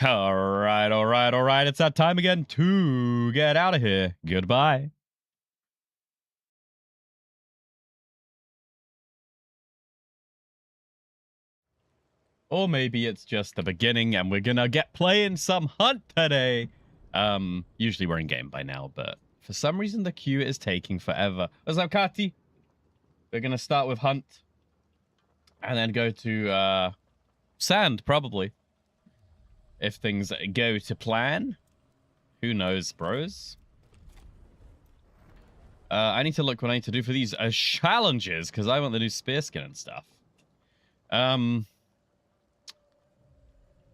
All right, all right, all right. It's that time again to get out of here. Goodbye. Or maybe it's just the beginning and we're gonna get playing some Hunt today. Usually we're in game by now, but for some reason the queue is taking forever. What's up, Kati? We're gonna start with Hunt and then go to Sand, probably. If things go to plan. Who knows, bros? I need to look what I need to do for these challenges, because I want the new spear skin and stuff.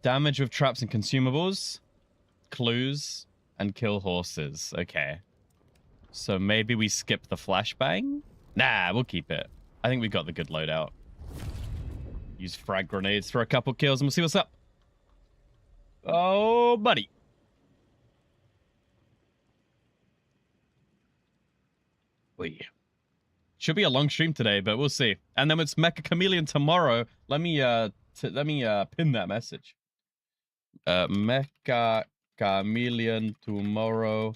Damage with traps and consumables, clues, and kill horses. Okay. So maybe we skip the flashbang? Nah, we'll keep it. I think we got the good loadout. Use frag grenades for a couple kills and we'll see what's up. Oh, buddy. Should be a long stream today, but we'll see. And then it's Mecha Chameleon tomorrow. Let me pin that message. Mecha Chameleon tomorrow.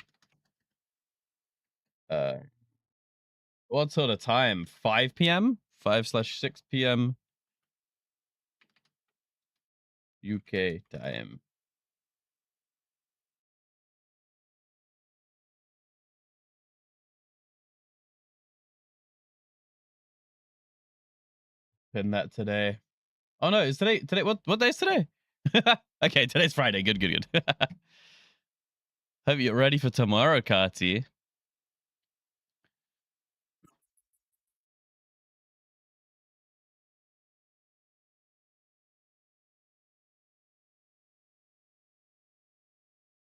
What sort of time? 5 p.m. 5/6 p.m. UK time. Pin that today. Oh no, is today what day is today? Okay, today's Friday. Good. Hope you're ready for tomorrow, Kati.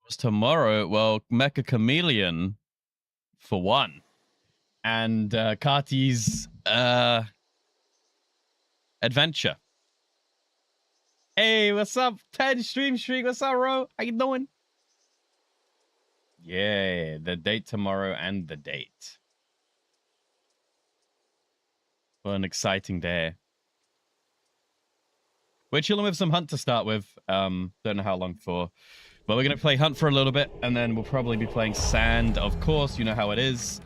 What's tomorrow? Well, Mecha Chameleon for one. And Kati's adventure. Hey, what's up? 10 stream streak. What's up, bro? How you doing? Yeah, the date tomorrow and the date. What an exciting day. We're chilling with some Hunt to start with. Don't know how long for. But we're going to play Hunt for a little bit, and then we'll probably be playing Sand, of course. You know how it is.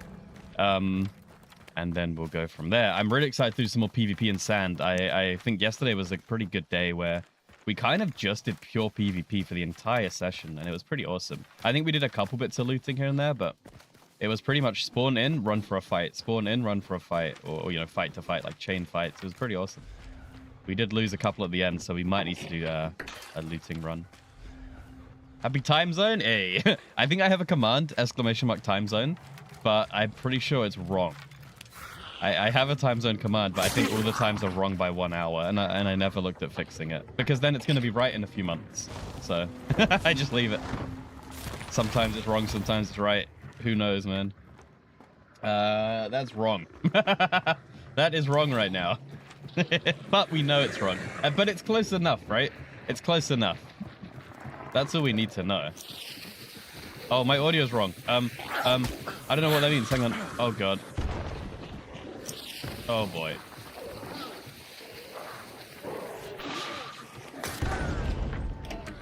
And then we'll go from there. I'm really excited to do some more PvP in Sand. I think yesterday was a pretty good day where we kind of just did pure PvP for the entire session, and it was pretty awesome. I think we did a couple bits of looting here and there, but it was pretty much spawn in, run for a fight. Spawn in, run for a fight. Or you know, fight to fight, like chain fights. It was pretty awesome. We did lose a couple at the end, so we might need to do a looting run. Happy time zone? Hey. I think I have a command, !time zone, but I'm pretty sure it's wrong. I have a time zone command, but I think all the times are wrong by 1 hour, and I never looked at fixing it. Because then it's going to be right in a few months. So, I just leave it. Sometimes it's wrong, sometimes it's right. Who knows, man? That's wrong. That is wrong right now. But we know it's wrong. But it's close enough, right? It's close enough. That's all we need to know. Oh, my audio's wrong. I don't know what that means. Hang on. Oh, God. Oh, boy.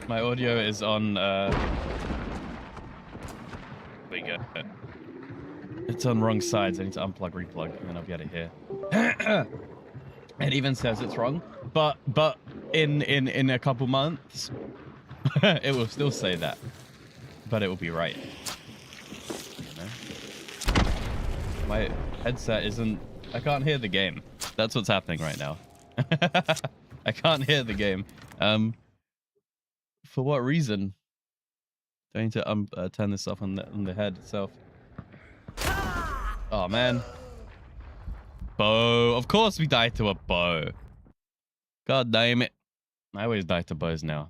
My audio is on, we go. It's on wrong sides. I need to unplug, replug, and then I'll be out of here. It even says it's wrong, but in a couple months, it will still say that, but it will be right. You know? My headset isn't. I can't hear the game. That's what's happening right now. I can't hear the game. For what reason? Do I need to turn this off on the head itself? Oh man. Bow. Of course we died to a bow. God damn it. I always die to bows now.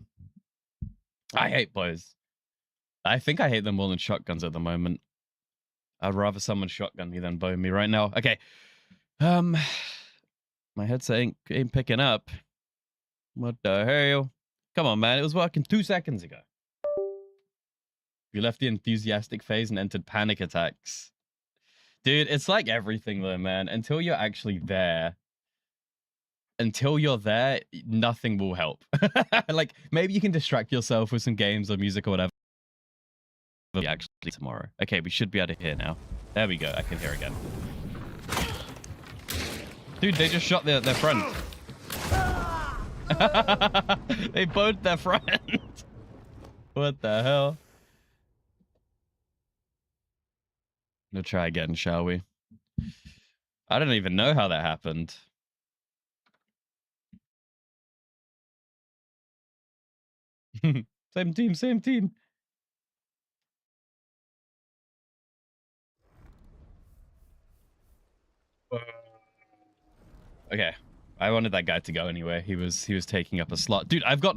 I hate bows. I think I hate them more than shotguns at the moment. I'd rather someone shotgun me than bow me right now. Okay. My headset ain't picking up. What the hell? Come on, man. It was working 2 seconds ago. You left the enthusiastic phase and entered panic attacks. Dude, it's like everything though, man. Until you're actually there, until you're there, nothing will help. Like, maybe you can distract yourself with some games or music or whatever. Actually, tomorrow. Okay, we should be able to hear now. There we go. I can hear again. Dude, they just shot their friend. They boned their friend. What the hell? We'll try again, shall we? I don't even know how that happened. Same team, same team. Okay. I wanted that guy to go anyway. He was taking up a slot. Dude, I've got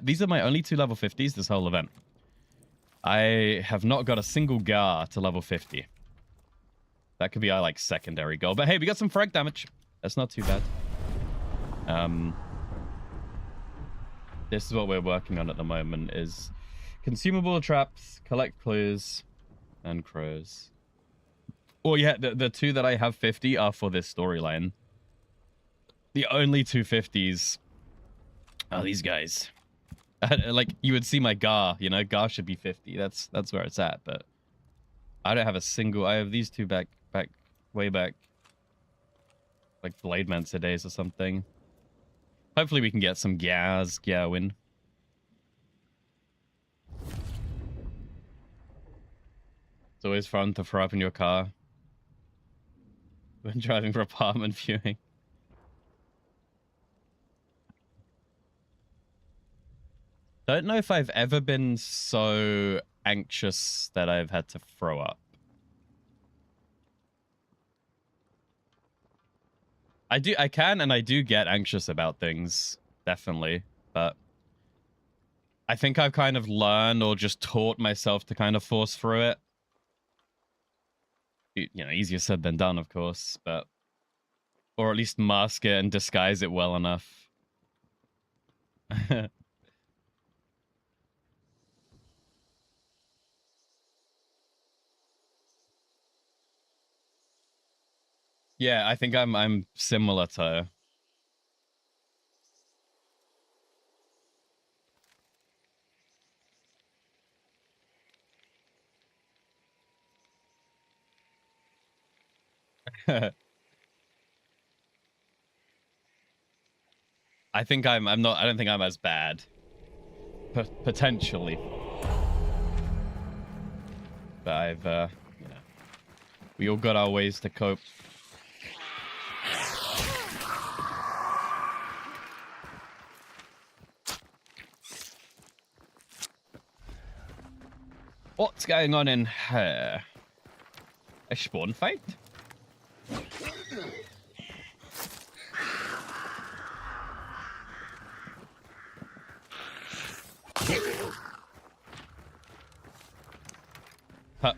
these are my only 2 level 50s this whole event. I have not got a single Gar to level 50. That could be our like secondary goal. But hey, we got some frag damage. That's not too bad. This is what we're working on at the moment, is consumable traps, collect clues, and crows. Oh yeah, the 2 that I have 50 are for this storyline. The only 250s are these guys. Like, you would see my Gar, you know, Gar should be 50. That's where it's at, but I don't have a single. I have these 2 way back. Like Blade Mancer days or something. Hopefully we can get some Gars, win. It's always fun to throw up in your car when driving for apartment viewing. Don't know if I've ever been so anxious that I've had to throw up. I can and I do get anxious about things, definitely, but I think I've kind of learned or just taught myself to kind of force through it. You know, easier said than done, of course, but or at least mask it and disguise it well enough. Yeah, I think I'm similar to her. I think I'm not. I don't think I'm as bad. Potentially, but I've you know, we all got our ways to cope. What's going on in here? A spawn fight?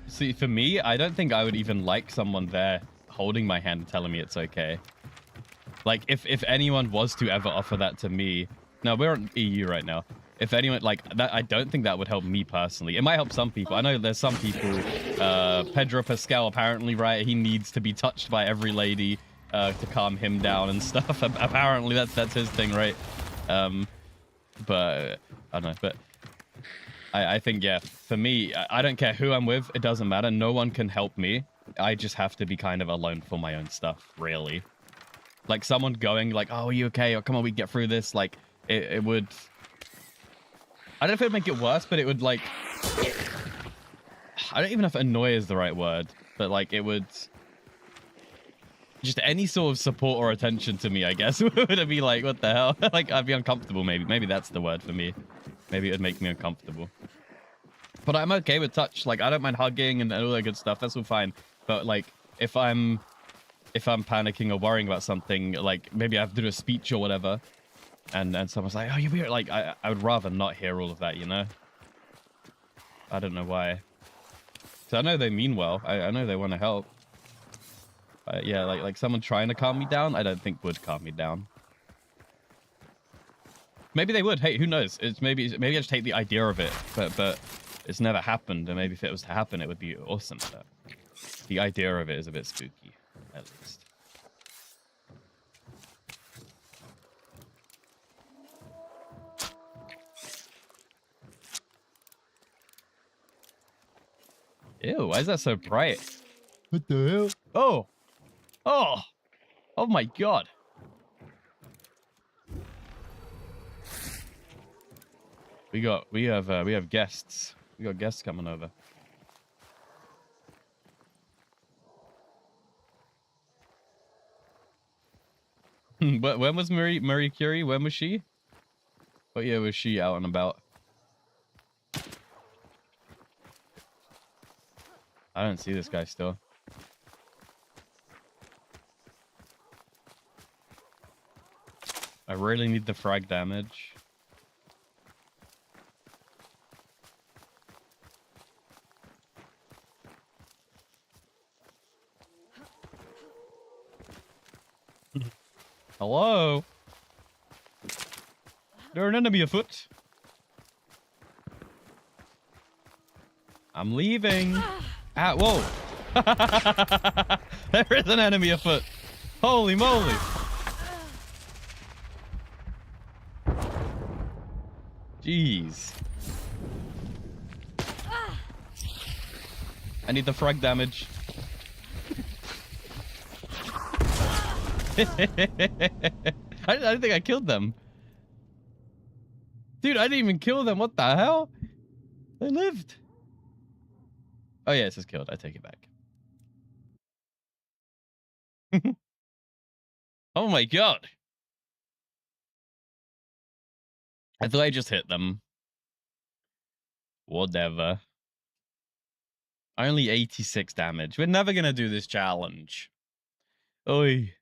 See, for me, I don't think I would even like someone there holding my hand and telling me it's okay. Like, if anyone was to ever offer that to me... No, we're on EU right now. If anyone, like, that, I don't think that would help me personally. It might help some people. I know there's some people... Pedro Pascal, apparently, right? He needs to be touched by every lady to calm him down and stuff. Apparently, that's his thing, right? But... I don't know, but... I think, yeah, for me, I don't care who I'm with. It doesn't matter. No one can help me. I just have to be kind of alone for my own stuff, really. Like, someone going, like, oh, are you okay? Or come on, we can get through this. Like, it would... I don't know if it would make it worse, but it would, like... I don't even know if annoy is the right word. But, like, it would... Just any sort of support or attention to me, I guess, would be like, what the hell? Like, I'd be uncomfortable, maybe. Maybe that's the word for me. Maybe it would make me uncomfortable. But I'm okay with touch. Like, I don't mind hugging and all that good stuff. That's all fine. But, like, if I'm panicking or worrying about something, like, maybe I have to do a speech or whatever, and someone's like, oh, you're weird. Like, I would rather not hear all of that, you know? I don't know why. So I know they mean well. I know they want to help. But yeah, like someone trying to calm me down, I don't think would calm me down. Maybe they would. Hey, who knows? It's maybe I just hate the idea of it, but it's never happened. And maybe if it was to happen, it would be awesome. But the idea of it is a bit spooky, at least. Ew, why is that so bright? What the hell? Oh! Oh! Oh my god! We have guests. We got guests coming over. But when was Marie Curie? When was she? What year was she out and about? I don't see this guy still. I really need the frag damage. Hello? There's an enemy afoot. I'm leaving. Ah, whoa. There is an enemy afoot. Holy moly. Jeez. I need the frag damage. I don't think I killed them. Dude, I didn't even kill them. What the hell? They lived. Oh, yeah, it says killed. I take it back. Oh, my God. I thought I just hit them. Whatever. Only 86 damage. We're never going to do this challenge. Oi.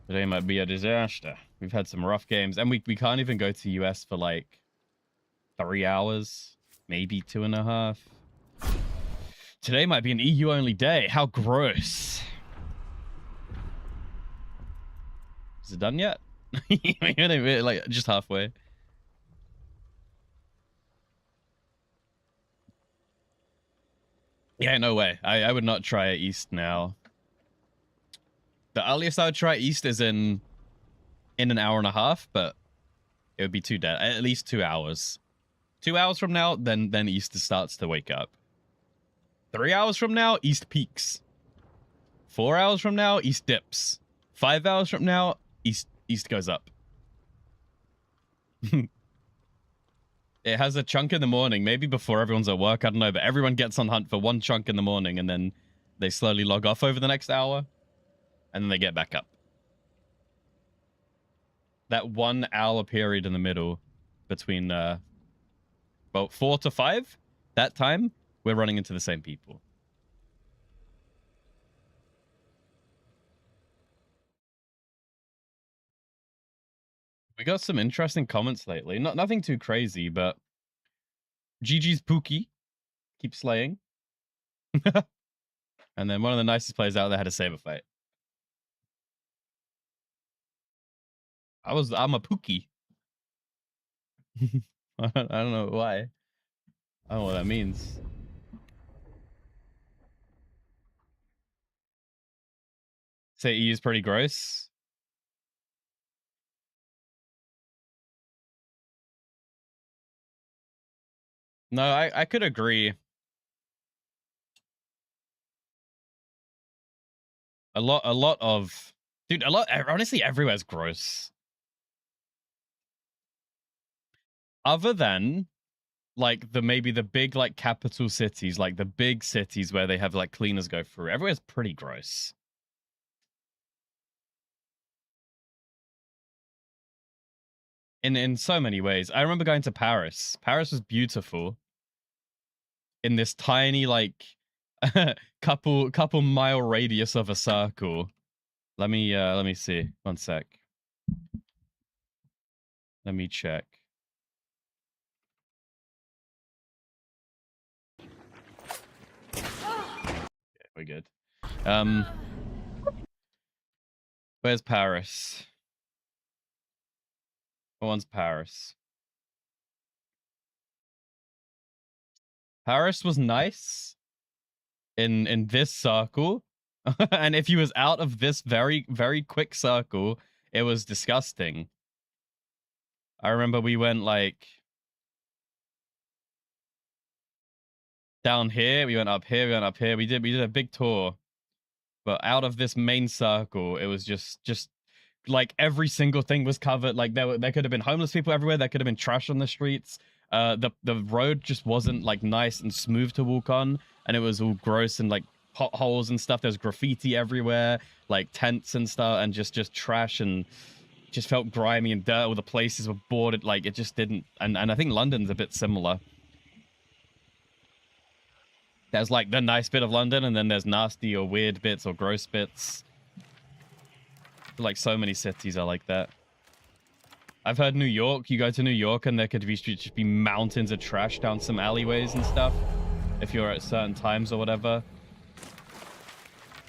Today might be a disaster. We've had some rough games. And we can't even go to US for like 3 hours. Maybe 2.5. Today might be an EU-only day. How gross. Is it done yet? Like, just halfway. Yeah, no way. I would not try East now. The earliest I would try East is in an hour and a half, but it would be too dead. At least 2 hours. 2 hours from now, then East starts to wake up. 3 hours from now, East peaks. 4 hours from now, East dips. 5 hours from now, East goes up. It has a chunk in the morning, maybe before everyone's at work, I don't know, but everyone gets on hunt for one chunk in the morning, and then they slowly log off over the next hour, and then they get back up. That 1 hour period in the middle between, well, 4 to 5, that time, we're running into the same people. We got some interesting comments lately. Nothing too crazy, but GG's Pookie. Keep slaying. And then one of the nicest players out there had a saber fight. I'm a Pookie. I don't know why. I don't know what that means. Say E is pretty gross. No, I could agree. Honestly, everywhere's gross. Other than like maybe the big like capital cities, like the big cities where they have like cleaners go through. Everywhere's pretty gross. In so many ways. I remember going to Paris. Paris was beautiful. In this tiny like couple mile radius of a circle. Let me see. One sec. Let me check. Okay, we're good. Where's Paris? What one's Paris? Paris was nice in this circle. And if he was out of this very, very quick circle, it was disgusting. I remember we went like down here, we went up here, we went up here. We did a big tour. But out of this main circle, it was just like every single thing was covered. Like there could have been homeless people everywhere. There could have been trash on the streets. The road just wasn't like nice and smooth to walk on, and it was all gross and like potholes and stuff. There's graffiti everywhere, like tents and stuff, and just trash, and just felt grimy and dirt. All the places were boarded. Like it just didn't. And I think London's a bit similar. There's like the nice bit of London, and then there's nasty or weird bits or gross bits. Like so many cities are like that. I've heard New York, you go to New York and there could be just be mountains of trash down some alleyways and stuff. If you're at certain times or whatever.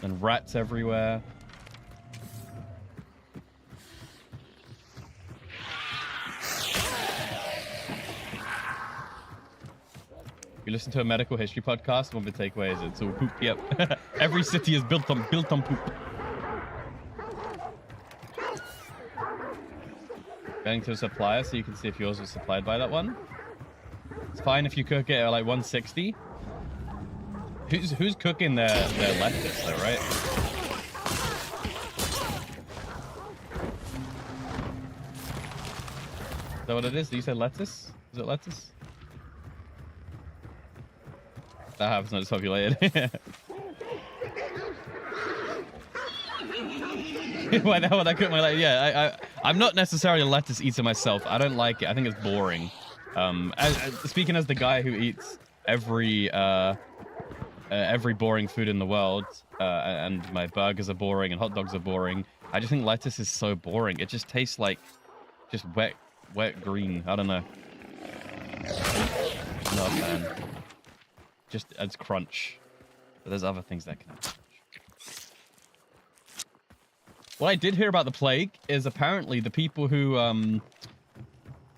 And rats everywhere. You listen to a medical history podcast, one of the takeaways, it's all poop. Yep. Every city is built on poop. Going to a supplier so you can see if yours was supplied by that one. It's fine if you cook it at like 160. Who's cooking their lettuce though, right? Is that what it is? Did you say lettuce? Is it lettuce? That happens when it's populated. Why the hell would I cook my lettuce? Yeah, I'm not necessarily a lettuce eater myself. I don't like it. I think it's boring. Speaking as the guy who eats every boring food in the world, and my burgers are boring and hot dogs are boring, I just think lettuce is so boring. It just tastes like just wet green. I don't know. Not a fan. Just adds crunch. But there's other things that can add crunch. What I did hear about the plague is apparently the people who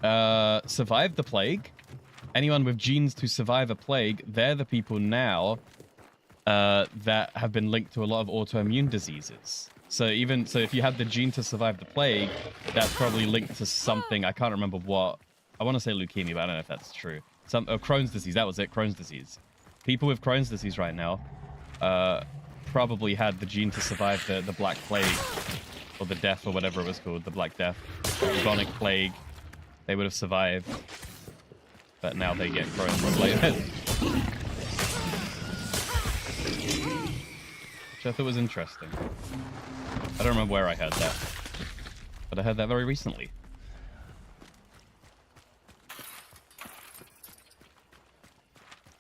survived the plague, anyone with genes to survive a plague, they're the people now that have been linked to a lot of autoimmune diseases. So if you have the gene to survive the plague, that's probably linked to something. I can't remember what. I want to say leukemia, but I don't know if that's true. Crohn's disease. That was it. Crohn's disease. People with Crohn's disease right now probably had the gene to survive the Black Plague, or the Death, or whatever it was called, the Black Death, the bubonic plague. They would have survived, but now they get Crohn's later. Which I thought was interesting. I don't remember where I heard that, but I heard that very recently.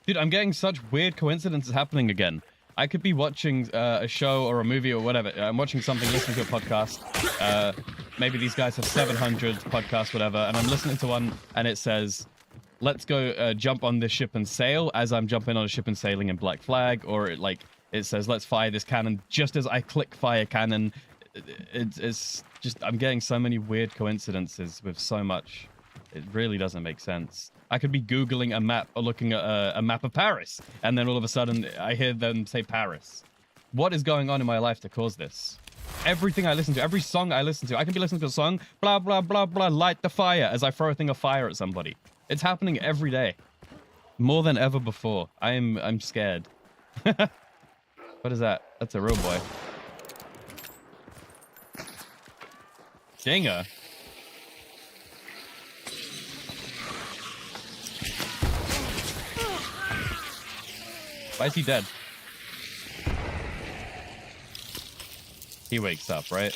Dude, I'm getting such weird coincidences happening again. I could be watching a show or a movie or whatever. I'm watching something, listening to a podcast. Maybe these guys have 700 podcasts, whatever, and I'm listening to one, and it says, let's go jump on this ship and sail, as I'm jumping on a ship and sailing in Black Flag, or it says, let's fire this cannon. Just as I click fire cannon, it's just, I'm getting so many weird coincidences with so much. It really doesn't make sense. I could be Googling a map or looking at a map of Paris, and then all of a sudden I hear them say Paris. What is going on in my life to cause this? Everything I listen to, every song I listen to, I can be listening to a song, blah, blah, blah, blah, light the fire, as I throw a thing of fire at somebody. It's happening every day. More than ever before. I'm scared. What is that? That's a real boy. Dinger. Why is he dead? He wakes up, right?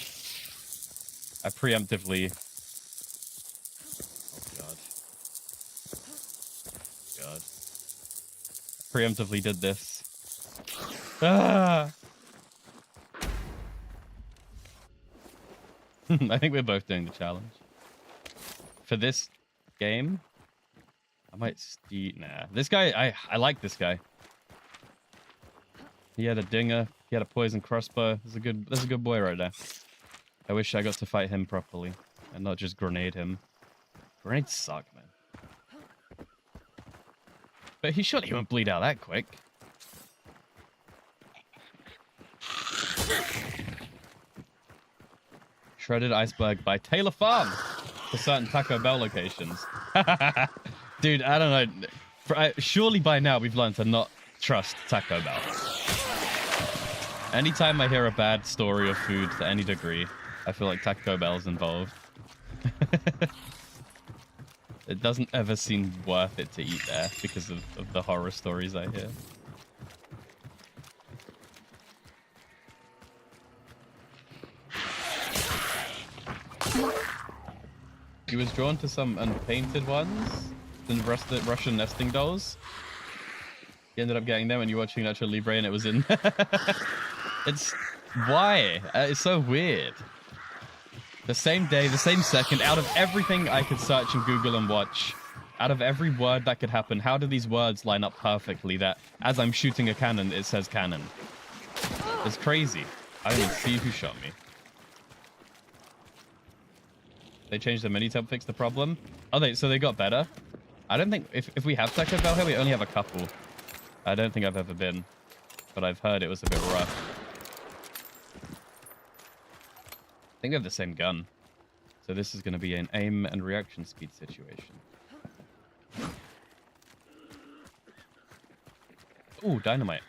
I preemptively... Oh, God. God. Preemptively did this. Ah! I think we're both doing the challenge. For this game, I might nah. This guy, I like this guy. He had a dinger. He had a poison crossbow. That's a good boy right there. I wish I got to fight him properly and not just grenade him. Grenades suck, man. But he surely won't bleed out that quick. Shredded Iceberg by Taylor Farm. to certain Taco Bell locations. Dude, I don't know. Surely by now we've learned to not trust Taco Bell. Anytime I hear a bad story of food to any degree, I feel like Taco Bell's involved. It doesn't ever seem worth it to eat there because of the horror stories I hear. He was drawn to some unpainted ones, then the Russian nesting dolls. He ended up getting them, and you're watching Nacho Libre, and it was in. It's why? It's so weird. The same day, the same second, out of everything I could search and Google and watch, out of every word that could happen, how do these words line up perfectly that as I'm shooting a cannon, it says cannon? It's crazy. I don't even see who shot me. They changed the mini to fix the problem. Oh, so they got better? I don't think, if we have Taco Bell here, we only have a couple. I don't think I've ever been, but I've heard it was a bit rough. I think we have the same gun. So this is going to be an aim and reaction speed situation. Ooh, dynamite.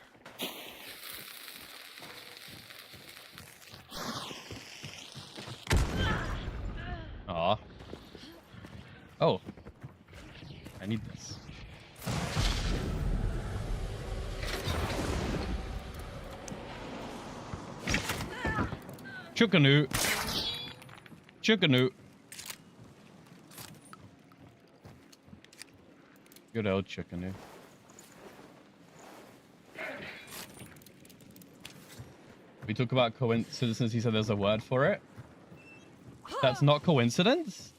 Aw. Oh. I need this. Chukanu. Chukanu. Good old Chukanu. We talk about coincidence. He said there's a word for it. That's not coincidence?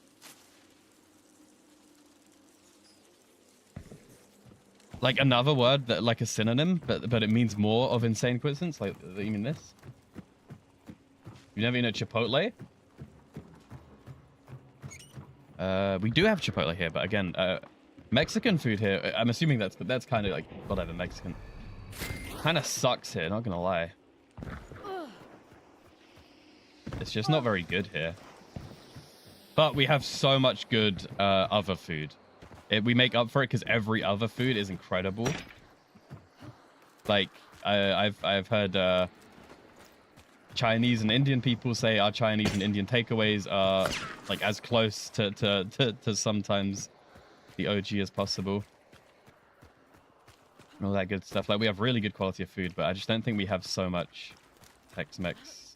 Like another word that like a synonym, but it means more of insane coincidence? Like, you mean this? You never eaten at Chipotle? We do have Chipotle here, but again, Mexican food here, I'm assuming that's kind of like, whatever, Mexican. Kind of sucks here, not gonna lie. It's just not very good here. But we have so much good other food. We make up for it because every other food is incredible. Like, I've heard Chinese and Indian people say our Chinese and Indian takeaways are like as close to sometimes the OG as possible. And all that good stuff. Like, we have really good quality of food, but I just don't think we have so much Tex-Mex.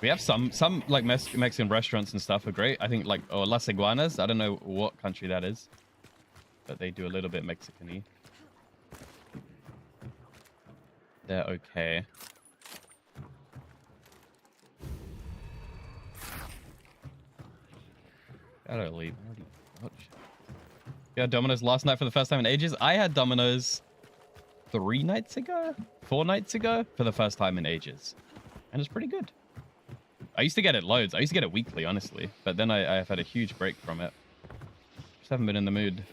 We have some like Mexican restaurants and stuff are great. I think like Las Iguanas. I don't know what country that is, but they do a little bit Mexican-y. They're okay. Gotta leave. Yeah, Domino's last night for the first time in ages. I had Domino's 4 nights ago for the first time in ages, and it's pretty good. I used to get it loads. I used to get it weekly, honestly. But then I've had a huge break from it. Just haven't been in the mood.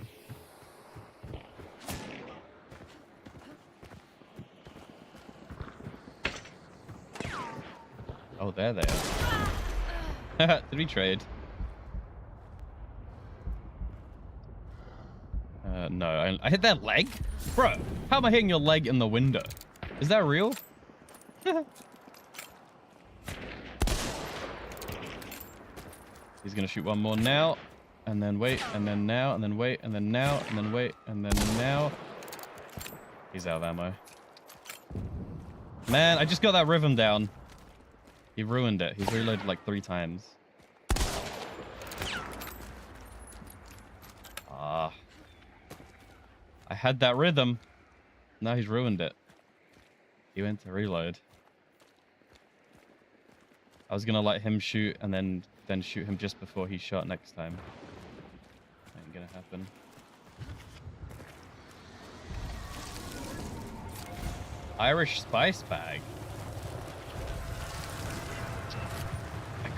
Oh, there they are. Did we trade? No. I hit that leg? Bro, how am I hitting your leg in the window? Is that real? He's gonna shoot one more now, and then wait, and then now, and then wait, and then now, and then wait, and then now. He's out of ammo. Man, I just got that rhythm down. He ruined it. He's reloaded like 3 times. Ah. I had that rhythm. Now he's ruined it. He went to reload. I was gonna let him shoot and then shoot him just before he shot next time. Ain't gonna happen. Irish spice bag.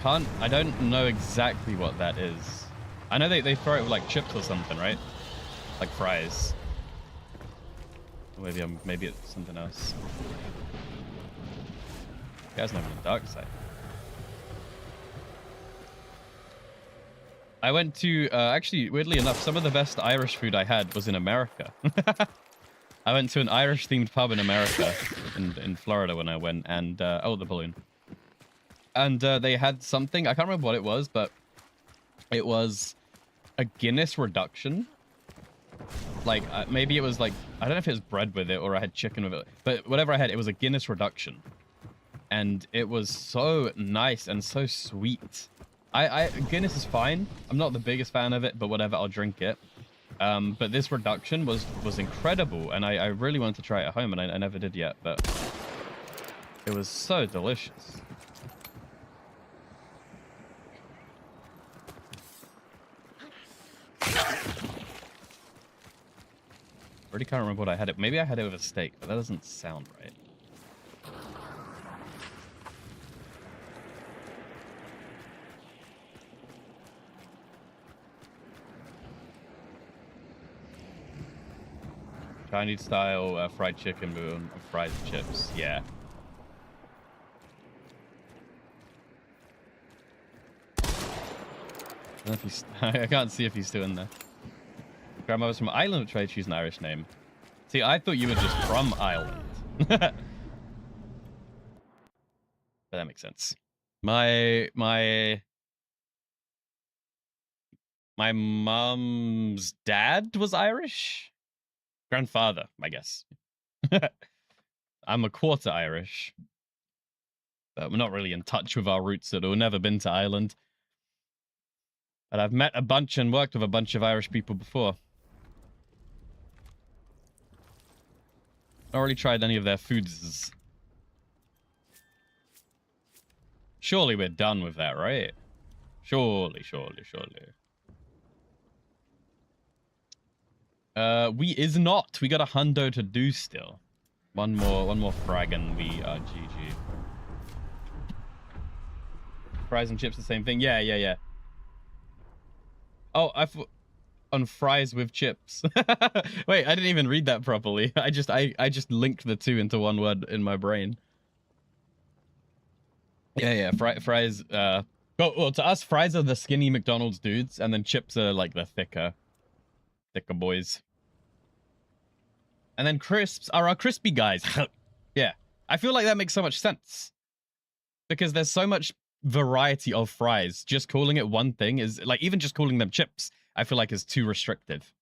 I don't know exactly what that is. I know they throw it with like chips or something, right? Like fries. Or maybe it's something else. You guys know the dark side. I went to, actually, weirdly enough, some of the best Irish food I had was in America. I went to an Irish-themed pub in America, in Florida when I went, and, oh, the balloon. And they had something, I can't remember what it was, but it was a Guinness reduction. Like, maybe it was like, I don't know if it was bread with it or I had chicken with it, but whatever I had, it was a Guinness reduction. And it was so nice and so sweet. Guinness is fine. I'm not the biggest fan of it, but whatever, I'll drink it. But this reduction was incredible, and I really wanted to try it at home, and I never did yet, but it was so delicious. Really can't remember what I had it. Maybe I had it with a steak, but that doesn't sound right. Chinese style fried chicken with fried chips. Yeah. I don't know if he's, I can't see if he's still in there. Grandma was from Ireland, tried to choose an Irish name. See, I thought you were just from Ireland. But that makes sense. My mom's dad was Irish. Grandfather, I guess. I'm a quarter Irish. But we're not really in touch with our roots at all. Never been to Ireland. But I've met a bunch and worked with a bunch of Irish people before. Not really tried any of their foods. Surely we're done with that, right? Surely. We is not. We got a hundo to do still. One more frag and we are GG. Fries and chips the same thing? Yeah. Oh, on fries with chips. Wait, I didn't even read that properly. I just linked the two into one word in my brain. Yeah. Fries. Well, to us, fries are the skinny McDonald's dudes, and then chips are like the thicker boys. And then crisps are our crispy guys. Yeah, I feel like that makes so much sense because there's so much variety of fries. Just calling it one thing is like, even just calling them chips, I feel like is too restrictive.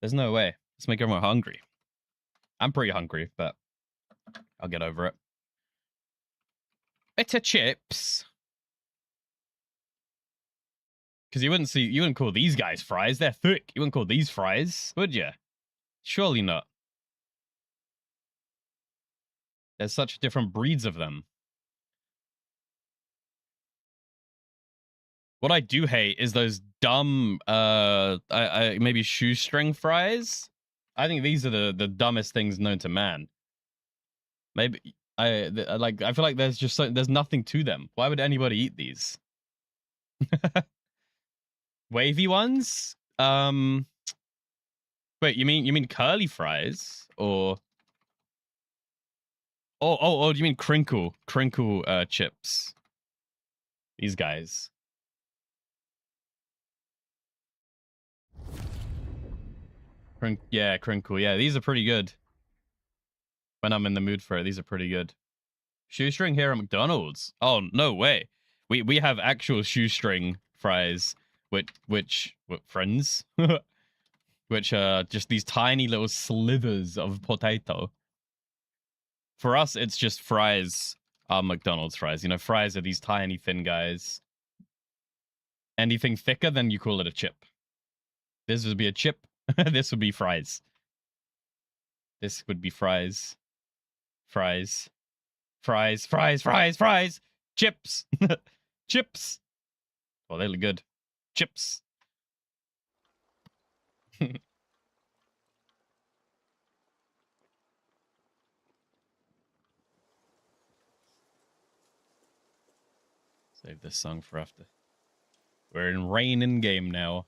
There's no way. Let's make everyone hungry. I'm pretty hungry, but I'll get over it. It's a chips. Because you wouldn't call these guys fries. They're thick. You wouldn't call these fries, would you? Surely not. There's such different breeds of them. What I do hate is those dumb, maybe shoestring fries. I think these are the dumbest things known to man. Maybe I feel like there's nothing to them. Why would anybody eat these? Wavy ones? Wait, you mean curly fries or? Oh, do you mean crinkle chips? These guys. Crinkle. Yeah, these are pretty good. When I'm in the mood for it, these are pretty good. Shoestring here at McDonald's. Oh, no way. We have actual shoestring fries, which friends, which are just these tiny little slivers of potato. For us, it's just fries. McDonald's fries. You know, fries are these tiny thin guys. Anything thicker, then you call it a chip. This would be a chip. This would be fries. This would be fries. Fries. Chips. Chips. Oh, they look good. Chips. Save this song for after. We're in rain in game now.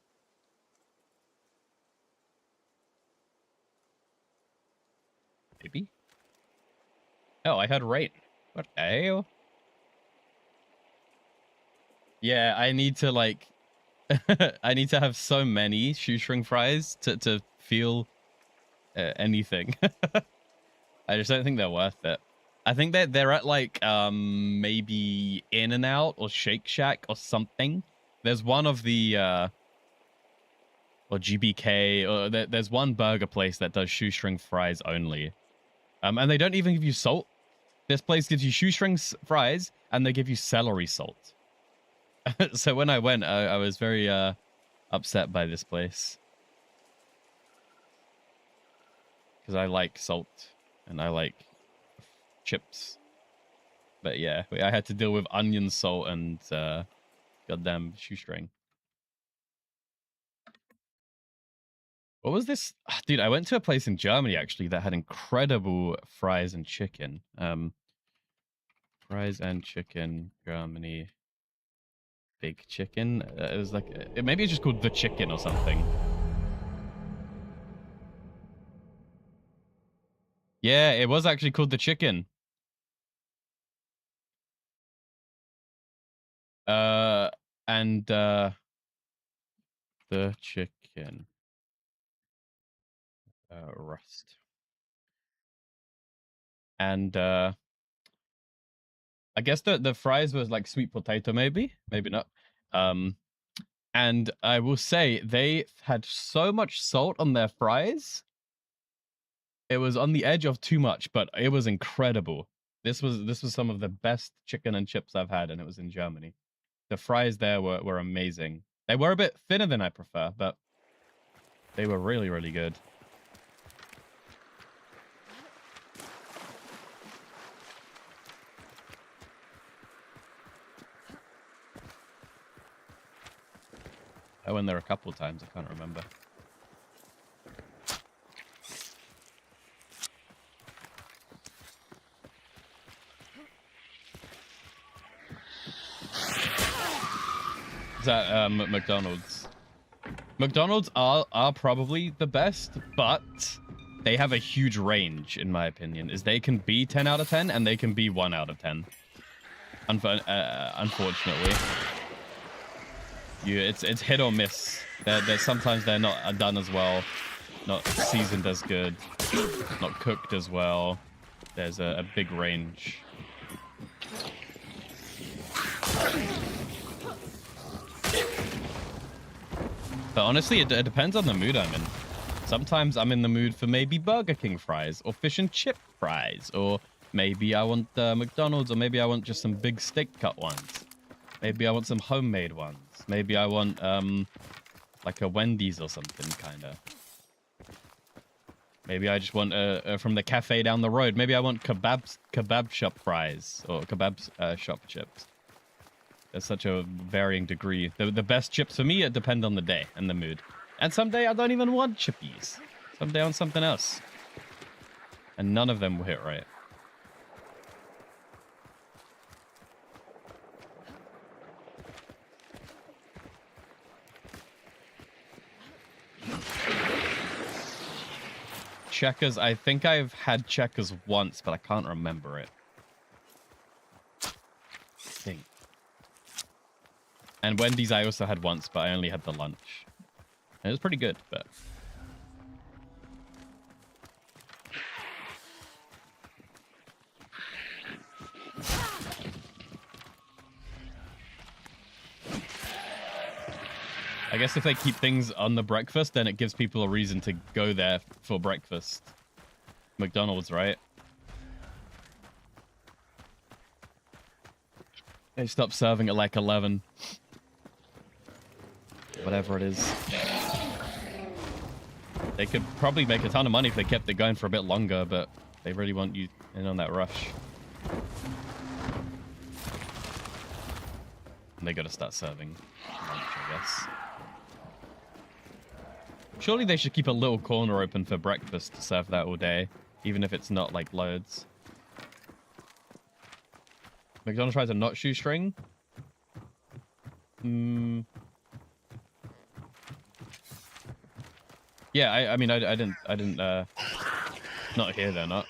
Maybe? Oh, I had rain. What the hell? Yeah, I need to, like... I need to have so many shoestring fries to feel anything. I just don't think they're worth it. I think that they're at like maybe In-N-Out or Shake Shack or something. There's one of the or GBK or there's one burger place that does shoestring fries only. And they don't even give you salt. This place gives you shoestring fries and they give you celery salt. So when I went, I was very upset by this place. Because I like salt and I like chips. But yeah, I had to deal with onion, salt, and goddamn shoestring. What was this? Dude, I went to a place in Germany, actually, that had incredible fries and chicken. Fries and chicken, Germany. Big chicken. It was like, maybe it's just called The Chicken or something. Yeah, it was actually called The Chicken. And The Chicken. Rust. And I guess the fries was like sweet potato, maybe not. And I will say they had so much salt on their fries. It was on the edge of too much, but it was incredible. This was some of the best chicken and chips I've had, and it was in Germany. The fries there were amazing. They were a bit thinner than I prefer, but they were really, really good. I went there a couple times. I can't remember. Is that McDonald's? McDonald's are probably the best, but they have a huge range, in my opinion. Is they can be 10 out of 10 and they can be 1 out of 10. Unfortunately, it's hit or miss. They're sometimes they're not done as well, not seasoned as good, not cooked as well. There's a big range. But honestly, it depends on the mood I'm in. Sometimes I'm in the mood for maybe Burger King fries or fish and chip fries, or maybe I want McDonald's, or maybe I want just some big steak cut ones. Maybe I want some homemade ones. Maybe I want like a Wendy's or something, kind of. Maybe I just want from the cafe down the road. Maybe I want kebab shop fries or kebab shop chips. There's such a varying degree. The best chips for me depend on the day and the mood. And someday I don't even want chippies. Someday I want something else. And none of them will hit right. Checkers, I think I've had Checkers once, but I can't remember it. I think. And Wendy's I also had once, but I only had the lunch. It was pretty good, but... I guess if they keep things on the breakfast, then it gives people a reason to go there for breakfast. McDonald's, right? They stopped serving at like 11. Whatever it is. They could probably make a ton of money if they kept it going for a bit longer, but they really want you in on that rush. And they gotta start serving lunch, I guess. Surely they should keep a little corner open for breakfast to serve that all day, even if it's not like loads. McDonald's tries a not shoestring. Yeah, I mean, I didn't, not here, they're not.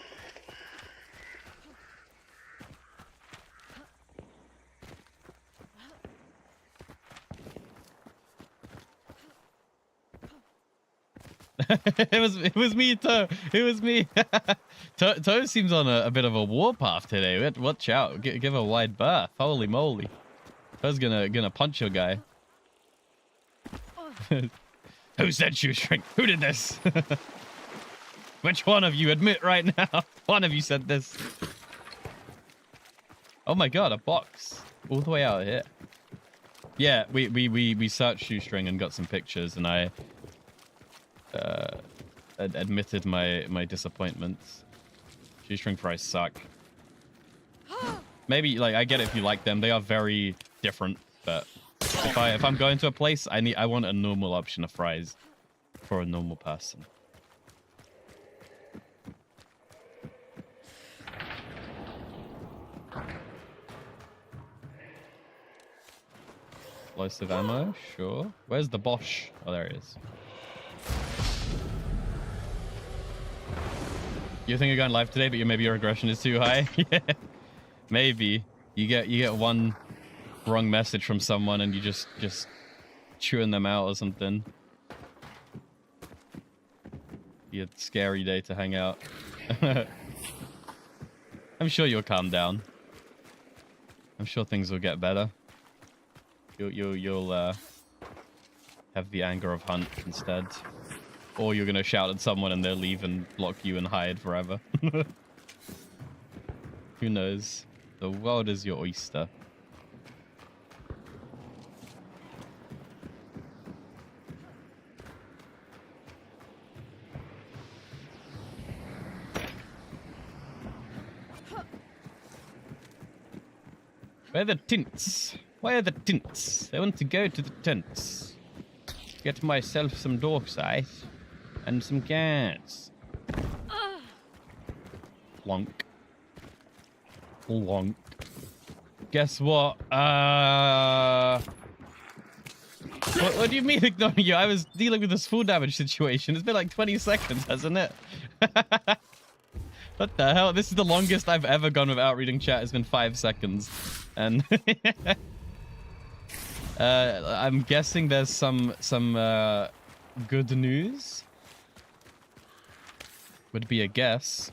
it was me, Toe. It was me. Toe seems on a bit of a warpath today. Watch out. Give a wide berth. Holy moly. Toe's gonna punch your guy. Who said shoestring? Who did this? Which one of you? Admit right now. One of you said this. Oh my god, a box. All the way out here. Yeah, we searched shoestring and got some pictures, and I admitted my disappointments. Shoestring fries suck. Maybe like I get it if you like them. They are very different, but if I'm going to a place, I want a normal option of fries for a normal person. Explosive ammo, sure. Where's the Bosch? Oh, there he is. You think you're going live today, but maybe your aggression is too high? Yeah, maybe. You get one wrong message from someone and you just chewing them out or something. Be a scary day to hang out. I'm sure you'll calm down. I'm sure things will get better. You'll have the anger of Hunt instead, or you're gonna shout at someone and they'll leave and block you and hide forever. Who knows? The world is your oyster. Where are the tints? Where are the tints? I want to go to the tents. Get myself some dork's eyes and some cats. Plonk. Plonk. Guess what? What do you mean ignoring you? I was dealing with this full damage situation. It's been like 20 seconds, hasn't it? What the hell? This is the longest I've ever gone without reading chat. It's been 5 seconds. And I'm guessing there's some good news. Would be a guess.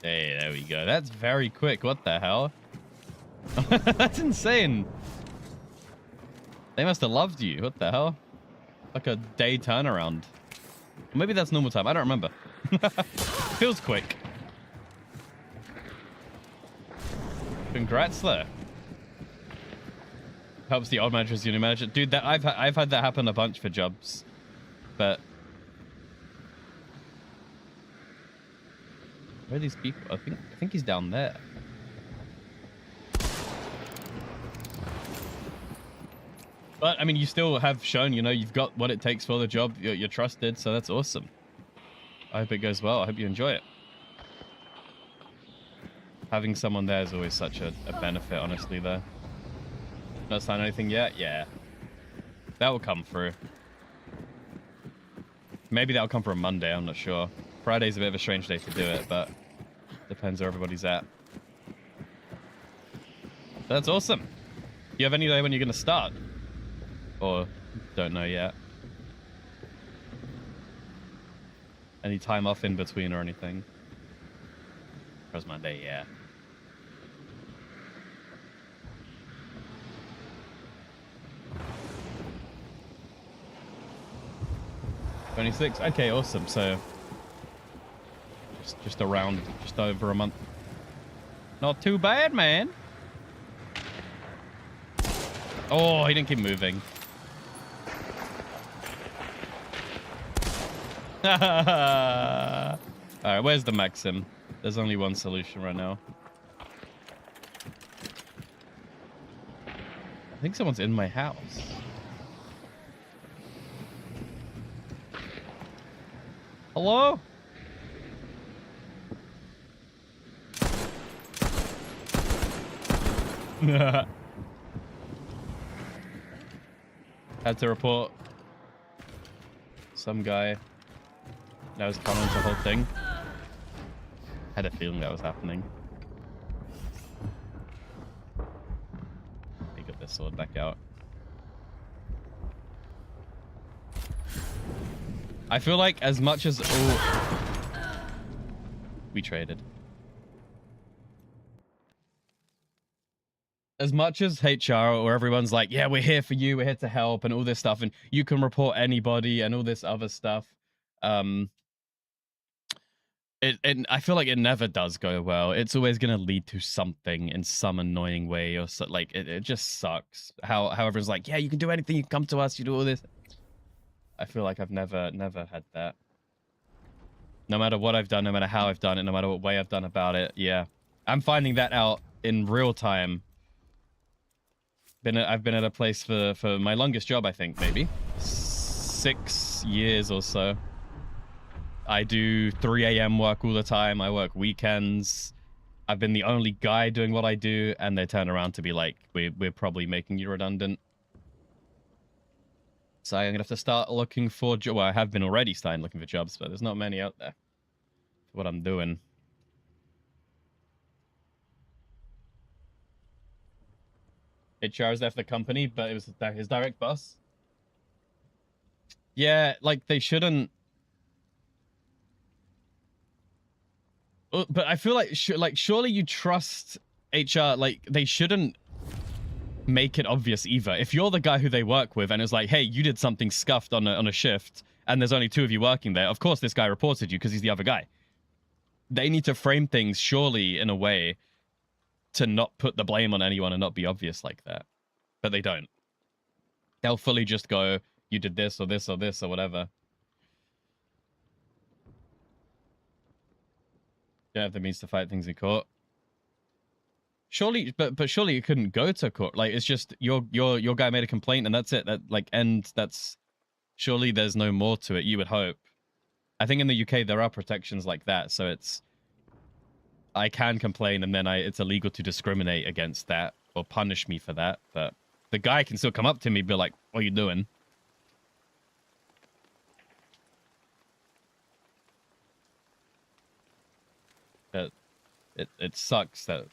Hey, there we go. That's very quick. What the hell? That's insane. They must have loved you. What the hell? Like a day turnaround. Maybe that's normal time. I don't remember. Feels quick. Congrats there. Helps the odd manager as the new manager. Dude, that I've had that happen a bunch for jobs. But where are these people? I think he's down there. But I mean, you still have shown, you know, you've got what it takes for the job. You're trusted, so that's awesome. I hope it goes well. I hope you enjoy it. Having someone there is always such a benefit, honestly, though. Not signed anything yet? Yeah. That will come through. Maybe that'll come for a Monday, I'm not sure. Friday's a bit of a strange day to do it, but depends where everybody's at. That's awesome. Do you have any idea when you're going to start? Or don't know yet? Any time off in between or anything? First Monday, yeah. $26. Okay, awesome. So just around, just over a month. Not too bad, man. Oh, he didn't keep moving. Alright, where's the Maxim? There's only one solution right now. I think someone's in my house. Hello? Had to report some guy that was coming to the whole thing. Had a feeling that was happening. He got this sword back out. I feel like as much as... Oh, we traded. As much as HR or everyone's like, yeah, we're here for you, we're here to help and all this stuff, and you can report anybody and all this other stuff, I feel like it never does go well. It's always going to lead to something in some annoying way, or so, like it just sucks. How everyone's like, yeah, you can do anything, you can come to us, you do all this. I feel like I've never had that. No matter what I've done, no matter how I've done it, no matter what way I've done about it, yeah, I'm finding that out in real time. I've been at a place for my longest job, I think, maybe 6 years or so. I do 3 a.m. work all the time. I work weekends. I've been the only guy doing what I do, and they turn around to be like, we're probably making you redundant. So I'm gonna have to start looking for jobs. Well, I have been already starting looking for jobs, but there's not many out there for what I'm doing. HR is there for the company, but it was his direct boss. Yeah, like they shouldn't. But I feel like surely you trust HR. Like they shouldn't make it obvious either. If you're the guy who they work with and it's like, hey, you did something scuffed on a shift, and there's only 2 of you working there, of course this guy reported you because he's the other guy. They need to frame things surely in a way to not put the blame on anyone and not be obvious like that. But they don't. They'll fully just go, you did this or this or this or whatever. You don't have the means to fight things in court. Surely, but surely it couldn't go to court. Like it's just your guy made a complaint and that's it. That's surely there's no more to it. You would hope. I think in the UK there are protections like that, so it's I can complain and then it's illegal to discriminate against that or punish me for that. But the guy can still come up to me and be like, "What are you doing?" It sucks that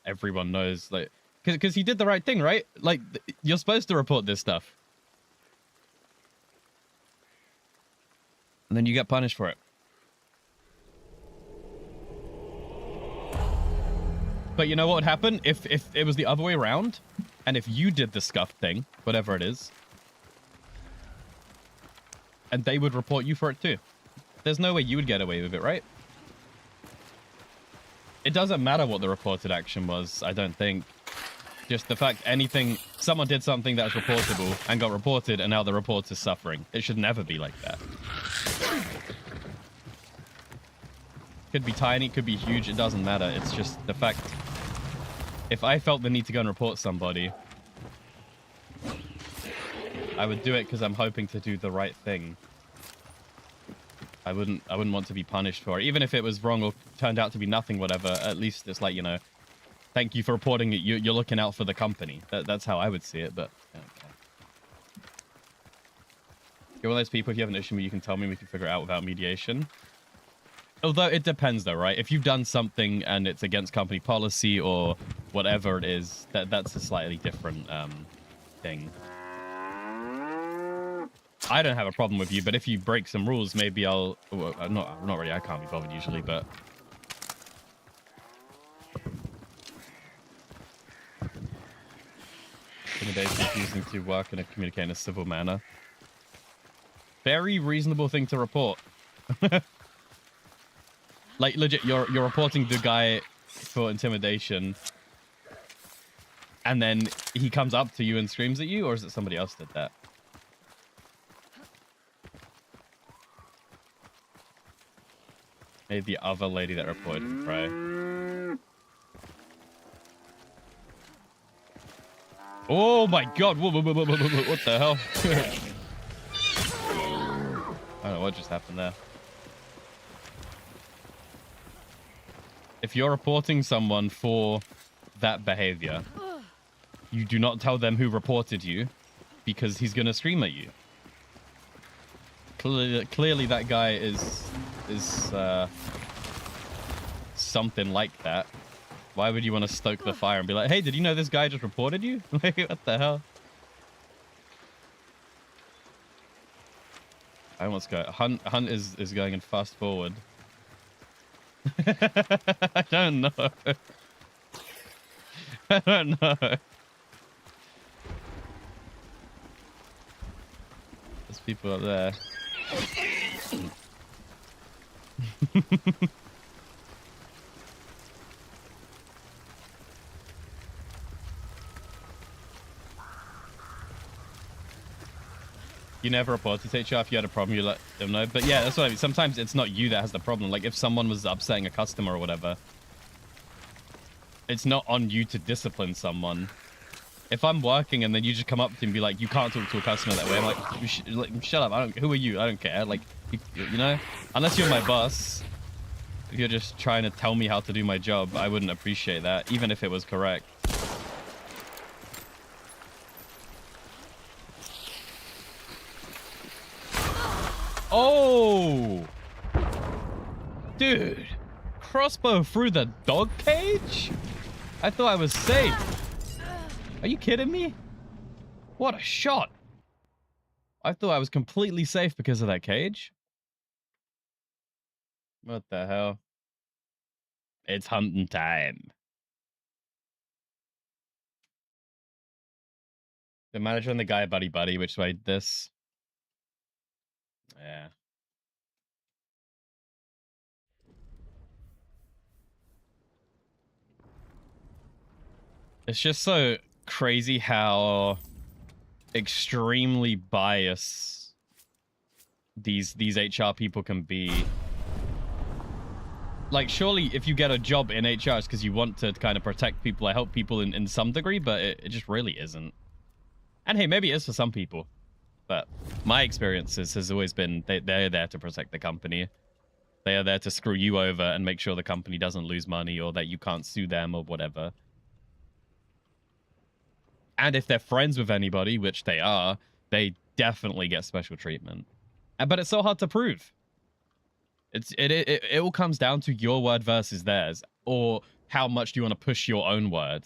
everyone knows, like, because he did the right thing, right? Like, you're supposed to report this stuff, and then you get punished for it. But you know what would happen if it was the other way around, and if you did the scuff thing, whatever it is, and they would report you for it too? There's no way you would get away with it, right? It doesn't matter what the reported action was, I don't think. Just the fact someone did something that was reportable and got reported, and now the report is suffering. It should never be like that. Could be tiny, could be huge, it doesn't matter. It's just the fact, if I felt the need to go and report somebody, I would do it because I'm hoping to do the right thing. I wouldn't want to be punished for it. Even if it was wrong or turned out to be nothing, whatever, at least it's like, you know, thank you for reporting it. You're looking out for the company. That's how I would see it, but... Okay. You're one of those people, if you have an issue, you can tell me, we can figure it out without mediation. Although it depends though, right? If you've done something and it's against company policy or whatever it is, that's a slightly different thing. I don't have a problem with you, but if you break some rules, maybe I'll... Well, not really, I can't be bothered usually, but... Intimidation is using to work and communicate in a civil manner. Very reasonable thing to report. Like, legit, you're reporting the guy for intimidation, and then he comes up to you and screams at you, or is it somebody else did that? Maybe the other lady that reported him, right? Oh my god! Whoa, what the hell? I don't know what just happened there. If you're reporting someone for that behavior, you do not tell them who reported you, because he's gonna scream at you. Clearly that guy is something like that. Why would you want to stoke the fire and be like, hey, did you know this guy just reported you? What the hell? I almost go. Hunt is going in fast forward. I don't know. I don't know. There's people up there. You never report to HR. If you had a problem, you let them know. But yeah, that's what I mean. Sometimes it's not you that has the problem. Like if someone was upsetting a customer or whatever, it's not on you to discipline someone. If I'm working and then you just come up to me and be like, you can't talk to a customer that way, I'm like, shut up. Who are you? I don't care. Like, you know, unless you're my boss, if you're just trying to tell me how to do my job, I wouldn't appreciate that, even if it was correct. Oh, dude, crossbow through the dog cage? I thought I was safe. Are you kidding me? What a shot. I thought I was completely safe because of that cage. What the hell? It's hunting time. The manager and the guy buddy, which way this? Yeah. It's just so crazy how extremely biased these HR people can be. Like, surely if you get a job in HR, it's because you want to kind of protect people or help people in some degree, but it just really isn't. And hey, maybe it is for some people. But my experiences has always been they're there to protect the company. They are there to screw you over and make sure the company doesn't lose money or that you can't sue them or whatever. And if they're friends with anybody, which they are, they definitely get special treatment. But it's so hard to prove. It all comes down to your word versus theirs, or how much do you want to push your own word.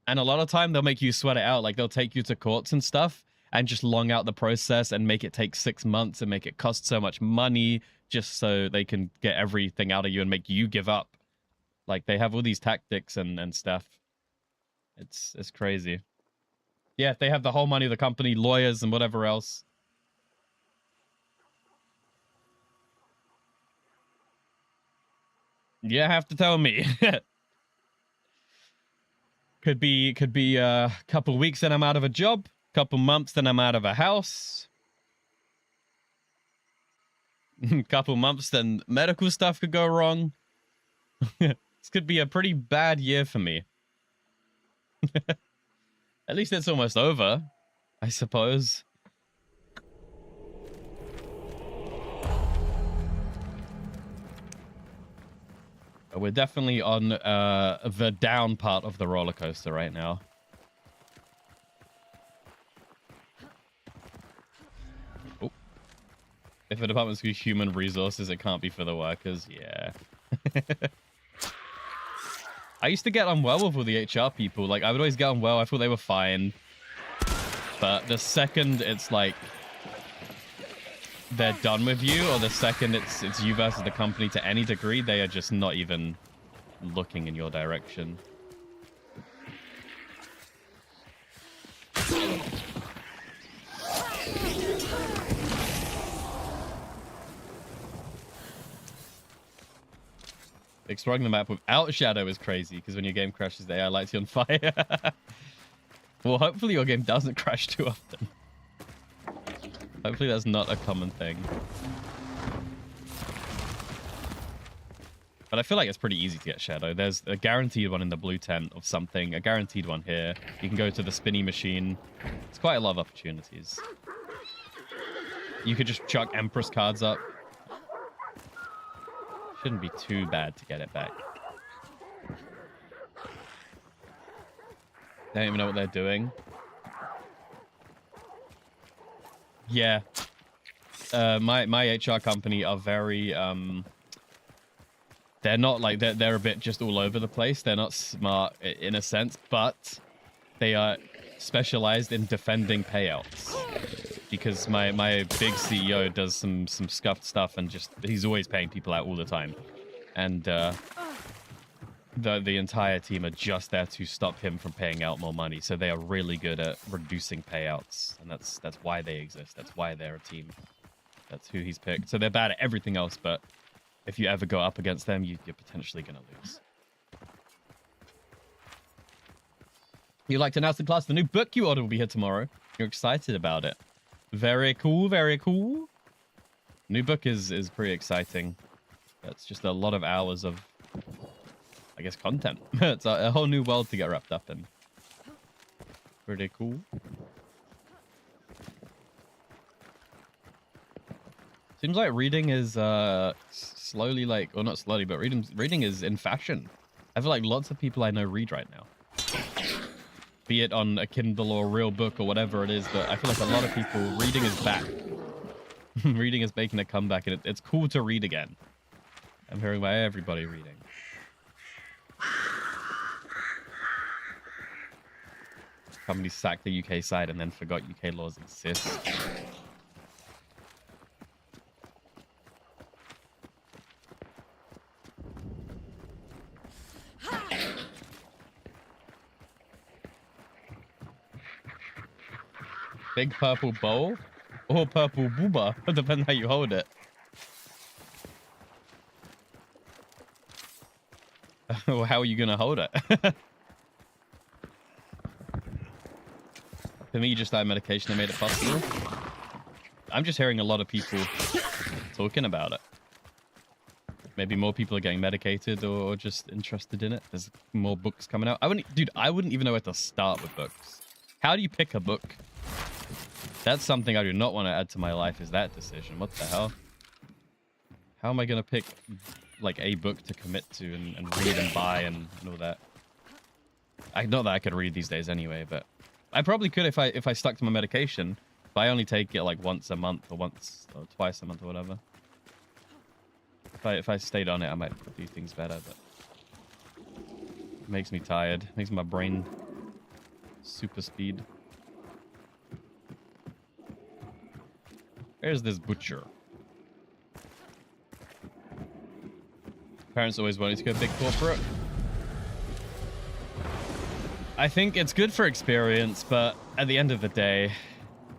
And a lot of time they'll make you sweat it out. Like they'll take you to courts and stuff and just long out the process and make it take 6 months and make it cost so much money just so they can get everything out of you and make you give up. Like they have all these tactics and stuff. It's crazy. Yeah, they have the whole money of the company, lawyers and whatever else. You have to tell me. Could be a couple weeks and I'm out of a job. Couple months then I'm out of a house. Couple months then medical stuff could go wrong. This could be a pretty bad year for me. At least it's almost over, I suppose. We're definitely on the down part of the roller coaster right now. Oh. If a department's for human resources, it can't be for the workers. Yeah. I used to get on well with all the HR people. Like, I would always get on well. I thought they were fine. But the second it's like they're done with you, or the second it's you versus the company to any degree, they are just not even looking in your direction. Exploring the map without shadow is crazy, because when your game crashes, the AI lights you on fire. Well, hopefully your game doesn't crash too often. Hopefully that's not a common thing. But I feel like it's pretty easy to get shadow. There's a guaranteed one in the blue tent of something, a guaranteed one here. You can go to the spinny machine. It's quite a lot of opportunities. You could just chuck Empress cards up. Shouldn't be too bad to get it back. They don't even know what they're doing. Yeah. My HR company are very they're not like they're a bit just all over the place. They're not smart in a sense, but they are specialized in defending payouts. Because my big CEO does some scuffed stuff and just he's always paying people out all the time, and the entire team are just there to stop him from paying out more money. So they are really good at reducing payouts, and that's why they exist. That's why they're a team. That's who he's picked. So they're bad at everything else, but if you ever go up against them, you're potentially gonna lose. You'd like to announce the class the new book you ordered will be here tomorrow. You're excited about it. Very cool, very cool. New book is pretty exciting. That's just a lot of hours of, I guess, content. It's a whole new world to get wrapped up in. Pretty cool. Seems like reading is slowly, like, or not slowly, but reading is in fashion. I feel like lots of people I know read right now. Be it on a Kindle or a real book or whatever it is, but I feel like a lot of people, reading is back. Reading is making a comeback, and it's cool to read again. I'm hearing about everybody reading. Company sacked the UK side and then forgot UK laws exist. Big purple bowl or purple booba, depending how you hold it. How are you gonna hold it? For me, just that medication that made it possible. I'm just hearing a lot of people talking about it. Maybe more people are getting medicated or just interested in it. There's more books coming out. I wouldn't even know where to start with books. How do you pick a book? That's something I do not want to add to my life, is that decision. What the hell? How am I going to pick, like, a book to commit to and read and buy and all that? Not that I could read these days anyway, but I probably could if I stuck to my medication. But I only take it, like, once a month or twice a month or whatever. If I stayed on it, I might do things better, but it makes me tired. It makes my brain super speed. Where's this butcher? Parents always wanted to go big corporate. I think it's good for experience, but at the end of the day,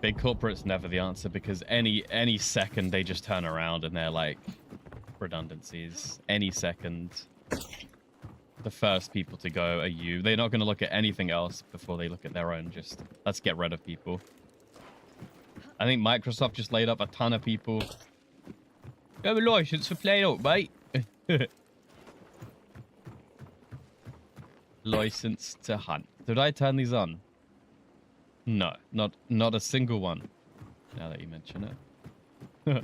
big corporate's never the answer, because any second they just turn around and they're like, redundancies. Any second. The first people to go are you. They're not going to look at anything else before they look at their own. Just, let's get rid of people. I think Microsoft just laid up a ton of people. You have a license for playing out, mate. License to hunt. Did I turn these on? No, not a single one. Now that you mention it.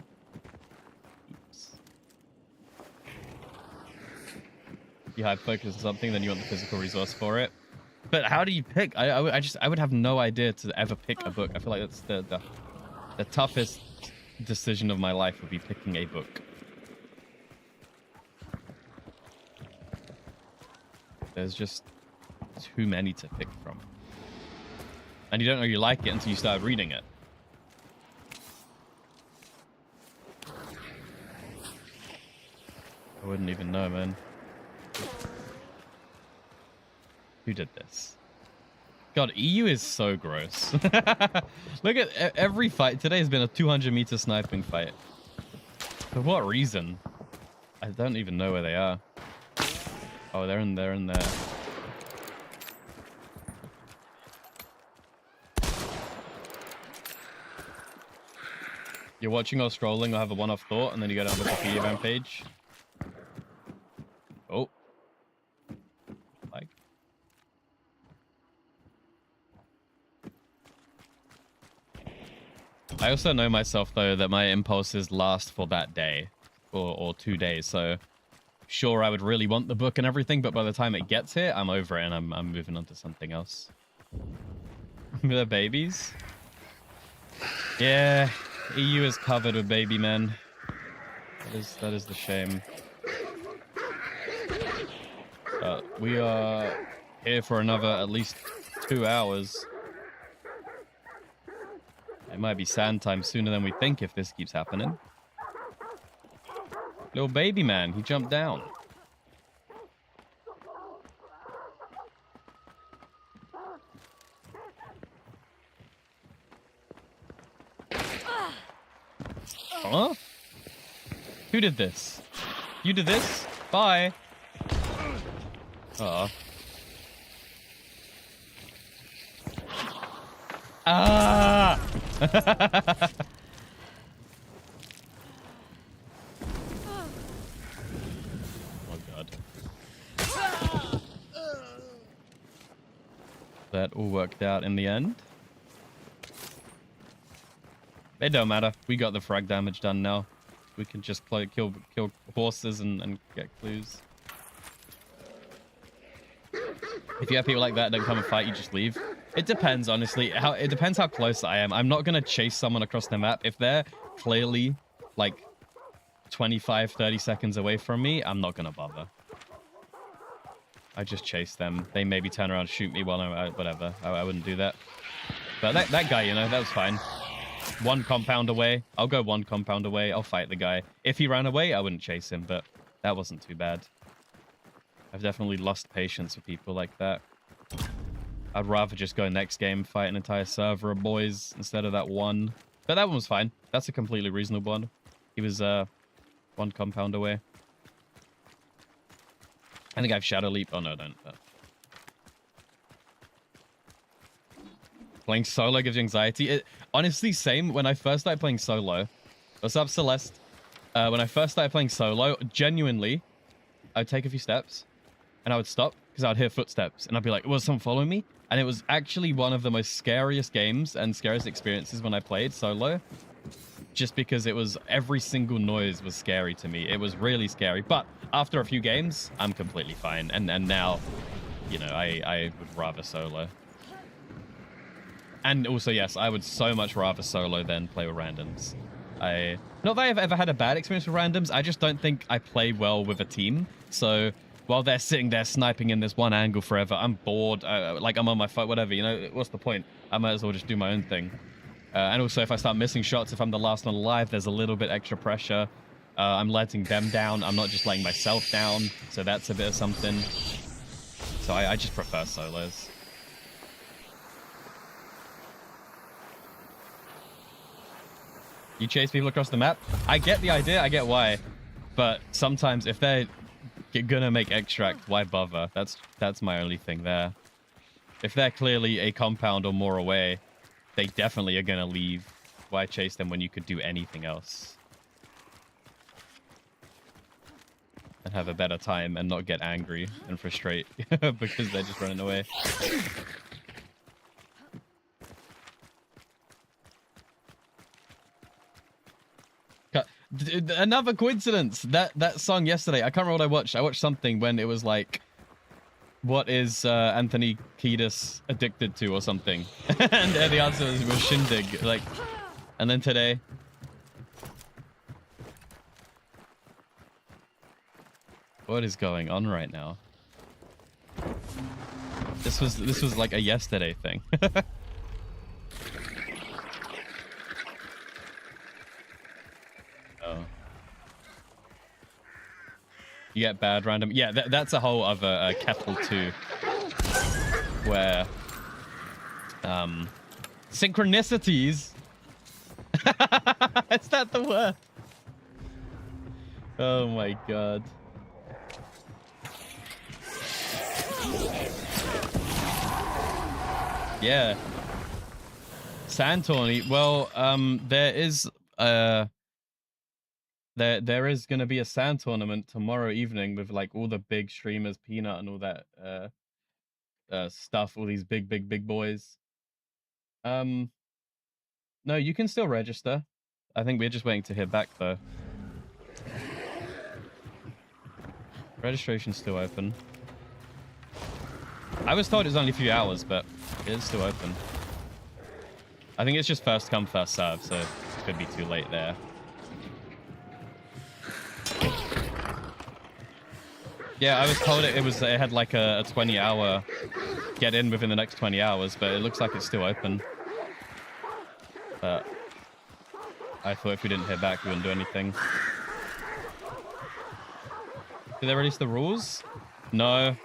Oops. You have focus on something, then you want the physical resource for it. But how do you pick? I would have no idea to ever pick a book. I feel like that's the toughest decision of my life would be picking a book. There's just too many to pick from. And you don't know you like it until you start reading it. I wouldn't even know, man. Who did this? God, EU is so gross. Look at every fight today has been a 200-meter sniping fight. For what reason? I don't even know where they are. Oh, they're in there. You're watching or scrolling or have a one-off thought, and then you go down the Wikipedia event page. Oh. Like. I also know myself, though, that my impulses last for that day or 2 days. So, sure, I would really want the book and everything, but by the time it gets here, I'm over it and I'm moving on to something else. They're babies. Yeah, EU is covered with baby men. That is the shame. We are here for another at least 2 hours. It might be sand time sooner than we think if this keeps happening. Little baby man, he jumped down. Huh? Who did this? You did this? Bye. Aw. Ah! Oh god. That all worked out in the end. It don't matter. We got the frag damage done now. We can just kill horses and get clues. If you have people like that don't come and fight, you just leave. It depends, honestly. It depends how close I am. I'm not going to chase someone across the map. If they're clearly like 25, 30 seconds away from me, I'm not going to bother. I just chase them. They maybe turn around and shoot me while I'm out, whatever. I wouldn't do that. But that guy, you know, that was fine. One compound away. I'll go one compound away. I'll fight the guy. If he ran away, I wouldn't chase him, but that wasn't too bad. I've definitely lost patience with people like that. I'd rather just go next game, fight an entire server of boys instead of that one. But that one was fine. That's a completely reasonable one. He was one compound away. I think I have Shadow Leap. Oh, no, I don't. But... Playing solo gives you anxiety. Honestly, same. When I first started playing solo... What's up, Celeste? When I first started playing solo, genuinely, I'd take a few steps, and I would stop, because I would hear footsteps, and I'd be like, was someone following me? And it was actually one of the most scariest games and scariest experiences when I played solo, just because it was... Every single noise was scary to me. It was really scary. But after a few games, I'm completely fine. And now, you know, I would rather solo. And also, yes, I would so much rather solo than play with randoms. Not that I've ever had a bad experience with randoms, I just don't think I play well with a team. So while they're sitting there sniping in this one angle forever, I'm bored, like I'm on my phone, whatever, you know, what's the point? I might as well just do my own thing. And also, if I start missing shots, if I'm the last one alive, there's a little bit extra pressure. I'm letting them down, I'm not just letting myself down, so that's a bit of something. So I just prefer solos. You chase people across the map? I get the idea, I get why. But sometimes if they're gonna make extract, why bother? That's my only thing there. If they're clearly a compound or more away, they definitely are gonna leave. Why chase them when you could do anything else? And have a better time and not get angry and frustrate because they're just running away. Another coincidence. That song yesterday, I can't remember what I watched. I watched something when it was like, what is Anthony Kiedis addicted to or something? And the answer was Shindig. Like, and then today. What is going on right now? This was like a yesterday thing. Oh. You get bad random. Yeah, that's a whole other kettle too. Where synchronicities. Is that the word? Oh my god. Yeah. Sand tourney. Well, there is there is gonna be a sand tournament tomorrow evening with like all the big streamers, Peanut and all that stuff, all these big boys. No, you can still register. I think we're just waiting to hear back though. Registration's still open. I was told it was only a few hours, but it is still open. I think it's just first come, first serve, so it could be too late there. Yeah, I was told it had like a 20-hour get in within the next 20 hours, but it looks like it's still open. But I thought if we didn't hit back, we wouldn't do anything. Did they release the rules? No.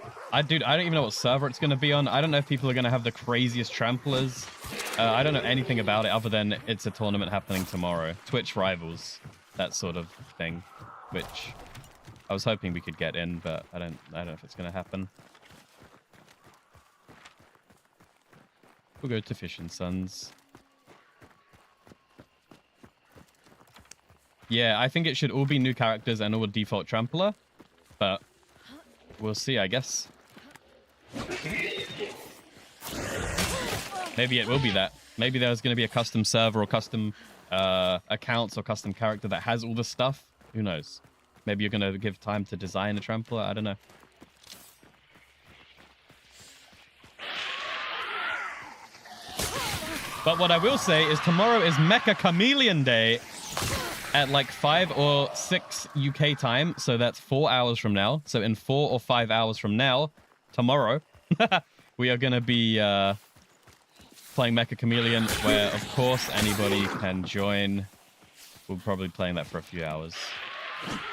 Dude, I don't even know what server it's going to be on. I don't know if people are going to have the craziest tramplers. I don't know anything about it other than it's a tournament happening tomorrow. Twitch Rivals, that sort of thing, which I was hoping we could get in, but I don't know if it's going to happen. We'll go to Fish and Sons. Yeah, I think it should all be new characters and all default trampler, but we'll see, I guess. Maybe it will be that. Maybe there's going to be a custom server or custom accounts or custom character that has all the stuff. Who knows? Maybe you're going to give time to design a trampler. I don't know. But what I will say is tomorrow is Mecha Chameleon Day at like 5 or 6 UK time. So that's 4 hours from now. So in 4 or 5 hours from now, tomorrow, we are going to be playing Mecha Chameleon, where, of course, anybody can join. We'll probably be playing that for a few hours.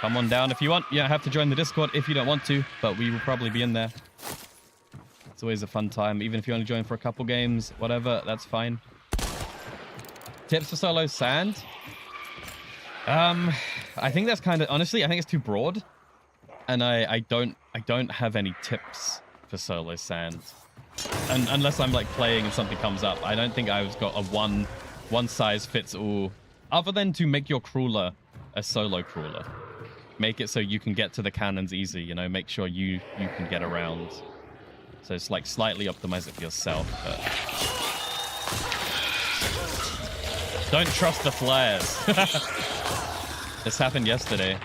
Come on down if you want. You don't have to join the Discord if you don't want to, but we will probably be in there. It's always a fun time, even if you only join for a couple games, whatever, that's fine. Tips for solo sand? I think that's kind of, honestly, I think it's too broad. And I don't have any tips for solo sand. And unless I'm like playing and something comes up, I don't think I've got a one size fits all, other than to make your crawler a solo crawler. Make it so you can get to the cannons easy, you know, make sure you can get around. So it's like slightly optimize it for yourself, but don't trust the flares. This happened yesterday.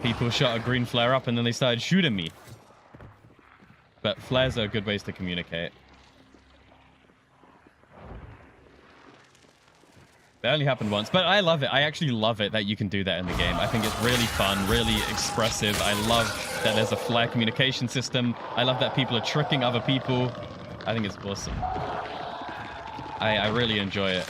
People shot a green flare up and then they started shooting me. But flares are good ways to communicate. That only happened once, but I love it. I actually love it that you can do that in the game. I think it's really fun, really expressive. I love that there's a flare communication system. I love that people are tricking other people. I think it's awesome. I really enjoy it.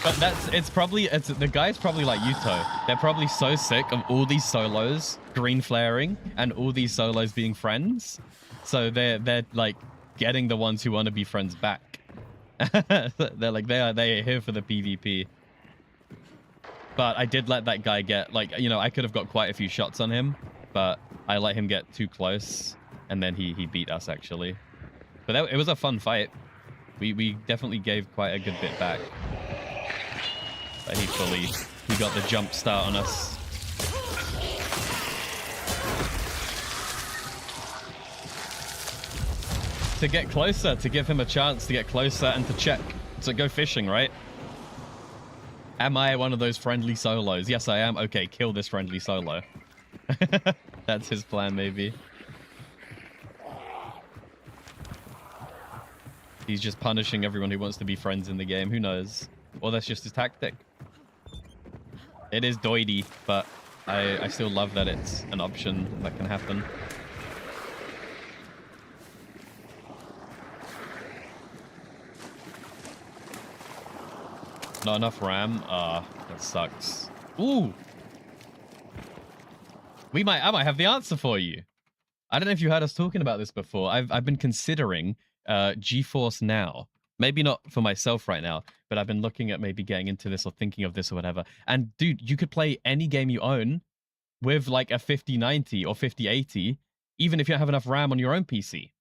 But the guy's probably like Yuto. They're probably so sick of all these solos green flaring and all these solos being friends. So they're like getting the ones who want to be friends back. They're like, they are here for the PvP. But I did let that guy get, like, you know, I could have got quite a few shots on him, but I let him get too close, and then he beat us, actually. But it was a fun fight. We definitely gave quite a good bit back. But he got the jump start on us. To get closer, to give him a chance to get closer and to check. So go fishing, right? Am I one of those friendly solos? Yes, I am. Okay, kill this friendly solo. That's his plan, maybe. He's just punishing everyone who wants to be friends in the game. Who knows? Or that's just his tactic. It is doidy, but I still love that it's an option that can happen. Not enough RAM? That sucks. Ooh! I might have the answer for you. I don't know if you heard us talking about this before. I've been considering GeForce Now. Maybe not for myself right now, but I've been looking at maybe getting into this or thinking of this or whatever. And dude, you could play any game you own with like a 5090 or 5080, even if you don't have enough RAM on your own PC.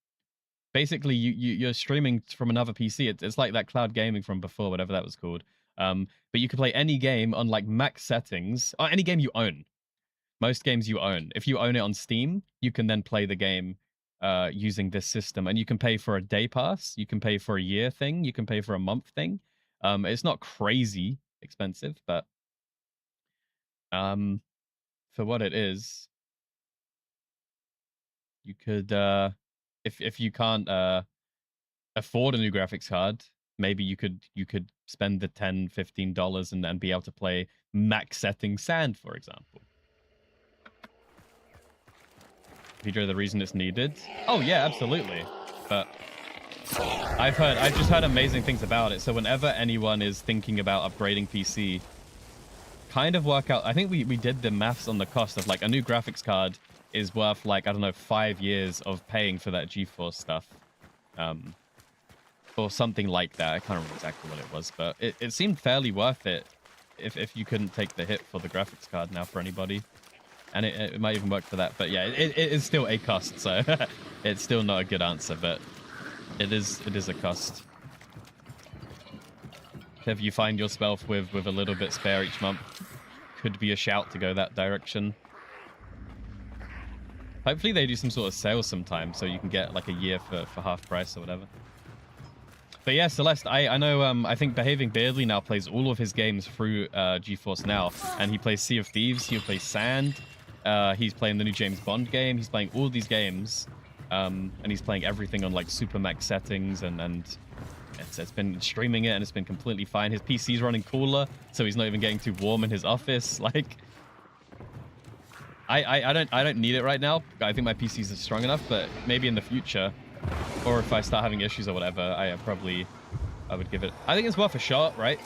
Basically, you're streaming from another PC. It's like that cloud gaming from before, whatever that was called. But you can play any game on like max settings, or any game you own. Most games you own. If you own it on Steam, you can then play the game using this system. And you can pay for a day pass. You can pay for a year thing. You can pay for a month thing. It's not crazy expensive, but for what it is, you could, if you can't afford a new graphics card, maybe you could spend the $10, $15 and then be able to play max setting Sand, for example. Pedro, the reason it's needed. Oh yeah, absolutely. But I've just heard amazing things about it. So whenever anyone is thinking about upgrading PC, kind of work out. I think we did the maths on the cost of like a new graphics card is worth like, I don't know, 5 years of paying for that GeForce stuff. Or something like that. I can't remember exactly what it was, but it seemed fairly worth it if you couldn't take the hit for the graphics card now for anybody. And it might even work for that. But yeah, it is still a cost, so it's still not a good answer, but it is a cost. If you find yourself with a little bit spare each month, could be a shout to go that direction. Hopefully they do some sort of sale sometime so you can get like a year for half price or whatever. But yeah, Celeste, I know, I think Behaving Beardly now plays all of his games through GeForce Now. And he plays Sea of Thieves, he'll play Sand, he's playing the new James Bond game, he's playing all these games. And he's playing everything on like super max settings and it's been streaming it and it's been completely fine. His PC's running cooler, so he's not even getting too warm in his office. Like, I don't need it right now. I think my PCs are strong enough, but maybe in the future, or if I start having issues or whatever, I would give it. I think it's worth a shot, right?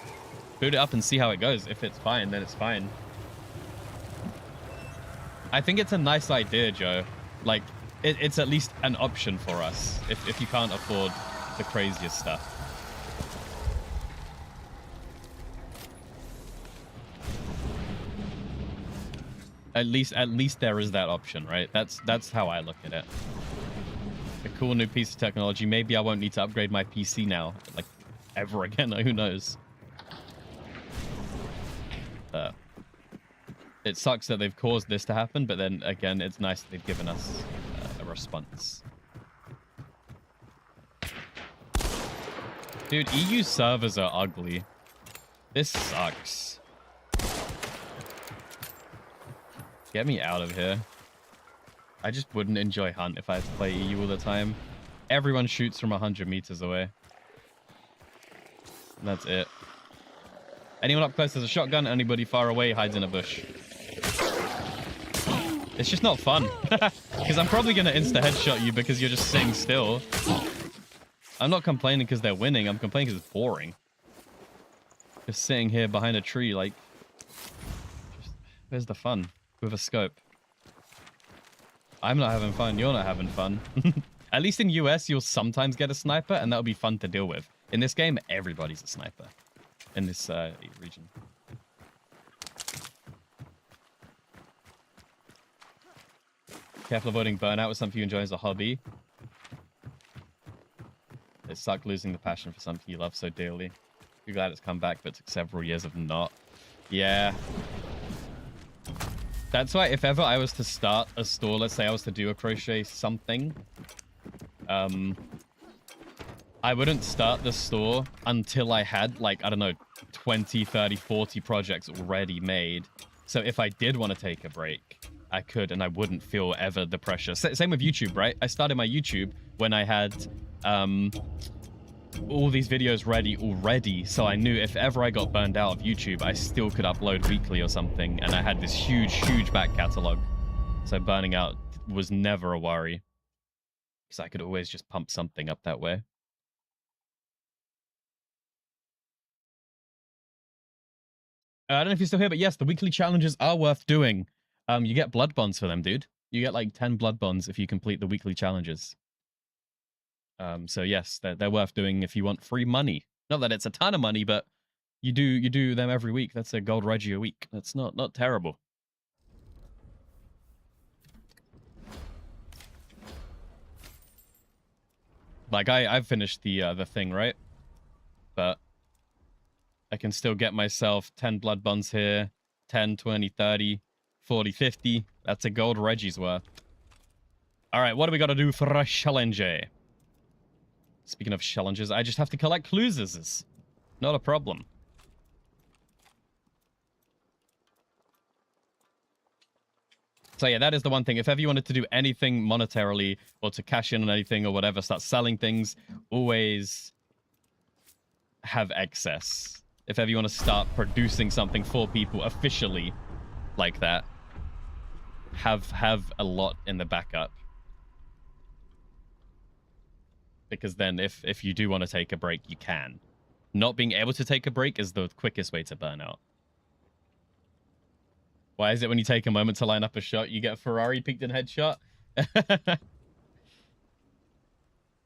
Boot it up and see how it goes. If it's fine, then it's fine. I think it's a nice idea, Joe. Like, it's at least an option for us if you can't afford the craziest stuff. At least there is that option, right? That's how I look at it. A cool new piece of technology. Maybe I won't need to upgrade my PC now, like, ever again. Who knows? It sucks that they've caused this to happen, but then again, it's nice that they've given us a response. Dude, EU servers are ugly. This sucks. Get me out of here. I just wouldn't enjoy Hunt if I had to play EU all the time. Everyone shoots from 100 meters away. And that's it. Anyone up close has a shotgun. Anybody far away hides in a bush. It's just not fun. Because I'm probably going to insta-headshot you because you're just sitting still. I'm not complaining because they're winning. I'm complaining because it's boring. Just sitting here behind a tree, like... where's the fun? With a scope. I'm not having fun. You're not having fun. At least in US, you'll sometimes get a sniper, and that'll be fun to deal with. In this game, everybody's a sniper. In this region. Careful avoiding burnout with something you enjoy as a hobby. It sucked losing the passion for something you love so dearly. You're glad it's come back, but it took several years of not. Yeah. That's why if ever I was to start a store, let's say I was to do a crochet something, I wouldn't start the store until I had, like, I don't know, 20, 30, 40 projects already made. So if I did want to take a break, I could, and I wouldn't feel ever the pressure. Same with YouTube, right? I started my YouTube when I had all these videos ready already, so I knew if ever I got burned out of YouTube, I still could upload weekly or something, and I had this huge back catalog. So burning out was never a worry, because I could always just pump something up that way. I don't know if you're still here, but yes, the weekly challenges are worth doing. You get blood bonds for them, dude. You get like 10 blood bonds if you complete the weekly challenges. So yes, they're worth doing if you want free money. Not that it's a ton of money, but you do them every week. That's a gold Reggie a week. That's not terrible. Like I've finished the thing, right? But I can still get myself 10 blood bonds here, 10, 20, 30, 40, 50. That's a gold Reggie's worth. All right, what do we got to do for a challenge? Speaking of challenges, I just have to collect clues. Not a problem. So yeah, that is the one thing. If ever you wanted to do anything monetarily or to cash in on anything or whatever, start selling things, always have excess. If ever you want to start producing something for people officially like that, have a lot in the backup. because then if you do want to take a break, you can. Not being able to take a break is the quickest way to burn out. Why is it when you take a moment to line up a shot, you get a Ferrari peeked in headshot?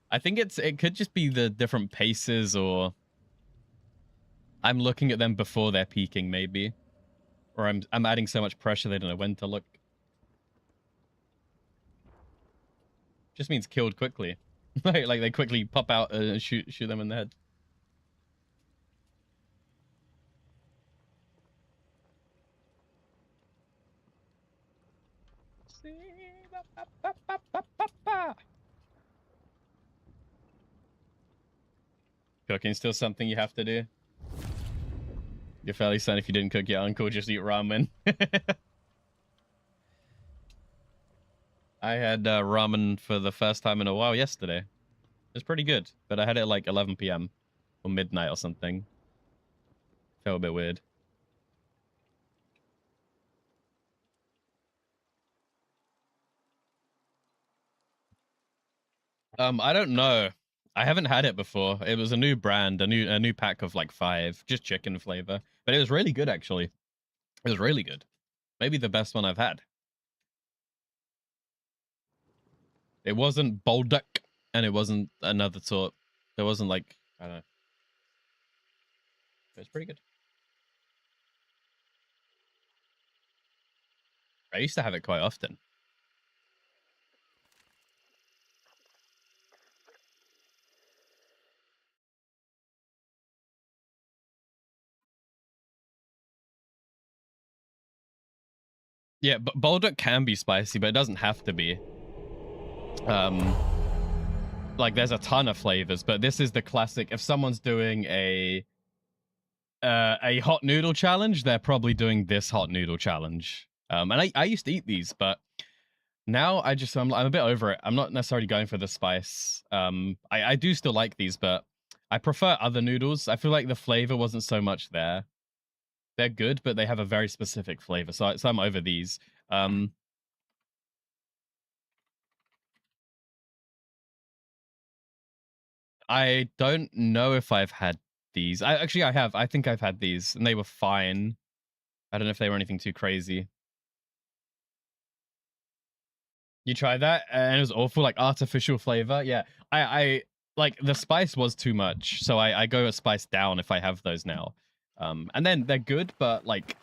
I think it could just be the different paces, or I'm looking at them before they're peaking, maybe. Or I'm adding so much pressure they don't know when to look. Just means killed quickly. like they quickly pop out and shoot them in the head. Cooking's still something you have to do. You're fairly certain if you didn't cook your uncle, just eat ramen. I had ramen for the first time in a while yesterday. It was pretty good, but I had it at like 11 p.m. or midnight or something. Felt a bit weird. I don't know. I haven't had it before. It was a new brand, a new pack of like 5, just chicken flavor. But it was really good, actually. It was really good. Maybe the best one I've had. It wasn't Bolduc, and it wasn't another sort. There wasn't like, I don't know. It was pretty good. I used to have it quite often. Yeah, but Bolduc can be spicy, but it doesn't have to be. Like there's a ton of flavors, but this is the classic. If someone's doing a hot noodle challenge, they're probably doing this hot noodle challenge. And I used to eat these, but now I'm a bit over it. I'm not necessarily going for the spice. I do still like these, but I prefer other noodles. I feel like the flavor wasn't so much there. They're good, but they have a very specific flavor. So I'm over these. I don't know if I've had these. Actually, I have. I think I've had these, and they were fine. I don't know if they were anything too crazy. You tried that, and it was awful, like artificial flavor. Yeah, I like the spice was too much, so I go a spice down if I have those now. And then they're good, but like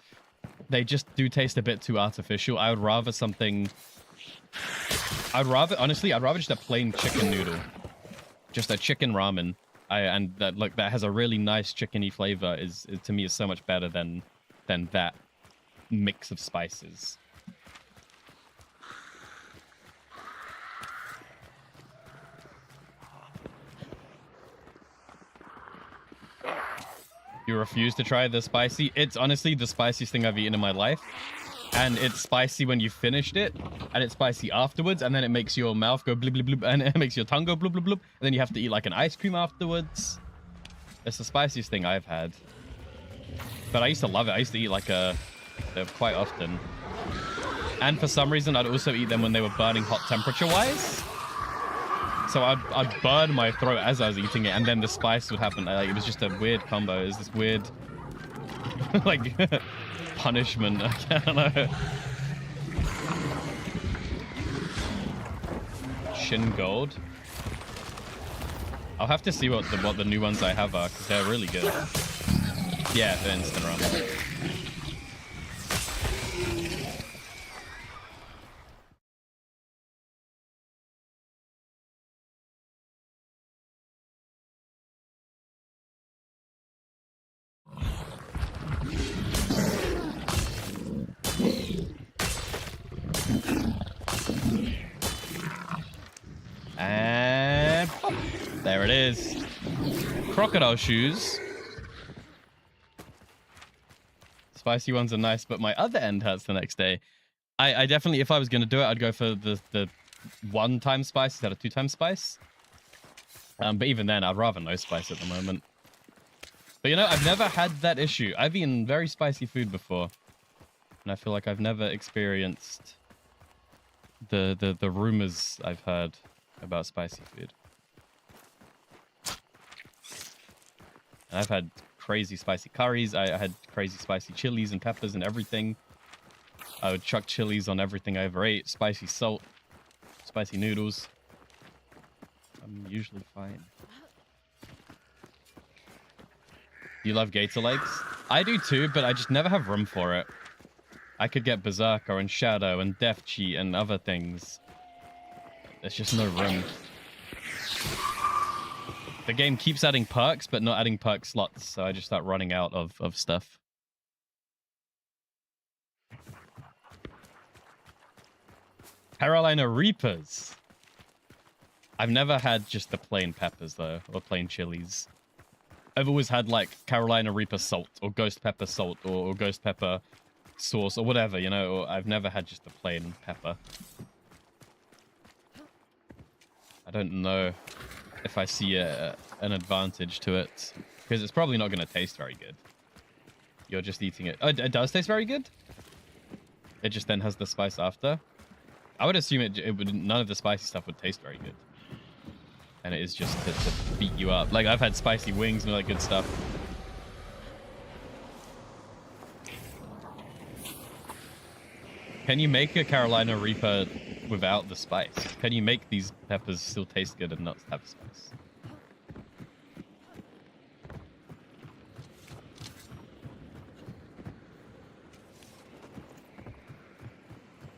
they just do taste a bit too artificial. I would rather something. Honestly, I'd rather just a plain chicken noodle. Just a chicken ramen, and that that has a really nice chickeny flavor is to me is so much better than that mix of spices. You refuse to try the spicy? It's honestly the spiciest thing I've eaten in my life. And it's spicy when you finished it, and it's spicy afterwards, and then it makes your mouth go blub blub blub, and it makes your tongue go blub blub blub, and then you have to eat like an ice cream afterwards. It's the spiciest thing I've had. But I used to love it. I used to eat like quite often. And for some reason, I'd also eat them when they were burning hot temperature-wise. So I'd burn my throat as I was eating it, and then the spice would happen. Like, it was just a weird combo. It was this weird, like, punishment. I don't know. Shin Gold. I'll have to see what the new ones I have are, because they're really good. Yeah, they're instant ramen. And pop. There it is. Crocodile shoes. Spicy ones are nice, but my other end hurts the next day. I definitely, if I was going to do it, I'd go for the 1-time spice instead of 2-time spice. But even then, I'd rather no spice at the moment. But you know, I've never had that issue. I've eaten very spicy food before, and I feel like I've never experienced the rumors I've heard about spicy food. And I've had crazy spicy curries. I had crazy spicy chilies and peppers and everything. I would chuck chilies on everything I ever ate. Spicy salt, spicy noodles. I'm usually fine. Do you love gator legs? I do too, but I just never have room for it. I could get Berserker and Shadow and Death Cheat and other things. There's just no room. The game keeps adding perks, but not adding perk slots, so I just start running out of stuff. Carolina Reapers. I've never had just the plain peppers, though, or plain chilies. I've always had, like, Carolina Reaper salt, or ghost pepper salt, or ghost pepper sauce, or whatever, you know? Or I've never had just the plain pepper. I don't know if I see an advantage to it, because it's probably not going to taste very good. You're just eating it. Oh, it does taste very good? It just then has the spice after? I would assume it would, none of the spicy stuff would taste very good. And it is just to beat you up. Like, I've had spicy wings and all that good stuff. Can you make a Carolina Reaper without the spice? Can you make these peppers still taste good and not have spice?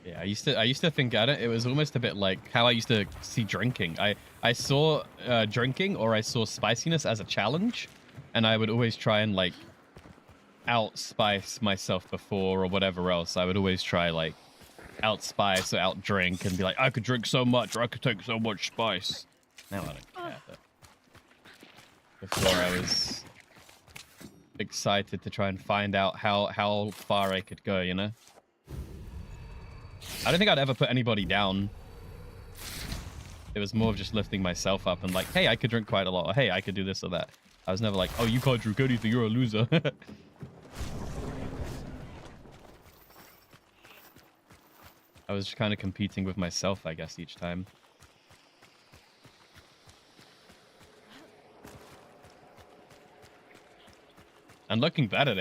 Yeah, I used to think at it. It was almost a bit like how I used to see drinking. I saw drinking or I saw spiciness as a challenge, and I would always try and like outspice myself before or whatever else. I would always try like outspice or outdrink and be like, I could drink so much or I could take so much spice. Now I don't care. But before I was excited to try and find out how far I could go, you know? I don't think I'd ever put anybody down. It was more of just lifting myself up and like, hey, I could drink quite a lot. Or, hey, I could do this or that. I was never like, oh, you can't drink anything, you're a loser. I was just kind of competing with myself, I guess, each time. And looking back at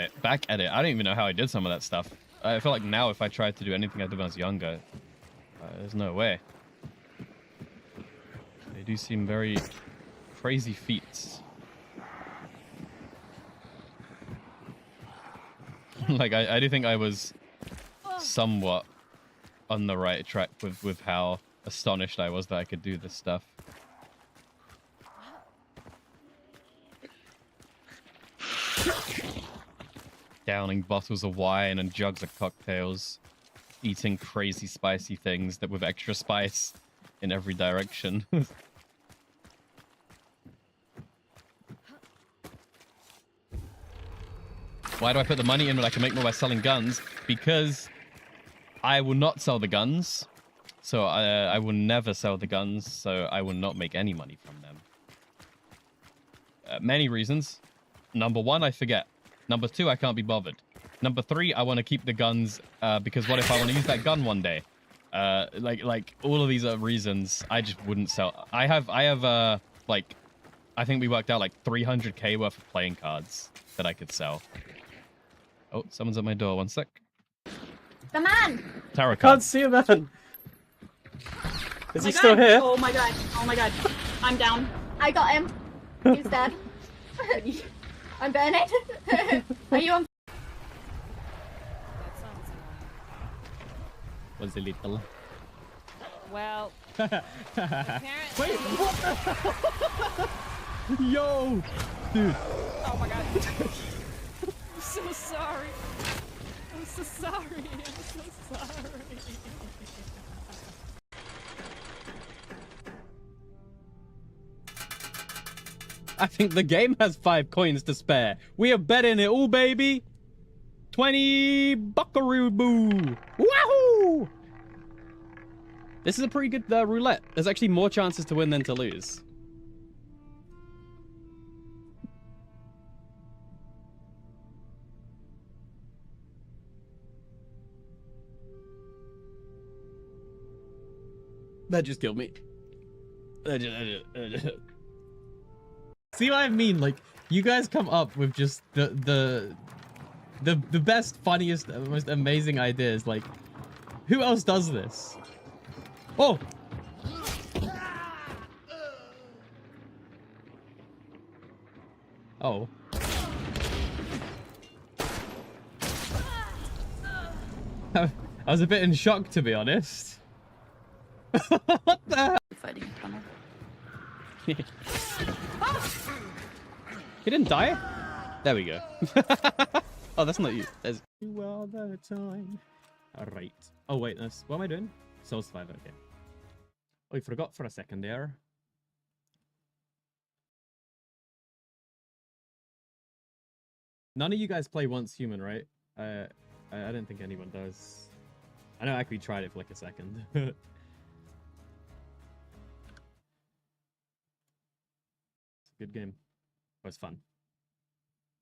it, I don't even know how I did some of that stuff. I feel like now if I tried to do anything I did when I was younger, there's no way. They do seem very crazy feats. Like, I do think I was somewhat on the right track with how astonished I was that I could do this stuff. Downing bottles of wine and jugs of cocktails. Eating crazy spicy things that with extra spice in every direction. Why do I put the money in when I can make more by selling guns? Because I will not sell the guns. So I will never sell the guns. So I will not make any money from them. Many reasons. Number one, I forget. Number two, I can't be bothered. Number three, I want to keep the guns because what if I want to use that gun one day? Like all of these are reasons I just wouldn't sell. I have like, I think we worked out like 300k worth of playing cards that I could sell. Oh, someone's at my door. One sec. The man! Tarot I card. can't see a man. Is he still here? Oh my god. Oh my god. I'm down. I got him. He's dead. I'm burning. Are you on? Was a little. Well, Wait, apparently... what the? Yo! Dude. Oh my god. I'm so sorry. I'm so sorry. I'm so sorry. I think the game has 5 coins to spare. We are betting it all, baby. 20 buckaroo boo. Wahoo! This is a pretty good roulette. There's actually more chances to win than to lose. That just killed me. That just... See what I mean? Like, You guys come up with just the best, funniest, most amazing ideas. Like, who else does this? Oh! Oh. I was a bit in shock, to be honest. What the hell? Fighting a tunnel. He didn't die? There we go. Oh, that's not you. There's you all the time. Alright. Oh, wait, that's... What am I doing? Soul Survivor, okay. Oh, I forgot for a second there. None of you guys play Once Human, right? I don't think anyone does. I know I actually tried it for like a second. It's a good game. It was fun.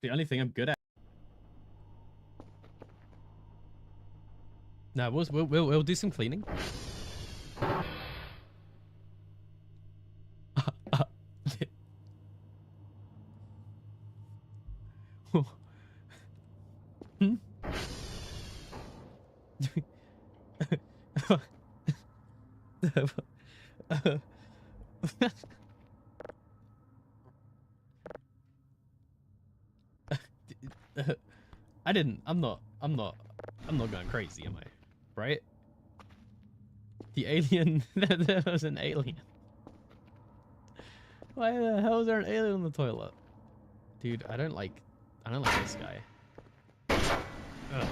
The only thing I'm good at. No, we'll do some cleaning. Hmm? I'm not going crazy, am I? Right? The alien, there was an alien. Why the hell is there an alien on the toilet? Dude, I don't like this guy. Ugh.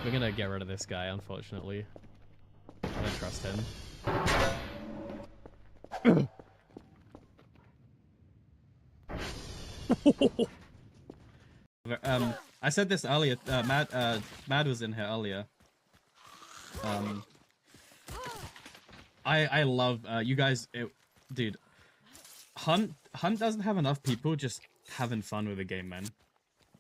We're gonna get rid of this guy, unfortunately. I don't trust him. I said this earlier. Mad was in here earlier. I love you guys. Dude, Hunt doesn't have enough people just having fun with the game, man.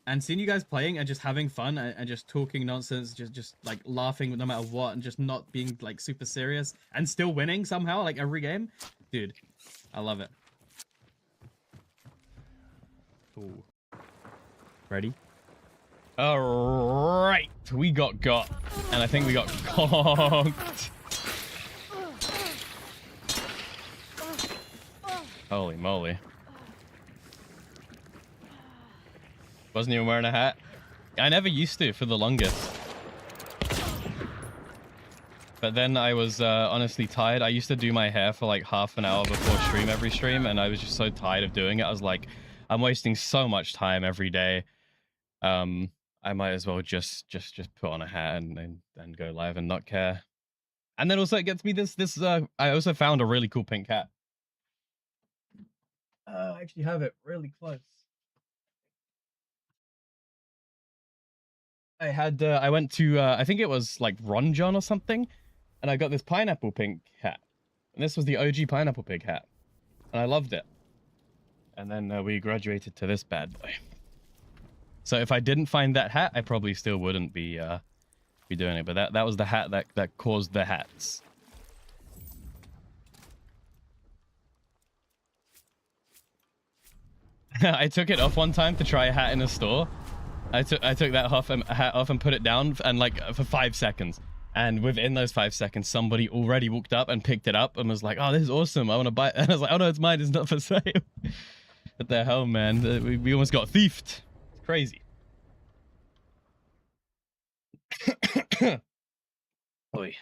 And seeing you guys playing and just having fun and just talking nonsense, just like laughing no matter what, and just not being like super serious and still winning somehow, like every game, dude, I love it. Ooh. Ready? All right, we got, and I think we got conked. Holy moly! Wasn't even wearing a hat. I never used to for the longest. But then I was honestly tired. I used to do my hair for like half an hour before stream every stream, and I was just so tired of doing it. I was like, I'm wasting so much time every day. I might as well just put on a hat and go live and not care. And then also it gets me this I also found a really cool pink hat. I actually have it really close. I went to I think it was like Ron John or something, and I got this pineapple pink hat. And this was the OG pineapple pig hat. And I loved it. And then we graduated to this bad boy. So if I didn't find that hat, I probably still wouldn't be doing it. But that was the hat that caused the hats. I took it off one time to try a hat in a store. I took that hat off and put it down and like for 5 seconds. And within those 5 seconds, somebody already walked up and picked it up and was like, "Oh, this is awesome! I want to buy it." And I was like, "Oh no, it's mine. It's not for sale." What the hell, man? We almost got thiefed. It's crazy. Oy.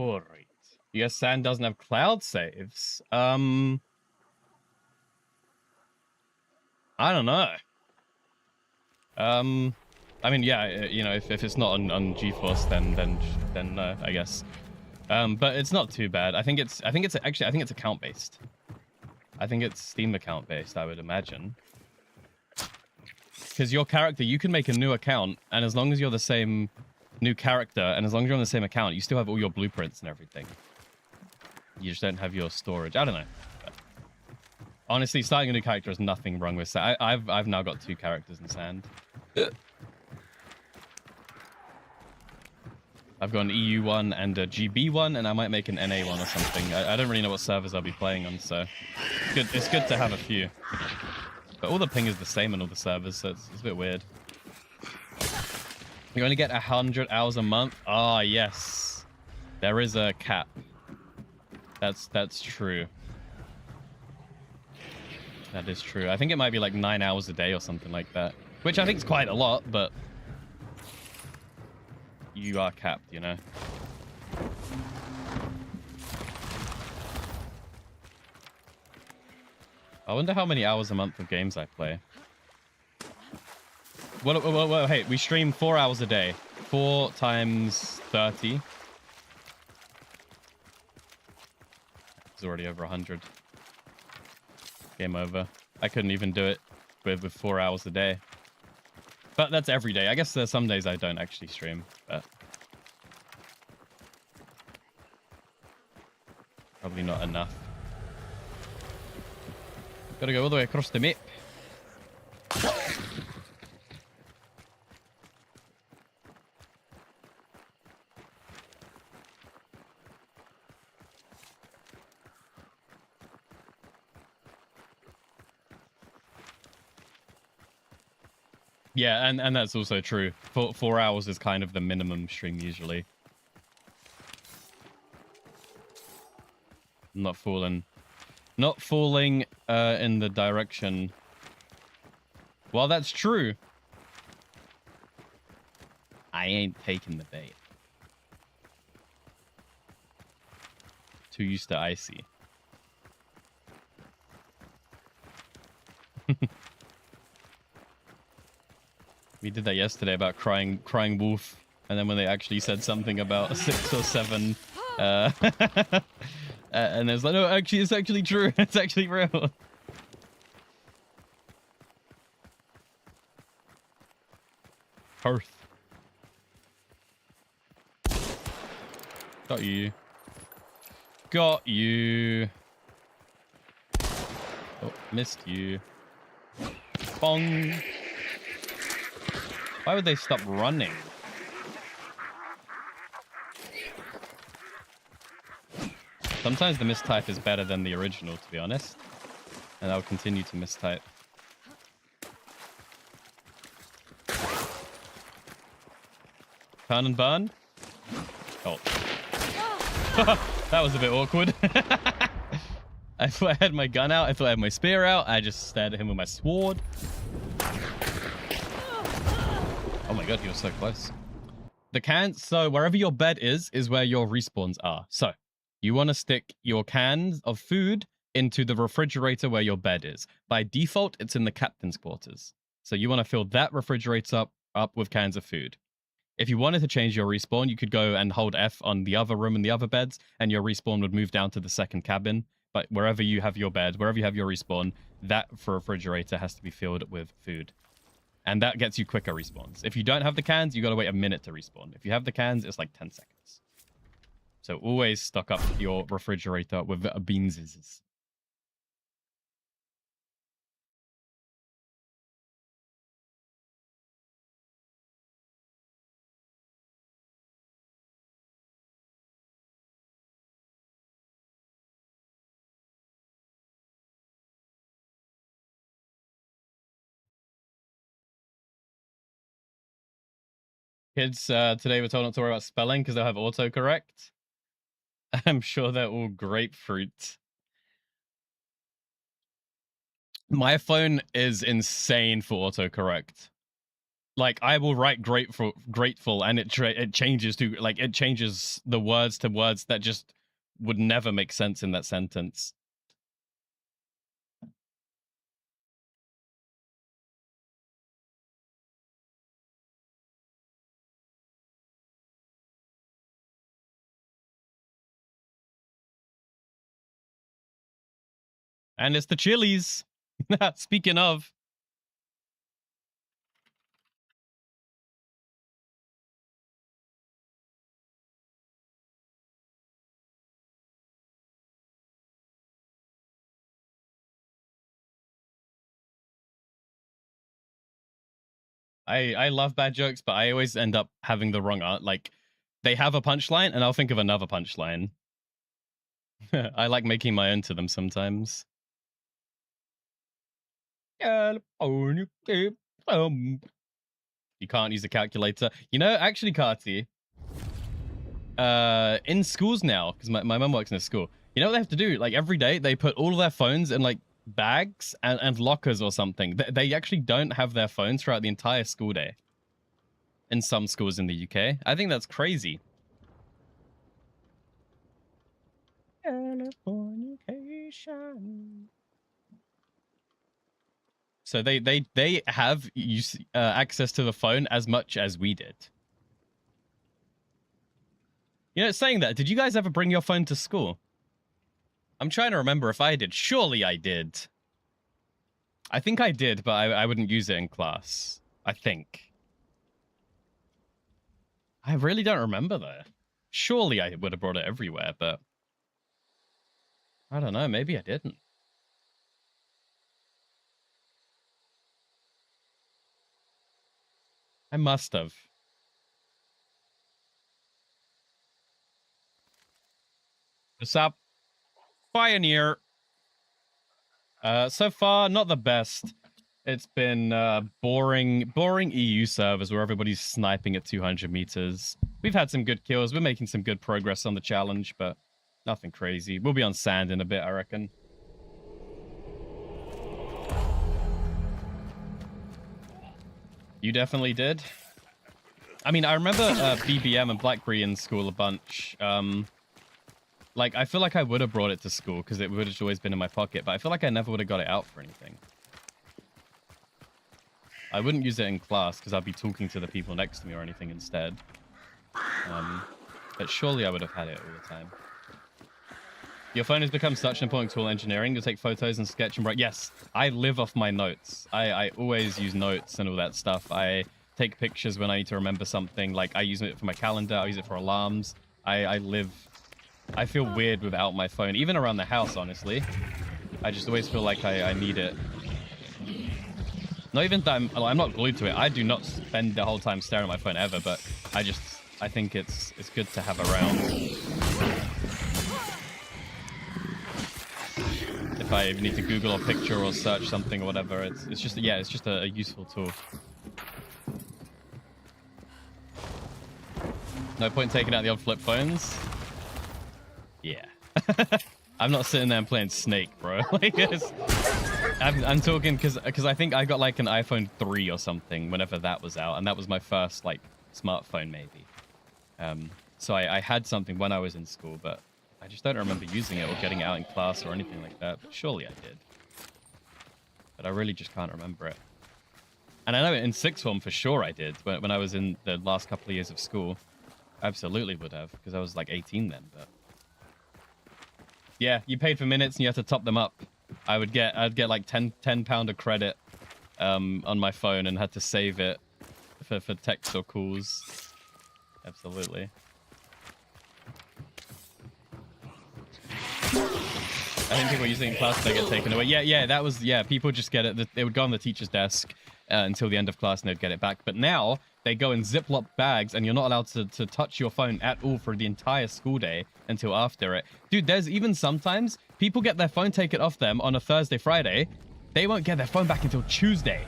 All right. Yes, sand doesn't have cloud saves. I don't know. I mean, yeah, you know, if it's not on GeForce, then no, I guess. But it's not too bad. I think it's account based. I think it's Steam account based, I would imagine. Because your character, you can make a new account, and as long as you're the same new character, and as long as you're on the same account, you still have all your blueprints and everything. You just don't have your storage. I don't know. But honestly, starting a new character is nothing wrong with Sand. I've now got 2 characters in Sand. I've got an EU one and a GB one, and I might make an NA one or something. I don't really know what servers I'll be playing on, so it's good to have a few. But all the ping is the same on all the servers, so it's a bit weird. You only get 100 hours a month? Ah, yes. There is a cap. That's true. That is true. I think it might be like 9 hours a day or something like that. Which I think is quite a lot, but you are capped, you know? I wonder how many hours a month of games I play. Well, hey, we stream 4 hours a day. 4 times 30. It's already over 100. Game over. I couldn't even do it with 4 hours a day. But that's every day. I guess there's some days I don't actually stream, but probably not enough. Gotta go all the way across the map. Yeah, and that's also true. 4 hours is kind of the minimum stream usually. Not falling in the direction. Well, that's true. I ain't taking the bait. Too used to icy. We did that yesterday about crying wolf, and then when they actually said something about 6 or 7, and it's like, no, actually, it's actually true. It's actually real. Hearth. Got you. Got you. Oh, missed you. Bong. Why would they stop running? Sometimes the mistype is better than the original, to be honest. And I'll continue to mistype. Turn and burn? Oh. That was a bit awkward. I thought I had my gun out. I thought I had my spear out. I just stared at him with my sword. Oh my god, he was so close. The cans, so wherever your bed is where your respawns are. So, you want to stick your cans of food into the refrigerator where your bed is. By default, it's in the captain's quarters. So you want to fill that refrigerator up with cans of food. If you wanted to change your respawn, you could go and hold F on the other room and the other beds, and your respawn would move down to the second cabin. But wherever you have your bed, wherever you have your respawn, that refrigerator has to be filled with food. And that gets you quicker respawns. If you don't have the cans, you got to wait a minute to respawn. If you have the cans, it's like 10 seconds. So always stock up your refrigerator with beanses. Kids today were told not to worry about spelling because they'll have autocorrect. I'm sure they're all grapefruit. My phone is insane for autocorrect. like I will write grateful, and it changes to like it changes the words to words that just would never make sense in that sentence. And it's the chilies. Speaking of. I love bad jokes, but I always end up having the wrong art. Like, they have a punchline, and I'll think of another punchline. I like making my own to them sometimes. California, you can't use a calculator. You know, actually, Carty, in schools now, because my mum works in a school, you know what they have to do? Like, every day, they put all of their phones in, like, bags and lockers or something. They actually don't have their phones throughout the entire school day. In some schools in the UK. I think that's crazy. Californication. So they have access to the phone as much as we did. You know, saying that, did you guys ever bring your phone to school? I'm trying to remember if I did. Surely I did. I think I did, but I wouldn't use it in class. I think. I really don't remember, though. Surely I would have brought it everywhere, but... I don't know, maybe I didn't. I must have. What's up? Pioneer. So far, not the best. It's been boring EU servers where everybody's sniping at 200 meters. We've had some good kills. We're making some good progress on the challenge, but nothing crazy. We'll be on sand in a bit, I reckon. You definitely did. I mean, I remember BBM and Blackberry in school a bunch. Like, I feel like I would have brought it to school because it would have always been in my pocket, but I feel like I never would have got it out for anything. I wouldn't use it in class because I'd be talking to the people next to me or anything instead. But surely I would have had it all the time. Your phone has become such an important tool in engineering. You take photos and sketch and write. Yes, I live off my notes. I always use notes and all that stuff. I take pictures when I need to remember something. Like, I use it for my calendar. I use it for alarms. I feel weird without my phone, even around the house, honestly. I just always feel like I need it. Not even that I'm not glued to it. I do not spend the whole time staring at my phone ever, but I think it's good to have around. If I need to Google a picture or search something or whatever, it's just a useful tool. No point taking out the old flip phones. Yeah. I'm not sitting there and playing Snake, bro. Like, I'm talking because I think I got like an iPhone 3 or something whenever that was out, and that was my first like smartphone maybe. So I had something when I was in school, but I just don't remember using it or getting it out in class or anything like that. But surely I did. But I really just can't remember it. And I know in sixth form for sure I did when I was in the last couple of years of school. Absolutely would have, because I was like 18 then, but. Yeah, you paid for minutes and you had to top them up. I'd get like 10 pound of credit on my phone and had to save it for text or calls. Absolutely. I think people using it in class, they get taken away. Yeah, that was, people just get it. They would go on the teacher's desk until the end of class and they'd get it back. But now they go in Ziploc bags and you're not allowed to touch your phone at all for the entire school day until after it. Dude, there's even sometimes people get their phone taken off them on a Thursday, Friday. They won't get their phone back until Tuesday.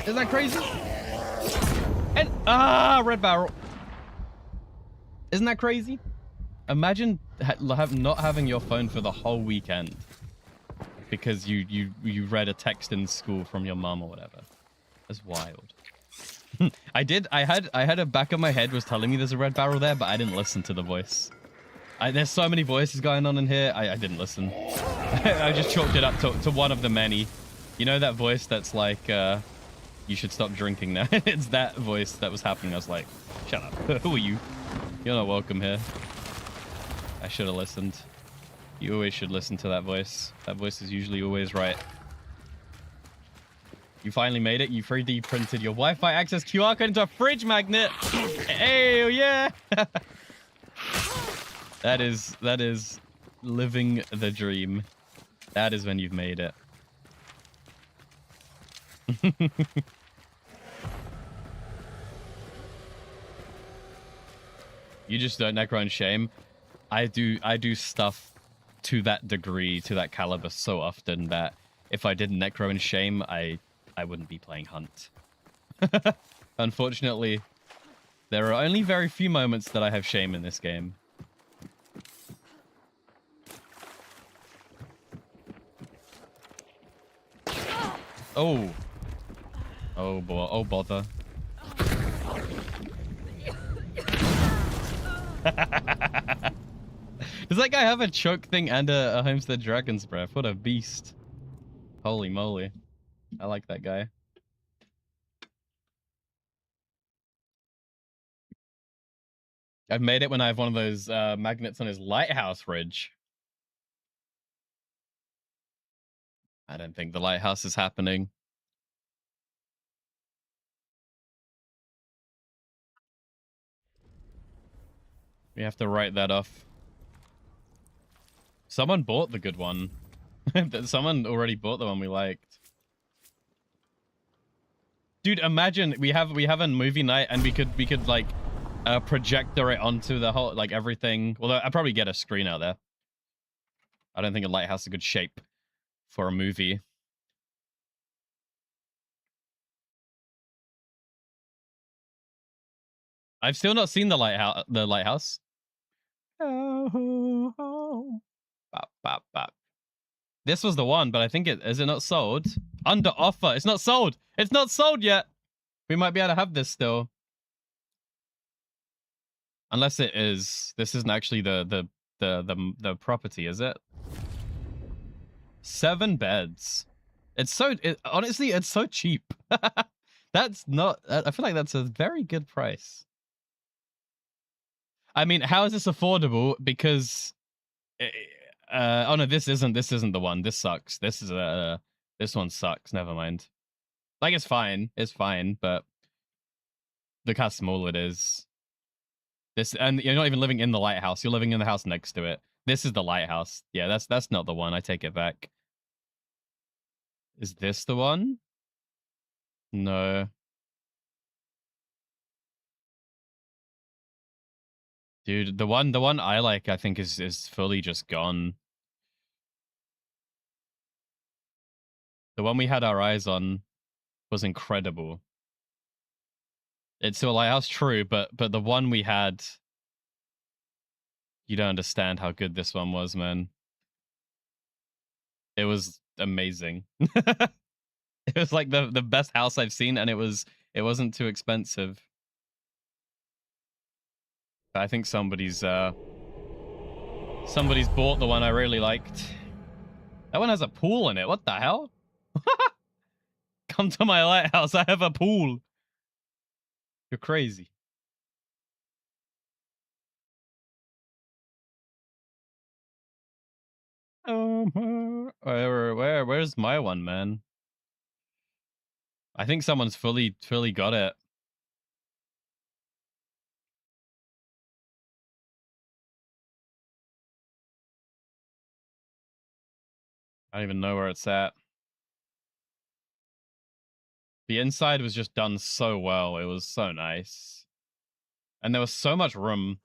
Isn't that crazy? And, red barrel. Isn't that crazy? Imagine not having your phone for the whole weekend. because you read a text in school from your mom or whatever. That's wild. I had a back of my head was telling me there's a red barrel there, but I didn't listen to the voice. There's so many voices going on in here. I didn't listen. I just chalked it up to one of the many. You know that voice that's like, you should stop drinking now. It's that voice that was happening. I was like, shut up. Who are you? You're not welcome here. I should have listened. You always should listen to that voice. That voice is usually always right. You finally made it. You 3D printed your Wi-Fi access QR code into a fridge magnet. Hey, yeah. That is living the dream. That is when you've made it. You just don't necro and shame. I do stuff to that degree, to that caliber so often that if I didn't necro and shame, I wouldn't be playing Hunt. Unfortunately, there are only very few moments that I have shame in this game. Oh. Oh boy. Oh bother. Does that guy have a choke thing and a Homestead Dragon's Breath? What a beast. Holy moly. I like that guy. I've made it when I have one of those magnets on his lighthouse ridge. I don't think the lighthouse is happening. We have to write that off. Someone bought the good one. Someone already bought the one we liked. Dude, imagine we have a movie night and we could like projector it onto the whole, like, everything. Although I'd probably get a screen out there. I don't think a lighthouse is a good shape for a movie. I've still not seen the lighthouse. Oh. Bop, bop, bop. This was the one, but I think is it not sold? Under offer. It's not sold. It's not sold yet. We might be able to have this still. Unless it is. This isn't actually the property, is it? 7 beds. It's so honestly, it's so cheap. That's not. I feel like that's a very good price. I mean, how is this affordable? Because oh no, this isn't the one. This sucks. This one sucks. Never mind. Like, it's fine. It's fine, but look how small it is. This, and you're not even living in the lighthouse. You're living in the house next to it. This is the lighthouse. Yeah, that's not the one. I take it back. Is this the one? No. Dude, the one I like, I think is fully just gone. The one we had our eyes on was incredible. It's still a lighthouse, true, but the one we had, you don't understand how good this one was, man. It was amazing. It was like the best house I've seen, and it wasn't too expensive. I think somebody's bought the one I really liked. That one has a pool in it. What the hell? Come to my lighthouse. I have a pool. You're crazy. Where's my one, man? I think someone's fully got it. I don't even know where it's at. The inside was just done so well. It was so nice. And there was so much room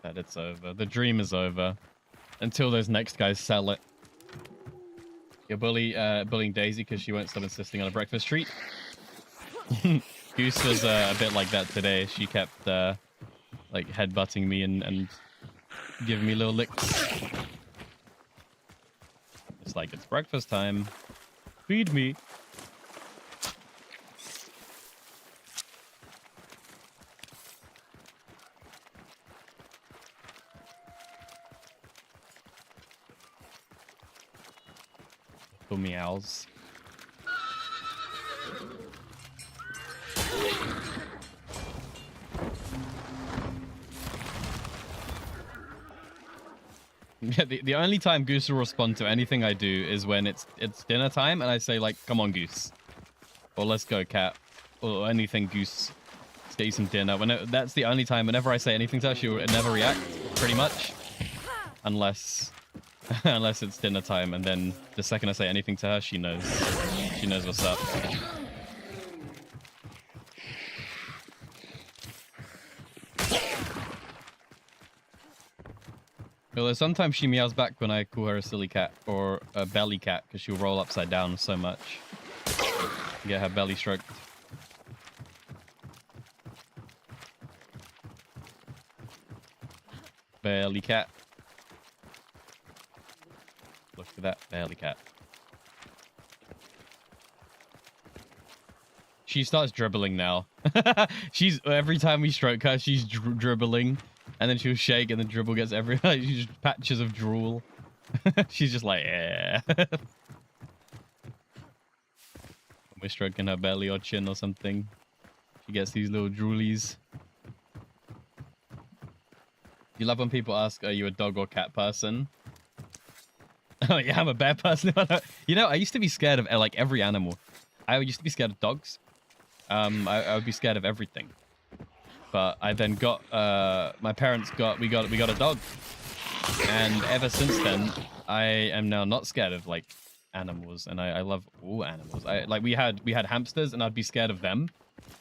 that it's over. The dream is over. Until those next guys sell it. You're bullying Daisy because she won't stop insisting on a breakfast treat. Goose was a bit like that today. She kept like headbutting me and giving me little licks. It's like, it's breakfast time. Feed me. Little meows. Yeah, the only time Goose will respond to anything I do is when it's dinner time and I say like, come on Goose, or let's go cat, or anything Goose, let's get you some dinner. That's the only time. Whenever I say anything to her, she will never react, pretty much, unless it's dinner time. And then the second I say anything to her, she knows what's up. Although sometimes she meows back when I call her a silly cat or a belly cat, because she'll roll upside down so much. Get her belly stroked. Belly cat. Look at that belly cat. She starts dribbling now. Every time we stroke her, she's dribbling. And then she'll shake and the dribble gets everywhere. She's just patches of drool. She's just like, yeah. We're stroking her belly or chin or something. She gets these little droolies. You love when people ask, are you a dog or cat person? Oh yeah, I'm a bear person. You know, I used to be scared of like every animal. I used to be scared of dogs. I would be scared of everything. But I then got my parents we got a dog, and ever since then I am now not scared of like animals, and I love all animals. We had hamsters, and I'd be scared of them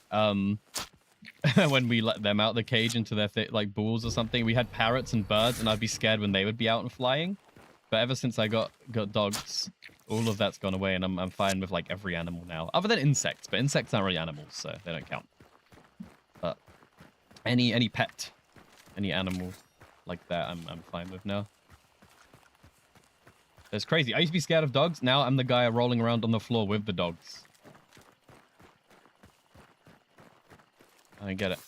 when we let them out the cage into their like balls or something. We had parrots and birds, and I'd be scared when they would be out and flying. But ever since I got dogs, all of that's gone away, and I'm fine with like every animal now, other than insects. But insects aren't really animals, so they don't count. But any pet, any animal like that, I'm fine with now. It's crazy. I used to be scared of dogs. Now I'm the guy rolling around on the floor with the dogs. I don't get it.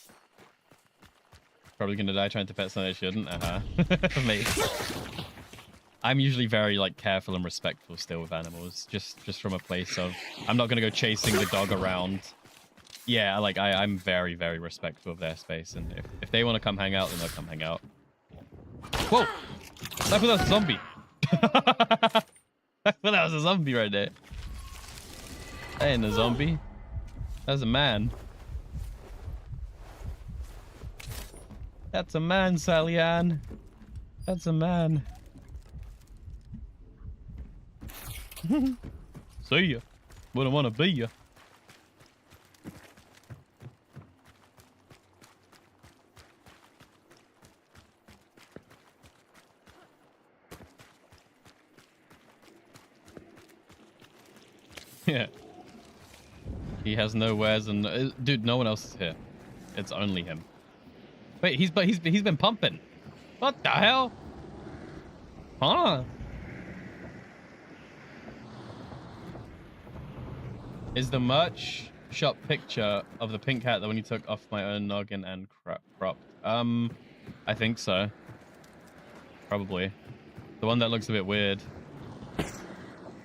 Probably gonna die trying to pet something I shouldn't. Me. I'm usually very like careful and respectful still with animals, just from a place of I'm not gonna go chasing the dog around. Yeah, like I'm very, very respectful of their space, and if they want to come hang out, then they'll come hang out. Whoa! I thought that was a zombie. I thought that was a zombie right there. That ain't a zombie. That's a man. That's a man, Sally Ann. That's a man. See ya. Wouldn't want to be ya. Yeah. He has no wares, and dude, no one else is here. It's only him. Wait, he's been pumping. What the hell? Huh? Is the merch shop picture of the pink hat the one you took off my own noggin and cropped? I think so. Probably. The one that looks a bit weird.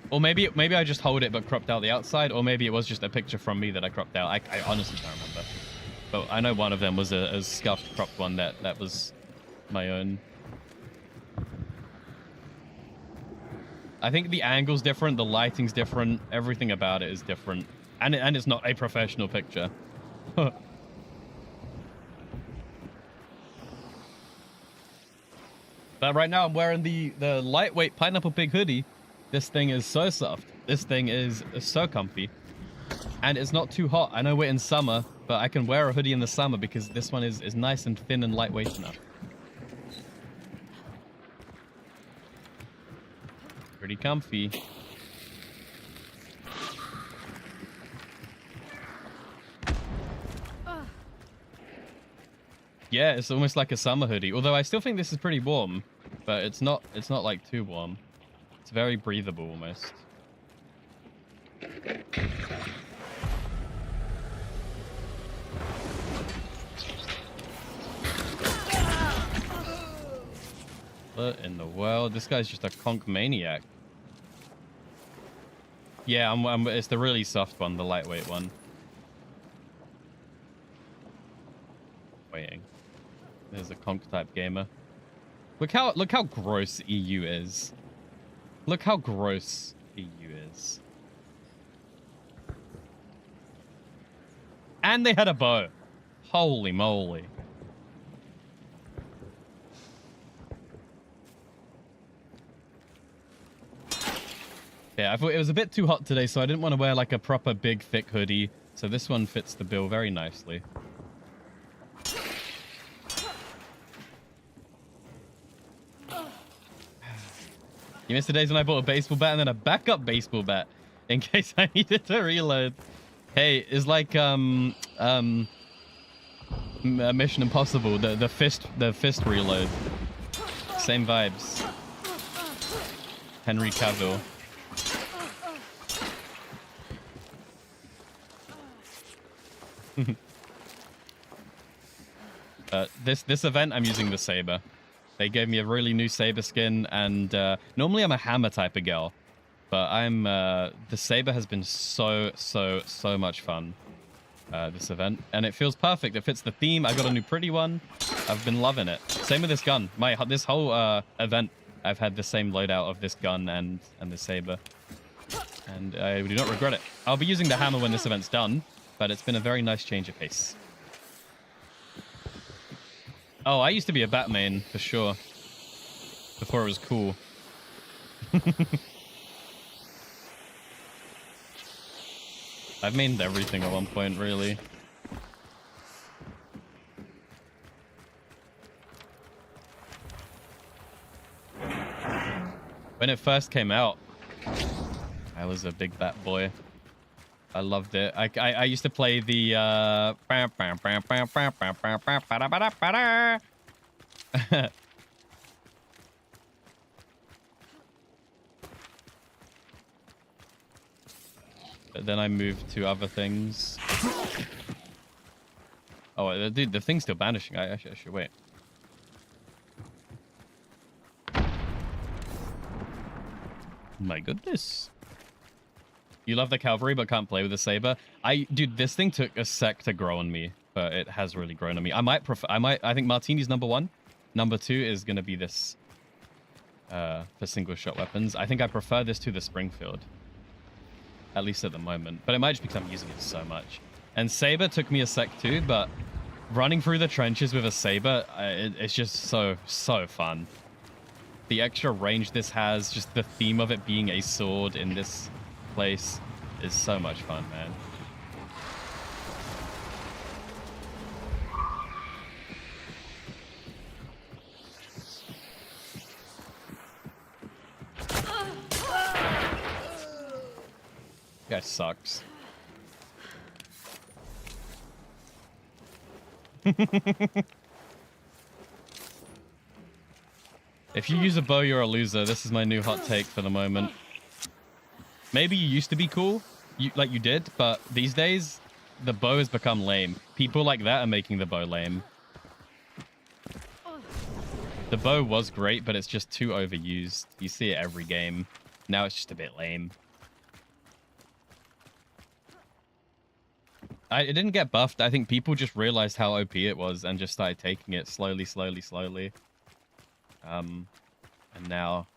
Or maybe I just hold it but cropped out the outside, or maybe it was just a picture from me that I cropped out. I honestly can't remember. But I know one of them was a scuffed cropped one that was my own. I think the angle's different, the lighting's different, everything about it is different. And it's not a professional picture. But right now I'm wearing the lightweight Pineapple Pig hoodie. This thing is so soft. This thing is so comfy. And it's not too hot. I know we're in summer, but I can wear a hoodie in the summer because this one is nice and thin and lightweight enough. Pretty comfy. Yeah, it's almost like a summer hoodie. Although I still think this is pretty warm, but it's not like too warm. It's very breathable almost. What in the world? This guy's just a conk maniac. Yeah, it's the really soft one, the lightweight one. Waiting. There's a conk type gamer. Look how gross EU is. Look how gross EU is. And they had a bow. Holy moly. Yeah, I thought it was a bit too hot today, so I didn't want to wear like a proper big thick hoodie. So this one fits the bill very nicely. You missed the days when I bought a baseball bat and then a backup baseball bat in case I needed to reload. Hey, it's like Mission Impossible, the fist reload. Same vibes. Henry Cavill. This event I'm using the saber. They gave me a really new saber skin, and normally I'm a hammer type of girl, but I'm the saber has been so much fun this event, and it feels perfect. It fits the theme. I got a new pretty one. I've been loving it. Same with this gun. This whole event I've had the same loadout of this gun and the saber, and I do not regret it. I'll be using the hammer when this event's done, but it's been a very nice change of pace. Oh, I used to be a Batman, for sure. Before it was cool. I've mained everything at one point, really. When it first came out, I was a big Bat boy. I loved it. I used to play the but then I moved to other things. Oh, dude, the thing's still banishing. I should wait. My goodness. You love the cavalry, but can't play with the saber. Dude, this thing took a sec to grow on me, but it has really grown on me. I think Martini's number 1. Number 2 is gonna be this, for single shot weapons. I think I prefer this to the Springfield, at least at the moment. But it might just because I'm using it so much. And saber took me a sec too, but running through the trenches with a saber, it's just so fun. The extra range this has, just the theme of it being a sword in this place is so much fun, man. Guy sucks. If you use a bow, you're a loser. This is my new hot take for the moment. Maybe you used to be cool, like you did, but these days, the bow has become lame. People like that are making the bow lame. The bow was great, but it's just too overused. You see it every game. Now it's just a bit lame. It didn't get buffed. I think people just realized how OP it was and just started taking it slowly. And now...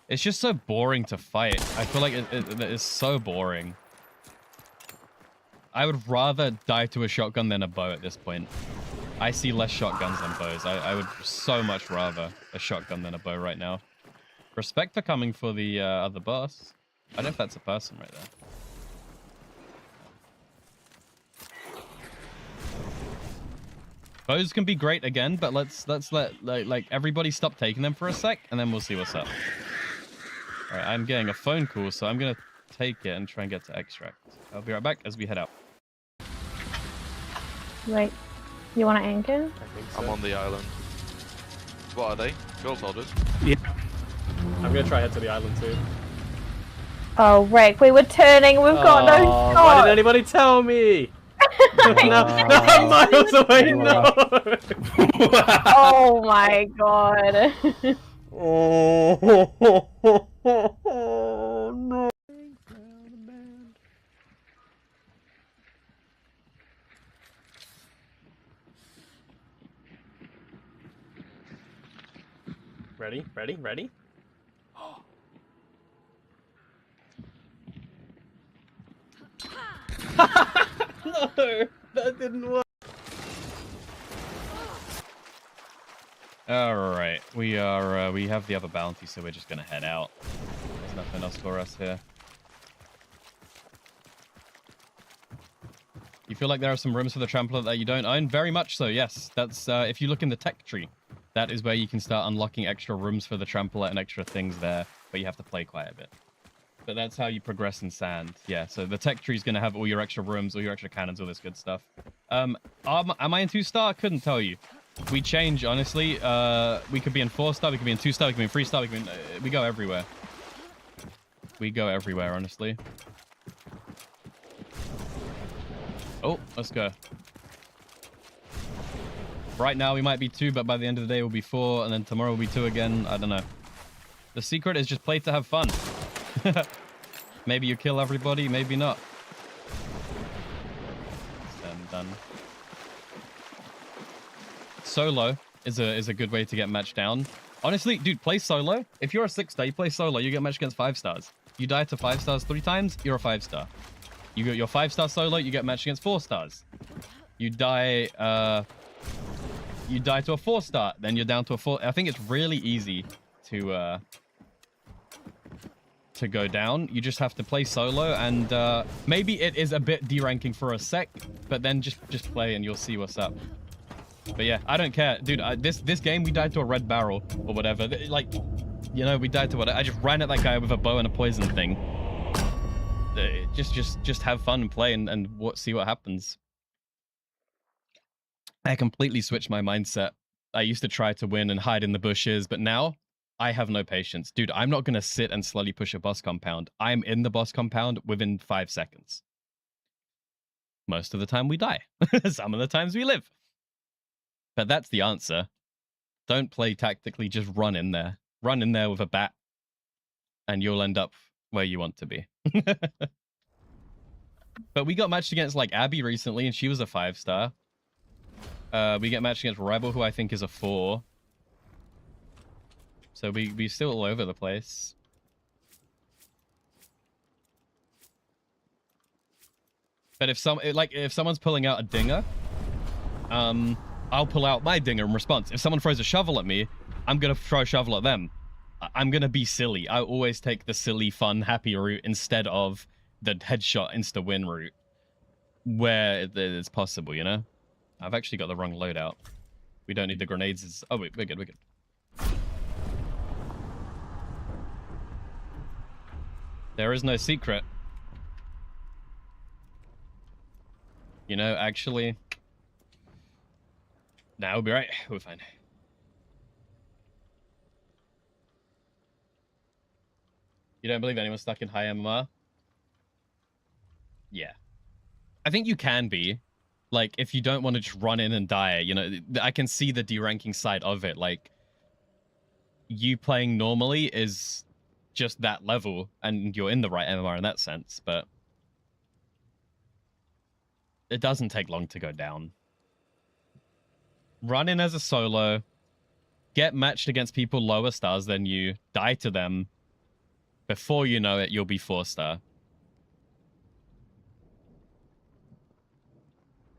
it's just so boring to fight. I feel like it is so boring. I would rather die to a shotgun than a bow at this point. I see less shotguns than bows. I would so much rather a shotgun than a bow right now. Respect for coming for the other boss. I don't know if that's a person right there. Bows can be great again, but let's let like everybody stop taking them for a sec, and then we'll see what's up. All right, I'm getting a phone call, so I'm gonna take it and try and get to extract. I'll be right back as we head out. Right. You want to anchor? I think so. I'm on the island. What are they? Gold holders? Yeah. I'm gonna try head to the island too. Oh, Rick, we were turning. We've got no Why shot. didn't anybody tell me? No, I'm miles away. No. Oh my god. No. Ready? Ready? Ready? No, that didn't work. All right, we have the other bounty, so we're just gonna head out. There's nothing else for us here. You feel like there are some rooms for the trampler that you don't own? Very much so, yes. That's if you look in the tech tree, that is where you can start unlocking extra rooms for the trampler and extra things there, but you have to play quite a bit. But that's how you progress in Sand. Yeah, so the tech tree is going to have all your extra rooms, all your extra cannons, all this good stuff. Am I in 2-star? I couldn't tell you. We change, honestly. We could be in 4-star, we could be in 2-star, we could be in 3-star, we could be in, we go everywhere. We go everywhere, honestly. Oh, let's go. Right now we might be 2, but by the end of the day we'll be 4, and then tomorrow we'll be 2 again. I don't know. The secret is just play to have fun. Maybe you kill everybody, maybe not. Done. Solo is a good way to get matched down. Honestly, dude, play solo. If you're a 6-star, you play solo, you get matched against 5-stars. You die to 5-stars 3 times, you're a 5-star. You get your 5-star solo, you get matched against 4-stars. You die to a 4-star, then you're down to a 4. I think it's really easy to go down. You just have to play solo, and maybe it is a bit deranking for a sec, but then just play and you'll see what's up. But yeah, I don't care, dude. This game we died to a red barrel or whatever. Like, you know, we died to what? I just ran at that guy with a bow and a poison thing. Just have fun and play and see what happens. I completely switched my mindset. I used to try to win and hide in the bushes, but now I have no patience. Dude, I'm not going to sit and slowly push a boss compound. I'm in the boss compound within 5 seconds. Most of the time we die. Some of the times we live. But that's the answer. Don't play tactically, just run in there. Run in there with a bat, and you'll end up where you want to be. But we got matched against, like, Abby recently, and she was a 5-star. We get matched against Rebel, who I think is a 4. So we still all over the place. But if someone's pulling out a dinger, I'll pull out my dinger in response. If someone throws a shovel at me, I'm gonna throw a shovel at them. I'm gonna be silly. I always take the silly, fun, happy route instead of the headshot insta-win route, where it's possible, you know? I've actually got the wrong loadout. We don't need the grenades. Oh wait, we're good, we're good. There is no secret. You know, actually... Nah, we'll be right. We're fine. You don't believe anyone's stuck in high MMR? Yeah. I think you can be. Like, if you don't want to just run in and die, you know, I can see the deranking side of it. Like, you playing normally is just that level, and you're in the right MMR in that sense, but it doesn't take long to go down. Run in as a solo, get matched against people lower stars than you, die to them. Before you know it, you'll be 4-star.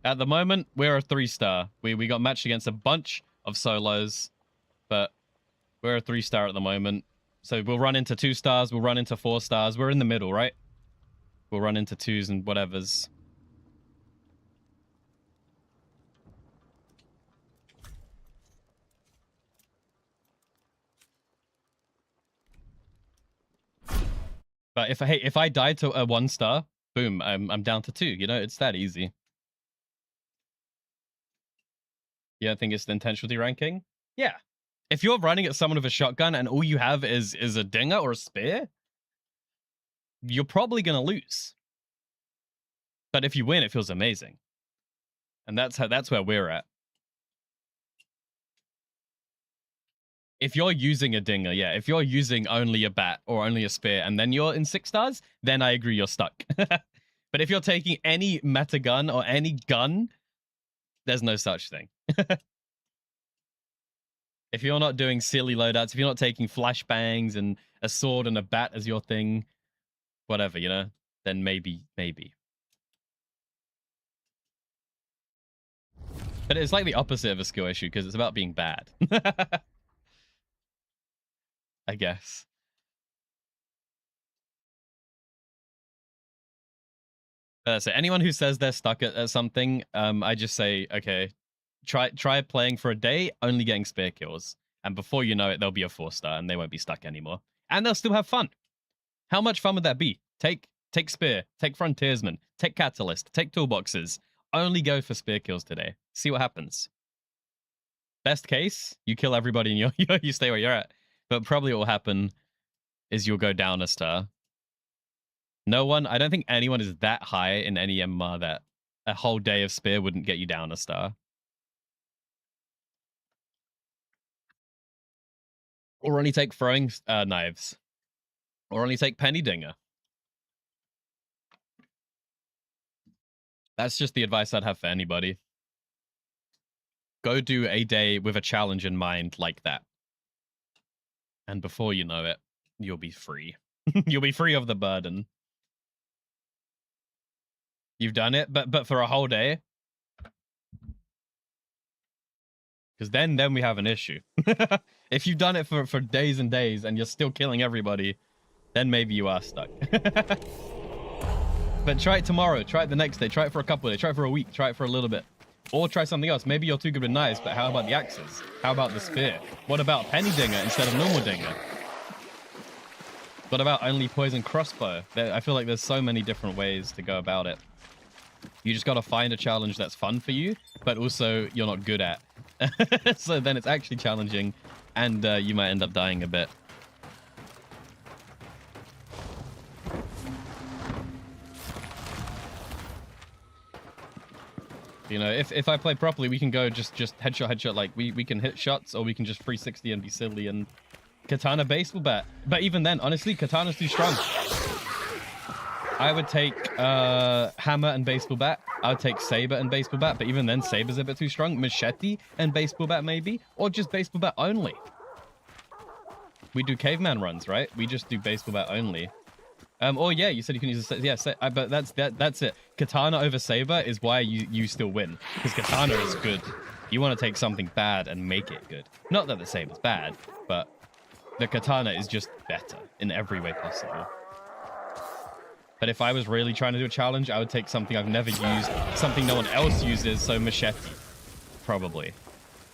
At the moment, we're a 3-star. We got matched against a bunch of solos, but we're a 3-star at the moment. So we'll run into 2-stars, we'll run into 4-stars. We're in the middle, right? We'll run into 2s and whatevers. But if I die to a 1-star, boom, I'm down to 2. You know, it's that easy. You don't think it's the intentional deranking? Yeah, If you're running at someone with a shotgun and all you have is a dinger or a spear, you're probably gonna lose. But if you win, it feels amazing. And that's where we're at. If you're using a dinger, yeah, if you're using only a bat or only a spear and then you're in 6 stars, then I agree you're stuck. But if you're taking any meta gun or any gun, there's no such thing. If you're not doing silly loadouts, if you're not taking flashbangs and a sword and a bat as your thing, whatever, you know, then maybe. But it's like the opposite of a skill issue because it's about being bad. I guess. So anyone who says they're stuck at something, I just say, okay, try playing for a day, only getting spear kills. And before you know it, they'll be a 4-star and they won't be stuck anymore. And they'll still have fun. How much fun would that be? Take spear, take frontiersman, take catalyst, take toolboxes. Only go for spear kills today. See what happens. Best case, you kill everybody and you stay where you're at. But probably what will happen is you'll go down a star. I don't think anyone is that high in any MMR that a whole day of spear wouldn't get you down a star. Or only take throwing knives. Or only take penny dinger. That's just the advice I'd have for anybody. Go do a day with a challenge in mind like that. And before you know it, you'll be free. You'll be free of the burden. You've done it, but for a whole day. Because then we have an issue. If you've done it for days and days and you're still killing everybody, then maybe you are stuck. But try it tomorrow, try it the next day, try it for a couple of days, try it for a week, try it for a little bit. Or try something else. Maybe you're too good with knives, but how about the axes? How about the spear? What about penny dinger instead of normal dinger? What about only poison crossbow? I feel like there's so many different ways to go about it. You just got to find a challenge that's fun for you, but also you're not good at. So then it's actually challenging, and you might end up dying a bit. You know, if I play properly, we can go just headshot. Like we can hit shots, or we can just 360 and be silly and katana baseball bat. But even then, honestly, katana's too strong. I would take hammer and baseball bat. I would take saber and baseball bat, but even then, saber's a bit too strong. Machete and baseball bat maybe, or just baseball bat only. We do caveman runs, right? We just do baseball bat only. Or yeah, you said you can use a but that's it. Katana over saber is why you still win, because katana is good. You want to take something bad and make it good. Not that the saber's bad, but the katana is just better in every way possible. But if I was really trying to do a challenge, I would take something I've never used, something no one else uses, so machete, probably.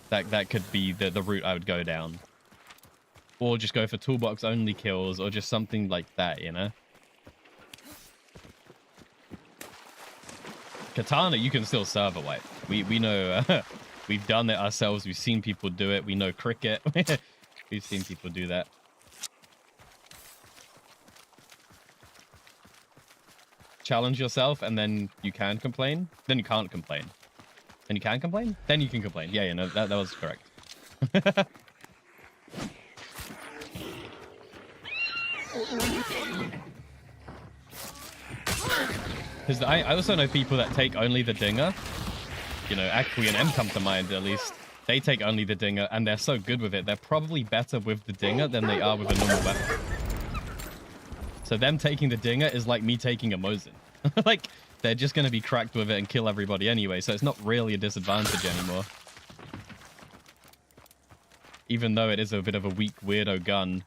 That could be the route I would go down. Or just go for toolbox only kills, or just something like that, you know? Katana, you can still server wipe. We know, we've done it ourselves, we've seen people do it, we know cricket. We've seen people do that. Challenge yourself, and then you can complain. Then you can't complain. Then you can complain? Then you can complain. Yeah, no, that was correct. Because I also know people that take only the dinger. You know, Akwi and M come to mind, at least. They take only the dinger, and they're so good with it. They're probably better with the dinger than they are with a normal weapon. So them taking the dinger is like me taking a Mosin. Like, they're just going to be cracked with it and kill everybody anyway, so it's not really a disadvantage anymore. Even though it is a bit of a weak, weirdo gun,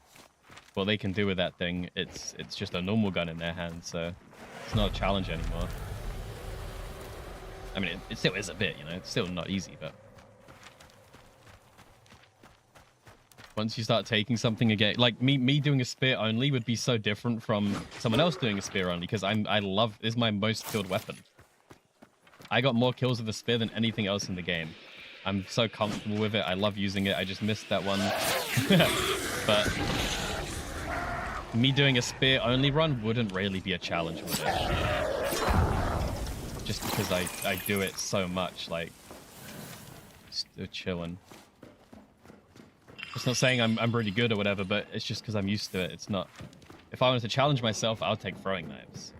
what they can do with that thing, it's just a normal gun in their hands, so it's not a challenge anymore. I mean, it still is a bit, you know, it's still not easy, but once you start taking something again, like me doing a spear only would be so different from someone else doing a spear only, because this is my most killed weapon. I got more kills with a spear than anything else in the game. I'm so comfortable with it. I love using it. I just missed that one. But me doing a spear only run wouldn't really be a challenge, would it? Just because I do it so much, like, still chilling. It's not saying I'm really good or whatever, but it's just because I'm used to it. It's not... If I wanted to challenge myself, I'll take throwing knives.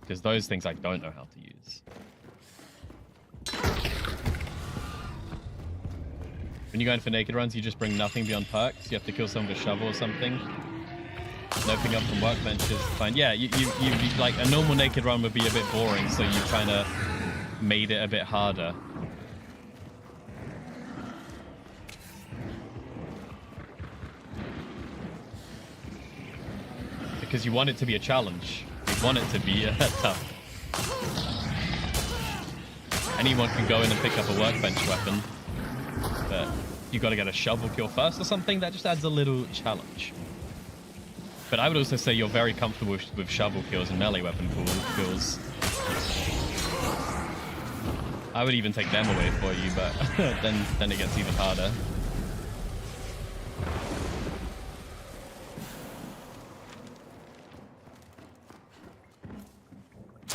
Because those things I don't know how to use. When you're going for naked runs, you just bring nothing beyond perks. You have to kill someone with a shovel or something. Opening up from workbenches, fine. Yeah, you like a normal naked run would be a bit boring, so you kind of made it a bit harder. Because you want it to be a challenge. You want it to be tough. Anyone can go in and pick up a workbench weapon, but you got to get a shovel kill first or something. That just adds a little challenge. But I would also say you're very comfortable with shovel kills and melee weapon kills. I would even take them away for you, but then it gets even harder.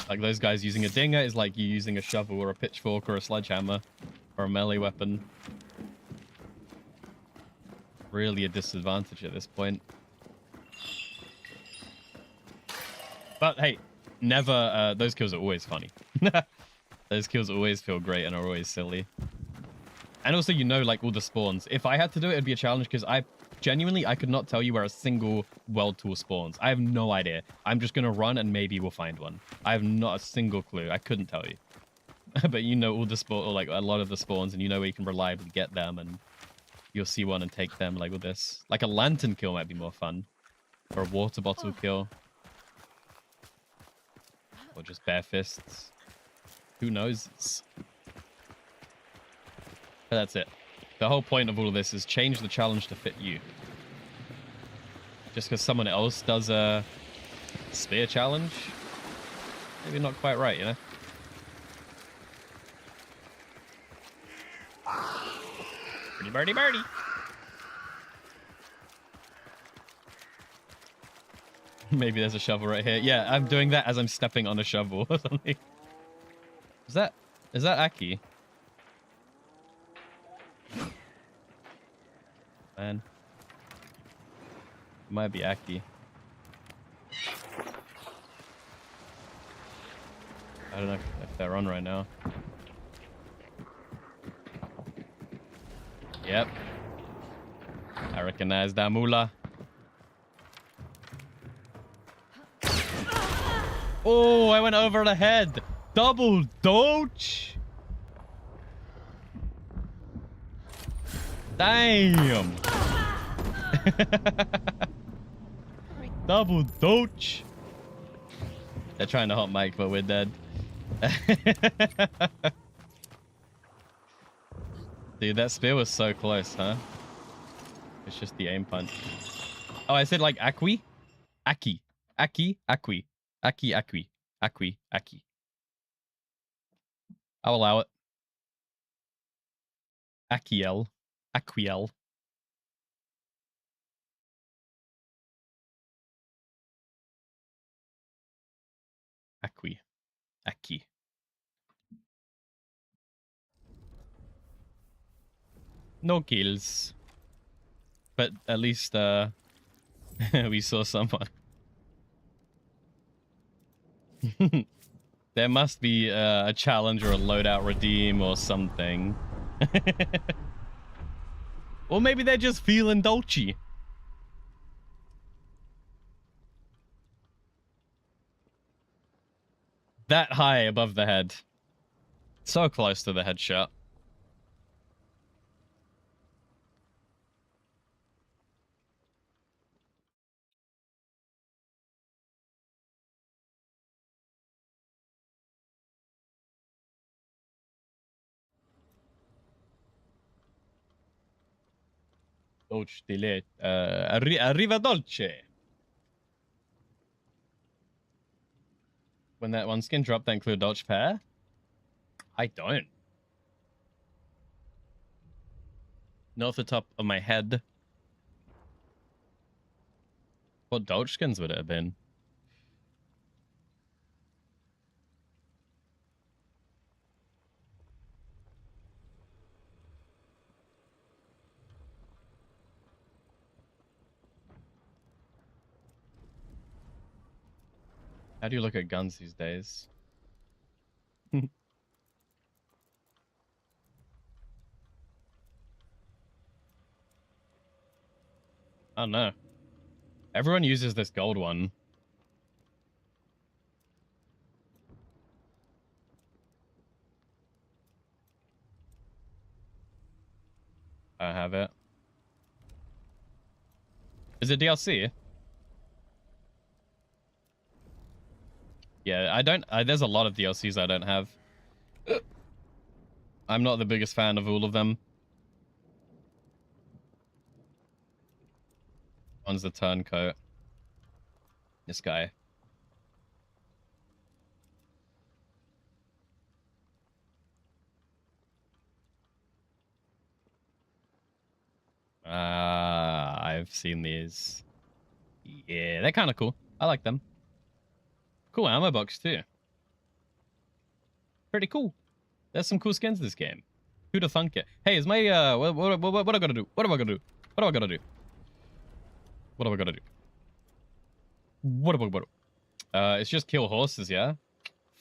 Like those guys using a dinger is like you using a shovel or a pitchfork or a sledgehammer or a melee weapon. Really a disadvantage at this point. But hey, never, those kills are always funny. Those kills always feel great and are always silly. And also, you know, like all the spawns. If I had to do it, it'd be a challenge because I could not tell you where a single weld tool spawns. I have no idea. I'm just going to run and maybe we'll find one. I have not a single clue. I couldn't tell you. But you know all the spawn, or like a lot of the spawns, and you know where you can reliably get them, and you'll see one and take them like with this. Like a lantern kill might be more fun. Or a water bottle kill. Or just bare fists. Who knows? But that's it. The whole point of all of this is change the challenge to fit you. Just because someone else does a spear challenge, maybe not quite right, you know? Birdie, birdie, birdie. Maybe there's a shovel right here. Yeah, I'm doing that as I'm stepping on a shovel or something. Is that Aki? Man. It might be Aki. I don't know if they're on right now. Yep. I recognize that moolah. Oh, I went over the head. Double doge. Damn. Double doge. They're trying to hot mic, but we're dead. Dude, that spear was so close, huh? It's just the aim punch. Oh, I said like Aki? Aki. Aki. Aki. Aki. Aki. Aki. Aki. I'll allow it. Akiel. Aquiel. Aki. Aki. No kills. But at least we saw someone. There must be a challenge or a loadout redeem or something. Or maybe they're just feeling dolce. That high above the head. So close to the headshot. Dolce delete. Arriva dolce. When that one skin drop, that include Dolce pair? I don't. Not off the top of my head. What Dolch skins would it have been? How do you look at guns these days? I don't know. Everyone uses this gold one. I don't have it. Is it DLC? Yeah, I don't... there's a lot of DLCs I don't have. I'm not the biggest fan of all of them. One's the turncoat. This guy. I've seen these. Yeah, they're kind of cool. I like them. Cool ammo box too. Pretty cool. There's some cool skins in this game. Who'da thunk it? Hey, is my what I gotta do? What am I gonna do? What am I gonna do? What am I gonna do? What am I gonna do? It's just kill horses, yeah?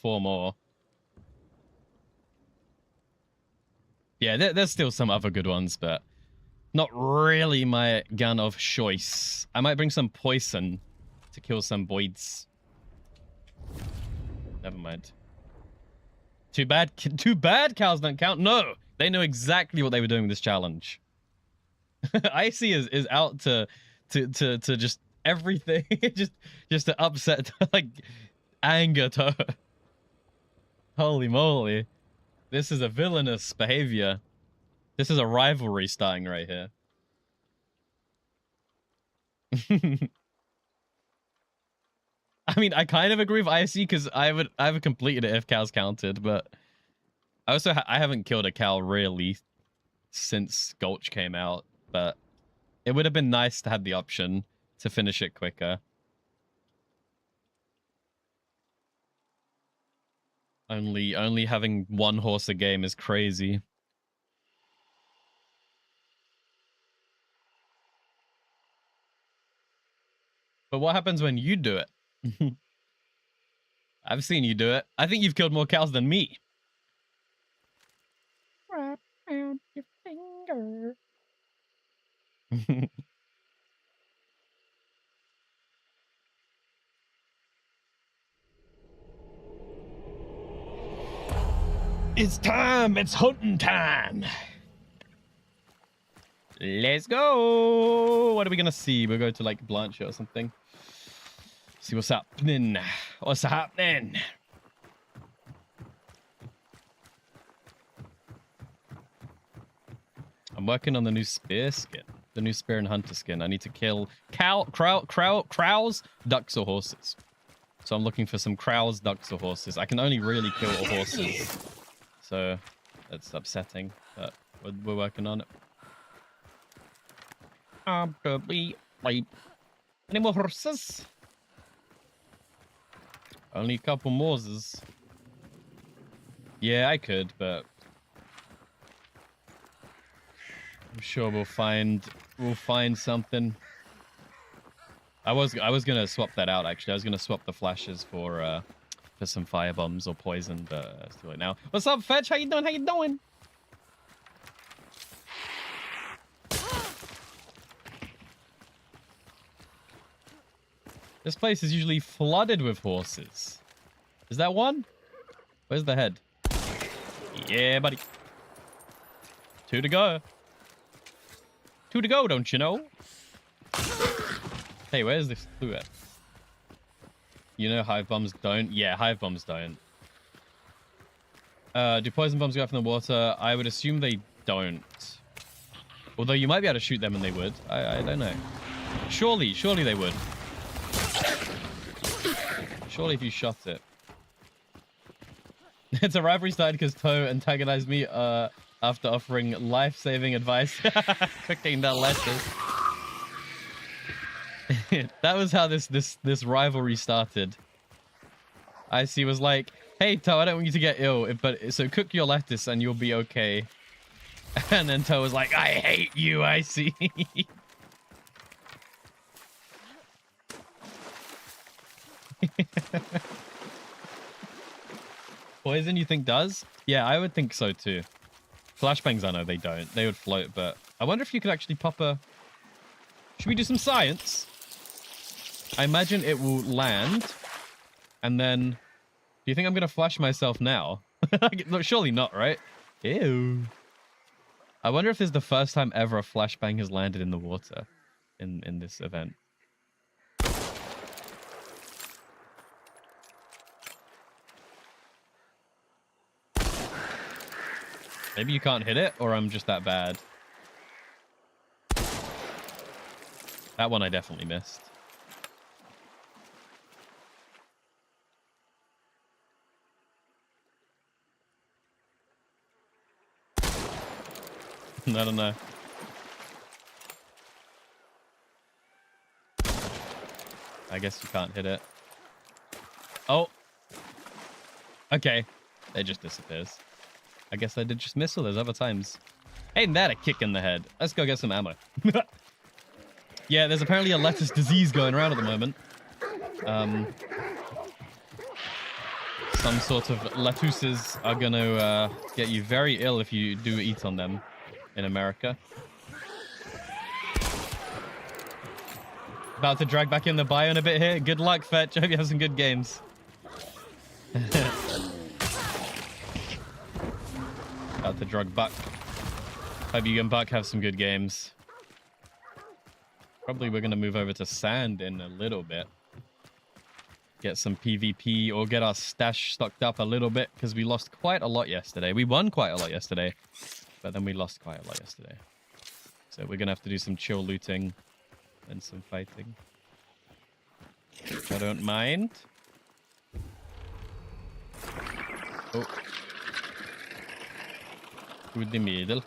4 more. Yeah, there's still some other good ones, but not really my gun of choice. I might bring some poison to kill some boids. Never mind. Too bad cows don't count. No, they know exactly what they were doing with this challenge. Icy is out to just everything, just to upset, like anger to. Holy moly, this is a villainous behavior. This is a rivalry starting right here. I mean, I kind of agree with IC because I haven't completed it if cows counted, but I also I haven't killed a cow really since Gulch came out, but it would have been nice to have the option to finish it quicker. Only having 1 horse a game is crazy. But what happens when you do it? I've seen you do it. I think you've killed more cows than me. Wrap around your finger. It's time. It's hunting time. Let's go. What are we gonna see? We'll go to like Blanche or something. See what's happening. What's happening? I'm working on the new spear skin. The new spear and hunter skin. I need to kill crows, ducks, or horses. So I'm looking for some crows, ducks, or horses. I can only really kill horses. So that's upsetting, but we're working on it. Any more horses? Only a couple Moses. Yeah, I could, but I'm sure we'll find something. I was gonna swap that out actually. I was gonna swap the flashes for some fire bombs or poison, but it's too late now. What's up, Fetch? How you doing? How you doing? This place is usually flooded with horses. Is that one? Where's the head? Yeah, buddy. 2 to go. 2 to go, don't you know? Hey, where's this clue at? You know hive bombs don't? Yeah, hive bombs don't. Do poison bombs go off in the water? I would assume they don't. Although you might be able to shoot them and they would. I don't know. Surely they would. Surely if you shot it. It's a rivalry started because Toe antagonized me. after offering life-saving advice. Cooking that lettuce. That was how this rivalry started. Icy was like, "Hey, Toe, I don't want you to get ill, but so cook your lettuce and you'll be okay." And then Toe was like, "I hate you, Icy." Poison, you think does? Yeah, I would think so too. Flashbangs, I know they don't. They would float, but I wonder if you could actually pop a... Should we do some science? I imagine it will land, and then... Do you think I'm going to flash myself now? Surely not, right? Ew. I wonder if this is the first time ever a flashbang has landed in the water in this event. Maybe you can't hit it, or I'm just that bad. That one I definitely missed. I don't know. I guess you can't hit it. Oh! Okay. It just disappears. I guess I did just miss all those other times. Ain't that a kick in the head? Let's go get some ammo. Yeah, there's apparently a lettuce disease going around at the moment. Some sort of lettuces are going to get you very ill if you do eat on them in America. About to drag back in the bio in a bit here. Good luck, Fetch. I hope you have some good games. About to drug Buck. Hope you and Buck have some good games. Probably we're going to move over to Sand in a little bit. Get some PvP or get our stash stocked up a little bit because we lost quite a lot yesterday. We won quite a lot yesterday, but then we lost quite a lot yesterday. So we're going to have to do some chill looting and some fighting. I don't mind. Oh. Through the middle.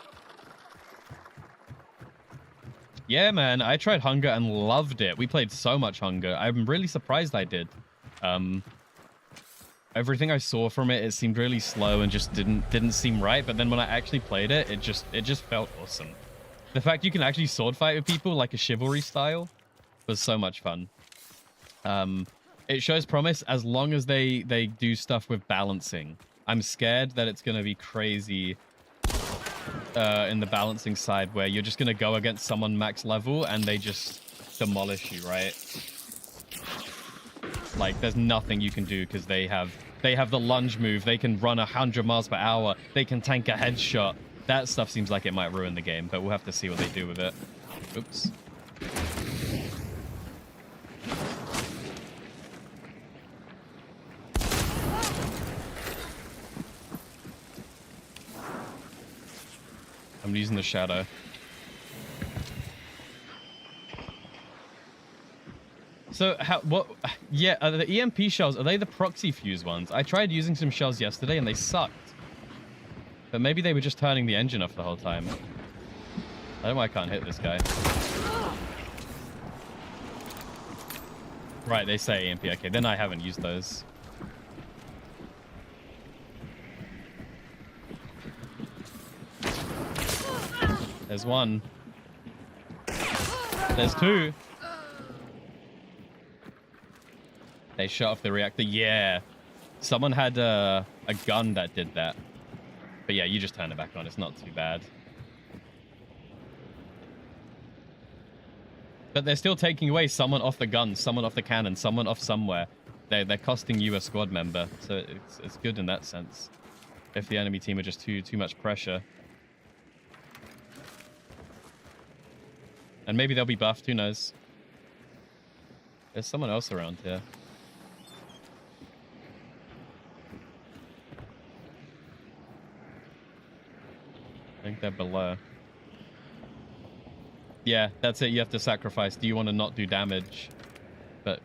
Yeah, man, I tried Hunger and loved it. We played so much Hunger. I'm really surprised I did. Everything I saw from it, it seemed really slow and just didn't seem right. But then when I actually played it, it just felt awesome. The fact you can actually sword fight with people like a chivalry style was so much fun. It shows promise as long as they do stuff with balancing. I'm scared that it's gonna be crazy in the balancing side where you're just gonna go against someone max level and they just demolish you, right? Like there's nothing you can do because they have the lunge move. They can run 100 miles per hour. They can tank a headshot. That stuff seems like it might ruin the game, but we'll have to see what they do with it. Oops. I'm using the shadow. So yeah, the EMP shells, are they the proxy fuse ones? I tried using some shells yesterday and they sucked. But maybe they were just turning the engine off the whole time. I don't know why I can't hit this guy. Right, they say EMP. Okay, then I haven't used those. There's one. There's two. They shut off the reactor. Yeah. Someone had a gun that did that. But yeah, you just turn it back on. It's not too bad. But they're still taking away someone off the gun, someone off the cannon, someone off somewhere. They're costing you a squad member. So it's good in that sense. If the enemy team are just too much pressure. And maybe they'll be buffed, who knows? There's someone else around here. I think they're below. Yeah, that's it. You have to sacrifice. Do you want to not do damage? But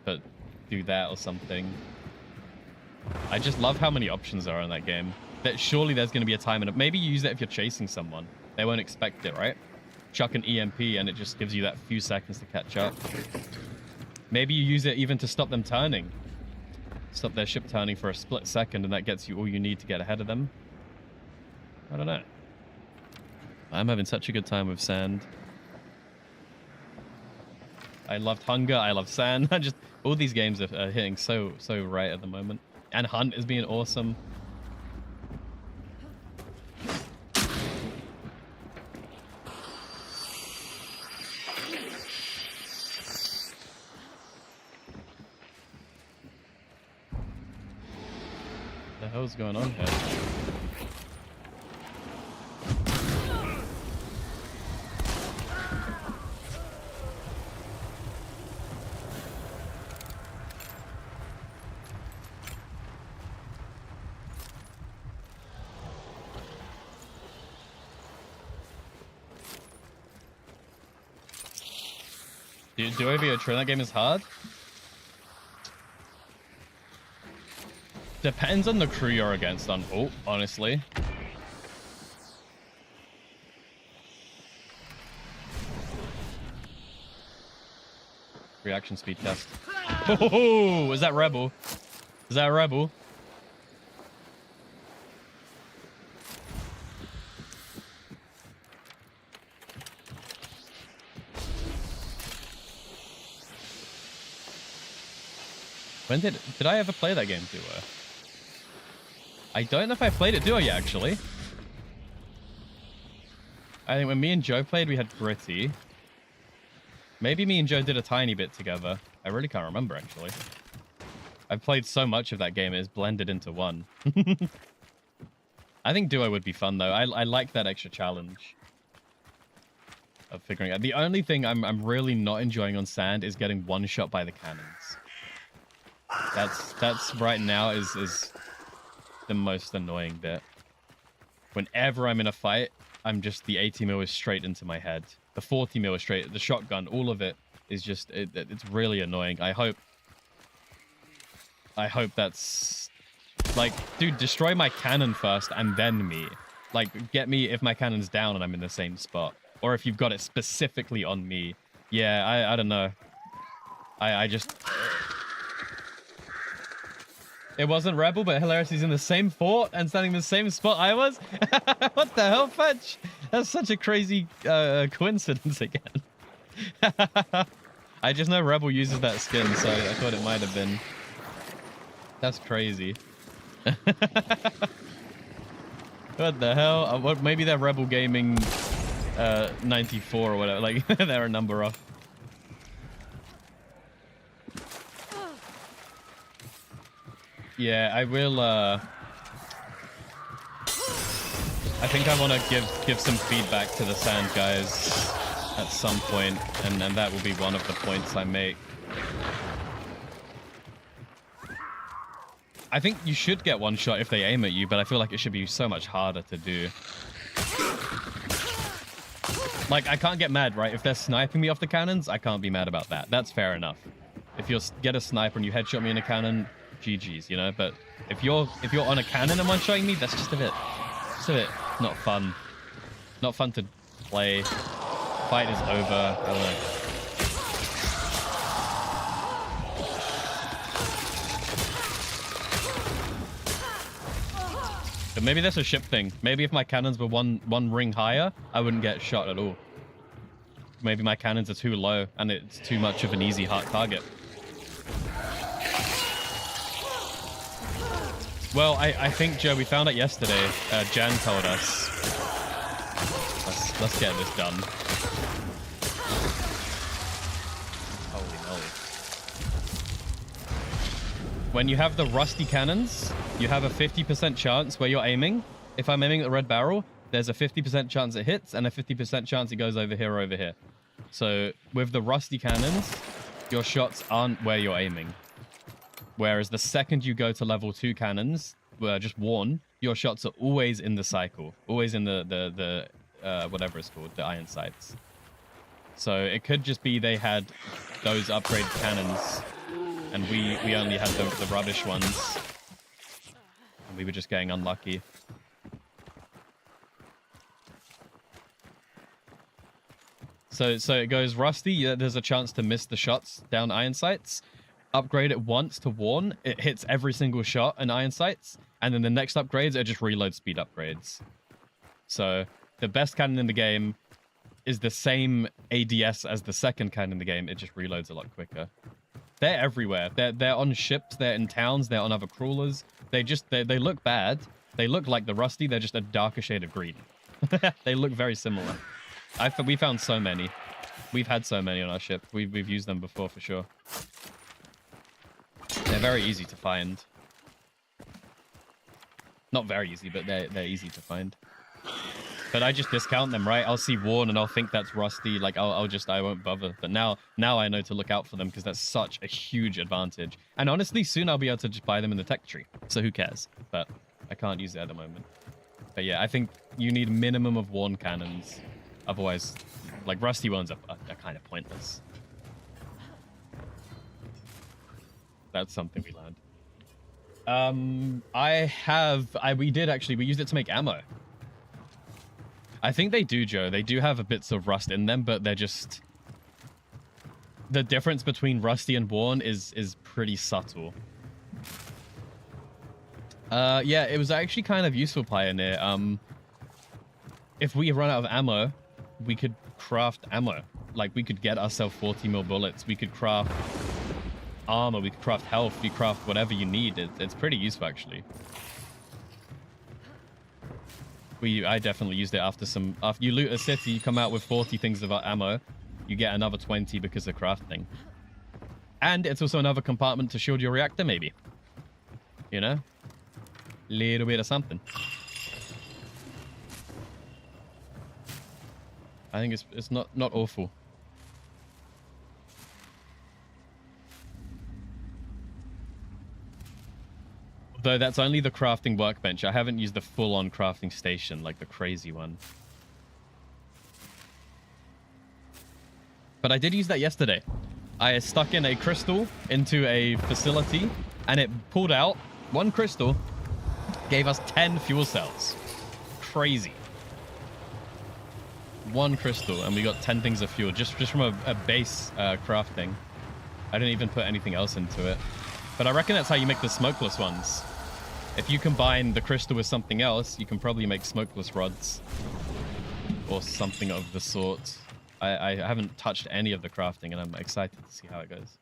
do that or something. I just love how many options are in that game. that surely there's going to be a time limit. Maybe you use it if you're chasing someone. They won't expect it, right? Chuck an EMP and it just gives you that few seconds to catch up. Maybe you use it even to stop them turning. Stop their ship turning for a split second, and that gets you all you need to get ahead of them. I don't know. I'm having such a good time with Sand. I loved Hunger. I love Sand. Just all these games are hitting so right at the moment. And Hunt is being awesome. What the hell's going on here? Do I be a true? That game is hard. Depends on the crew you're against on ult, honestly. Reaction speed test. Oh, is that Rebel? Is that Rebel? When did I ever play that game, Duo? I don't know if I played it Duo yet, actually. I think when me and Joe played, we had Gritty. Maybe me and Joe did a tiny bit together. I really can't remember, actually. I've played so much of that game, it's blended into one. I think Duo would be fun, though. I like that extra challenge of figuring out. The only thing I'm really not enjoying on Sand is getting one shot by the cannons. That's right now is the most annoying bit. Whenever I'm in a fight, I'm just, the 80 mil is straight into my head. The 40 mil is straight, the shotgun, all of it is just, it's really annoying. I hope that's, like, dude, destroy my cannon first and then me. Like, get me if my cannon's down and I'm in the same spot. Or if you've got it specifically on me. Yeah, I don't know. I just... It wasn't Rebel, but hilarious. He's in the same fort and standing in the same spot I was. What the hell, Fetch? That's such a crazy coincidence again. I just know Rebel uses that skin, so I thought it might have been. That's crazy. What the hell? What? Maybe they're Rebel Gaming 94 or whatever. Like, they're a number off. Yeah, I will, I think I want to give some feedback to the Sand guys at some point, and that will be one of the points I make. I think you should get one shot if they aim at you, but I feel like it should be so much harder to do. Like, I can't get mad, right? If they're sniping me off the cannons, I can't be mad about that. That's fair enough. If you get a sniper and you headshot me in a cannon, GG's, you know. But if you're on a cannon and one-shotting me, that's just a bit not fun. Not fun to play. Fight is over. I don't know. But maybe that's a ship thing. Maybe if my cannons were one ring higher, I wouldn't get shot at all. Maybe my cannons are too low and it's too much of an easy hard target. Well, I think, Joe, we found out yesterday. Jan told us. Let's get this done. Holy moly. When you have the rusty cannons, you have a 50% chance where you're aiming. If I'm aiming at the red barrel, there's a 50% chance it hits and a 50% chance it goes over here or over here. So with the rusty cannons, your shots aren't where you're aiming. Whereas the second you go to level 2 cannons, just warn, your shots are always in the cycle. Always in the whatever it's called, the iron sights. So it could just be they had those upgraded cannons and we only had the rubbish ones. And We were just getting unlucky. So it goes Rusty. There's a chance to miss the shots down iron sights. Upgrade it once to Warn. It hits every single shot in iron sights. And then the next upgrades are just reload speed upgrades. So the best cannon in the game is the same ADS as the second cannon in the game. It just reloads a lot quicker. They're everywhere. They're on ships. They're in towns. They're on other crawlers. They look bad. They look like the Rusty. They're just a darker shade of green. They look very similar. We found so many. We've had so many on our ship. We've used them before for sure. They're very easy to find. Not very easy, but they're easy to find. But I just discount them, right? I'll see Warn and I'll think that's Rusty. Like I won't bother. But now I know to look out for them because that's such a huge advantage. And honestly, soon I'll be able to just buy them in the tech tree. So who cares? But I can't use it at the moment. But yeah, I think you need a minimum of Warn cannons. Otherwise, like Rusty ones are kind of pointless. That's something we learned. We used it to make ammo. I think they do, Joe. They do have bits of rust in them, but they're just... The difference between Rusty and Warn is pretty subtle. Yeah, it was actually kind of useful, Pioneer. If we run out of ammo, we could craft ammo. Like, we could get ourselves 40mm bullets. We could craft armor. We could craft health. We craft whatever you need. It's pretty useful, actually. I definitely used it after you loot a city, you come out with 40 things of ammo. You get another 20 because of crafting. And it's also another compartment to shield your reactor, maybe. You know? Little bit of something. I think it's not awful. Though that's only the crafting workbench. I haven't used the full-on crafting station, like the crazy one. But I did use that yesterday. I stuck in a crystal into a facility, and it pulled out one crystal, gave us 10 fuel cells. Crazy. One crystal, and we got 10 things of fuel, just from a base crafting. I didn't even put anything else into it. But I reckon that's how you make the smokeless ones. If you combine the crystal with something else, you can probably make smokeless rods. Or something of the sort. I haven't touched any of the crafting, and I'm excited to see how it goes.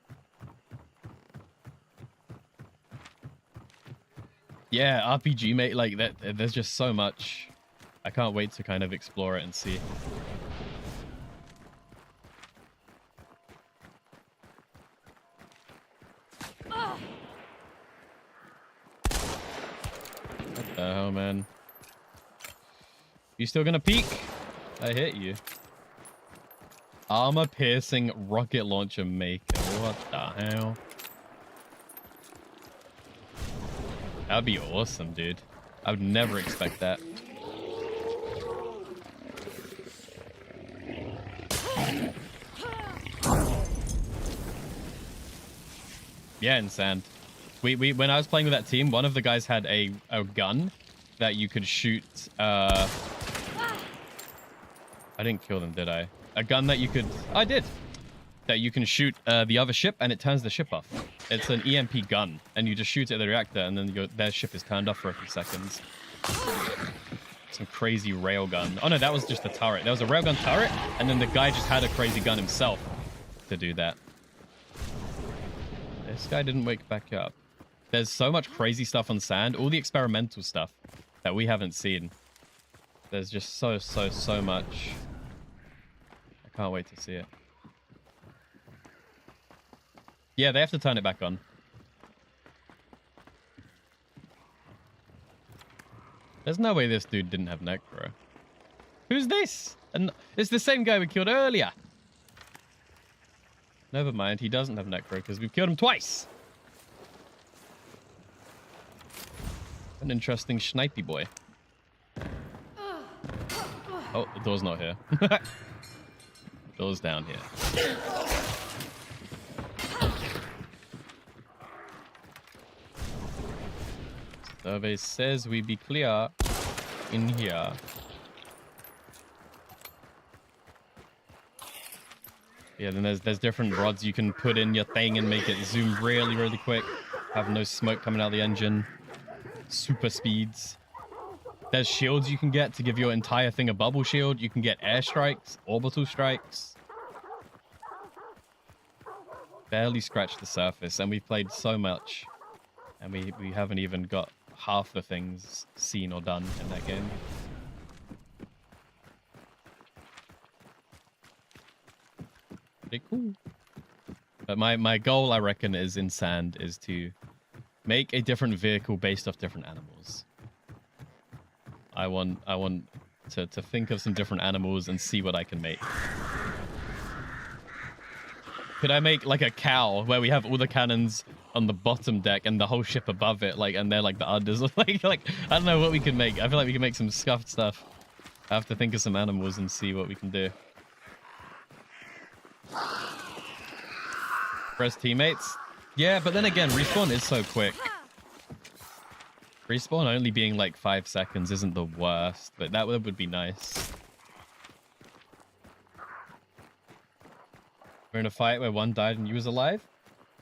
Yeah, RPG, mate, like that. There's just so much. I can't wait to kind of explore it and see. What the hell, man? You still gonna peek? I hit you. Armor piercing rocket launcher maker. What the hell? That'd be awesome, dude. I would never expect that. Yeah, in sand. When I was playing with that team, one of the guys had a gun that you could shoot. I didn't kill them, did I? A gun that you could... I did. That you can shoot the other ship, and it turns the ship off. It's an EMP gun, and you just shoot it at the reactor, and then their ship is turned off for a few seconds. Some crazy railgun. Oh no, that was just a turret. There was a railgun turret, and then the guy just had a crazy gun himself to do that. This guy didn't wake back up. There's so much crazy stuff on sand. All the experimental stuff that we haven't seen. There's just so much. I can't wait to see it. Yeah, they have to turn it back on. There's no way this dude didn't have necro. Who's this? And it's the same guy we killed earlier. Never mind, he doesn't have necro because we've killed him twice. An interesting snipey boy. Oh, the door's not here. Door's down here. Survey says we be clear in here. Yeah, then there's different rods you can put in your thing and make it zoom really, really quick. Have no smoke coming out of the engine. Super speeds. There's shields you can get to give your entire thing a bubble shield. You can get air strikes, orbital strikes. Barely scratched the surface, and we've played so much. And we haven't even got half the things seen or done in that game. Pretty cool. But my goal, I reckon, is in Sand is to make a different vehicle based off different animals. I want to think of some different animals and see what I can make. Could I make like a cow where we have all the cannons on the bottom deck and the whole ship above it, like, and they're like the udders, like I don't know what we can make. I feel like we can make some scuffed stuff. I have to think of some animals and see what we can do. Press teammates. Yeah, but then again, respawn is so quick. Respawn only being like 5 seconds isn't the worst, but that would be nice. We're in a fight where one died and you was alive.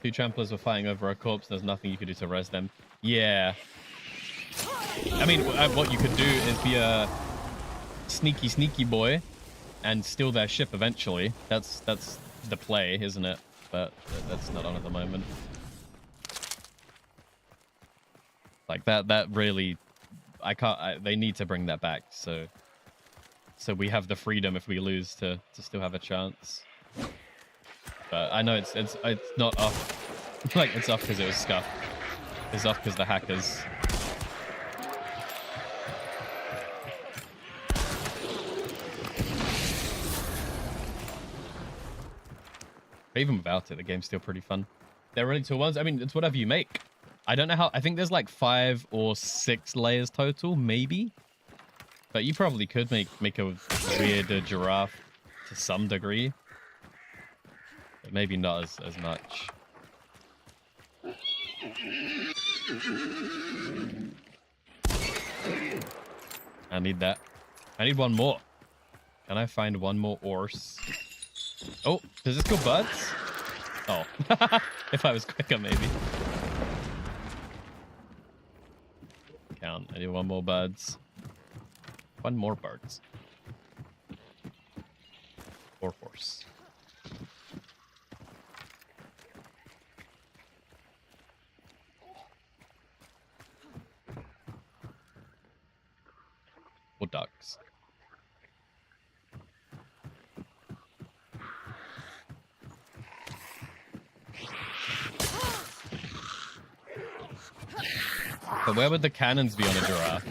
2 tramplers were fighting over a corpse. There's nothing you could do to res them. Yeah. I mean, what you could do is be a sneaky boy and steal their ship eventually. That's the play, isn't it? But that's not on at the moment. Like that really, I can't. They need to bring that back. So we have the freedom if we lose to still have a chance. But I know it's not off. Like it's off because it was scuffed. It's off because the hackers. But even without it, the game's still pretty fun. They're really two ones. I mean, it's whatever you make. I don't know how. I think there's like 5 or 6 layers total, maybe. But you probably could make a weirder giraffe to some degree. But maybe not as much. I need that. I need one more. Can I find one more horse? Oh, does this kill birds? Oh. If I was quicker, maybe. Count. I need one more birds. One more birds. Or horse. Or ducks. But where would the cannons be on a giraffe?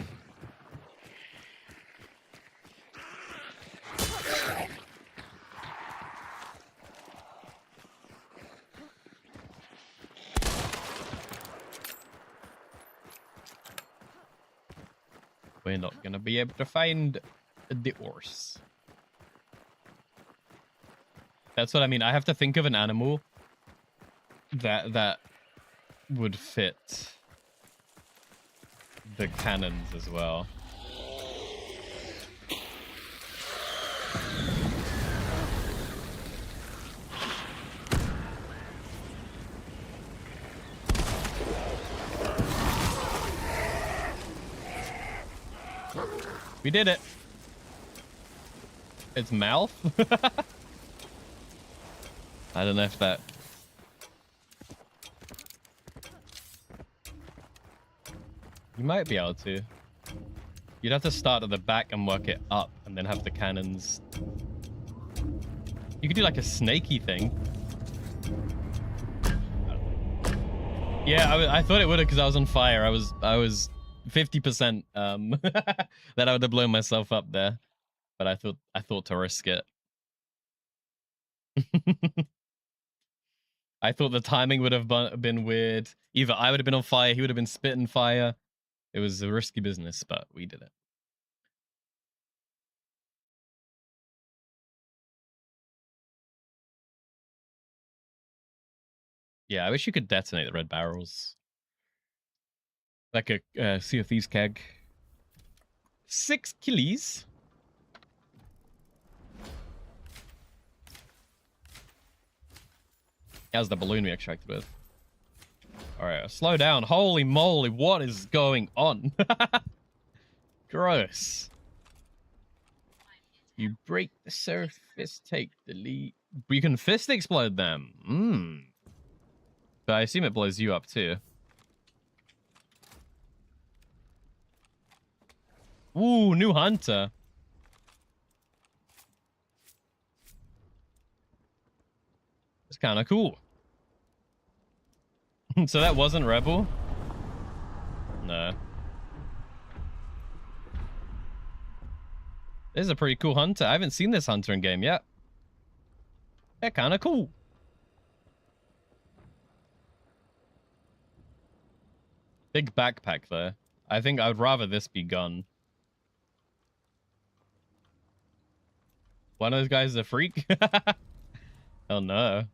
We're not gonna be able to find the horse. That's what I mean. I have to think of an animal that would fit the cannons as well. We did it. Its mouth? I don't know if that... You might be able to. You'd have to start at the back and work it up and then have the cannons. You could do like a snaky thing. Yeah, I thought it would have because I was on fire. I was 50% that I would have blown myself up there. But I thought to risk it. I thought the timing would have been weird. Either I would have been on fire, he would have been spitting fire. It was a risky business, but we did it. Yeah, I wish you could detonate the red barrels. Like a Sea of Thieves keg. 6 killies. How's the balloon we extracted with? Alright, slow down. Holy moly, what is going on? Gross. You break the surface, take the lead. You can fist explode them. But I assume it blows you up too. Ooh, new hunter. It's kind of cool. So that wasn't Rebel? No. This is a pretty cool hunter. I haven't seen this hunter in game yet. They're kind of cool. Big backpack though. I think I would rather this be gun. One of those guys is a freak? Oh no.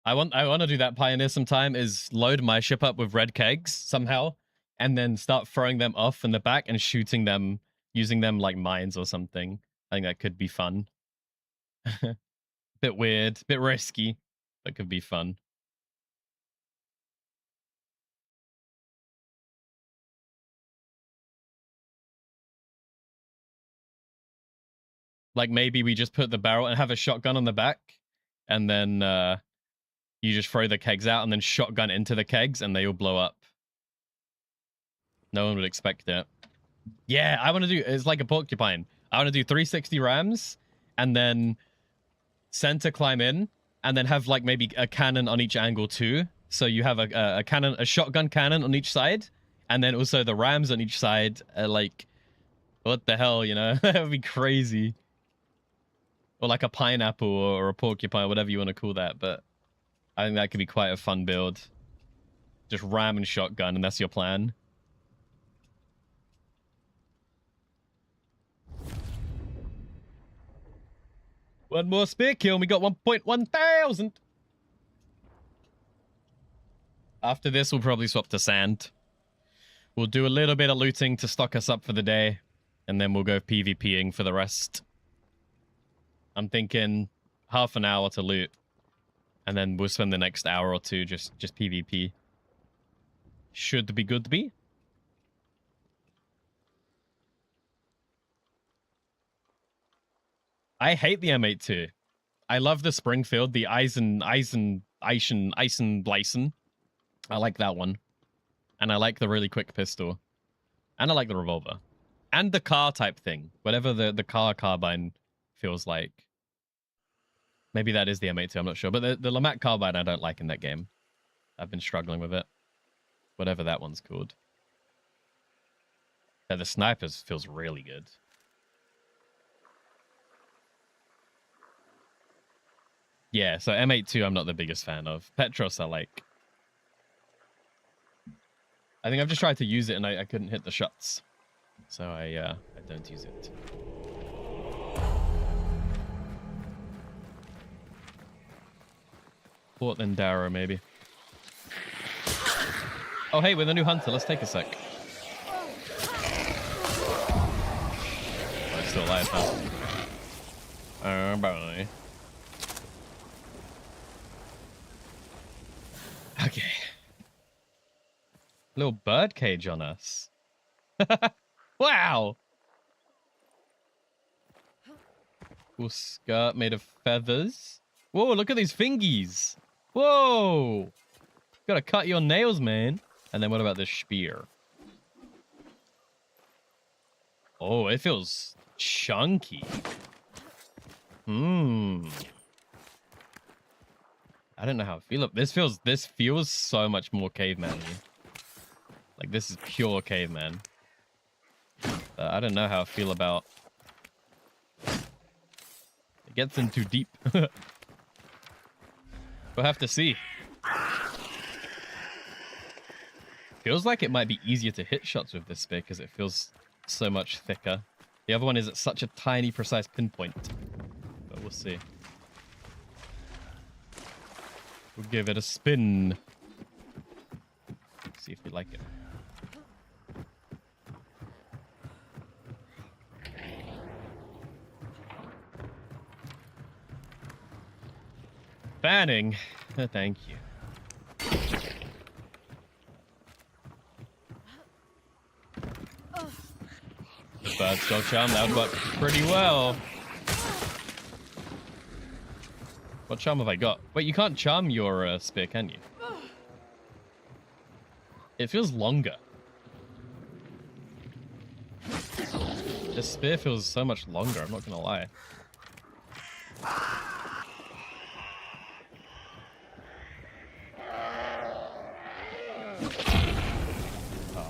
I want to do that Pioneer sometime, is load my ship up with red kegs somehow and then start throwing them off in the back and shooting them, using them like mines or something. I think that could be fun. Bit weird, bit risky, but could be fun. Like maybe we just put the barrel and have a shotgun on the back and then you just throw the kegs out and then shotgun into the kegs and they all blow up. No one would expect it. Yeah, I want to do, it's like a porcupine. I want to do 360 rams and then center climb in and then have like maybe a cannon on each angle too. So you have a cannon, a shotgun cannon on each side and then also the rams on each side. Like, what the hell, you know? That would be crazy. Or like a pineapple or a porcupine, whatever you want to call that. But I think that could be quite a fun build. Just ram and shotgun, and that's your plan. One more spear kill, and we got 1.1 thousand. After this, we'll probably swap to sand. We'll do a little bit of looting to stock us up for the day, and then we'll go PvPing for the rest. I'm thinking half an hour to loot. And then we'll spend the next hour or two just PvP. Should be good to be. I hate the M82. I love the Springfield, the Eisen Bleisen. I like that one. And I like the really quick pistol. And I like the revolver. And the car type thing. Whatever the car carbine feels like. Maybe that is the M82, I'm not sure. But the Lamat carbine I don't like in that game. I've been struggling with it. Whatever that one's called. Yeah, the snipers feels really good. Yeah, so M82 I'm not the biggest fan of. Petros I like. I think I've just tried to use it and I couldn't hit the shots. So I don't use it. Portland Darrow, maybe. Oh, hey, we're the new hunter. Let's take a sec. Oh, it's still alive, huh? Bye. Okay. Little bird cage on us. Wow! Cool skirt made of feathers. Whoa, look at these fingies. Whoa! Gotta cut your nails, man. And then what about this spear? Oh, it feels chunky. I don't know how I feel. This feels so much more caveman-y. Like, this is pure caveman. I don't know how I feel about... It gets in too deep. We'll have to see. Feels like it might be easier to hit shots with this spear because it feels so much thicker. The other one is at such a tiny, precise pinpoint. But we'll see. We'll give it a spin. See if we like it. Fanning. Thank you. The bird skull charm, that would work pretty well. What charm have I got? Wait, you can't charm your spear, can you? It feels longer. This spear feels so much longer, I'm not gonna lie.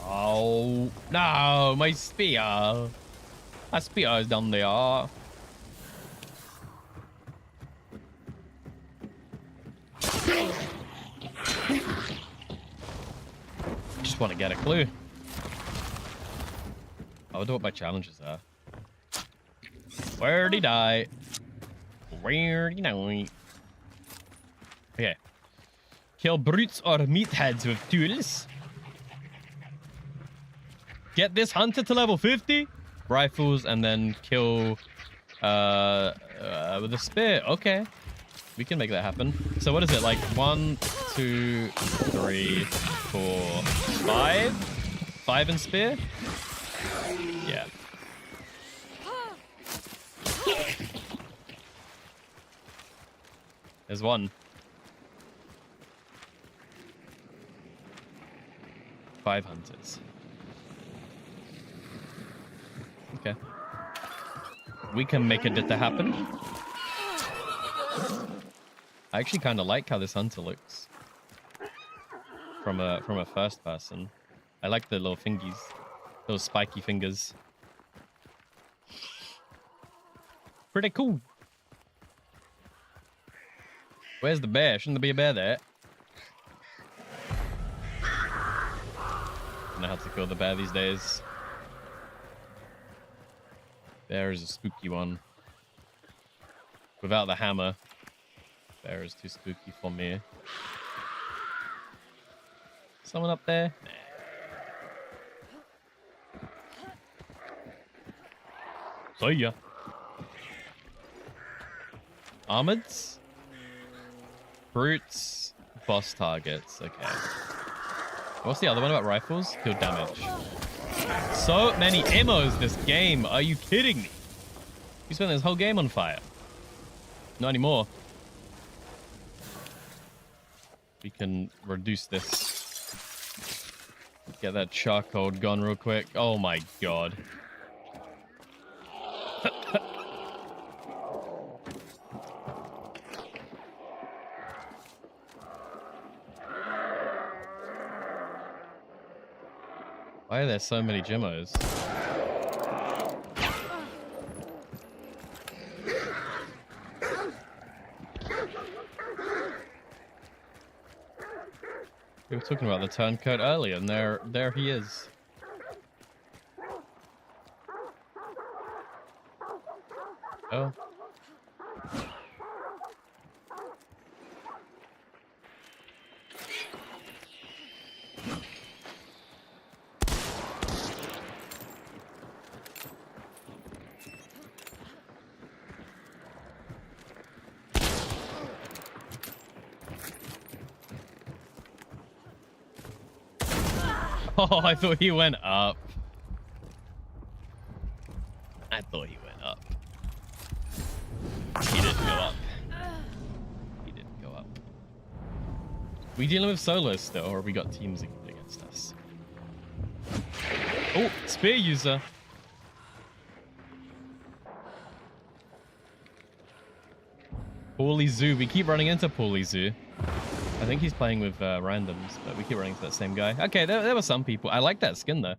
Oh, no, my spear. My spear is down there. Just want to get a clue. I wonder what my challenges are. Where'd he die? Where'd he die? Okay. Kill brutes or meatheads with tools. Get this hunter to level 50. Rifles and then kill with a spear. Okay. We can make that happen. So what is it? Like 1, 2, 3, 4, 5? 5 in spear? Yeah. There's one. 5 hunters. Okay. We can make it to happen. I actually kind of like how this hunter looks from a first person. I like the little fingies, those spiky fingers. Pretty cool. Where's the bear? Shouldn't there be a bear there? I don't know how to kill the bear these days. Bear is a spooky one. Without the hammer, bear is too spooky for me. Someone up there? Nah. See ya. Armoreds? Brutes? Boss targets. Okay. What's the other one about rifles? Kill damage. So many ammos this game. Are you kidding me? You spent this whole game on fire. Not anymore. We can reduce this. Get that charcoal gone real quick. Oh my god. Why are there so many Gemmos? We were talking about the turncoat earlier, and there he is. Oh. Oh, I thought he went up. I thought he went up. He didn't go up. He didn't go up. We dealing with solos still, or we got teams against us? Oh, spear user. Paulie Zoo. We keep running into Paulie Zoo. I think he's playing with randoms, but we keep running into that same guy. Okay, there were some people. I like that skin, though.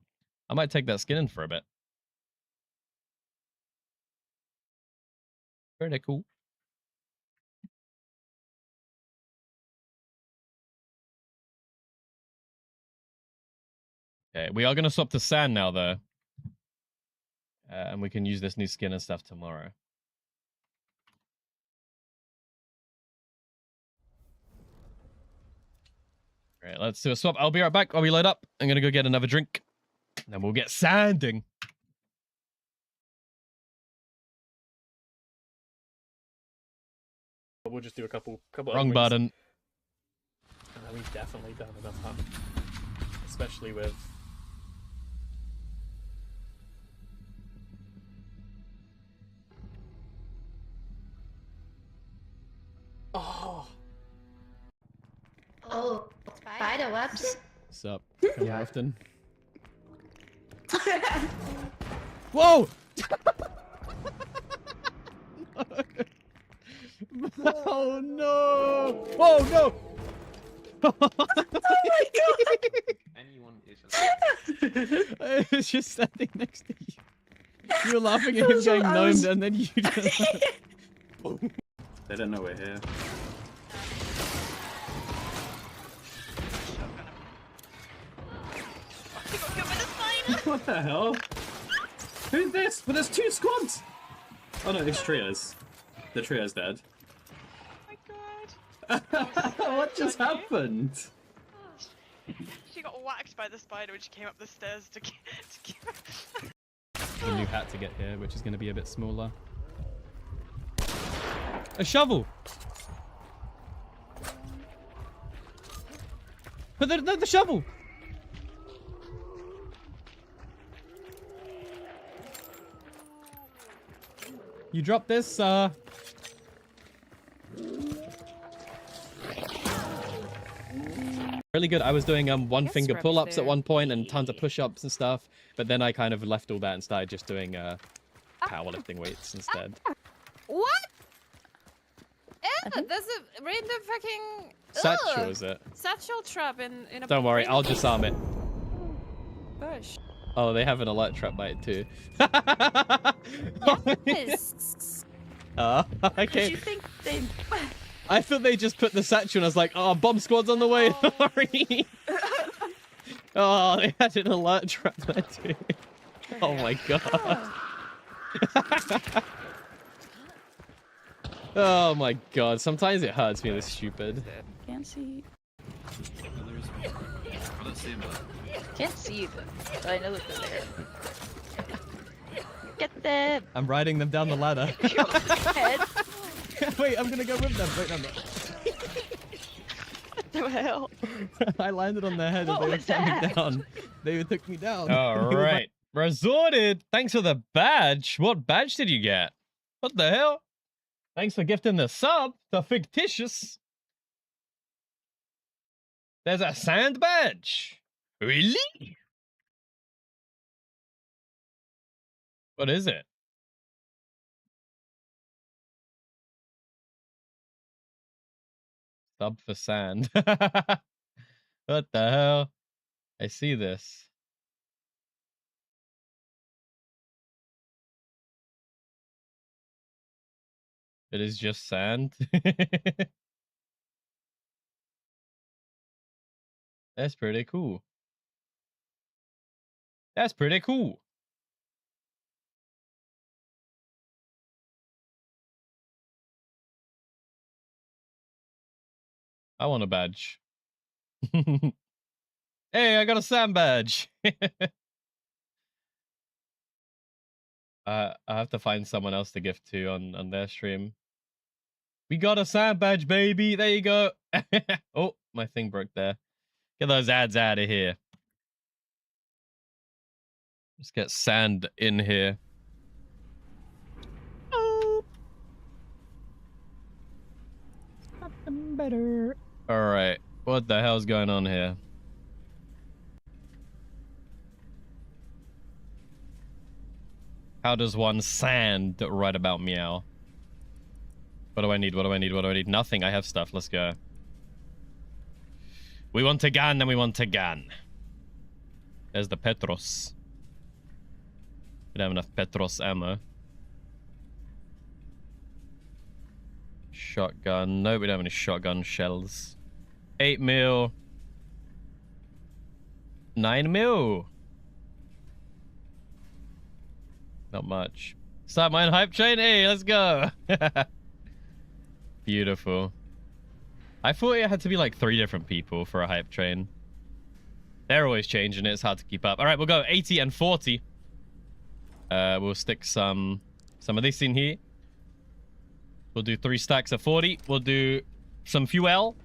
I might take that skin in for a bit. Pretty cool. Okay, we are going to swap to sand now, though. And we can use this new skin and stuff tomorrow. All right, let's do a swap. I'll be right back while we load up. I'm gonna go get another drink, and then we'll get sanding. We'll just do a couple Wrong other button. wins. We've definitely done enough hunt, especially with. Oh, Oh, spider webs. What's up? Come often. Whoa! Oh no! Oh no! Anyone is I was just standing next to you. You were laughing at him getting gnomed, and then you just... they don't know we're here. What the hell? Who's this? But there's 2 squads! Oh no, it's trios. The trio's dead. Oh my god. What just happened? She got whacked by the spider when she came up the stairs to get A new hat to get here, which is going to be a bit smaller. A shovel! But the shovel! You dropped this, really good. I was doing one finger pull-ups at one point and tons of push-ups and stuff, but then I kind of left all that and started just doing powerlifting weights instead. What? There's a random fucking Satchel, is it? satchel trap in a Don't worry, I'll disarm it. bush. Oh, they have an alert trap by it too. Yes. Okay. Did you think they? I thought they just put the satchel and I was like, oh, bomb squad's on the way. Sorry. Oh, they had an alert trap there too. Oh my god. Oh my god. Sometimes it hurts me this stupid. Can't see. I don't see him. Can't see them, but I know that they're there. Get them. I'm riding them down the ladder. Head. Wait, I'm gonna go with them. Wait, no, no. What the hell? I landed on their head as What they were was coming that? down. They took me down. All right. Resorted. Thanks for the badge. What badge did you get? What the hell? Thanks for gifting the sub. The fictitious. There's a sand badge. Really? What is it? Sub for sand. What the hell? I see this. It is just sand. That's pretty cool. That's pretty cool. I want a badge. Hey, I got a sand badge. I have to find someone else to gift to on their stream. We got a sand badge, baby. There you go. Oh, my thing broke there. Get those ads out of here. Let's get sand in here. Oh. Nothing better. All right. What the hell's going on here? How does one sand right about meow? What do I need? What do I need? What do I need? Nothing. I have stuff. Let's go. We want a gun and we want a gun. There's the Petros. We don't have enough Petros ammo. Shotgun. No, we don't have any shotgun shells. 8 mil. 9 mil. Not much. Start mine hype train. Hey, let's go. Beautiful. I thought it had to be like 3 different people for a hype train. They're always changing it. It's hard to keep up. All right, we'll go 80 and 40. We'll stick some of this in here. We'll do 3 stacks of 40. We'll do some fuel.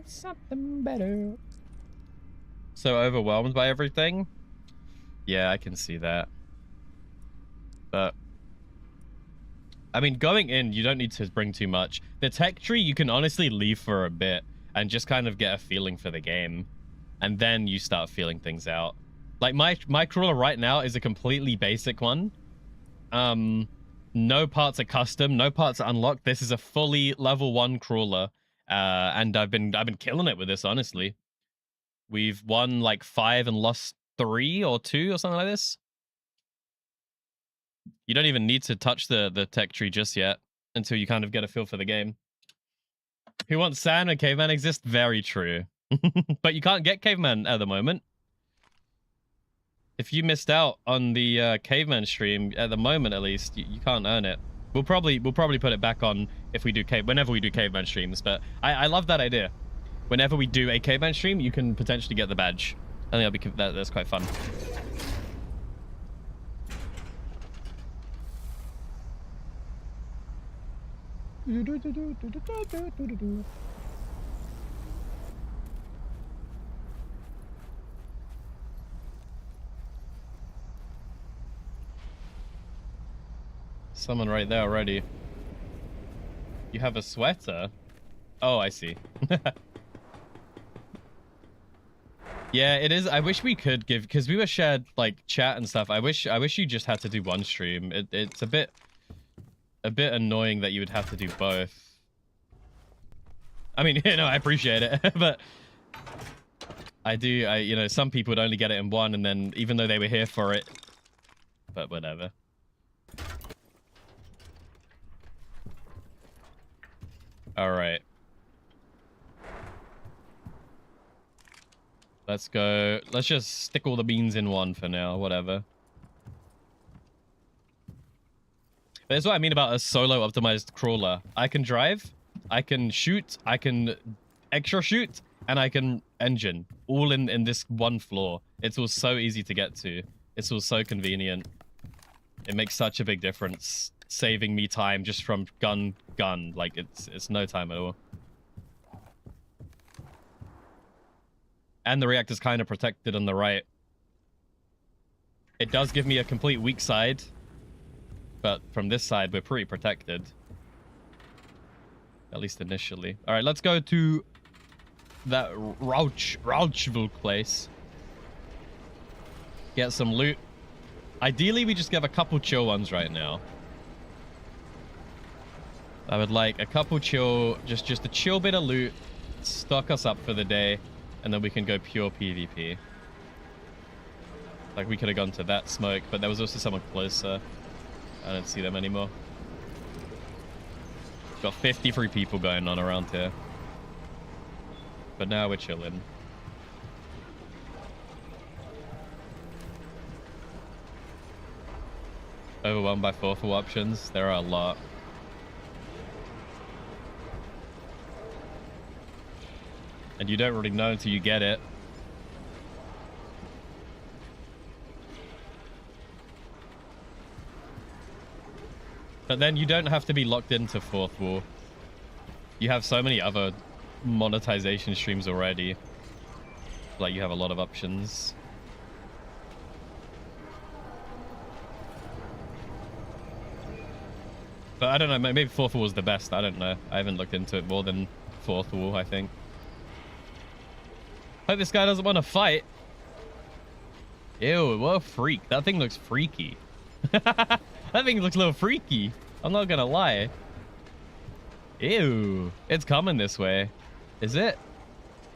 Something better. So overwhelmed by everything? Yeah, I can see that. But I mean, going in, you don't need to bring too much. The tech tree, you can honestly leave for a bit and just kind of get a feeling for the game. And then you start feeling things out. Like, my crawler right now is a completely basic one. No parts are custom, no parts are unlocked. This is a fully level 1 crawler. And I've been killing it with this, honestly. We've won like 5 and lost 3 or 2 or something like this. You don't even need to touch the tech tree just yet until you kind of get a feel for the game. Who wants sand when caveman exists? Very true. But you can't get caveman at the moment. If you missed out on the caveman stream, at the moment at least, you can't earn it. We'll probably put it back on if we do whenever we do caveman streams. But I love that idea. Whenever we do a caveman stream, you can potentially get the badge. I think that's quite fun. Someone right there already. You have a sweater? Oh, I see. Yeah, it is. I wish we could give, because we were shared like chat and stuff. I wish you just had to do one stream. It's a bit annoying that you would have to do both. I mean, you know, I appreciate it, but you know, some people would only get it in one, and then even though they were here for it, but whatever. All right. Let's go. Let's just stick all the beans in one for now, whatever. That's what I mean about a solo optimized crawler. I can drive, I can shoot, I can extra shoot, and I can engine. All in this one floor. It's all so easy to get to. It's all so convenient. It makes such a big difference. Saving me time just from gun. Like, it's no time at all. And the reactor's kind of protected on the right. It does give me a complete weak side. But from this side, we're pretty protected. At least initially. Alright, let's go to that Rauchville place. Get some loot. Ideally, we just get a couple chill ones right now. I would like a couple chill, just a chill bit of loot. Stock us up for the day. And then we can go pure PvP. Like, we could have gone to that smoke, but there was also someone closer. I don't see them anymore. Got 53 people going on around here. But now we're chilling. Overwhelmed by forfeit options? There are a lot. And you don't really know until you get it. But then you don't have to be locked into fourth wall. You have so many other monetization streams already. Like, you have a lot of options. But I don't know, maybe fourth wall was the best. I don't know. I haven't looked into it more than fourth wall, I think. Hope this guy doesn't want to fight. Ew, what a freak. That thing looks freaky. That thing looks a little freaky. I'm not gonna lie. Ew. It's coming this way. Is it?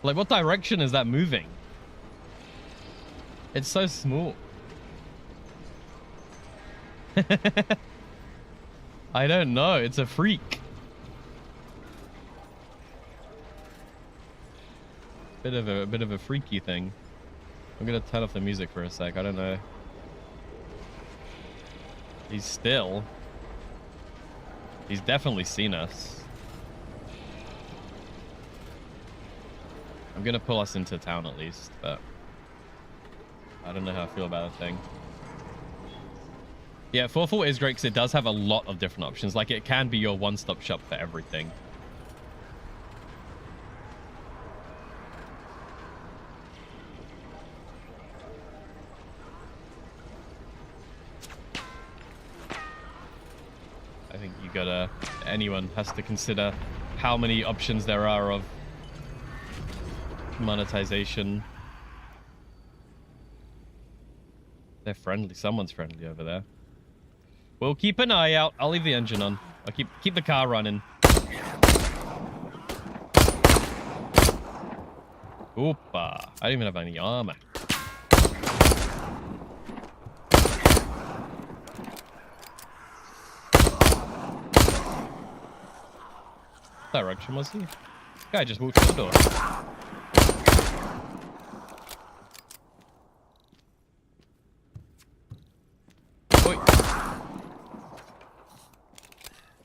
Like, what direction is that moving? It's so small. I don't know. It's a freak. Bit of a freaky thing. I'm gonna turn off the music for a sec. I don't know. He's still. He's definitely seen us. I'm gonna pull us into town at least, but I don't know how I feel about the thing. Yeah, 4-4 is great because it does have a lot of different options. Like, it can be your one-stop shop for everything. I think you gotta... Anyone has to consider how many options there are of monetization. They're friendly. Someone's friendly over there. We'll keep an eye out. I'll leave the engine on. I'll keep the car running. Oopa. I don't even have any armor. What direction was he? Guy just walked through the door. Oi.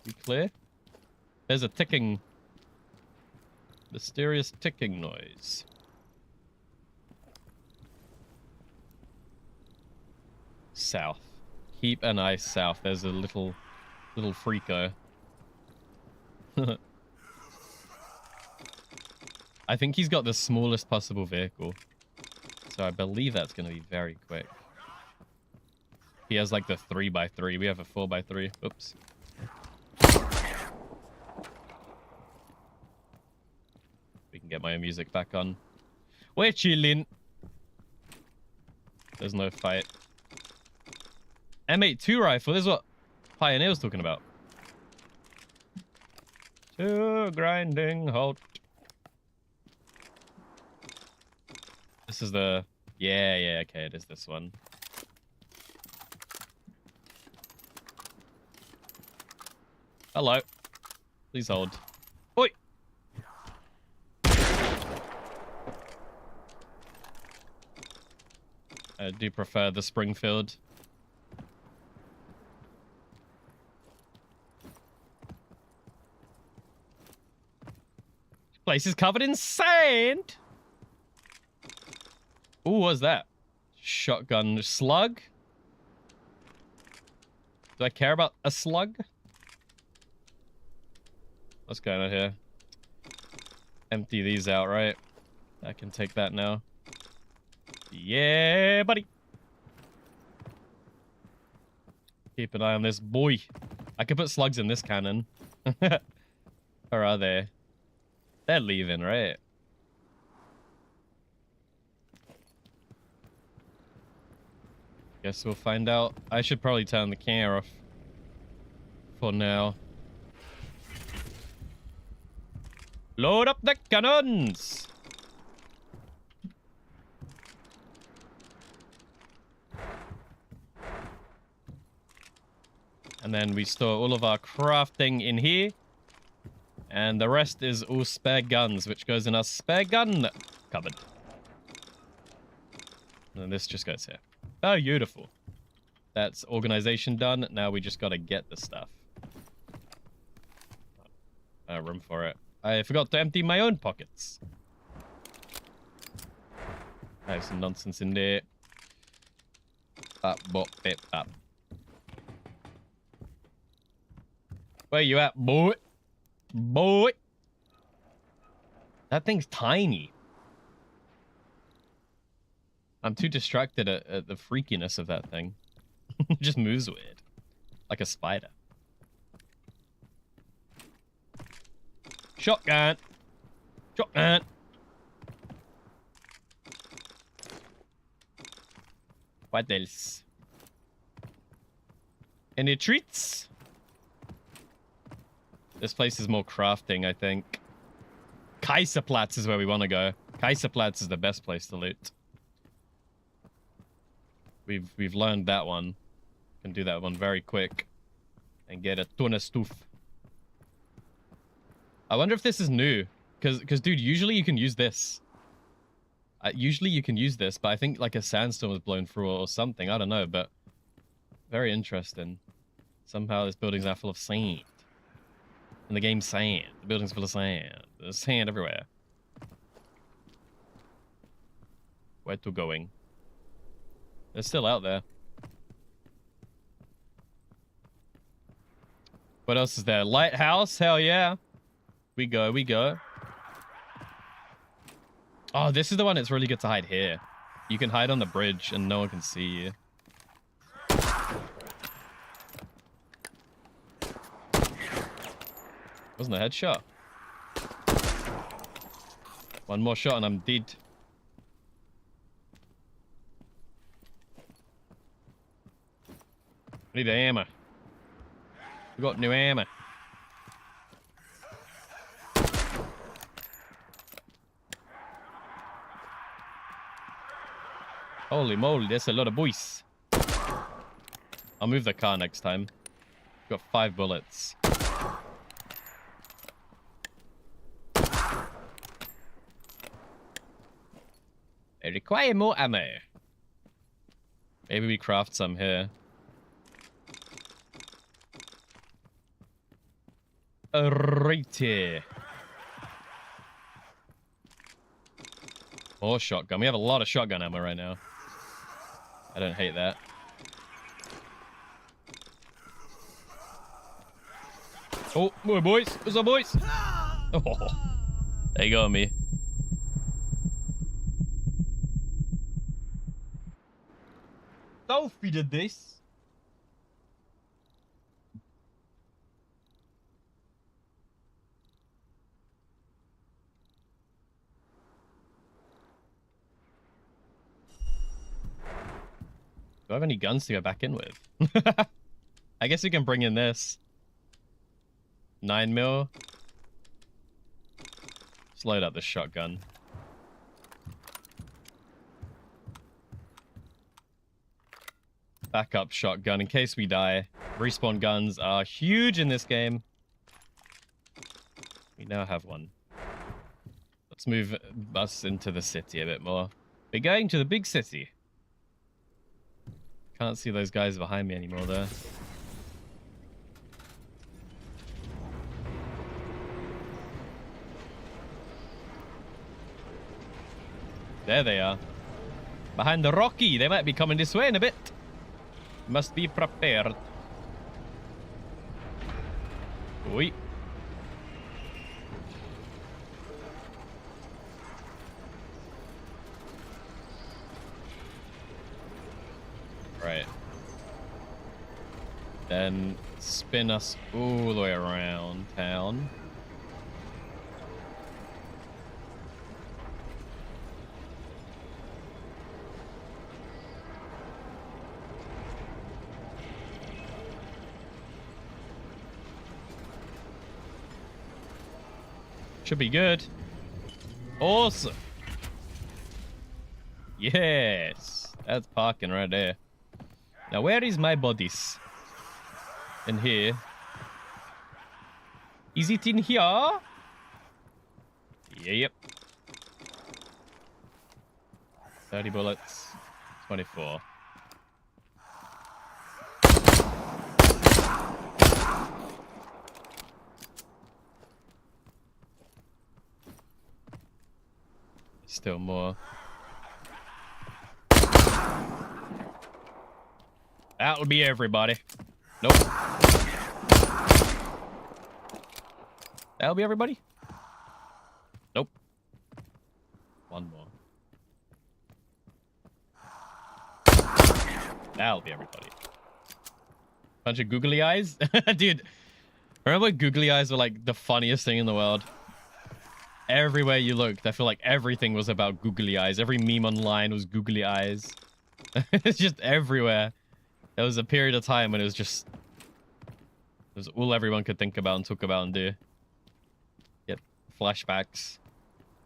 You clear? There's a ticking, mysterious ticking noise. South. Keep an eye south. There's a little freako. I think he's got the smallest possible vehicle. So I believe that's going to be very quick. He has like the 3x3. We have a 4x3. Oops. We can get my music back on. We're chilling. There's no fight. M82 rifle. This is what Pioneer was talking about. To grinding halt. This is the... Yeah, okay, it is this one. Hello. Please hold. Oi! I do prefer the Springfield. This place is covered in sand! Ooh, what's that? Shotgun slug? Do I care about a slug? What's going on here? Empty these out, right? I can take that now. Yeah, buddy. Keep an eye on this boy. I could put slugs in this cannon. Or are they? They're leaving, right? Guess we'll find out. I should probably turn the camera off for now. Load up the cannons! And then we store all of our crafting in here. And the rest is all spare guns, which goes in our spare gun cupboard. And then this just goes here. Oh, beautiful. That's organization done. Now we just gotta get the stuff. Room for it. I forgot to empty my own pockets. I have some nonsense in there. Bop, bop, bip, bop. Where you at, boy? Boy! That thing's tiny. I'm too distracted at the freakiness of that thing. It just moves weird. Like a spider. Shotgun! Shotgun! What else? Any treats? This place is more crafting, I think. Kaiserplatz is where we want to go. Kaiserplatz is the best place to loot. We've learned that one. Can do that one very quick. And get a ton of stuff. I wonder if this is new. Because dude, usually you can use this. Usually you can use this, but I think like a sandstorm was blown through or something. I don't know, but very interesting. Somehow this building's not full of sand. And the game's sand. The building's full of sand. There's sand everywhere. Where to going? They're still out there. What else is there? Lighthouse? Hell yeah. We go, we go. Oh, this is the one that's really good to hide here. You can hide on the bridge and no one can see you. Wasn't a headshot. One more shot and I'm dead. I need ammo. We got new ammo. Holy moly, there's a lot of boys. I'll move the car next time. Got 5 bullets. I require more ammo. Maybe we craft some here. Alrighty. More shotgun. We have a lot of shotgun ammo right now. I don't hate that. Oh, more boys. What's up, boys? Oh, they got me. Sophie did this. Do I have any guns to go back in with? I guess we can bring in this. 9mm. Let's load up the shotgun. Backup shotgun in case we die. Respawn guns are huge in this game. We now have one. Let's move us into the city a bit more. We're going to the big city. Can't see those guys behind me anymore though. There they are. Behind the Rocky. They might be coming this way in a bit. Must be prepared. Oi. Right. Then spin us all the way around town. Should be good. Awesome. Yes. That's parking right there. Now, where is my bodies? In here. Is it in here? Yep. 30 bullets. 24. Still more. That'll be everybody. Nope. That'll be everybody? Nope. One more. That'll be everybody. Bunch of googly eyes? Dude, remember when googly eyes were like the funniest thing in the world? Everywhere you looked, I feel like everything was about googly eyes. Every meme online was googly eyes. It's just everywhere. There was a period of time when it was just... It was all everyone could think about and talk about and do. Get flashbacks.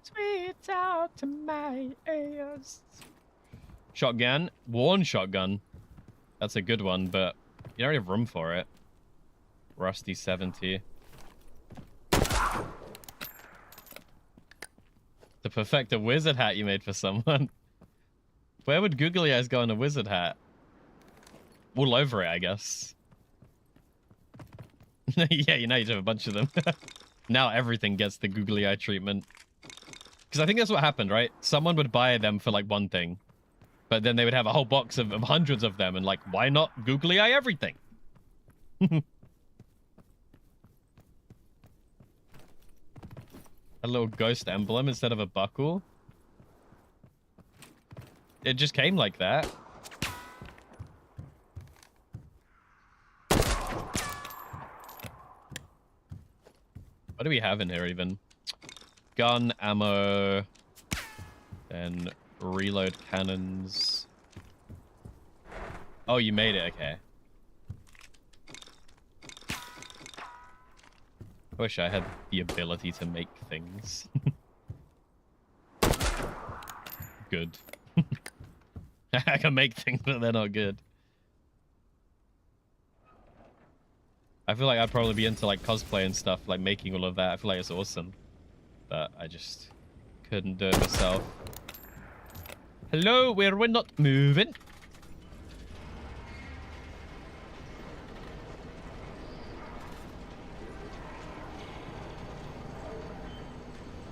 Sweet out to my ears. Shotgun. One shotgun. That's a good one, but you don't really have room for it. Rusty 70. To perfect a wizard hat you made for someone. Where would googly eyes go in a wizard hat? All over it, I guess. Yeah, you know you have a bunch of them. Now everything gets the googly eye treatment. Because I think that's what happened, right? Someone would buy them for like one thing, but then they would have a whole box of hundreds of them, and like, why not googly eye everything? A little ghost emblem instead of a buckle. It just came like that. What do we have in here even? Gun, ammo, and reload cannons. Oh, you made it, okay. I wish I had the ability to make things. Good. I can make things, but they're not good. I feel like I'd probably be into like cosplay and stuff, like making all of that. I feel like it's awesome. But I just couldn't do it myself. Hello, we're not moving.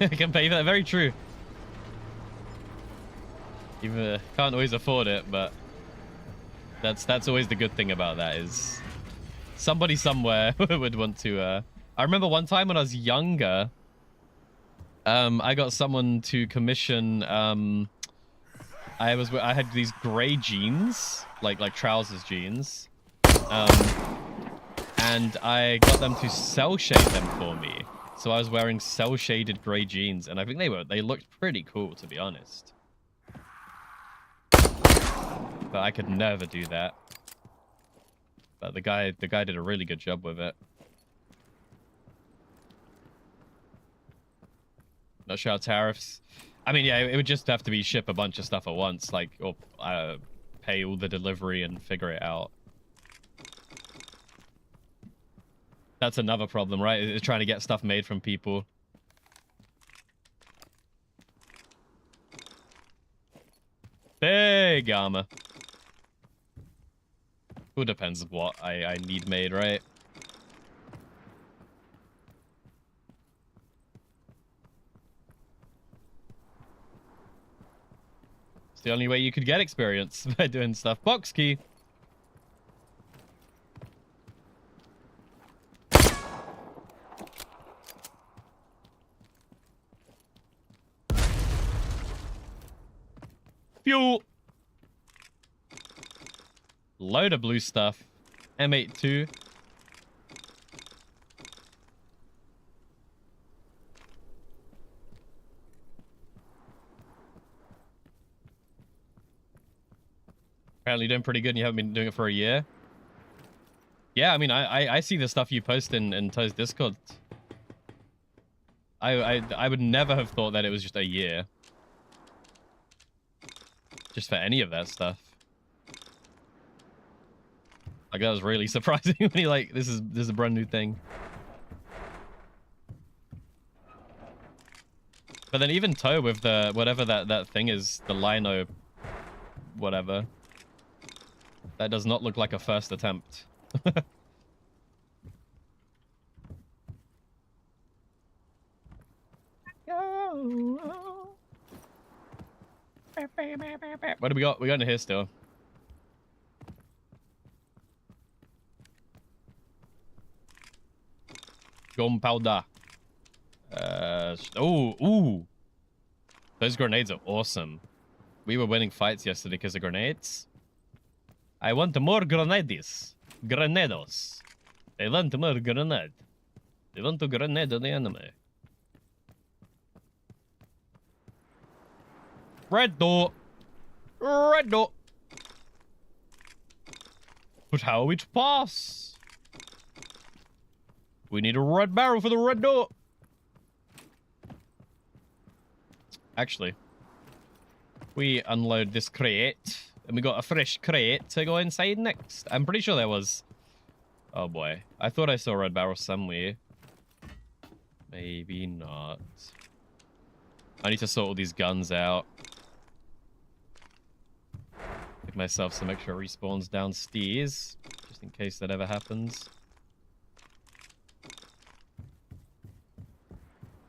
I can pay for that. Very true. Even can't always afford it, but that's always the good thing about that is somebody somewhere would want to. I remember one time when I was younger, I got someone to commission. I had these gray jeans, like trousers jeans, and I got them to cell shade them for me. So I was wearing cell shaded gray jeans, and I think they looked pretty cool, to be honest. But I could never do that. But the guy did a really good job with it. Not sure how tariffs. I mean, yeah, it would just have to be ship a bunch of stuff at once, like, or pay all the delivery and figure it out. That's another problem, right? Is trying to get stuff made from people. Big armor. It depends on what I need made, right? It's the only way you could get experience by doing stuff. Box key. Fuel. Load of blue stuff. M82. Apparently doing pretty good and you haven't been doing it for a year. Yeah, I mean, I see the stuff you post in Toe's Discord. I would never have thought that it was just a year. Just for any of that stuff. Like, that was really surprising when he like, this is a brand new thing. But then even Toe with the, whatever that thing is, the lino, whatever. That does not look like a first attempt. What do we got? We got in here still. Gunpowder. Ooh. Those grenades are awesome. We were winning fights yesterday because of grenades. I want more grenades. Grenados. I want more grenade. They want to grenade the enemy. Red door. Red door. But how are we to pass? We need a red barrel for the red door. Actually, we unload this crate, and we got a fresh crate to go inside next. I'm pretty sure there was... Oh boy. I thought I saw a red barrel somewhere. Maybe not. I need to sort all these guns out. Give myself some extra respawns downstairs, just in case that ever happens.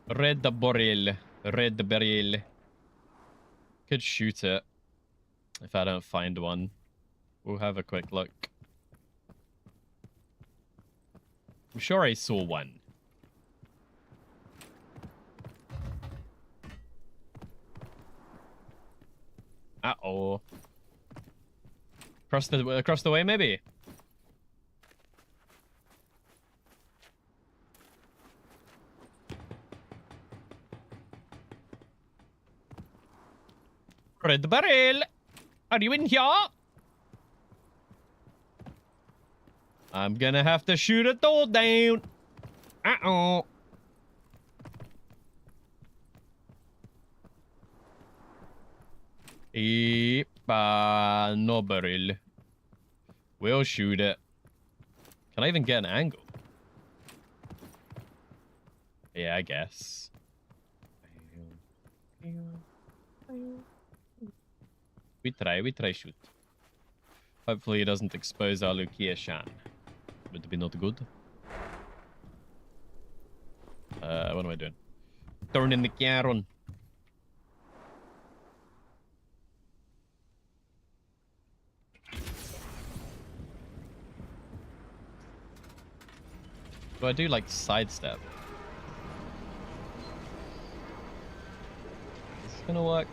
Red barrel. Red barrel. Could shoot it if I don't find one. We'll have a quick look. I'm sure I saw one. Uh-oh. Across the way, maybe? Red barrel! Are you in here? I'm gonna have to shoot a door down. Uh-oh. No barrel. We'll shoot it. Can I even get an angle? Yeah, I guess. We try shoot. Hopefully it doesn't expose our location. Would be not good. What am I doing? Turning the car on. Do I do like sidestep? Is this gonna work?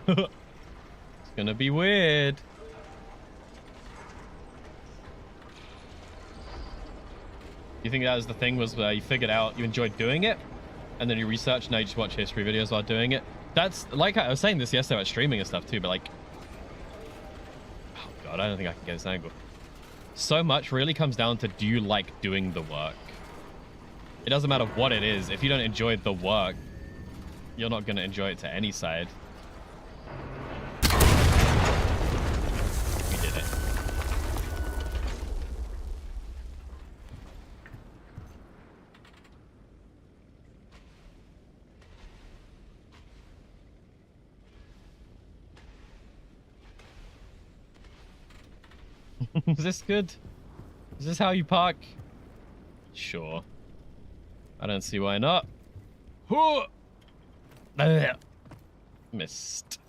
It's gonna be weird. You think that was the thing, was you figured out you enjoyed doing it, and then you research, now you just watch history videos while doing it? That's, like, I was saying this yesterday about streaming and stuff too, but like, oh god, I don't think I can get this angle. So much really comes down to, do you like doing the work? It doesn't matter what it is. If you don't enjoy the work, you're not going to enjoy it to any side. We did it. Is this good? Is this how you park? Sure. I don't see why not. Missed.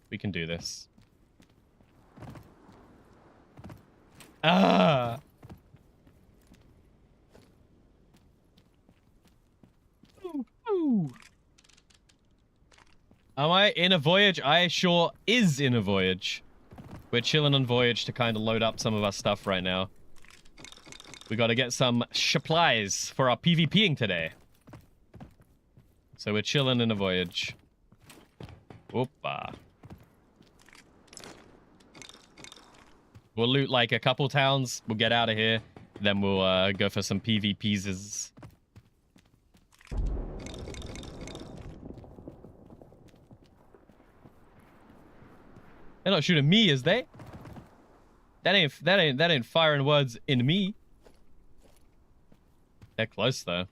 We can do this. Ah! Ooh, ooh. Am I in a voyage? I sure is in a voyage. We're chilling on voyage to kind of load up some of our stuff right now. We got to get some supplies for our PvPing today. So we're chilling in a voyage. Opa. We'll loot like a couple towns. We'll get out of here. Then we'll go for some PvPs. They're not shooting me, is they? That ain't firing words in me. They're close though.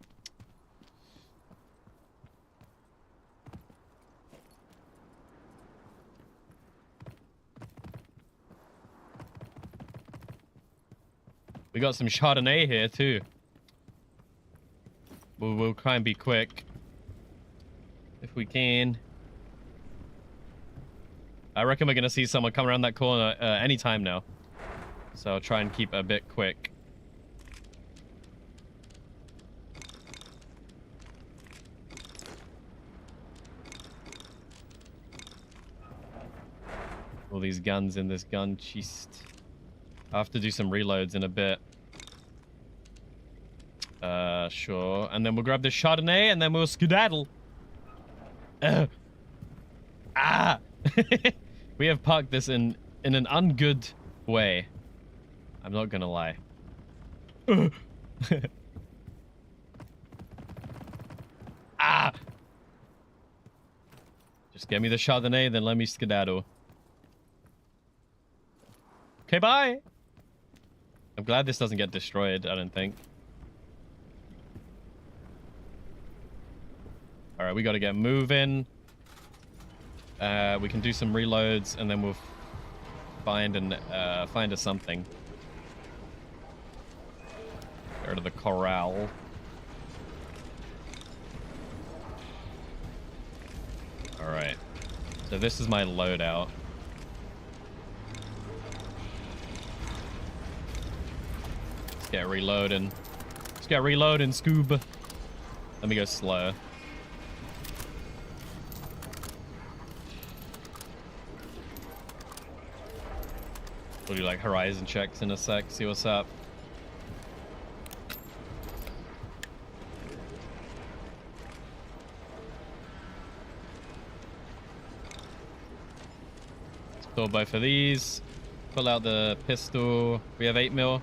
We got some Chardonnay here too. We'll try and be quick if we can. I reckon we're gonna see someone come around that corner anytime now. So I'll try and keep a bit quick. All these guns in this gun chest. I have to do some reloads in a bit. Sure. And then we'll grab the Chardonnay and then we'll skedaddle. Ah! We have parked this in an ungood way. I'm not gonna lie. Ah! Just get me the Chardonnay, then let me skedaddle. Okay, bye! I'm glad this doesn't get destroyed, I don't think. Alright, we gotta get moving. We can do some reloads, and then we'll find a something. Go to the corral. All right. So this is my loadout. Let's get reloading. Let's get reloading, Scoob. Let me go slow. We'll do like horizon checks in a sec, see what's up. Store both of these. Pull out the pistol. We have 8mm.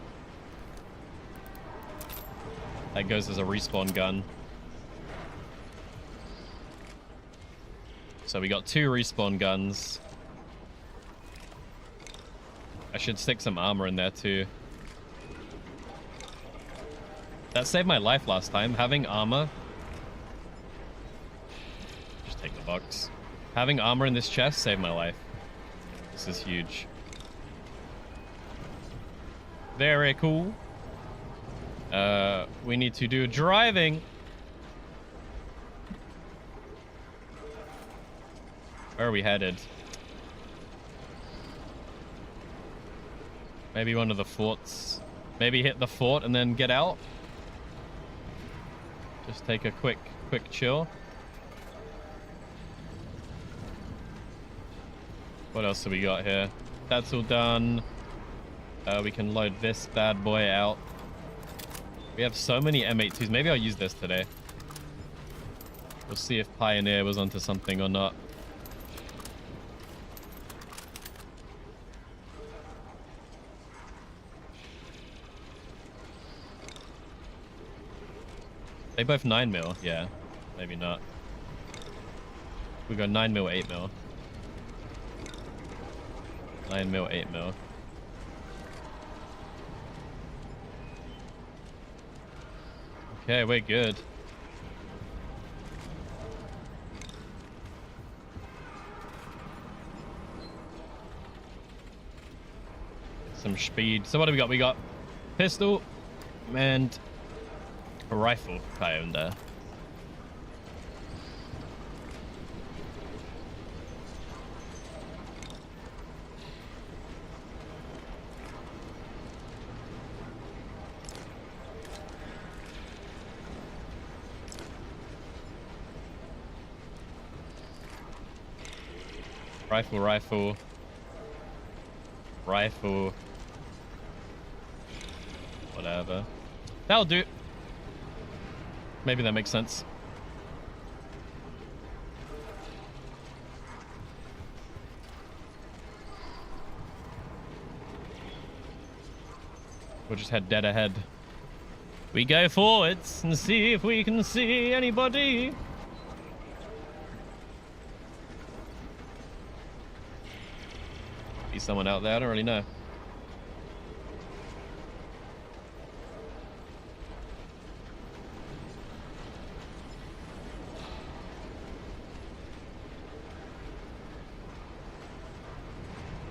That goes as a respawn gun. So we got 2 respawn guns. I should stick some armor in there too. That saved my life last time. Having armor. Just take the box. Having armor in this chest saved my life. This is huge. Very cool. We need to do driving. Where are we headed? Maybe one of the forts. Maybe hit the fort and then get out. Just take a quick chill. What else have we got here? That's all done. We can load this bad boy out. We have so many M82s. Maybe I'll use this today. We'll see if Pioneer was onto something or not. They both 9mm? Yeah, maybe not. We go 9mm, 8mm. 9mm, 8mm. Okay, we're good. Some speed. So what do we got? We got pistol and a rifle coyote there. Rifle. Whatever. That'll do. Maybe that makes sense. We'll just head dead ahead. We go forwards and see if we can see anybody. Be someone out there, I don't really know.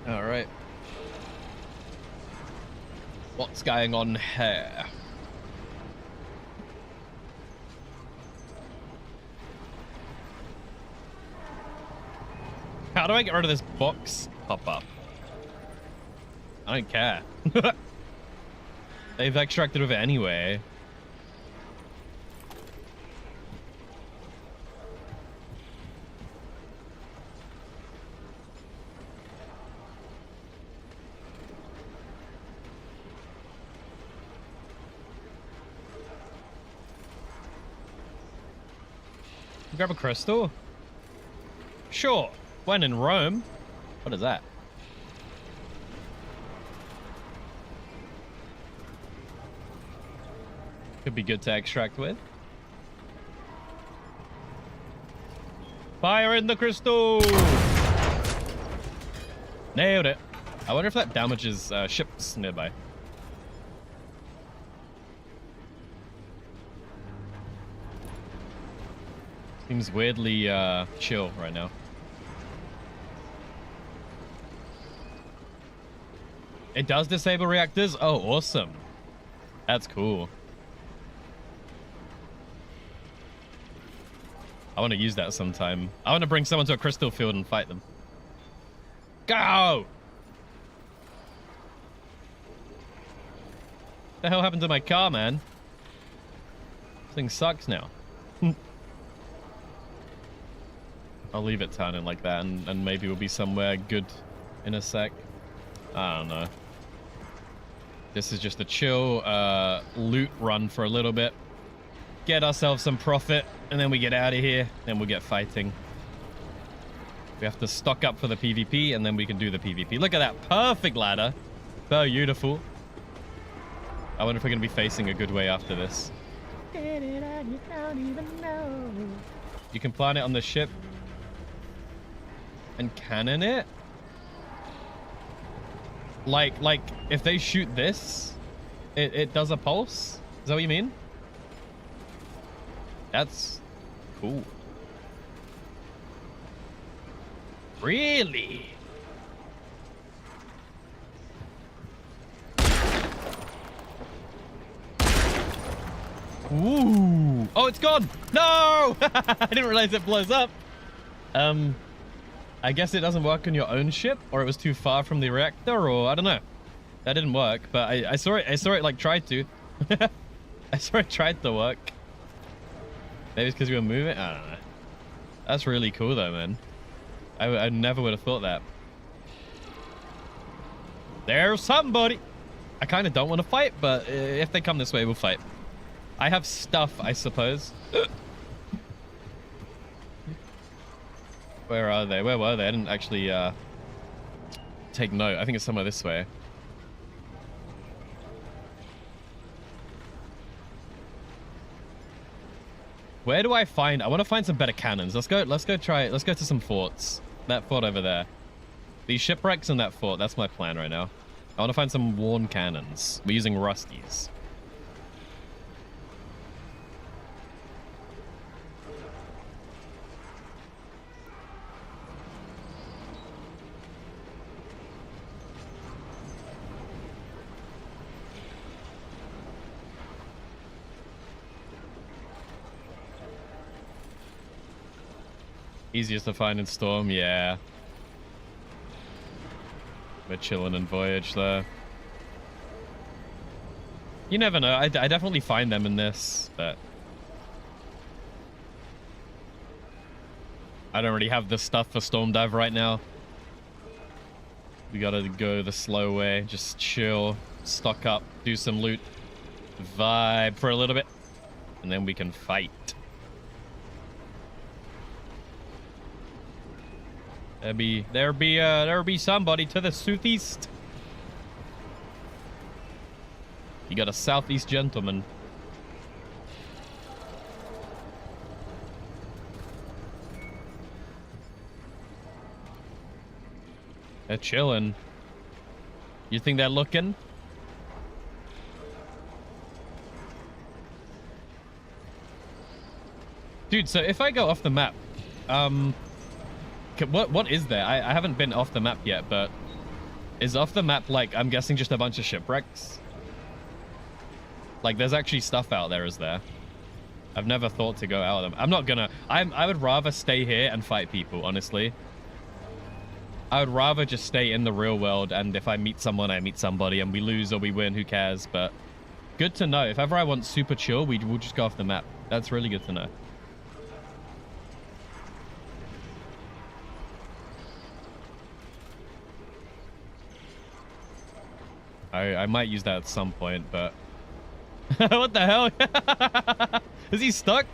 All right. What's going on here? How do I get rid of this box pop-up? I don't care. They've extracted with it anyway. Grab a crystal? Sure. When in Rome. What is that? Could be good to extract with. Fire in the crystal! Nailed it. I wonder if that damages ships nearby. Seems weirdly chill right now. It does disable reactors? Oh, awesome. That's cool. I want to use that sometime. I want to bring someone to a crystal field and fight them. Go! What the hell happened to my car, man? This thing sucks now. I'll leave it turning like that, and maybe we'll be somewhere good in a sec. I don't know. This is just a chill loot run for a little bit. Get ourselves some profit, and then we get out of here. Then we'll get fighting. We have to stock up for the PvP, and then we can do the PvP. Look at that perfect ladder. Beautiful. I wonder if we're going to be facing a good way after this. You can plant it on the ship and cannon it. Like if they shoot this, it does a pulse. Is that what you mean? That's cool. Really? Ooh. Oh, it's gone. No! I didn't realize it blows up. I guess it doesn't work on your own ship, or it was too far from the reactor, or I don't know. That didn't work, but I saw it like tried to. I saw it tried to work. Maybe it's because we were moving. I don't know. That's really cool though, man. I never would have thought that. There's somebody. I kind of don't want to fight, but if they come this way, we'll fight. I have stuff, I suppose. Where are they? Where were they? I didn't actually take note. I think it's somewhere this way. Where do I find? I want to find some better cannons. Let's go to some forts. That fort over there. These shipwrecks and that fort. That's my plan right now. I want to find some worn cannons. We're using rusties. Easiest to find in Storm, yeah. We're chilling in Voyage there. You never know. I definitely find them in this, but I don't really have the stuff for Storm Dive right now. We gotta go the slow way. Just chill, stock up, do some loot, vibe for a little bit, and then we can fight. There be somebody to the southeast. You got a southeast gentleman. They're chilling. You think they're looking? Dude, so if I go off the map, what is there? I haven't been off the map yet, but is off the map, like, I'm guessing just a bunch of shipwrecks? Like, there's actually stuff out there, is there? I've never thought to go out of them. I'm not gonna... I would rather stay here and fight people, honestly. I would rather just stay in the real world, and if I meet someone, I meet somebody, and we lose or we win, who cares? But good to know. If ever I want super chill, we'll just go off the map. That's really good to know. I might use that at some point, but... What the hell? Is he stuck?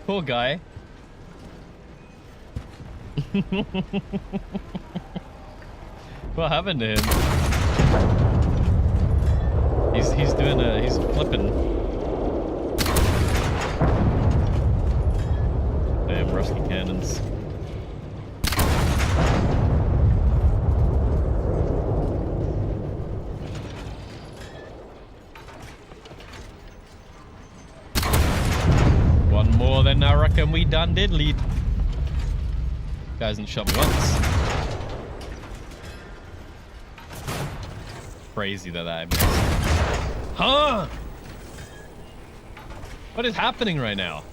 Poor guy. What happened to him? He's flipping. Damn, rusty cannons. One more, then I reckon we done did lead. Guy hasn't shot me once. crazy that I missed. Huh? What is happening right now?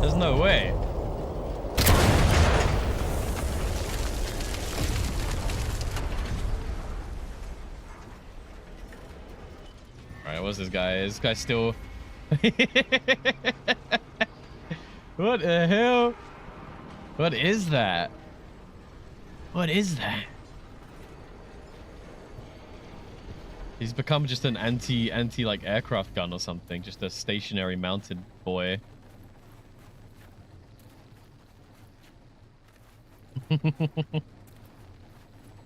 There's no way. Alright, what's this guy? This guy's still... What the hell? What is that? What is that? He's become just an anti like aircraft gun or something. Just a stationary mounted boy.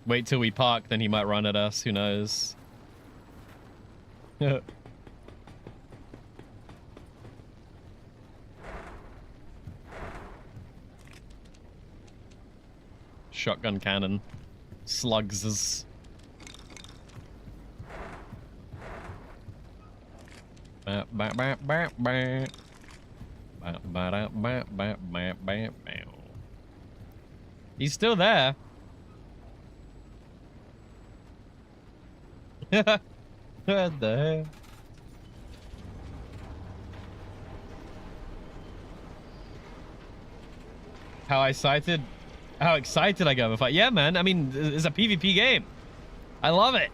Wait till we park, then he might run at us. Who knows? Shotgun cannon. Slugs. He's still there. What the hell? How excited I got if I... Yeah, man. I mean, it's a PvP game. I love it.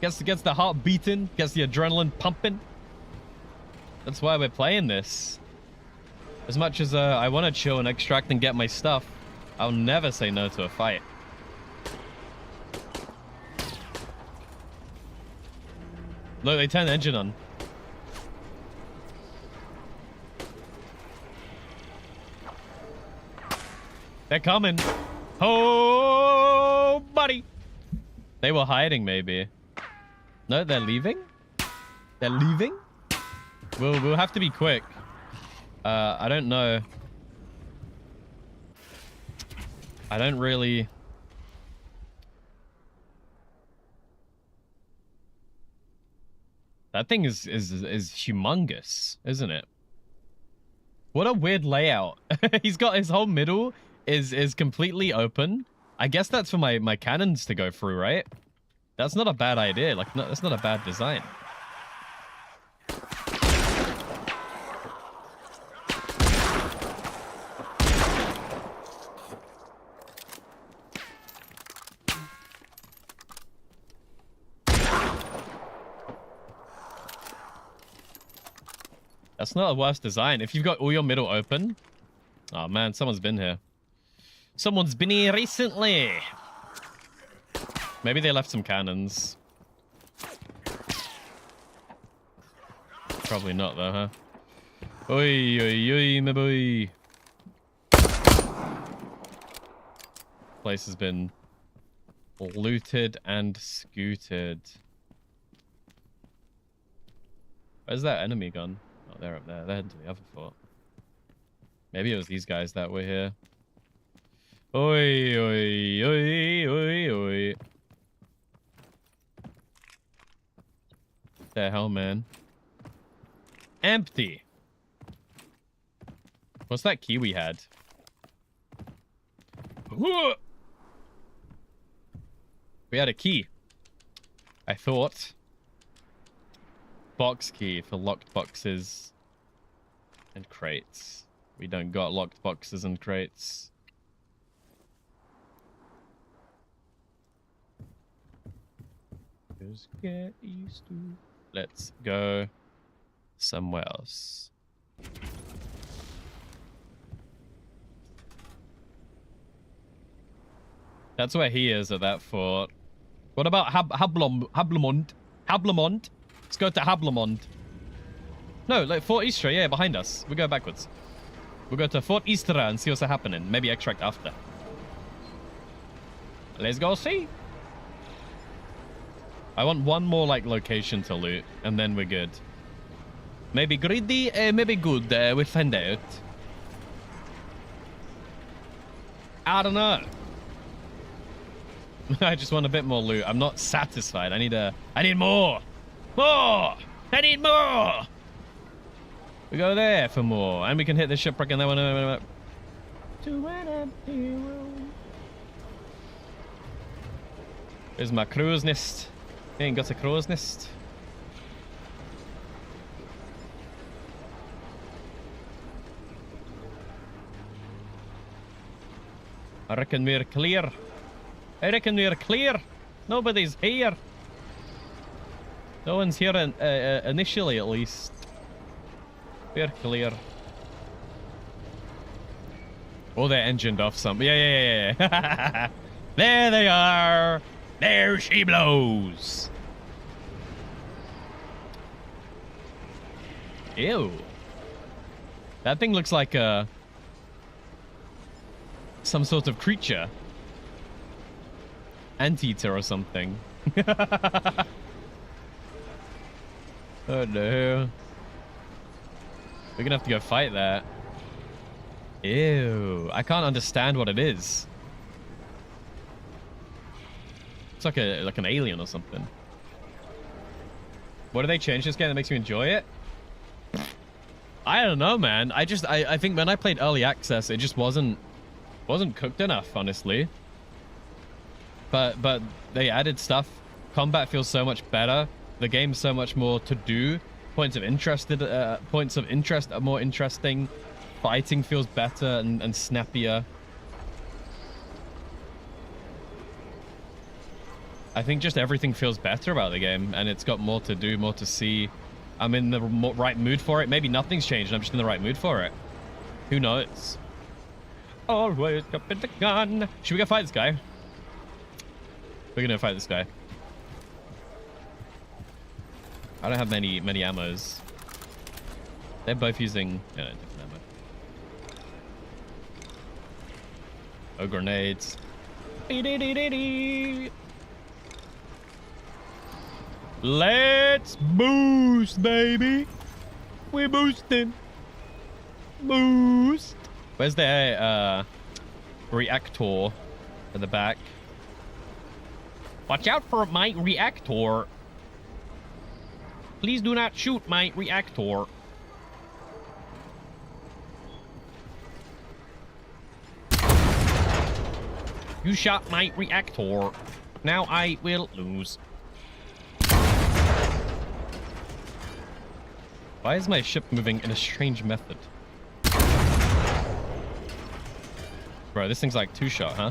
Gets the heart beating, gets the adrenaline pumping. That's why we're playing this. As much as I want to chill and extract and get my stuff, I'll never say no to a fight. Look, they turned the engine on. They're coming. Oh, buddy. They were hiding, maybe. No, they're leaving? They're leaving? We'll have to be quick. I don't know. I don't really... That thing is humongous, isn't it? What a weird layout. He's got his whole middle is completely open. I guess that's for my cannons to go through, right? That's not a bad idea. Like, no, that's not a bad design. That's not a worse design. If you've got all your middle open... Oh man, someone's been here. Someone's been here recently. Maybe they left some cannons. Probably not though, huh? Oi, oi, oi, my boy. Place has been looted and scooted. Where's that enemy gone? Oh, they're up there. They're heading to the other fort. Maybe it was these guys that were here. Oi, oi, oi, oi, oi. What the hell, man? Empty. What's that key we had? We had a key. I thought. Box key for locked boxes and crates. We don't got locked boxes and crates. Just get used to. Let's go somewhere else. That's where he is at that fort. What about Hablamont? Hablamont? Let's go to Hablamont. No, like Fort Istra, yeah, behind us. We go backwards. We'll go to Fort Istra and see what's happening. Maybe extract after. Let's go see. I want one more like location to loot, and then we're good. Maybe greedy, maybe good. We'll find out. I don't know. I just want a bit more loot. I'm not satisfied. I need more. More! I need more! We go there for more. And we can hit the shipwreck and that one. To an empty room. Where's my crow's nest? Ain't got a crow's nest. I reckon we're clear. I reckon we're clear. Nobody's here. No one's here initially, at least. We're clear. Oh, they're engined off some. Yeah. There they are. There she blows. Ew. That thing looks like some sort of creature. Anteater or something. Oh no. We're gonna have to go fight that. Ew. I can't understand what it is. It's like an alien or something. What do they change this game that makes you enjoy it? I don't know, man. I think when I played early access, it just wasn't cooked enough, honestly. But they added stuff. Combat feels so much better. The game's so much more to do. Points of interest are more interesting. Fighting feels better and snappier. I think just everything feels better about the game, and it's got more to do, more to see. I'm in the right mood for it. Maybe nothing's changed, and I'm just in the right mood for it. Who knows? Always up in the gun. Should we go fight this guy? We're gonna fight this guy. I don't have many ammos. They're both using different ammo. Oh, grenades. Let's boost, baby. We're boosting. Boost. Where's the reactor at the back? Watch out for my reactor. Please do not shoot my reactor. You shot my reactor. Now I will lose. Why is my ship moving in a strange method? Bro, this thing's like two-shot, huh?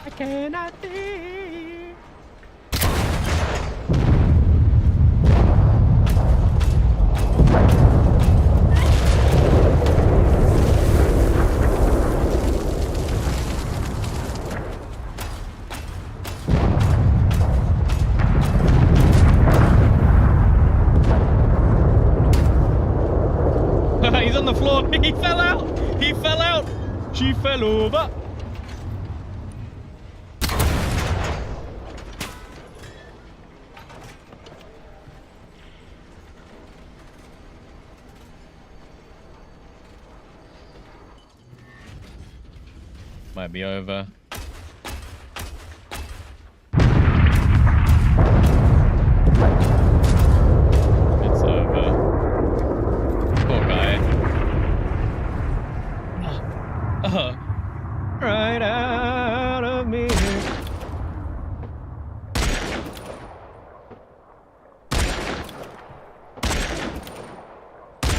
I cannot see. He's on the floor. He fell out. He fell out. She fell over. Might be over. It's over. Poor guy. Right out of me.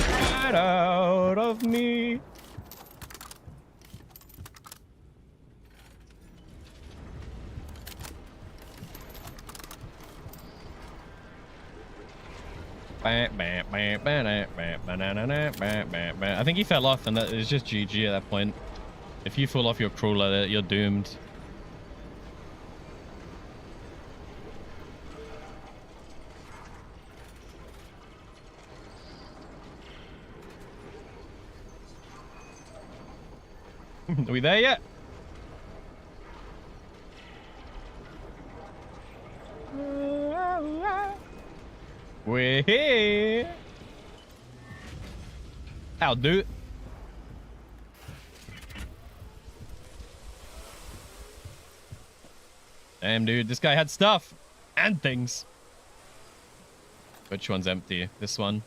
Right out of me. I think he fell off, and that is just GG at that point. If you fall off your crawler, you're doomed. Are we there yet? We're here. I'll do it. Damn, dude, this guy had stuff and things. Which one's empty? This one.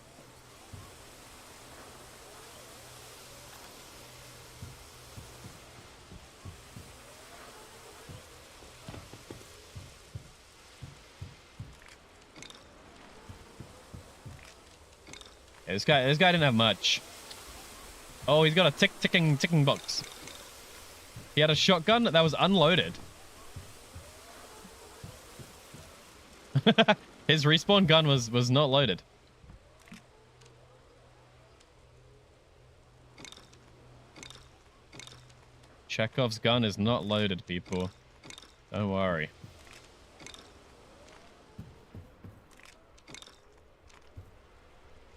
This guy didn't have much. Oh, he's got a ticking box. He had a shotgun that was unloaded. His respawn gun was not loaded. Chekhov's gun is not loaded, people. Don't worry.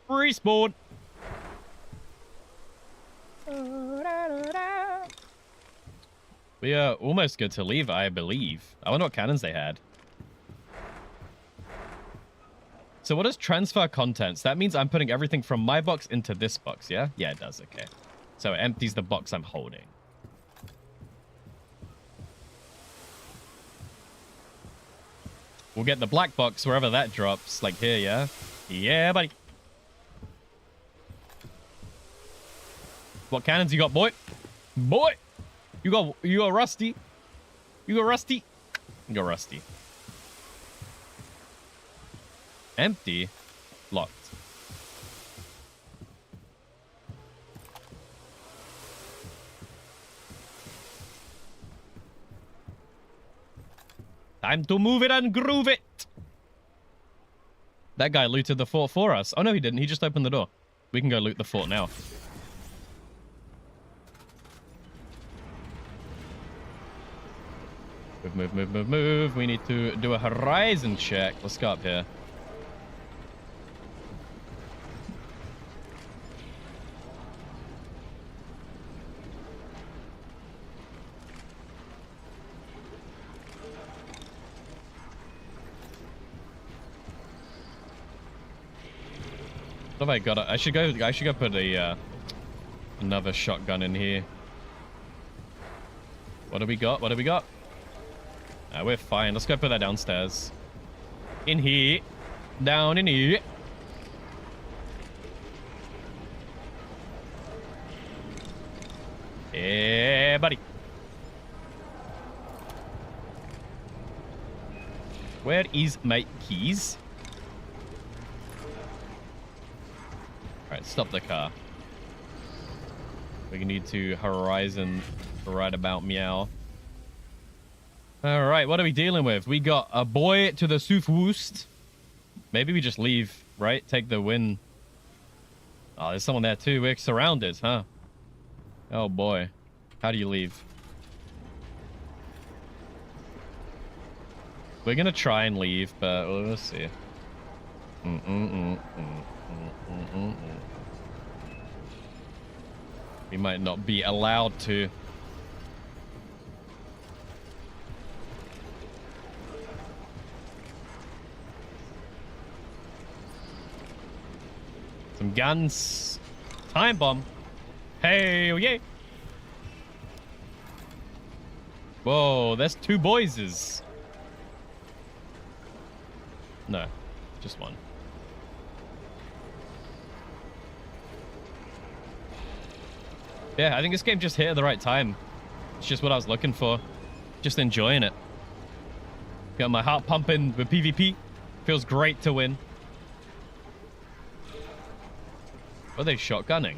Respawn. We are almost good to leave, I believe. I wonder what cannons they had. So what is transfer contents? That means I'm putting everything from my box into this box, yeah? Yeah, it does, okay. So it empties the box I'm holding. We'll get the black box wherever that drops, like here, yeah? Yeah, buddy. What cannons you got, boy? Boy! You got rusty. You got rusty. You got rusty. Empty. Locked. Time to move it and groove it. That guy looted the fort for us. Oh, no, he didn't. He just opened the door. We can go loot the fort now. Move. We need to do a horizon check. Let's go up here. What have I got? I should go put a another shotgun in here. What do we got? What do we got? We're fine. Let's go put that downstairs. In here. Down in here. Yeah, buddy. Where is my keys? Alright, stop the car. We need to horizon right about meow. Alright, what are we dealing with? We got a boy to the southwest. Maybe we just leave, right? Take the win. Oh, there's someone there too. We're surrounded, huh? Oh boy. How do you leave? We're gonna try and leave, but we'll see. We might not be allowed to. Some guns. Time bomb. Hey, yeah. Whoa, there's two boyses. No, just one. Yeah, I think this game just hit at the right time. It's just what I was looking for. Just enjoying it. Got my heart pumping with PvP. Feels great to win. What are they shotgunning?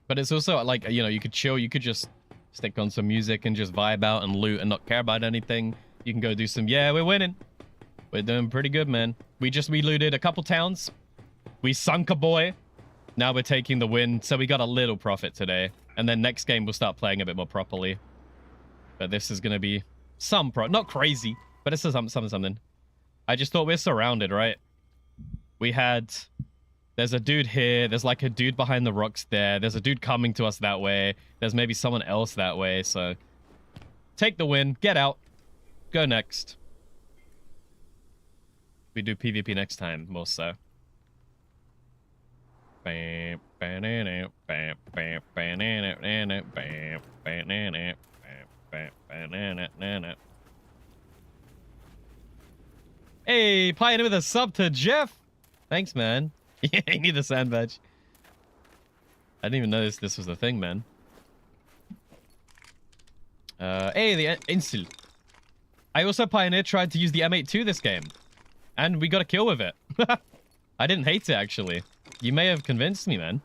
But it's also like, you know, you could chill. You could just stick on some music and just vibe out and loot and not care about anything. You can go do some, yeah, we're winning. We're doing pretty good, man. We looted a couple towns. We sunk a boy. Now we're taking the win. So we got a little profit today. And then next game we'll start playing a bit more properly. But this is going to be some not crazy, but it's something. I just thought we're surrounded, right? There's a dude here. There's like a dude behind the rocks there. There's a dude coming to us that way. There's maybe someone else that way. So take the win. Get out. Go next. We do PvP next time, more so. Hey, Pioneer with a sub to Jeff. Thanks, man. Yeah, you need the sand badge. I didn't even know this was the thing, man. Hey, the Insul. I also tried to use the M82 this game. And we got a kill with it. I didn't hate it, actually. You may have convinced me, man.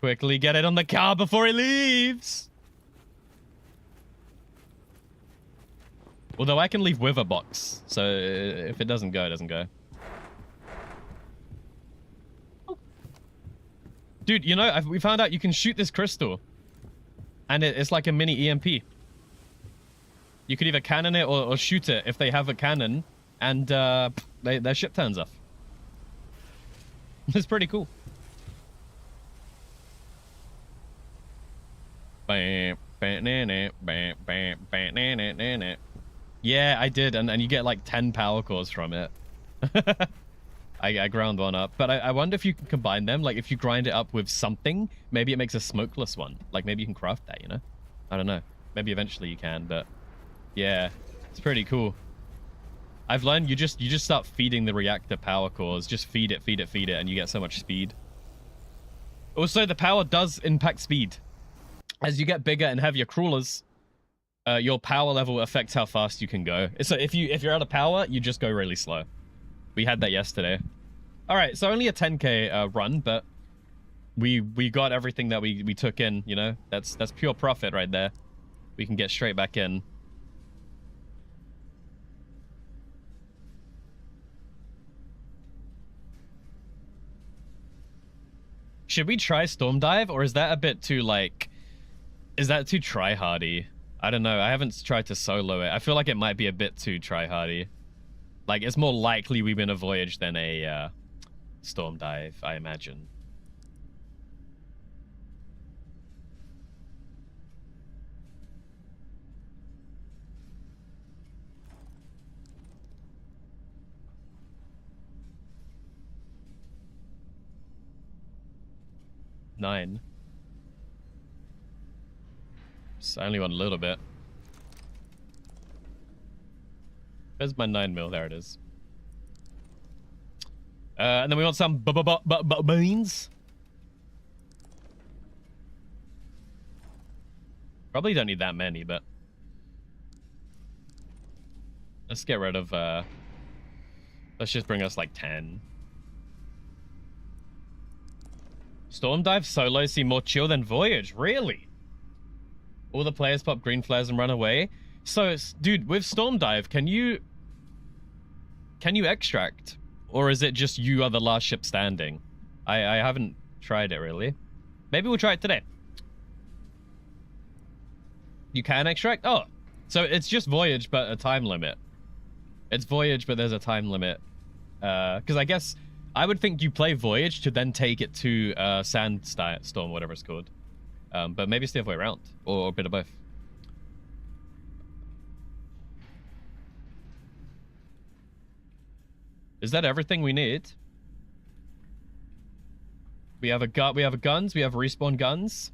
Quickly get it on the car before he leaves. Although I can leave with a box. So if it doesn't go, it doesn't go. Dude, you know, we found out you can shoot this crystal. And it's like a mini EMP. You could either cannon it or shoot it if they have a cannon. And their ship turns off. It's pretty cool. Yeah, I did. And you get like 10 power cores from it. I ground one up. But I wonder if you can combine them. Like, if you grind it up with something, maybe it makes a smokeless one. Like, maybe you can craft that, you know? I don't know. Maybe eventually you can, but... yeah, it's pretty cool. I've learned you just start feeding the reactor power cores. Just feed it, and you get so much speed. Also, the power does impact speed. As you get bigger and heavier crawlers, your power level affects how fast you can go. So if you're out of power, you just go really slow. We had that yesterday. All right, so only a 10k run, but we got everything that we took in. You know, that's pure profit right there. We can get straight back in. Should we try Storm Dive, or is that a bit too, like... is that too try-hardy? I don't know. I haven't tried to solo it. I feel like it might be a bit too try-hardy. Like, it's more likely we win a voyage than a Storm Dive, I imagine. Nine. So I only want a little bit. Where's my 9 mil? There it is. And then we want some beans. Probably don't need that many, but let's get rid of. Let's just bring us like 10. Storm Dive solo seem more chill than Voyage. Really? All the players pop green flares and run away. So, dude, with Storm Dive, can you extract, or is it just you are the last ship standing? I haven't tried it really. Maybe we'll try it today. You can extract? Oh, so it's just Voyage, but a time limit. It's Voyage, but there's a time limit. Because I guess I would think you play Voyage to then take it to Sandstorm, whatever it's called. But maybe it's the other way around, or a bit of both. Is that everything we need? We have guns, we have respawn guns.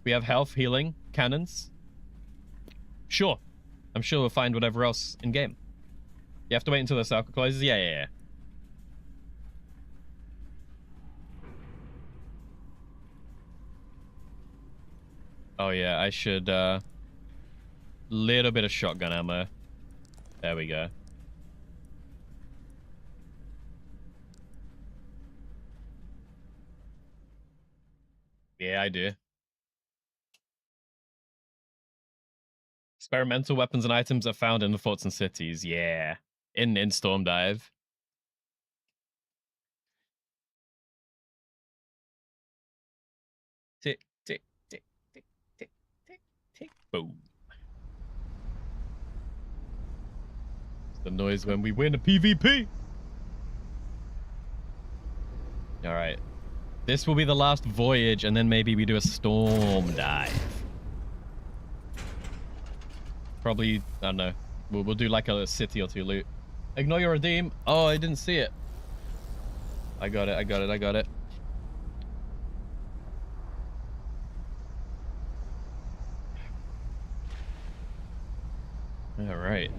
We have health, healing, cannons. Sure. I'm sure we'll find whatever else in game. You have to wait until the circle closes? Yeah. Oh yeah, I should little bit of shotgun ammo. There we go. Yeah, I do. Experimental weapons and items are found in the forts and cities. Yeah. In Storm Dive. Tick, tick, tick, tick, tick, tick, tick. Boom. It's the noise when we win a PvP. Alright. This will be the last voyage, and then maybe we do a Storm Dive. Probably, I don't know. We'll do like a city or two loot. Ignore your redeem. Oh, I didn't see it. I got it. right.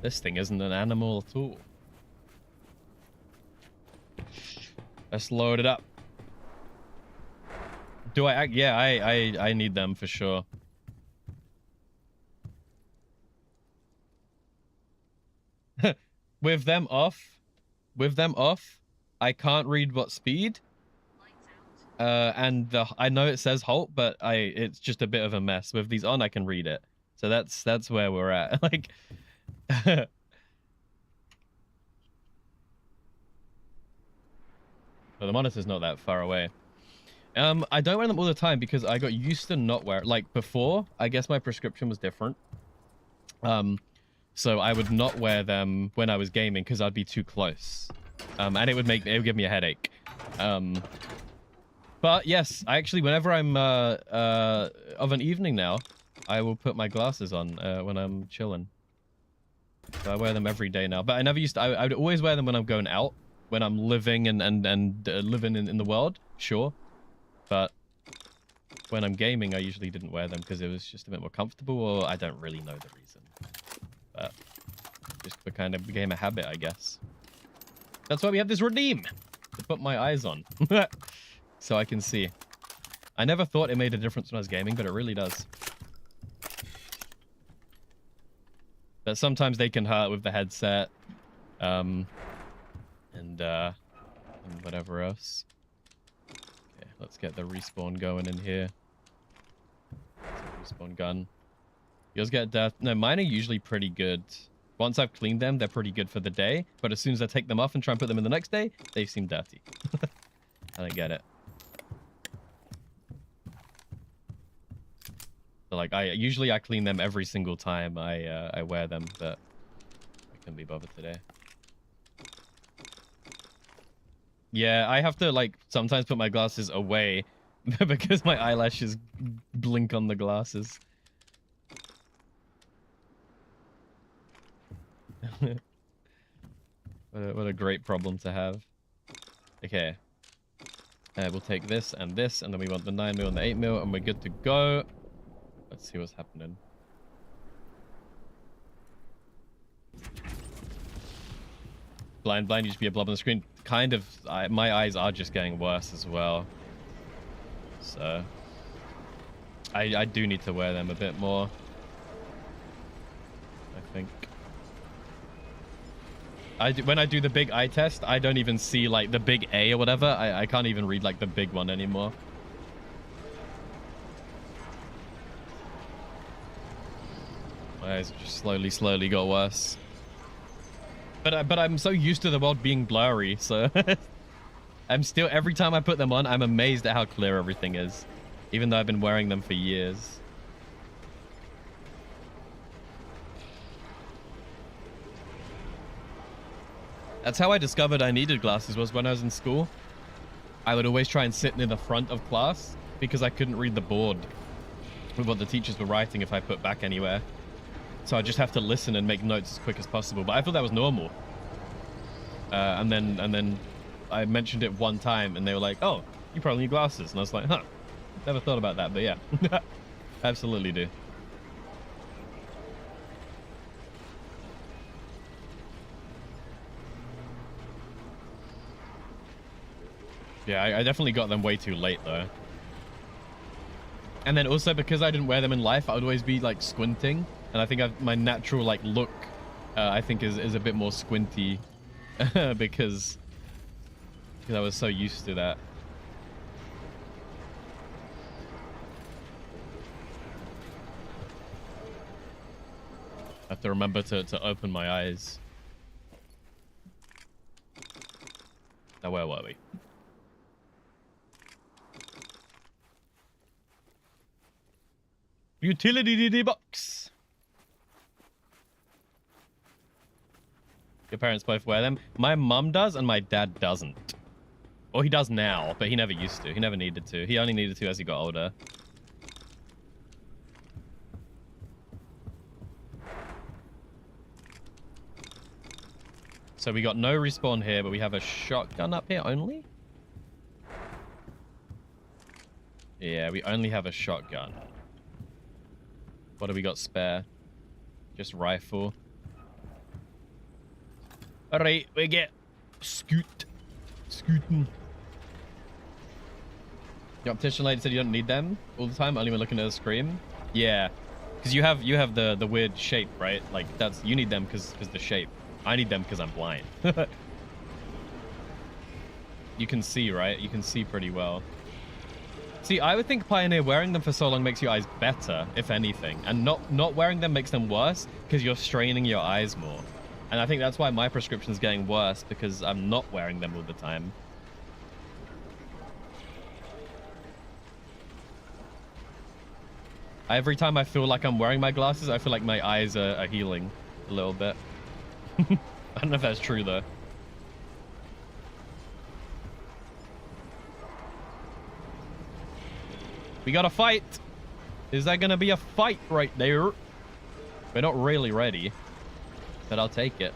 This thing isn't an animal at all. Let's load it up. Do I? Yeah, I need them for sure. With them off, I can't read what speed. And I know it says halt, but it's just a bit of a mess. With these on, I can read it. So that's where we're at. Like, well, the monitor's not that far away. I don't wear them all the time because I got used to not wear, like before, I guess my prescription was different. So I would not wear them when I was gaming because I'd be too close. And it would give me a headache. But yes, I actually, whenever I'm of an evening now, I will put my glasses on when I'm chilling. So I wear them every day now. But I never used to, I would always wear them when I'm going out, when I'm living and living in the world, sure. But when I'm gaming, I usually didn't wear them because it was just a bit more comfortable, or I don't really know the reason. But just kind of became a habit, I guess. That's why we have this redeem to put my eyes on. So I can see. I never thought it made a difference when I was gaming, but it really does. But sometimes they can hurt with the headset. And whatever else. Okay, let's get the respawn going in here. Respawn gun. Yours get death. No, mine are usually pretty good. Once I've cleaned them, they're pretty good for the day. But as soon as I take them off and try and put them in the next day, they seem dirty. I don't get it. So like usually I clean them every single time I wear them, but I couldn't be bothered today. Yeah, I have to like sometimes put my glasses away because my eyelashes blink on the glasses. What a great problem to have. Okay. We'll take this, and then we want the 9mm and the 8mm, and we're good to go. Let's see what's happening. Blind used to be a blob on the screen. Kind of, my eyes are just getting worse as well. So, I do need to wear them a bit more, I think. When I do the big eye test, I don't even see like the big A or whatever. I can't even read like the big one anymore. My eyes just slowly got worse. But I'm so used to the world being blurry, so I'm still, every time I put them on, I'm amazed at how clear everything is, even though I've been wearing them for years. That's how I discovered I needed glasses, was when I was in school. I would always try and sit near the front of class because I couldn't read the board with what the teachers were writing if I put back anywhere. So I just have to listen and make notes as quick as possible. But I thought that was normal. And then I mentioned it one time and they were like, oh, you probably need glasses. And I was like, huh, never thought about that, but yeah, absolutely do. Yeah, I definitely got them way too late though. And then also because I didn't wear them in life, I would always be like squinting. And I think my natural like look, I think is a bit more squinty because I was so used to that. I have to remember to open my eyes. Now where were we? Utility box. Your parents both wear them? My mum does and my dad doesn't. Or he does now, but he never used to. He never needed to. He only needed to as he got older. So we got no respawn here, but we have a shotgun up here only? Yeah, we only have a shotgun. What do we got spare? Just rifle. Alright, we get scooting. The optician lady said you don't need them all the time, only when looking at a screen. Yeah, because you have the weird shape, right? Like that's you need them because the shape. I need them because I'm blind. You can see, right? You can see pretty well. See, I would think Pioneer wearing them for so long makes your eyes better, if anything, and not wearing them makes them worse because you're straining your eyes more. And I think that's why my prescription's getting worse because I'm not wearing them all the time. Every time I feel like I'm wearing my glasses, I feel like my eyes are healing a little bit. I don't know if that's true, though. We got a fight. Is that going to be a fight right there? We're not really ready, but I'll take it.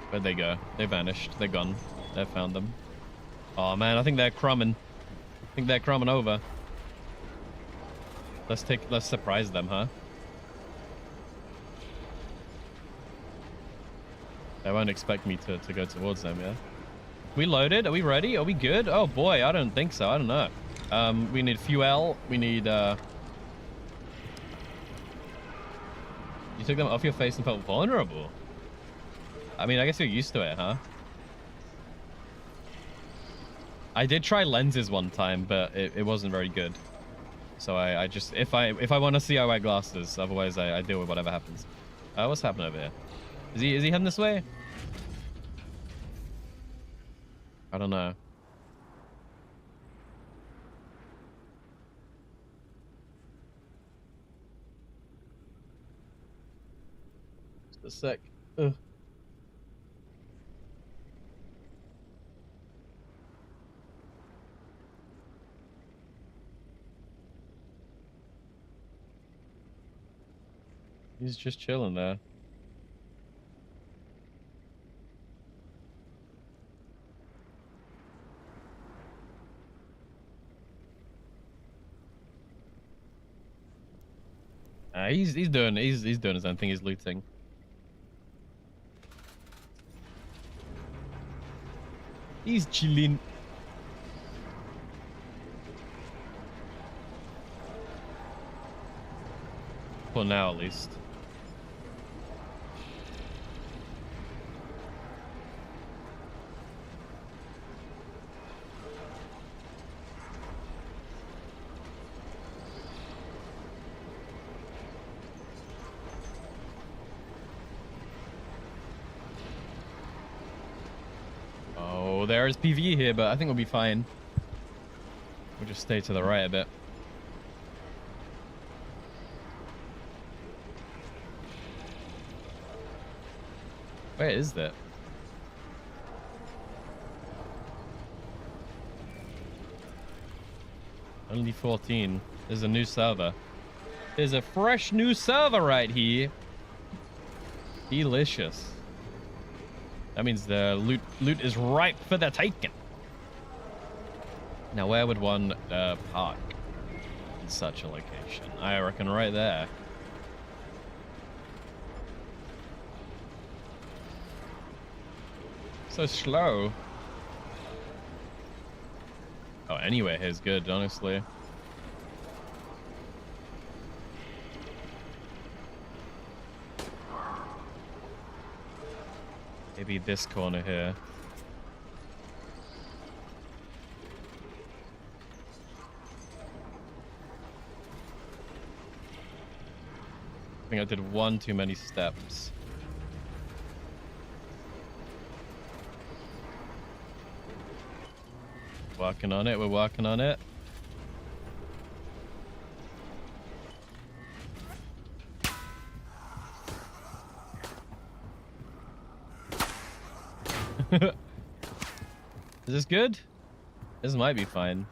Where'd they go? They vanished. They're gone. I found them. Oh, man, I think they're crumbing. I think they're crumbing over. Let's surprise them, huh? They won't expect me to go towards them, yeah? We loaded? Are we ready? Are we good? Oh boy, I don't think so. I don't know. We need fuel. We need You took them off your face and felt vulnerable. I mean, I guess you're used to it, huh? I did try lenses one time, but it wasn't very good. So I just if I want to see, I wear glasses. Otherwise, I deal with whatever happens. What's happening over here? Is he heading this way? I don't know. Just a sec. Ugh. He's just chilling there. He's doing his own thing. He's looting. He's chilling. For now, at least. Oh, there is PvE here, but I think we'll be fine. We'll just stay to the right a bit. Where is that? Only 14. There's a new server. There's a fresh new server right here. Delicious. That means the loot is ripe for the taking. Now, where would one park in such a location? I reckon right there. So slow. Oh, anywhere here's good, honestly. Maybe this corner here. I think I did one too many steps. Working on it, we're working on it. Is this good? This might be fine.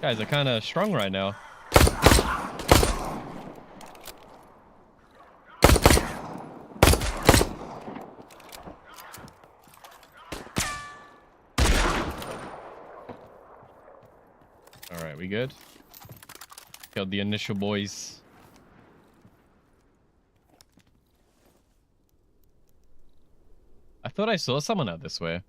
Guys are kind of strong right now. we good? Killed the initial boys. I thought I saw someone out this way.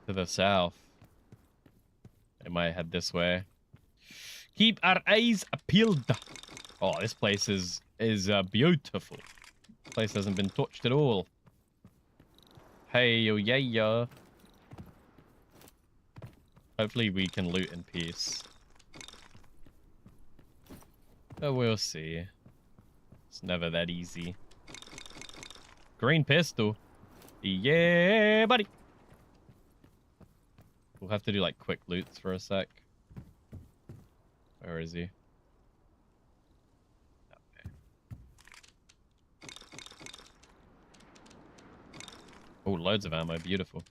To the south. They might head this way. Keep our eyes peeled. Oh, this place is beautiful. This place hasn't been touched at all. Hey, oh yeah, yeah. Hopefully we can loot in peace. But we'll see. It's never that easy. Green pistol. Yeah, buddy. We'll have to do like quick loots for a sec. Where is he? Okay. Oh, loads of ammo. Beautiful.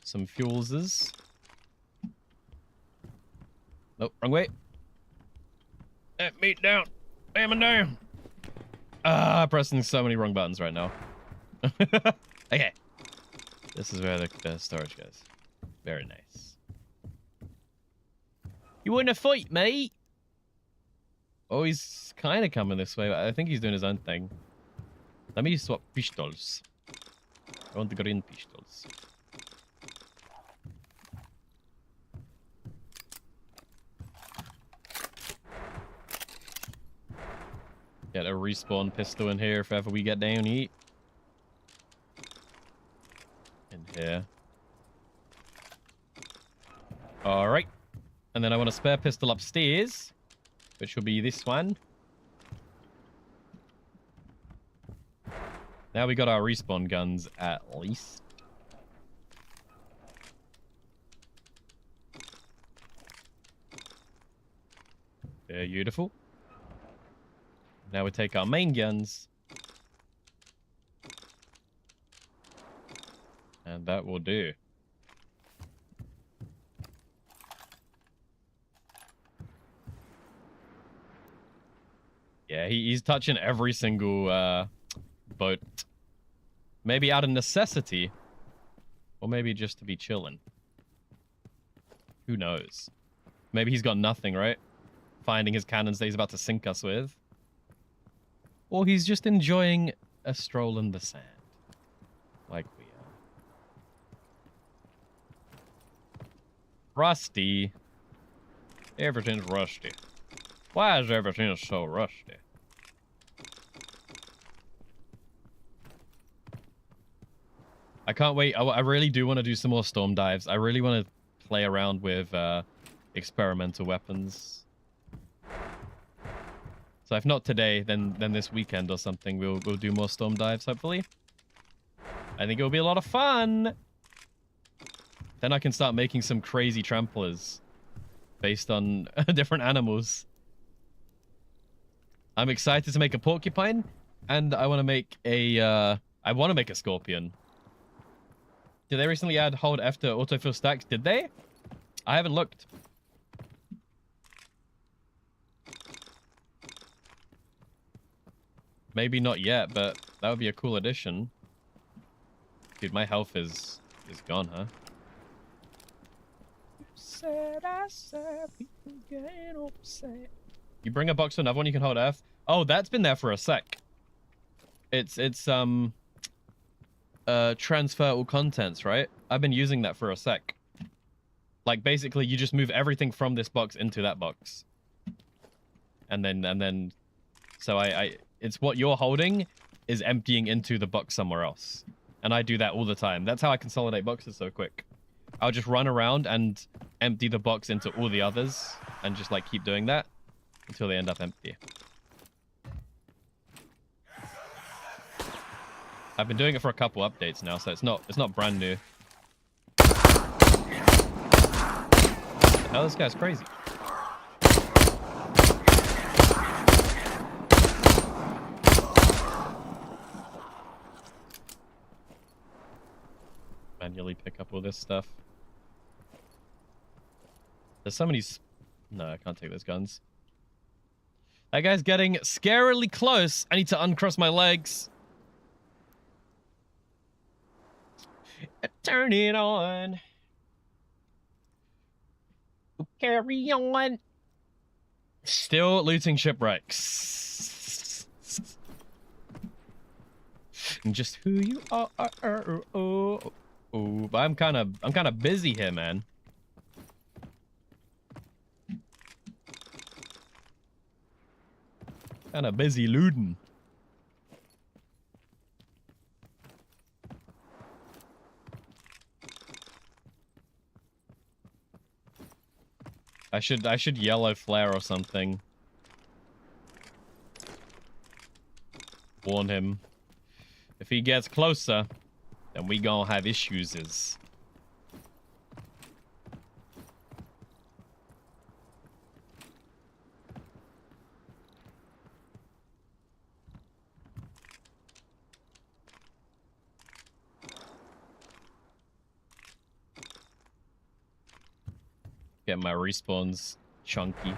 Some fuelses. Nope, wrong way. Meat down. Aiming down. Ah, pressing so many wrong buttons right now. Okay. This is where the storage goes. Very nice. You want to fight, mate? Oh, he's kind of coming this way, but I think he's doing his own thing. Let me swap pistols. I want the green pistols. Get a respawn pistol in here if ever we get down eat. In here. Alright. And then I want a spare pistol upstairs, which will be this one. Now we got our respawn guns at least. Very beautiful. Now we take our main guns. And that will do. Yeah, he's touching every single boat. Maybe out of necessity. Or maybe just to be chilling. Who knows? Maybe he's got nothing, right? Finding his cannons that he's about to sink us with. Or he's just enjoying a stroll in the sand. Like we are. Rusty. Everything's rusty. Why is everything so rusty? I can't wait. I really do want to do some more storm dives. I really want to play around with experimental weapons. So if not today, then this weekend or something, we'll do more storm dives, hopefully. I think it'll be a lot of fun. Then I can start making some crazy tramplers based on different animals. I'm excited to make a porcupine, and I want to make a scorpion. Did they recently add hold F to autofill stacks? Did they? I haven't looked. Maybe not yet, but that would be a cool addition. Dude, my health is gone, huh? I said, people get upset. You bring a box to another one, you can hold F. Oh, that's been there for a sec. It's transfer all contents, right? I've been using that for a sec. Like basically you just move everything from this box into that box. And then so it's what you're holding is emptying into the box somewhere else. And I do that all the time. That's how I consolidate boxes so quick. I'll just run around and empty the box into all the others and just like keep doing that until they end up empty. I've been doing it for a couple updates now, so it's not brand new. Oh, this guy's crazy. Manually pick up all this stuff. There's so many... No, I can't take those guns. That guy's getting scarily close. I need to uncross my legs. Turn it on. Carry on. Still looting shipwrecks. Just who you are. Oh, but I'm kind of busy here, man. Kind of busy looting. I should yellow flare or something. Warn him. If he gets closer, then we gonna have issues. Get my respawns chunky.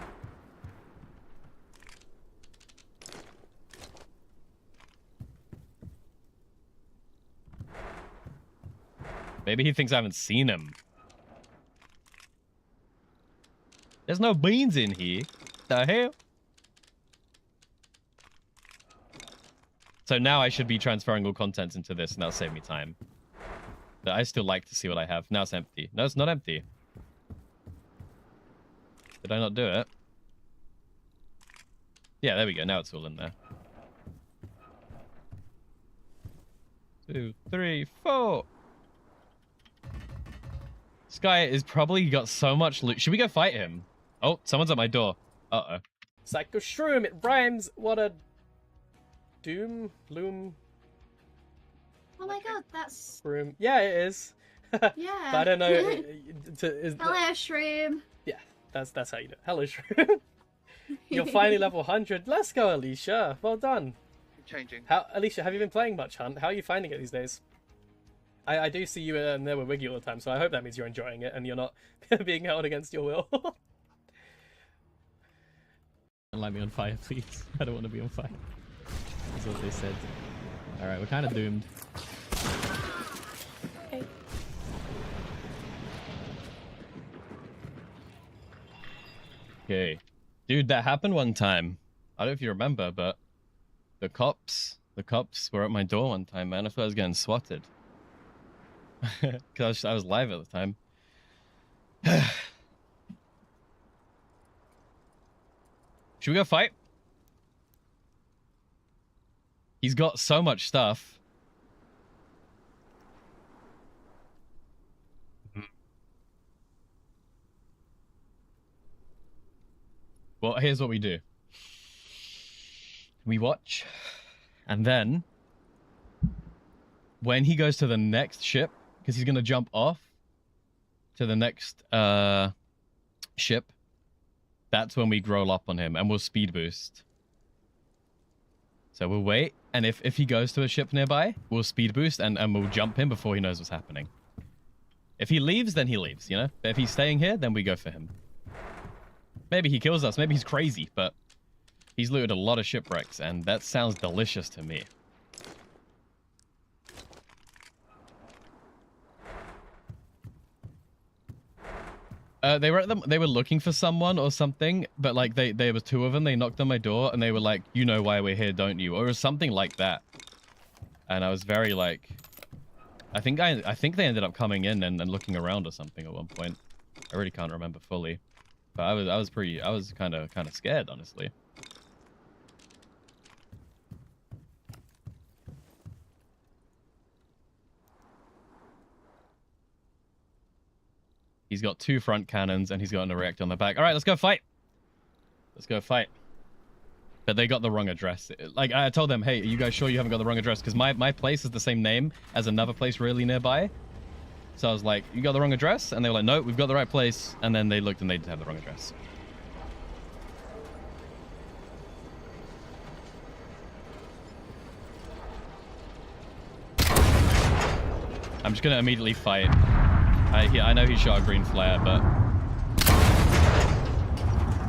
Maybe he thinks I haven't seen him. There's no beans in here. The hell? So now I should be transferring all contents into this, and that'll save me time. But I still like to see what I have. Now it's empty. No, it's not empty. Did I not do it? Yeah, there we go. Now it's all in there. 2, 3, 4. This guy is probably got so much loot. Should we go fight him? Oh, someone's at my door. Uh-oh. Psycho Shroom, it rhymes. What a... Doom? Loom? Oh my god, that's... Room. Yeah, it is. Yeah. But I don't know. Hello, Shroom. Yeah, that's how you do it. Hello, Shroom. You're finally level 100. Let's go, Alicia. Well done. Changing. Alicia, have you been playing much Hunt? How are you finding it these days? I do see you there with Wiggy all the time, so I hope that means you're enjoying it and you're not being held against your will. Don't light me on fire, please. I don't want to be on fire. That's what they said. Alright, we're kind of doomed. Okay. Okay. Dude, that happened one time. I don't know if you remember, but the cops were at my door one time, man. I thought I was getting swatted. Because I was live at the time. Should we go fight? He's got so much stuff. Well, here's what we do. We watch, and then when he goes to the next ship, because he's going to jump off to the next ship, that's when we roll up on him, and we'll speed boost. So we'll wait, and if he goes to a ship nearby, we'll speed boost, and we'll jump him before he knows what's happening. If he leaves, then he leaves, you know? But if he's staying here, then we go for him. Maybe he kills us, maybe he's crazy, but he's looted a lot of shipwrecks, and that sounds delicious to me. They were looking for someone or something, but like there was two of them. They knocked on my door and they were like, "You know why we're here, don't you?" Or it was something like that. And I was very like, I think they ended up coming in and looking around or something at one point. I really can't remember fully, but I was kind of scared, honestly. He's got 2 front cannons, and he's got a reactor on the back. All right, let's go fight. Let's go fight. But they got the wrong address. Like, I told them, hey, are you guys sure you haven't got the wrong address? Because my place is the same name as another place really nearby. So I was like, you got the wrong address? And they were like, no, we've got the right place. And then they looked, and they did have the wrong address. I'm just going to immediately fight. I know he shot a green flare, but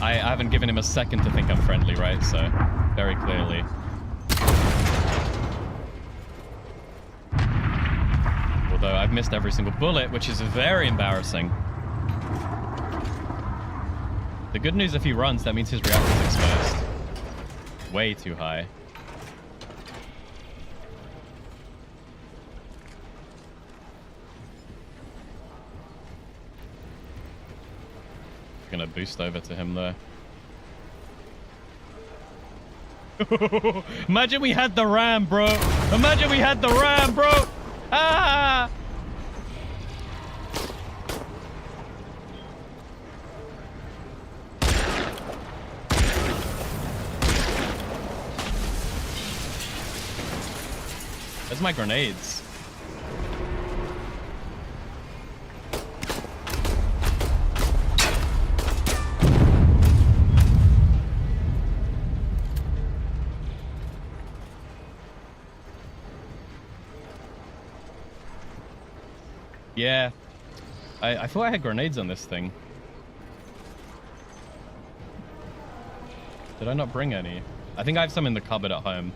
I haven't given him a second to think I'm friendly, right? So, very clearly. Although I've missed every single bullet, which is very embarrassing. The good news, if he runs, that means his reactor's exposed. Way too high. Gonna boost over to him though. Imagine we had the ram, bro. Imagine we had the ram, bro. Ah! Where's my grenades? Yeah. I thought I had grenades on this thing. Did I not bring any? I think I have some in the cupboard at home.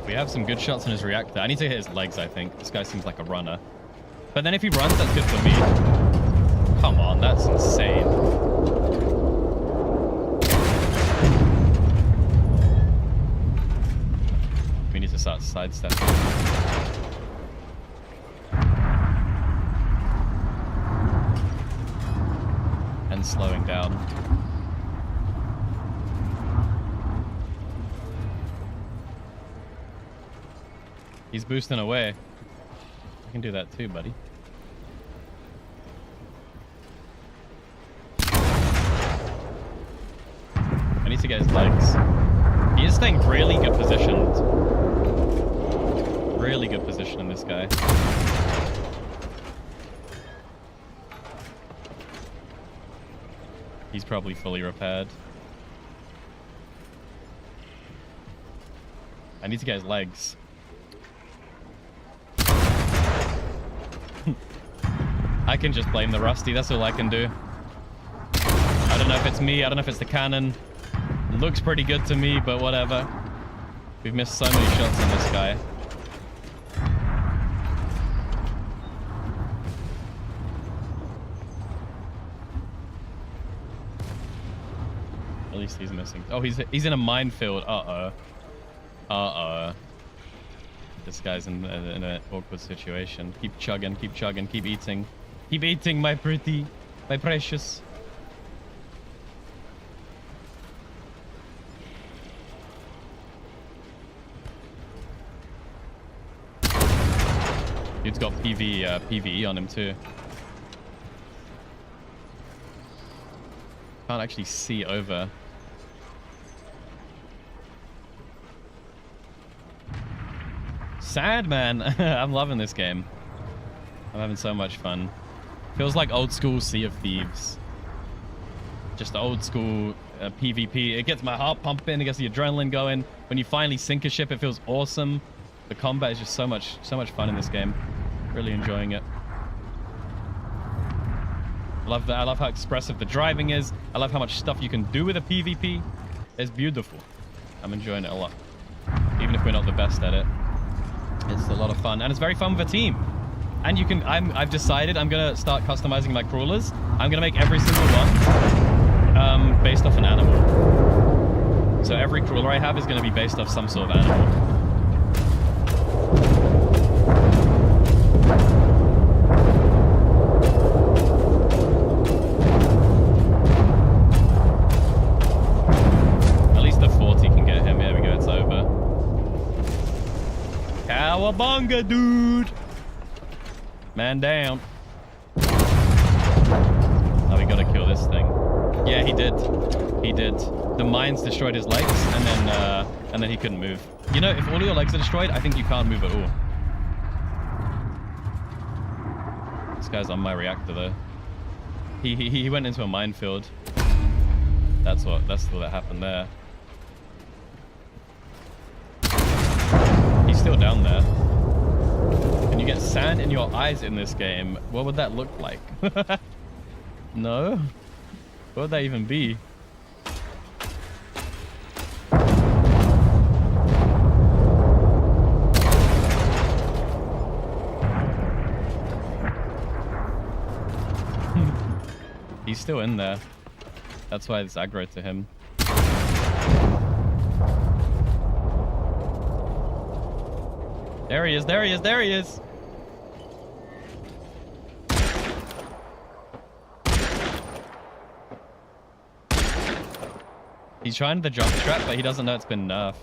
We have some good shots on his reactor. I need to hit his legs, I think. This guy seems like a runner. But then if he runs, that's good for me. Come on, that's insane. We need to start sidestepping. And slowing down. He's boosting away. I can do that too, buddy. I need to get his legs. He is staying really good positioned. Really good position in this guy. He's probably fully repaired. I need to get his legs. I can just blame the Rusty. That's all I can do. I don't know if it's me. I don't know if it's the cannon. It looks pretty good to me, but whatever. We've missed so many shots on this guy. At least he's missing. Oh, he's in a minefield. Uh-oh. Uh-oh. This guy's in an awkward situation. Keep chugging, keep eating. Keep eating, my pretty, my precious. Dude's got PvE on him too. Can't actually see over. Sad, man. I'm loving this game. I'm having so much fun. Feels like old school Sea of Thieves. Just old school PvP. It gets my heart pumping. It gets the adrenaline going. When you finally sink a ship, it feels awesome. The combat is just so much fun in this game. Really enjoying it. I love that. I love how expressive the driving is. I love how much stuff you can do with a PvP. It's beautiful. I'm enjoying it a lot. Even if we're not the best at it. It's a lot of fun, and it's very fun with a team. And you can, I've decided I'm gonna start customizing my crawlers. I'm gonna make every single one based off an animal. So every crawler I have is gonna be based off some sort of animal. At least the 40 can get him. Here we go, it's over. Cowabunga, dude! Man down. Oh, we gotta kill this thing. Yeah, he did. He did. The mines destroyed his legs, and then he couldn't move. You know, if all your legs are destroyed, I think you can't move at all. This guy's on my reactor, though. He went into a minefield. That's what happened there. He's still down there. Can you get sand in your eyes in this game? What would that look like? No? What would that even be? He's still in there. That's why it's aggro to him. There he is, there he is, there he is! He's trying the jump trap, but he doesn't know it's been nerfed.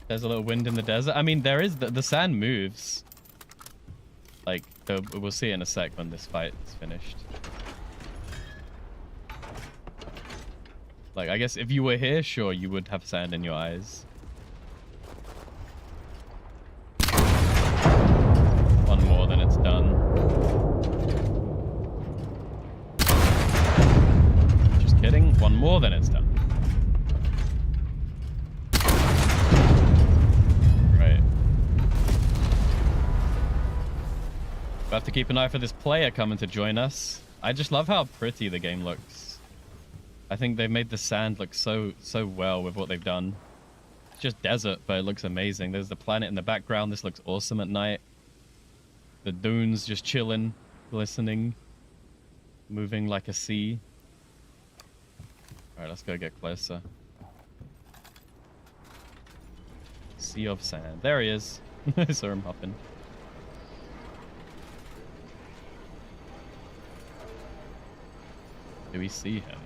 There's a little wind in the desert. I mean, there is... The sand moves. Like, we'll see in a sec when this fight is finished. Like, I guess if you were here, sure, you would have sand in your eyes. One more, then it's done. Just kidding. One more, then it's done. Right. We have to keep an eye for this player coming to join us. I just love how pretty the game looks. I think they've made the sand look so well with what they've done. It's just desert, but it looks amazing. There's the planet in the background. This looks awesome at night. The dunes just chilling, glistening, moving like a sea. Alright, let's go get closer. Sea of sand. There he is. I saw him hopping. Do we see him?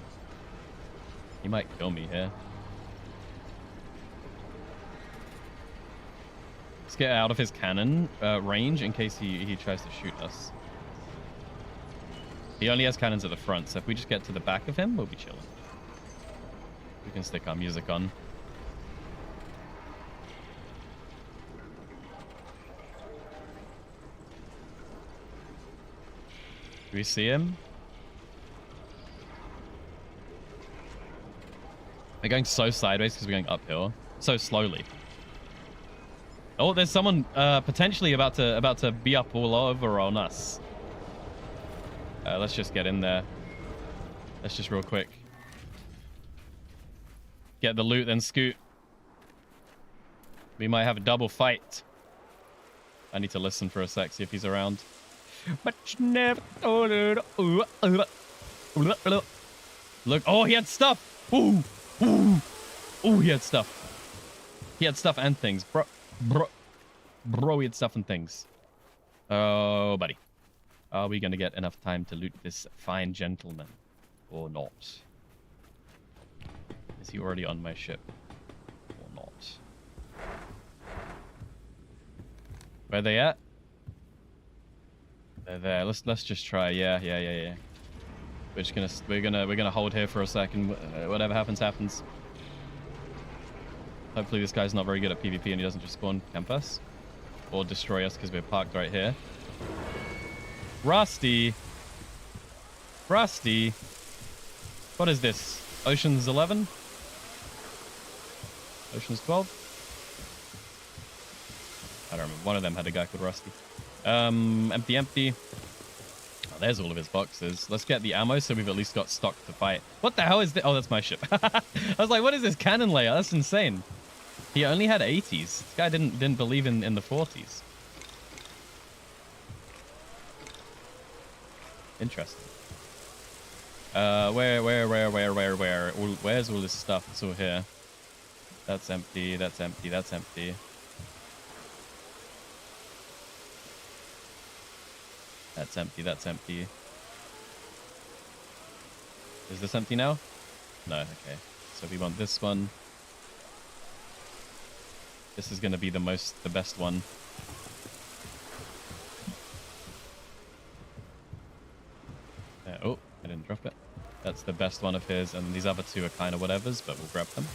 He might kill me here. Let's get out of his cannon range in case he tries to shoot us. He only has cannons at the front, so if we just get to the back of him, we'll be chilling. We can stick our music on. Do we see him? We're going so sideways because we're going uphill. So slowly. Oh, there's someone potentially about to be up all over on us. Let's just get in there. Let's just real quick. Get the loot, then scoot. We might have a double fight. I need to listen for a sec, see if he's around. But you never... Look, oh, he had stuff. Ooh. Ooh. Ooh, he had stuff. He had stuff and things. Bro, he had stuff and things. Oh, buddy. Are we going to get enough time to loot this fine gentleman? Or not? Is he already on my ship? Or not? Where are they at? They're there. Let's just try. Yeah. We're just gonna hold here for a second. Whatever happens, happens. Hopefully this guy's not very good at PvP and he doesn't just spawn camp us. Or destroy us because we're parked right here. Rusty! Rusty! What is this? Ocean's 11? Ocean's 12? I don't remember. One of them had a guy called Rusty. Empty. Oh, there's all of his boxes. Let's get the ammo so we've at least got stock to fight. What the hell is this? Oh, that's my ship. I was like, what is this cannon layer? That's insane. He only had 80s. This guy didn't believe in the 40s. Interesting. Where's all this stuff? It's all here. That's empty. That's empty. That's empty. That's empty. That's empty. Is this empty now? No. Okay. So we want this one. This is going to be the best one. Oh, I didn't drop it. That's the best one of his, and these other two are kind of whatevers, but we'll grab them.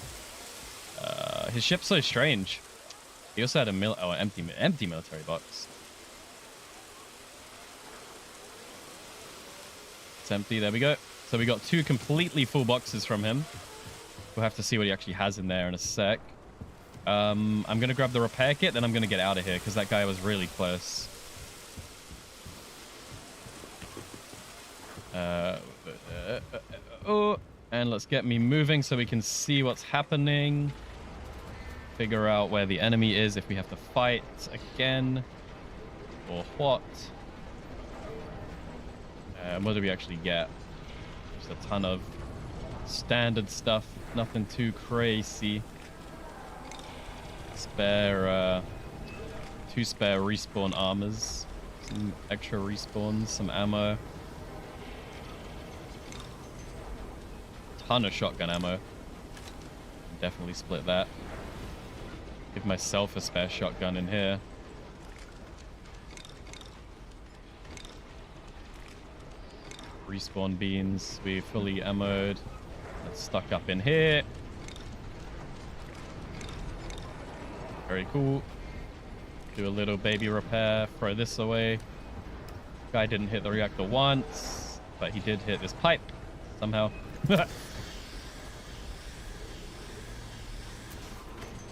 His ship's so strange. He also had an empty military box. It's empty. There we go. So we got two completely full boxes from him. We'll have to see what he actually has in there in a sec. I'm going to grab the repair kit, then I'm going to get out of here because that guy was really close. Oh, and let's get me moving so we can see what's happening. Figure out where the enemy is if we have to fight again. Or what. What do we actually get? Just a ton of standard stuff. Nothing too crazy. Spare, 2 spare respawn armors. Some extra respawns, some ammo. Ton of shotgun ammo. Definitely split that. Give myself a spare shotgun in here. Respawn beans. We fully ammoed. That's stuck up in here. Very cool. Do a little baby repair. Throw this away. Guy didn't hit the reactor once, but he did hit this pipe somehow.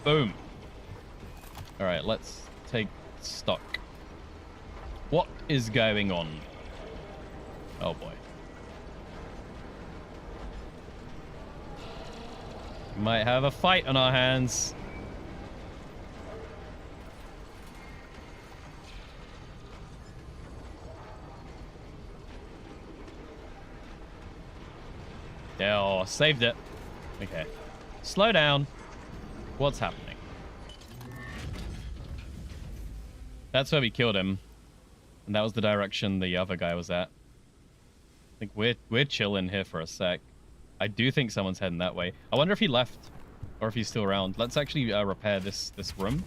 Boom. All right, let's take stock. What is going on? Oh boy. We might have a fight on our hands. Oh, saved it. Okay. Slow down. What's happening? That's where we killed him. And that was the direction the other guy was at. I think we're chilling here for a sec. I do think someone's heading that way. I wonder if he left or if he's still around. Let's actually repair this room.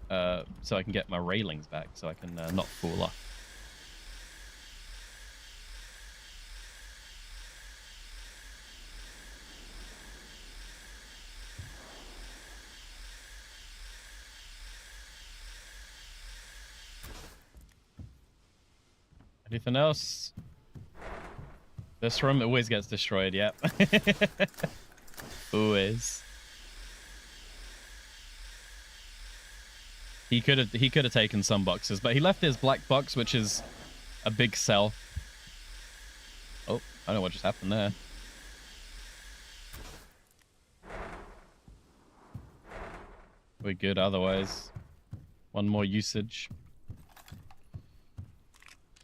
So I can get my railings back so I can not fall off. Anything else? This room always gets destroyed, yep. Always. He could have taken some boxes, but he left his black box, which is a big sell. Oh, I don't know what just happened there. We're good otherwise. One more usage.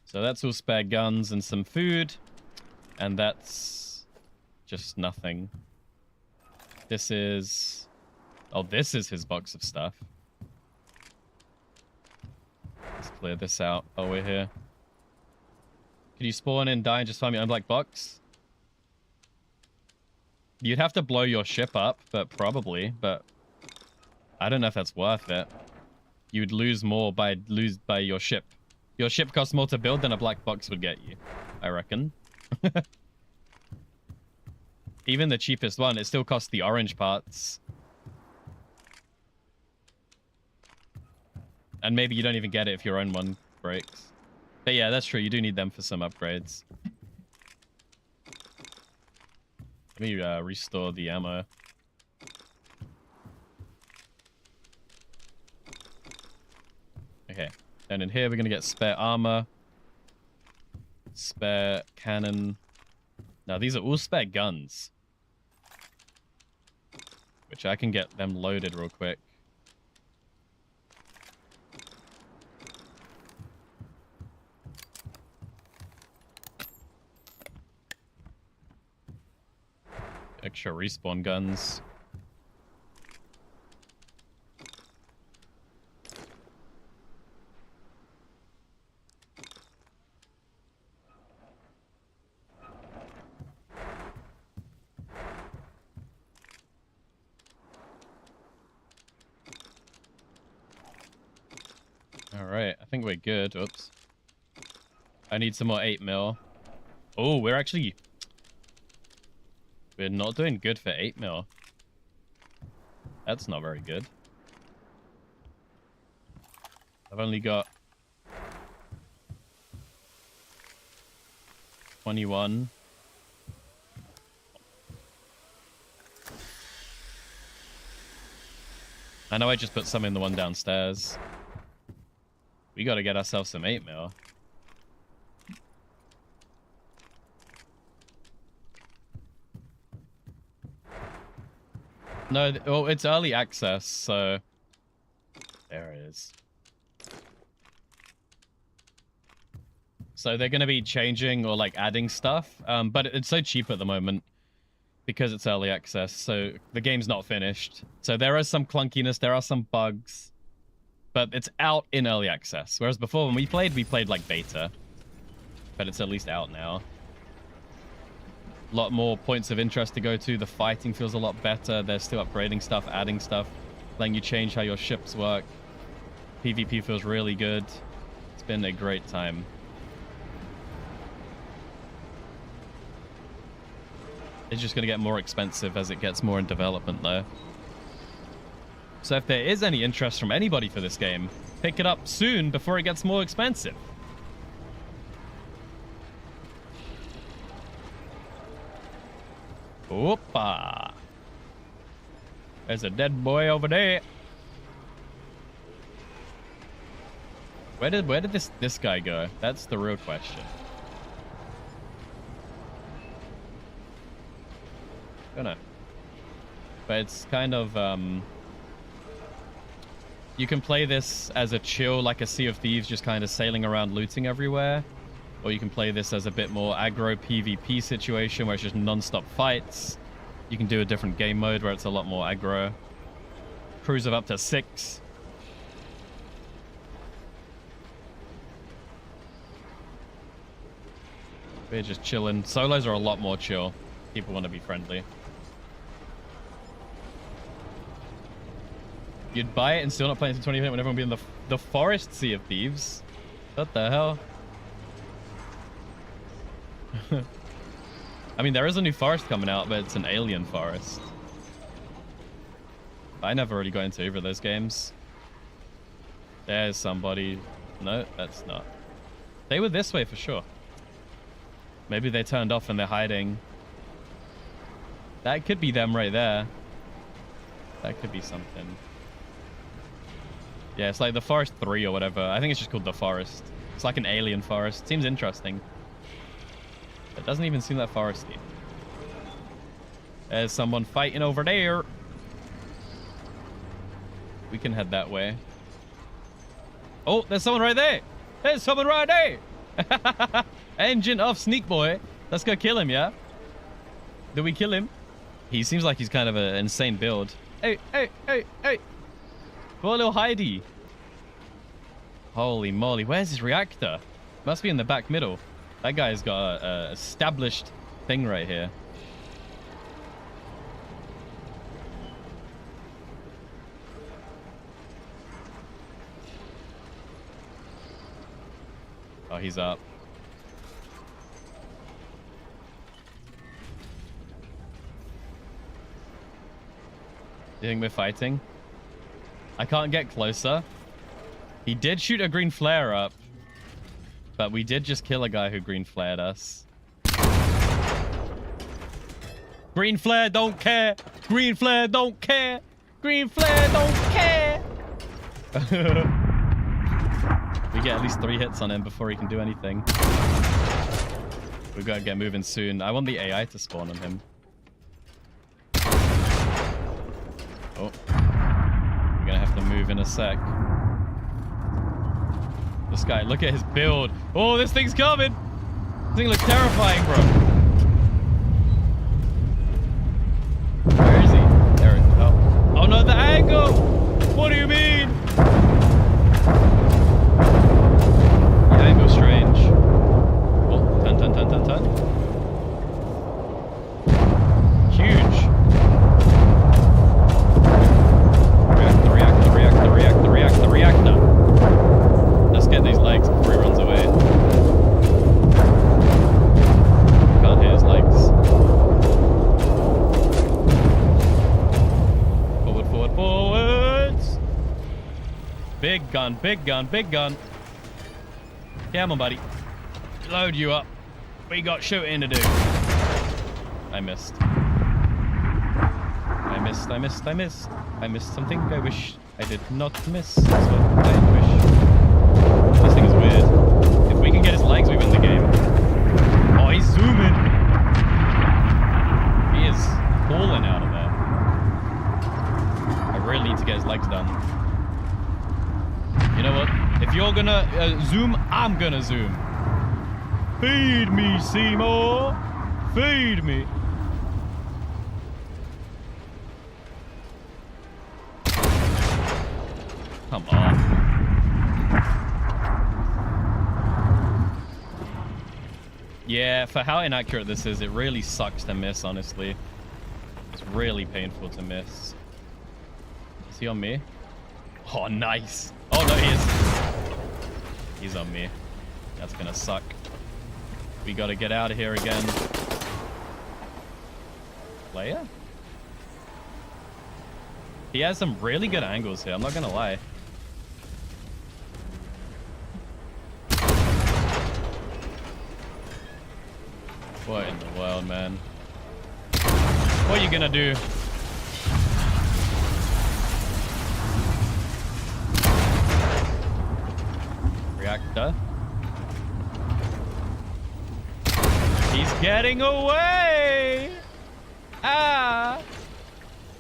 So that's all spare guns and some food. And that's just nothing. This is... Oh, this is his box of stuff. Let's clear this out. Oh, we're here. Can you spawn in, die, and just find me an unblack box? You'd have to blow your ship up, but probably. But I don't know if that's worth it. You'd lose more by your ship. Your ship costs more to build than a black box would get you, I reckon. Even the cheapest one, it still costs the orange parts. And maybe you don't even get it if your own one breaks. But yeah, that's true. You do need them for some upgrades. Let me restore the ammo. Okay. And in here, we're going to get spare armor. Spare cannon. Now, these are all spare guns. Which I can get them loaded real quick. Extra respawn guns. Alright, I think we're good. Oops. I need some more 8mm. Oh, we're not doing good for 8mm. That's not very good. I've only got 21. I know I just put some in the one downstairs. We gotta get ourselves some 8mm. No, well, it's early access, so... There it is. So they're going to be changing or like adding stuff, but it's so cheap at the moment because it's early access, so the game's not finished. So there is some clunkiness, there are some bugs, but it's out in early access. Whereas before when we played like beta, but it's at least out now. A lot more points of interest to go to. The fighting feels a lot better. They're still upgrading stuff, adding stuff, letting you change how your ships work. PvP feels really good. It's been a great time. It's just going to get more expensive as it gets more in development, though. So if there is any interest from anybody for this game, pick it up soon before it gets more expensive. Opa! There's a dead boy over there. Where did this guy go? That's the real question. Don't know. But it's kind of you can play this as a chill, like a Sea of Thieves, just kind of sailing around looting everywhere. Or you can play this as a bit more aggro PvP situation where it's just non-stop fights. You can do a different game mode where it's a lot more aggro. Crews of up to 6. We're just chilling. Solos are a lot more chill. People want to be friendly. You'd buy it and still not play until 20 minutes when everyone will be in the forest Sea of Thieves. What the hell? I mean, there is a new forest coming out, but it's an alien forest. I never really got into either of those games. There's somebody. No, that's not. They were this way for sure. Maybe they turned off and they're hiding. That could be them right there. That could be something. Yeah, it's like the Forest 3 or whatever. I think it's just called the Forest. It's like an alien forest. Seems interesting. It doesn't even seem that foresty. There's someone fighting over there. We can head that way. Oh, there's someone right there. There's someone right there. Engine of Sneak Boy. Let's go kill him, yeah? Do we kill him? He seems like he's kind of an insane build. Hey, hey, hey, hey. Poor little Heidi. Holy moly. Where's his reactor? Must be in the back middle. That guy's got a established thing right here. Oh, he's up. Do you think we're fighting? I can't get closer. He did shoot a green flare up. But we did just kill a guy who green flared us. Green flare don't care. Green flare don't care. Green flare don't care. We get at least 3 hits on him before he can do anything. We've got to get moving soon. I want the AI to spawn on him. Oh. We're going to have to move in a sec. This guy, look at his build. Oh, this thing's coming. This thing looks terrifying, bro. Where is he? There. Oh. Oh no, the angle. What do you mean? The angle's strange. Oh, turn. Huge. Reactor. Let's get these legs before he runs away. Can't hit his legs. Forwards. Big gun. Come on, buddy. Load you up. We got shooting to do. I missed something. I wish I did not miss. That's what I wish. This thing is weird. If we can get his legs, we win the game. Oh, he's zooming. He is falling out of there. I really need to get his legs done. You know what? If you're gonna zoom, I'm gonna zoom. Feed me, Seymour. Feed me. Come on. Yeah, for how inaccurate this is, it really sucks to miss, honestly. It's really painful to miss. Is he on me? Oh, nice. Oh, no, he is. He's on me. That's gonna suck. We gotta get out of here again. Player? He has some really good angles here, I'm not gonna lie. What in the world, man? What are you gonna do? Reactor. He's getting away! Ah!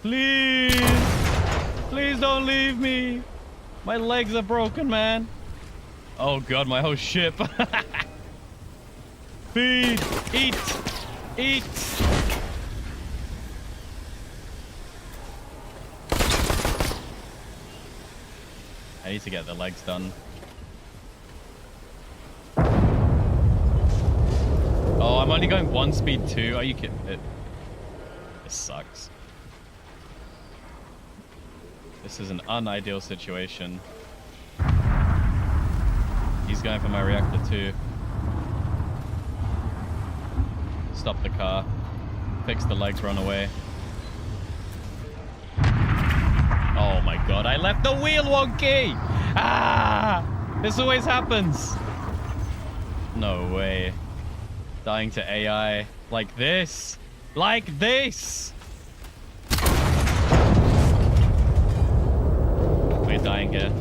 Please! Please don't leave me! My legs are broken, man. Oh god, my whole ship. Feed! Eat! Eat! I need to get the legs done. Oh, I'm only going 1 speed 2. Are you kidding? This sucks. This is an unideal situation. He's going for my reactor too. Stop the car. Fix the legs, run away. Oh my god, I left the wheel wonky! Ah! This always happens. No way. Dying to AI like this. Like this! We're dying here.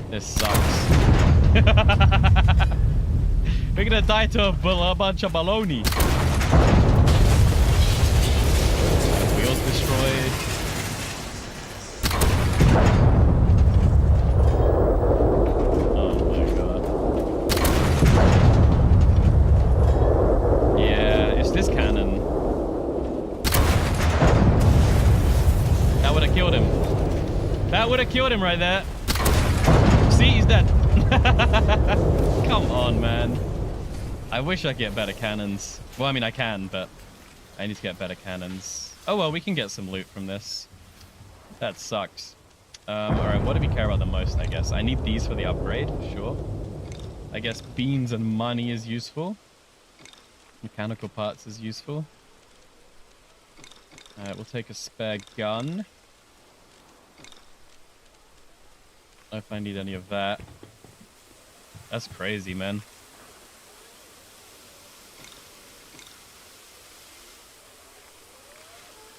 This sucks. We're gonna die to a bunch of baloney. Wheels destroyed. Oh my god. Yeah, it's this cannon. That would have killed him. That would have killed him right there. See, he's dead. Come on, man. I wish I could get better cannons. Well, I mean, I can, but I need to get better cannons. Oh, well, we can get some loot from this. That sucks. Alright, what do we care about the most, I guess? I need these for the upgrade, sure. I guess beans and money is useful. Mechanical parts is useful. Alright, we'll take a spare gun. I don't know if I need any of that. That's crazy, man.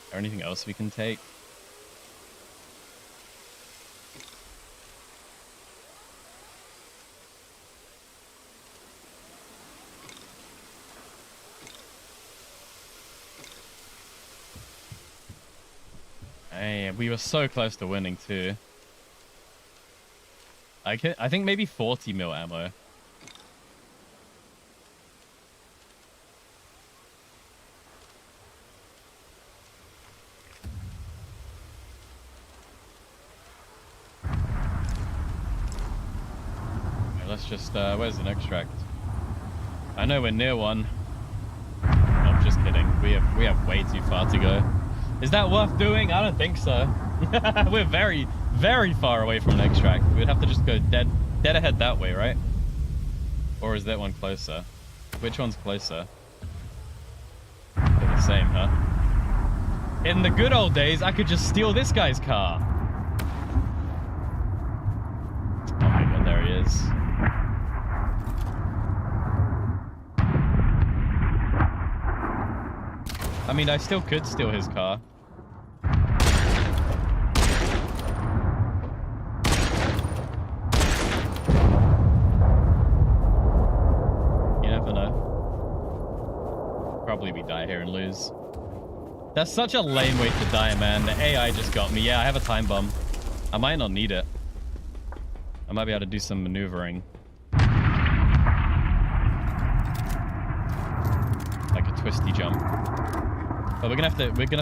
Is there anything else we can take? Hey, we were so close to winning too. I think maybe 40 mil ammo. Let's just, where's an extract? I know we're near one. No, I'm just kidding. We have way too far to go. Is that worth doing? I don't think so. We're very, very far away from an extract. We'd have to just go dead ahead that way, right? Or is that one closer? Which one's closer? They're the same, huh? In the good old days, I could just steal this guy's car. Oh my god, there he is. I mean, I still could steal his car. maybe die here and lose. That's such a lame way to die, man. The AI just got me. Yeah, I have a time bomb. I might not need it. I might be able to do some maneuvering. Like a twisty jump. But we're gonna have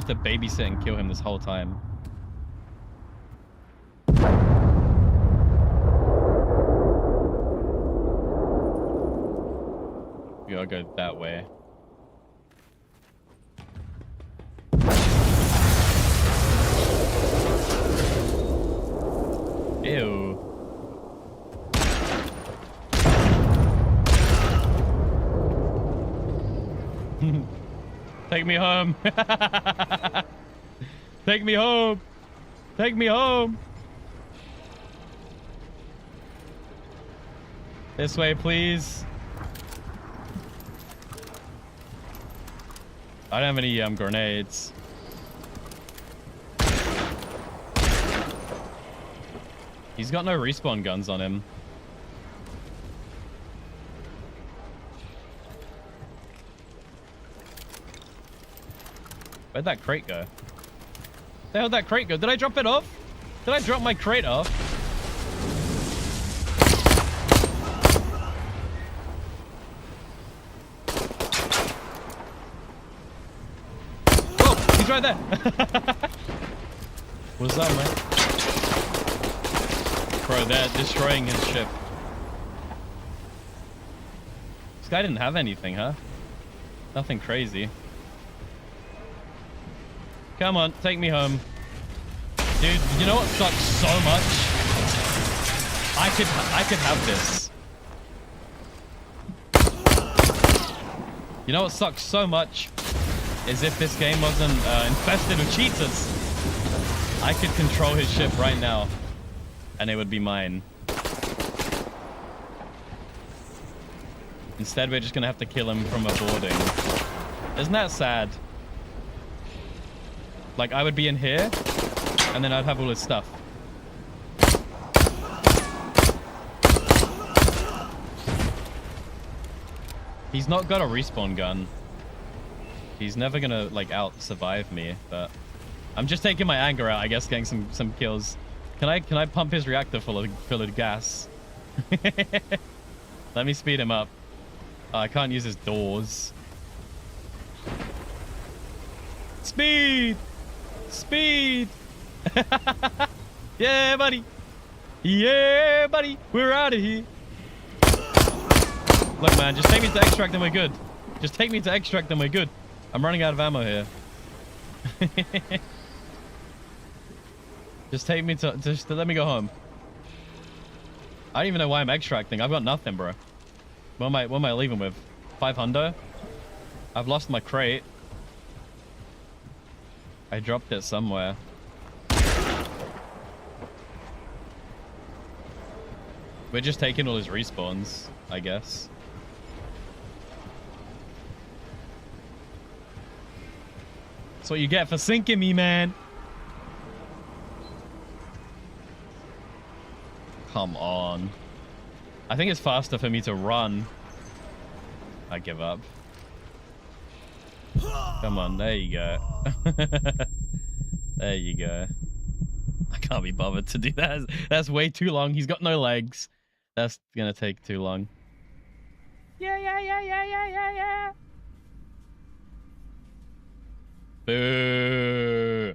to babysit and kill him this whole time. We gotta go that way. Ew. Take me home. Take me home. Take me home. This way, please. I don't have any grenades. He's got no respawn guns on him. Where'd that crate go? Where the hell did that crate go? Did I drop it off? Did I drop my crate off? Oh, he's right there. What's up, man? Bro, they're destroying his ship. This guy didn't have anything, huh? Nothing crazy. Come on, take me home. Dude, you know what sucks so much? I could have this. You know what sucks so much? Is if this game wasn't infested with cheaters. I could control his ship right now. And it would be mine. Instead, we're just gonna have to kill him from a boarding. Isn't that sad? Like, I would be in here, and then I'd have all his stuff. He's not got a respawn gun. He's never gonna, like, out-survive me, but... I'm just taking my anger out, I guess, getting some kills. Can I pump his reactor full of gas? Let me speed him up. Oh, I can't use his doors. Speed! Speed! Yeah, buddy! Yeah, buddy! We're out of here! Look, man, just take me to extract and we're good. Just take me to extract and we're good. I'm running out of ammo here. Just take me to... Just let me go home. I don't even know why I'm extracting. I've got nothing, bro. What am I leaving with? 500? I've lost my crate. I dropped it somewhere. We're just taking all his respawns, I guess. That's what you get for sinking me, man. Come on. I think it's faster for me to run. I give up. Come on, there you go. There you go. I can't be bothered to do that. That's way too long. He's got no legs. That's gonna take too long. Yeah. Boo.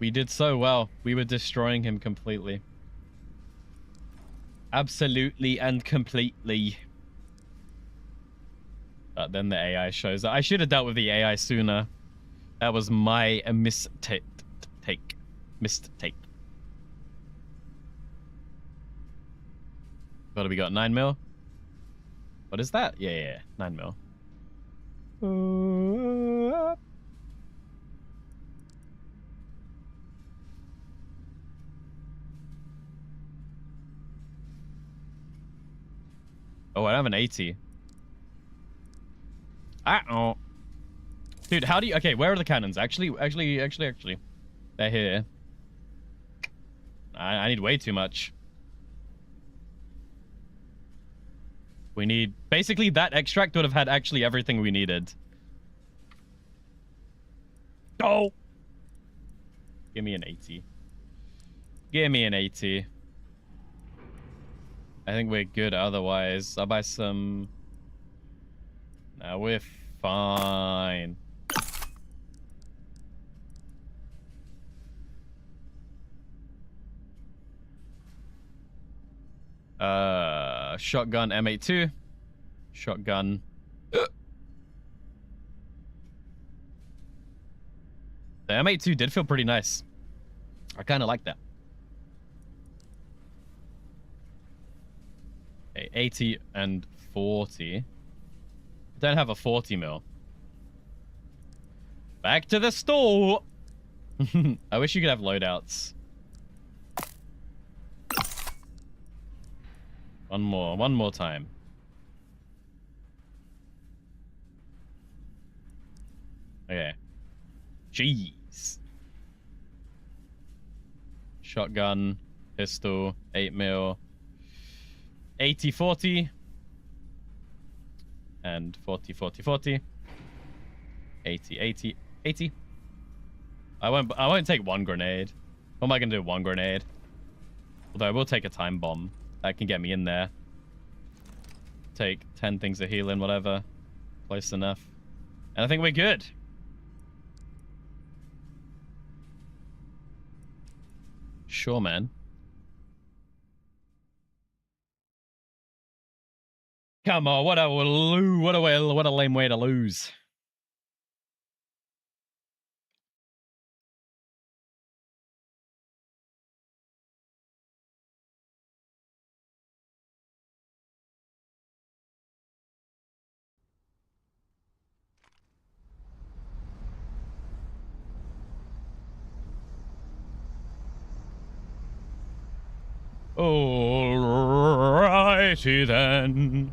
We did so well. We were destroying him completely. Absolutely and completely. But then the AI shows up. I should have dealt with the AI sooner. That was my mistake. Mistake. What have we got? 9 mil? What is that? Yeah. 9 mil. Oh, I have an 80. Oh. Dude, how do you... Okay, where are the cannons? Actually. They're here. I need way too much. We need... Basically, that extract would have had actually everything we needed. Oh! Give me an 80. Give me an 80. I think we're good otherwise. I'll buy some... Nah, we're fine. Shotgun M82. Shotgun. The M82 did feel pretty nice. I kind of like that. Okay, 80 and 40. I don't have a 40 mil. Back to the store. I wish you could have loadouts. One more time. Okay. Jeez. Shotgun, pistol, 8 mil, 80, 40, and 40, 40, 40, 80, 80, 80. I won't take one grenade. What am I gonna do with one grenade? Although I will take a time bomb. That can get me in there. Take 10 things of healing, whatever. Close enough. And I think we're good. Sure, man. Come on, what a lame way to lose. Alrighty then.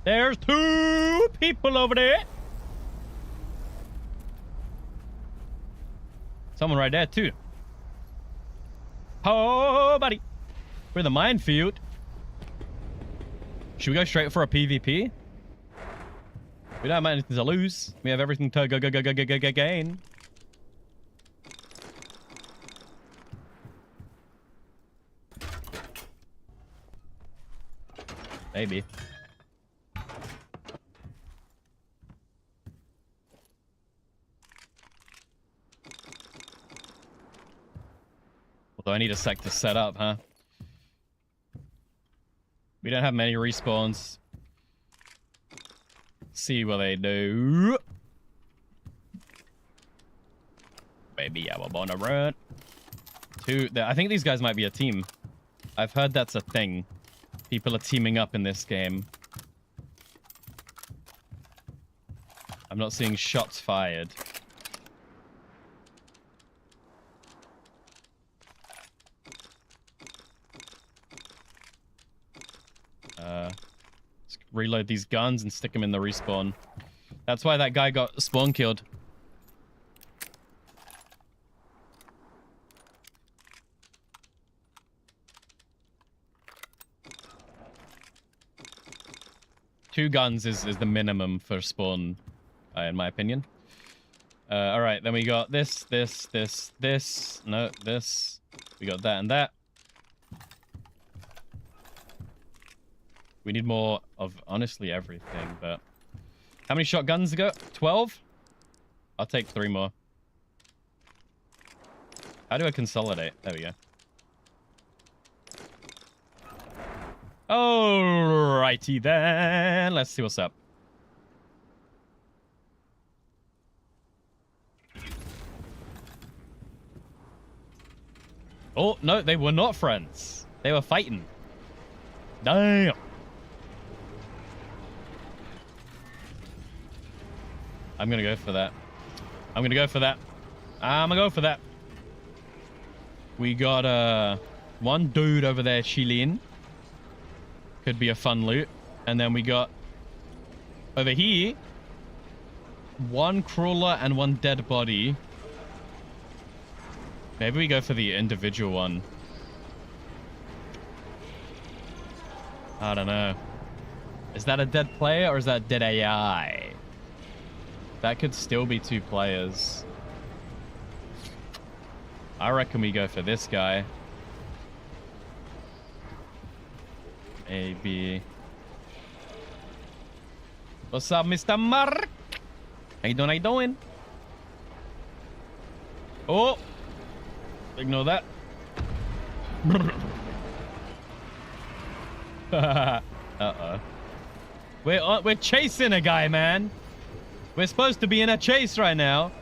There's 2 people over there. Someone right there too. Oh, buddy. We're in the minefield. Should we go straight for a PvP? We don't have anything to lose. We have everything to gain. Maybe. Although I need a sec to set up, huh? We don't have many respawns. See what they do. Maybe I will wanna run. I think these guys might be a team. I've heard that's a thing. People are teaming up in this game. I'm not seeing shots fired. Let's reload these guns and stick them in the respawn. That's why that guy got spawn killed. Two guns is the minimum for spawn, in my opinion. Alright, then we got this. No, this. We got that and that. We need more of, honestly, everything, but... How many shotguns to go? 12? I'll take 3 more. How do I consolidate? There we go. Alrighty then. Let's see what's up. Oh, no, they were not friends. They were fighting. Damn. I'm gonna go for that. I'm gonna go for that. I'm gonna go for that. We got one dude over there chilling. Could be a fun loot. And then we got over here 1 crawler and 1 dead body. Maybe we go for the individual one. I don't know. Is that a dead player or is that dead AI? That could still be 2 players. I reckon we go for this guy. Maybe. What's up, Mr. Mark? How you doing? How you doing? Oh! Ignore that. Uh-oh. We're chasing a guy, man. We're supposed to be in a chase right now.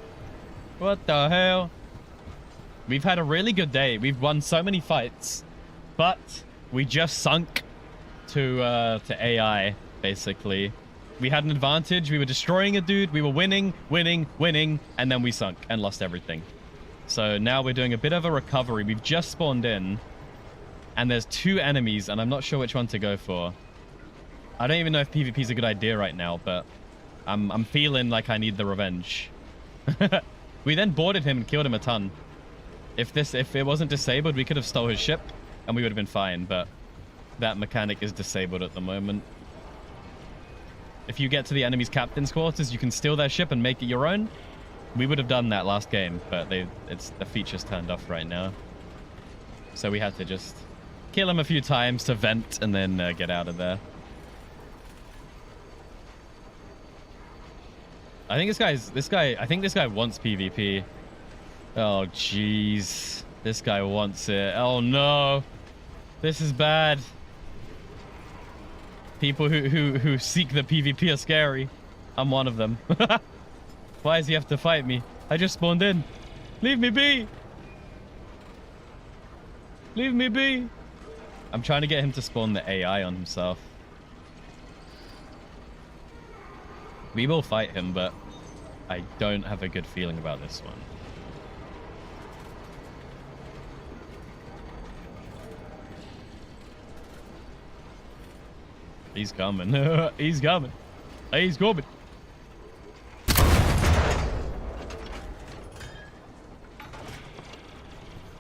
What the hell? We've had a really good day. We've won so many fights, but we just sunk to AI, basically. We had an advantage. We were destroying a dude. We were winning, and then we sunk and lost everything. So now we're doing a bit of a recovery. We've just spawned in, and there's 2 enemies, and I'm not sure which one to go for. I don't even know if PvP is a good idea right now, but I'm feeling like I need the revenge. We then boarded him and killed him a ton. If it wasn't disabled, we could have stole his ship, and we would have been fine, but that mechanic is disabled at the moment. If you get to the enemy's captain's quarters, you can steal their ship and make it your own. We would have done that last game, but the feature's turned off right now. So we had to just kill him a few times to vent and then get out of there. I think this guy wants PvP. Oh jeez. This guy wants it. Oh no. This is bad. People who seek the PvP are scary. I'm one of them. Why does he have to fight me? I just spawned in. Leave me be. Leave me be. I'm trying to get him to spawn the AI on himself. We will fight him, but I don't have a good feeling about this one. He's coming. He's coming. He's coming.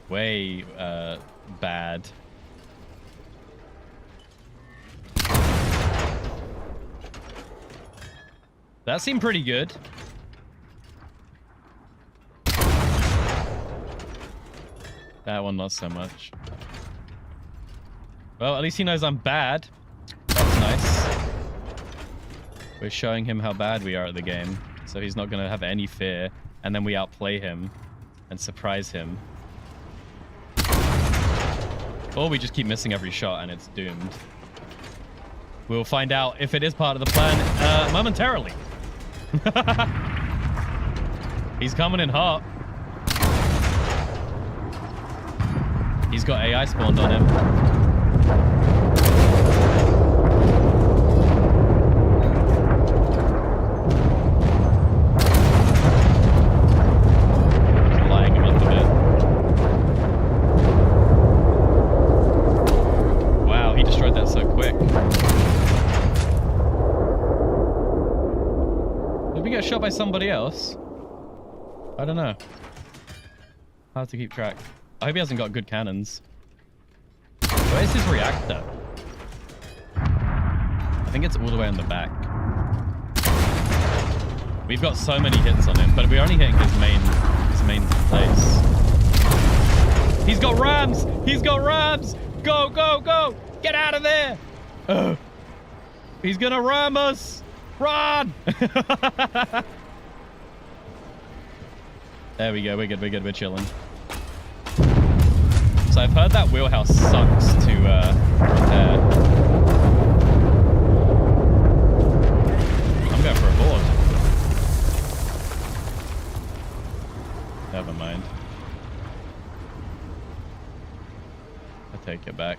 Way bad. That seemed pretty good. That one not so much. Well, at least he knows I'm bad. That's nice. We're showing him how bad we are at the game, so he's not going to have any fear, and then we outplay him and surprise him. Or we just keep missing every shot and it's doomed. We'll find out if it is part of the plan momentarily. He's coming in hot. He's got AI spawned on him. Shot by somebody else. I don't know. Hard to keep track. I hope he hasn't got good cannons. Where's his reactor? I think it's all the way in the back. We've got so many hits on him, but we're only hitting his main place. He's got rams! He's got rams! Go, go, go! Get out of there! Ugh. He's gonna ram us! Run! There we go. We're good. We're chilling. So I've heard that wheelhouse sucks to repair. I'm going for a board. Never mind. I take it back.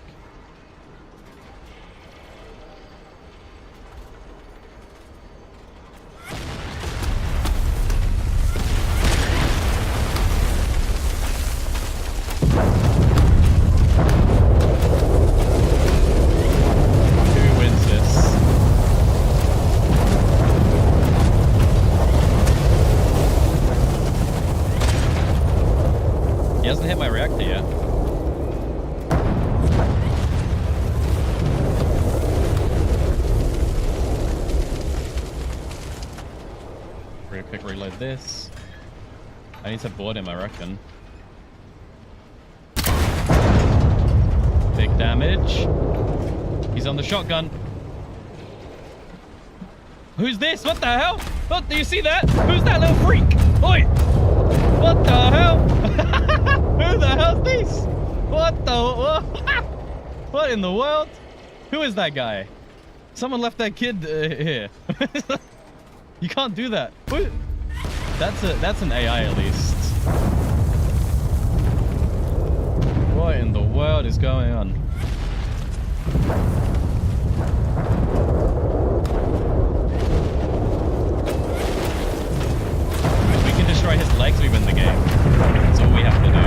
this. I need to board him, I reckon. Big damage. He's on the shotgun. Who's this? What the hell? What? Do you see that? Who's that little freak? Oi! What the hell? Who the hell's this? What the? What in the world? Who is that guy? Someone left that kid here. You can't do that. What? That's an AI at least. What in the world is going on? If we can destroy his legs, we win the game. That's all we have to do.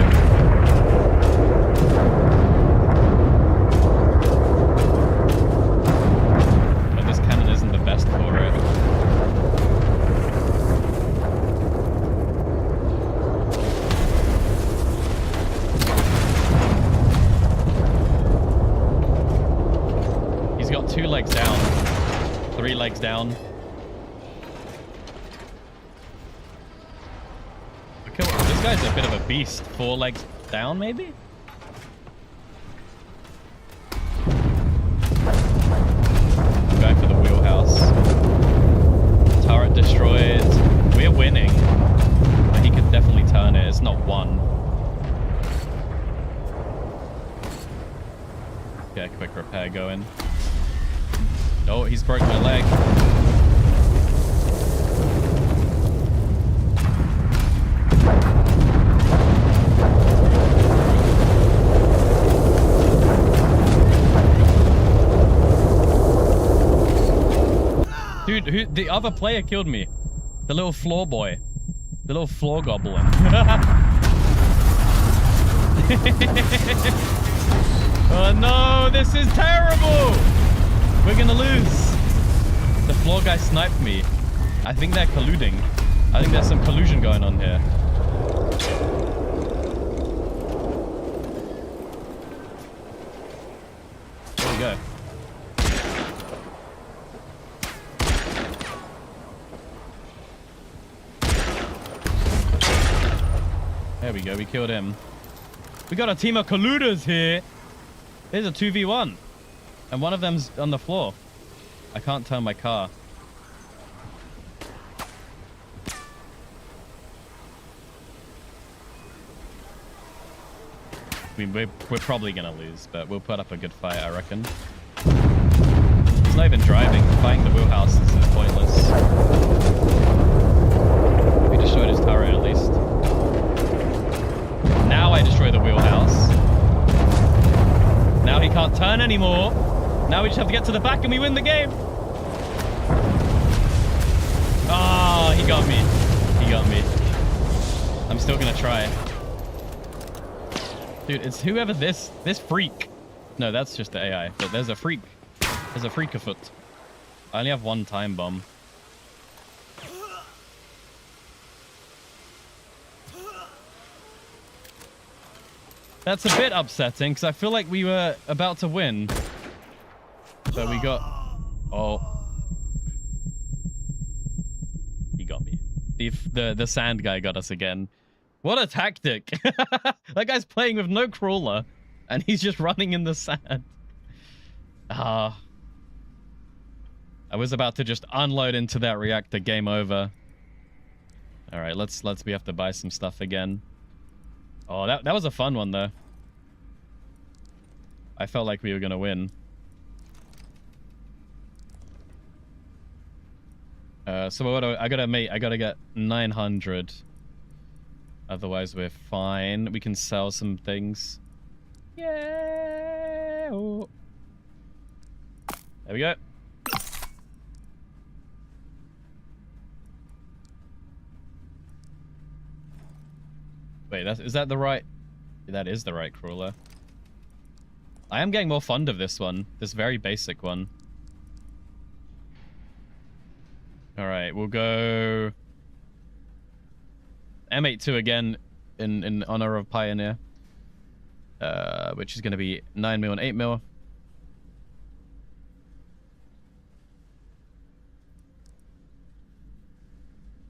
But this cannon isn't the best for it. He's got 2 legs down, 3 legs down. Okay, well, this guy's a bit of a beast. 4 legs down, maybe? Going for the wheelhouse. Turret destroyed. We're winning. But he could definitely turn it. It's not 1. Okay, quick repair going. Oh, he's broken my leg. Dude, the other player killed me. The little floor boy. The little floor goblin. Oh no, this is terrible! We're gonna lose. The floor guy sniped me. I think they're colluding. I think there's some collusion going on here. There we go. There we go, we killed him. We got a team of colluders here. There's a 2v1. And one of them's on the floor. I can't turn my car. I mean, we're probably gonna lose, but we'll put up a good fight, I reckon. He's not even driving. Fighting the wheelhouse is pointless. We destroyed his turret at least. Now I destroy the wheelhouse. Now he can't turn anymore. Now we just have to get to the back and we win the game. Oh, he got me. He got me. I'm still gonna try. Dude, it's whoever this freak. No, that's just the AI. But there's a freak. There's a freak afoot. I only have 1 time bomb. That's a bit upsetting because I feel like we were about to win. But we got... Oh. He got me. The sand guy got us again. What a tactic. That guy's playing with no crawler. And he's just running in the sand. I was about to just unload into that reactor. Game over. Alright, let's we have to buy some stuff again. Oh, that was a fun one, though. I felt like we were going to win. So what do I gotta get 900. Otherwise, we're fine. We can sell some things. Yeah. Oh. There we go. Wait, is that the right... That is the right crawler. I am getting more fond of this one. This very basic one. Alright, we'll go... M82 again in honor of Pioneer. Which is going to be 9mm and 8mm.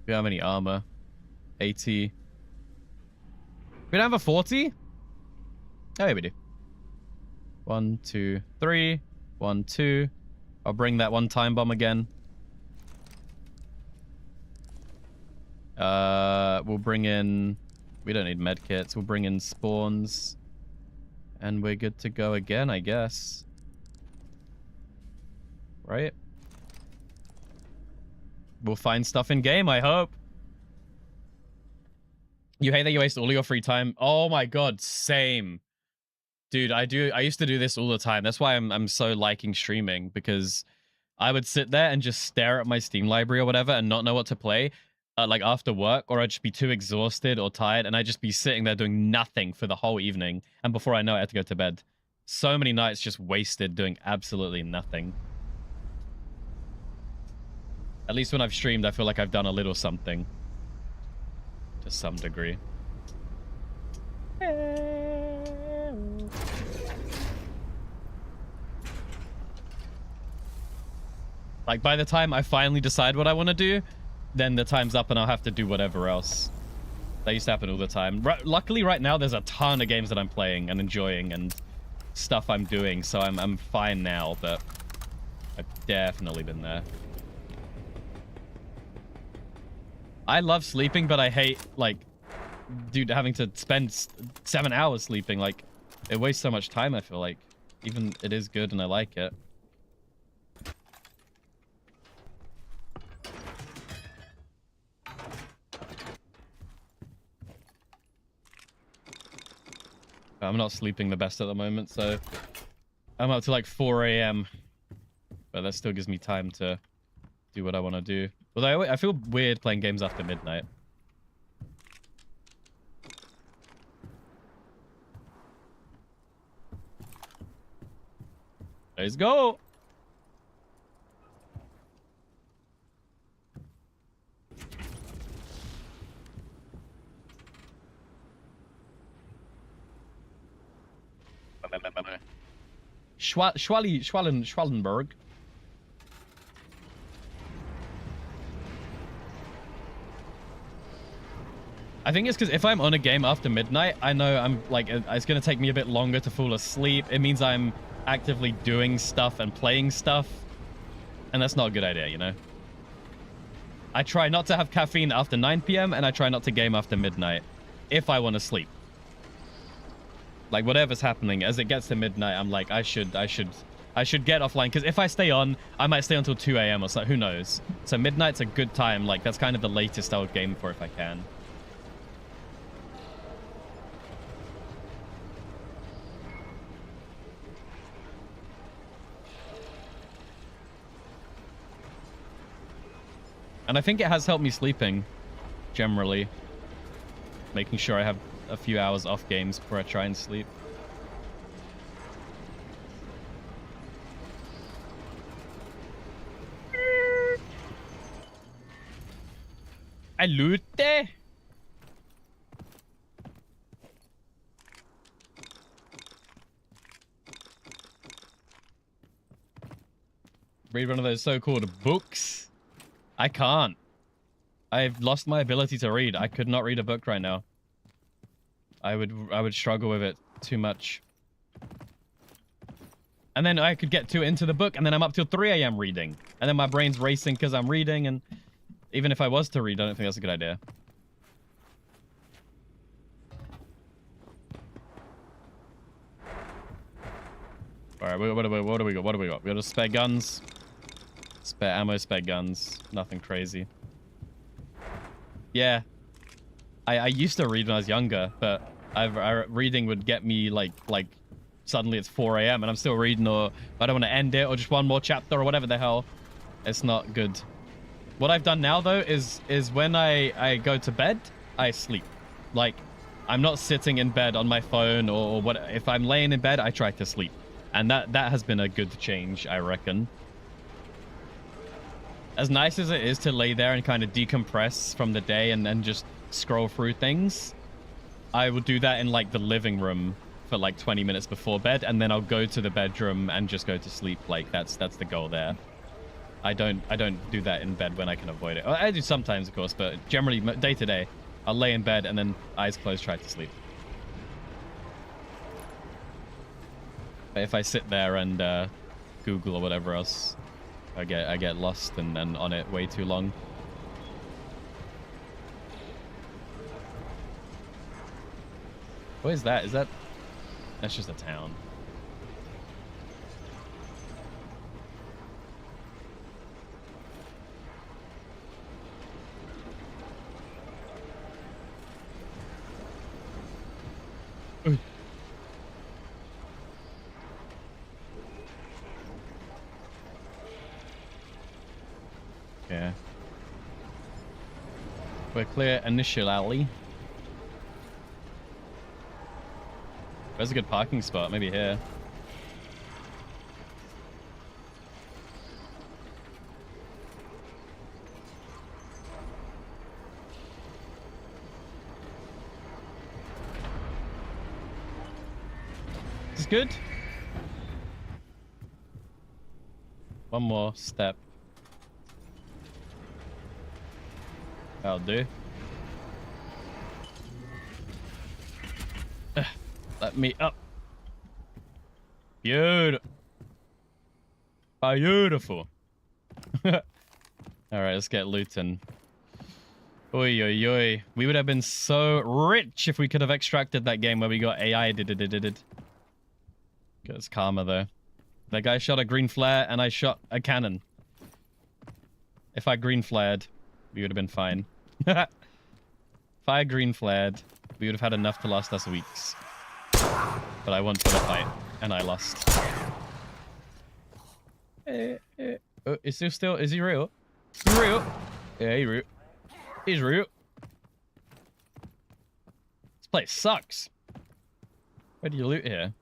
We don't have any armor. 80. We don't have a 40? Oh, yeah, we do. 1, 2, 3. 1, 2. I'll bring that one time bomb again. We'll bring in... We don't need medkits. We'll bring in spawns. And we're good to go again, I guess. Right? We'll find stuff in game, I hope. You hate that you waste all your free time? Oh my god, same. Dude, I used to do this all the time. That's why I'm so liking streaming, because I would sit there and just stare at my Steam library or whatever and not know what to play, like after work, or I'd just be too exhausted or tired, and I'd just be sitting there doing nothing for the whole evening, and before I know it, I had to go to bed. So many nights just wasted doing absolutely nothing. At least when I've streamed, I feel like I've done a little something. To some degree. Like, by the time I finally decide what I want to do, then the time's up and I'll have to do whatever else. That used to happen all the time. Luckily, right now, there's a ton of games that I'm playing and enjoying and stuff I'm doing, so I'm fine now, but I've definitely been there. I love sleeping, but I hate, like, dude, having to spend 7 hours sleeping. Like, it wastes so much time, I feel like. Even it is good and I like it. I'm not sleeping the best at the moment, so I'm up to like 4 a.m. But that still gives me time to do what I want to do. Although I feel weird playing games after midnight. Let's go! Schwallenberg. I think it's because if I'm on a game after midnight, I know I'm like, it's going to take me a bit longer to fall asleep. It means I'm actively doing stuff and playing stuff. And that's not a good idea, you know? I try not to have caffeine after 9 p.m. and I try not to game after midnight if I want to sleep. Like, whatever's happening, as it gets to midnight, I'm like, I should get offline, because if I stay on, I might stay until 2 a.m. or so, who knows? So midnight's a good time. Like, that's kind of the latest I would game for if I can. And I think it has helped me sleeping, generally. Making sure I have a few hours off games before I try and sleep. Alute. Read one of those so-called books. I can't. I've lost my ability to read. I could not read a book right now. I would struggle with it too much. And then I could get too into the book, and then I'm up till 3 a.m. reading. And then my brain's racing because I'm reading, and even if I was to read, I don't think that's a good idea. Alright, what do we got? What do we got? We got a spare guns. Spare ammo, spare guns. Nothing crazy. Yeah. I used to read when I was younger, but reading would get me like suddenly it's 4 a.m. and I'm still reading, or I don't want to end it, or just one more chapter or whatever the hell. It's not good. What I've done now though is when I go to bed, I sleep. Like, I'm not sitting in bed on my phone or what. If I'm laying in bed, I try to sleep, and that has been a good change, I reckon. As nice as it is to lay there and kind of decompress from the day and then just scroll through things, I would do that in like the living room for like 20 minutes before bed, and then I'll go to the bedroom and just go to sleep. Like, that's the goal there. I don't do that in bed when I can avoid it. I do sometimes, of course, but generally day to day, I'll lay in bed and then eyes closed, try to sleep. But if I sit there and Google or whatever else, I get lost and on it way too long. What is that? Is that... That's just a town. Yeah. We're clear initially. There's a good parking spot, maybe here. This is good. One more step. That'll do. Let me up. Beautiful. Beautiful. Alright, let's get looting. Oi, oi, oi. We would have been so rich if we could have extracted that game where we got AI. Good, it's karma, though. That guy shot a green flare, and I shot a cannon. If I green flared, we would have been fine. If I green flared, we would have had enough to last us weeks. But I won for the fight, and I lost. Oh, is he still? Is he real? He's real. Yeah, he's real. He's real. This place sucks. Where do you loot here?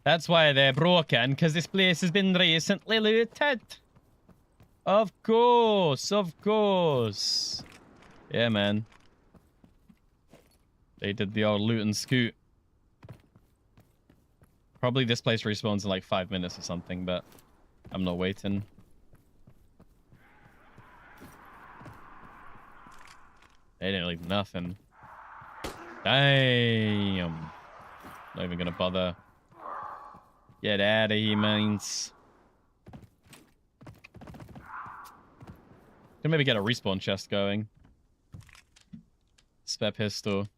That's why they're broken, because this place has been recently looted. Of course, of course. Yeah, man. They did the old loot and scoot. Probably this place respawns in like 5 minutes or something, but I'm not waiting. They didn't leave nothing. Damn. Not even gonna bother. Get out of here, mains. Can maybe get a respawn chest going. Spare pistol.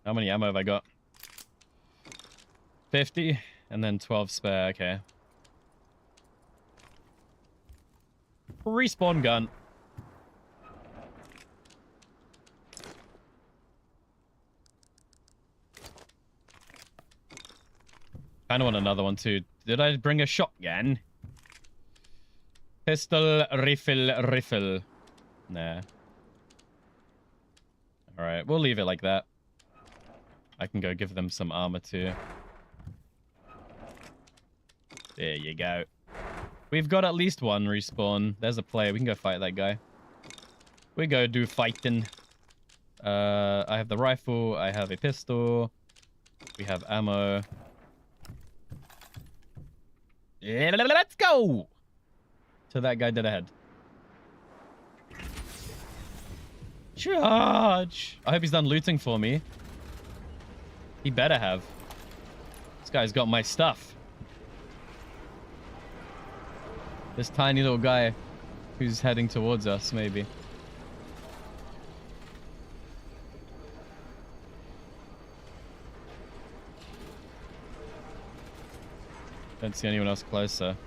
How many ammo have I got? 50 and then 12 spare. Okay. Respawn gun. Kind of want another one too. Did I bring a shotgun? Pistol, rifle. Nah. Alright, we'll leave it like that. I can go give them some armor too. There you go. We've got at least one respawn. There's a player. We can go fight that guy. We go do fighting. I have the rifle. I have a pistol. We have ammo. Yeah, let's go! To that guy dead ahead. Charge! I hope he's done looting for me. He better have. This guy's got my stuff. This tiny little guy who's heading towards us, maybe. Don't see anyone else closer.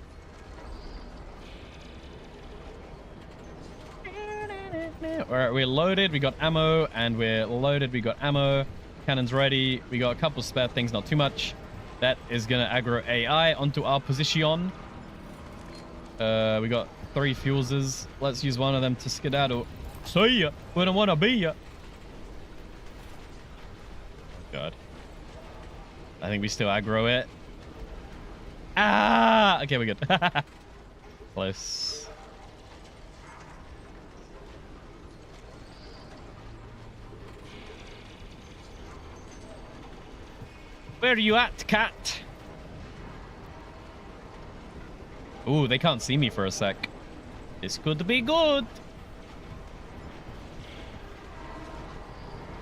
Alright, we're loaded, we got ammo, and we're loaded, we got ammo. Cannon's ready. We got a couple spare things, not too much. That is gonna aggro AI onto our position. We got 3 fuses. Let's use one of them to skedaddle. See ya. We don't wanna be ya. God. I think we still aggro it. Ah! Okay, we're good. Close. Where are you at, cat? Ooh, they can't see me for a sec. This could be good.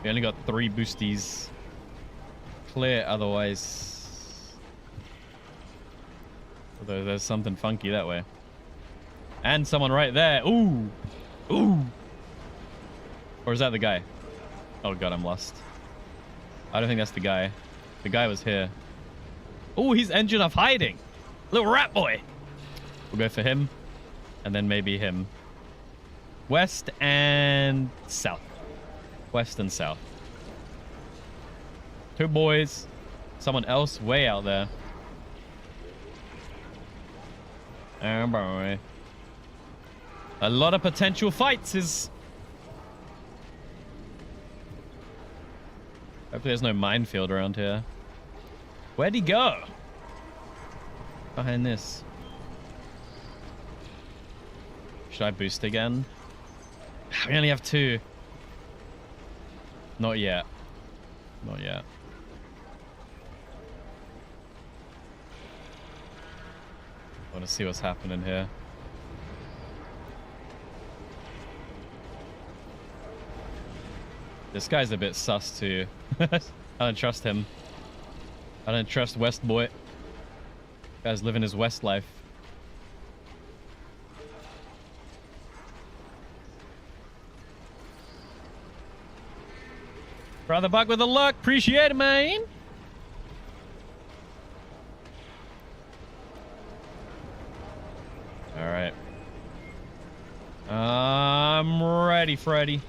We only got 3 boosties. Clear otherwise. Although there's something funky that way. And someone right there. Ooh. Ooh. Or is that the guy? Oh god, I'm lost. I don't think that's the guy. The guy was here. Ooh, he's engine of hiding. Little rat boy. We'll go for him. And then maybe him. West and south. West and south. 2 boys. Someone else way out there. Oh boy. A lot of potential fights is... Hopefully there's no minefield around here. Where'd he go? Behind this. Should I boost again? We only have 2. Not yet. Not yet. I want to see what's happening here. This guy's a bit sus too. I don't trust him. I don't trust West Boy. Guy's living his West life. Brother Buck with the luck. Appreciate it, man. All right. I'm ready, Freddy.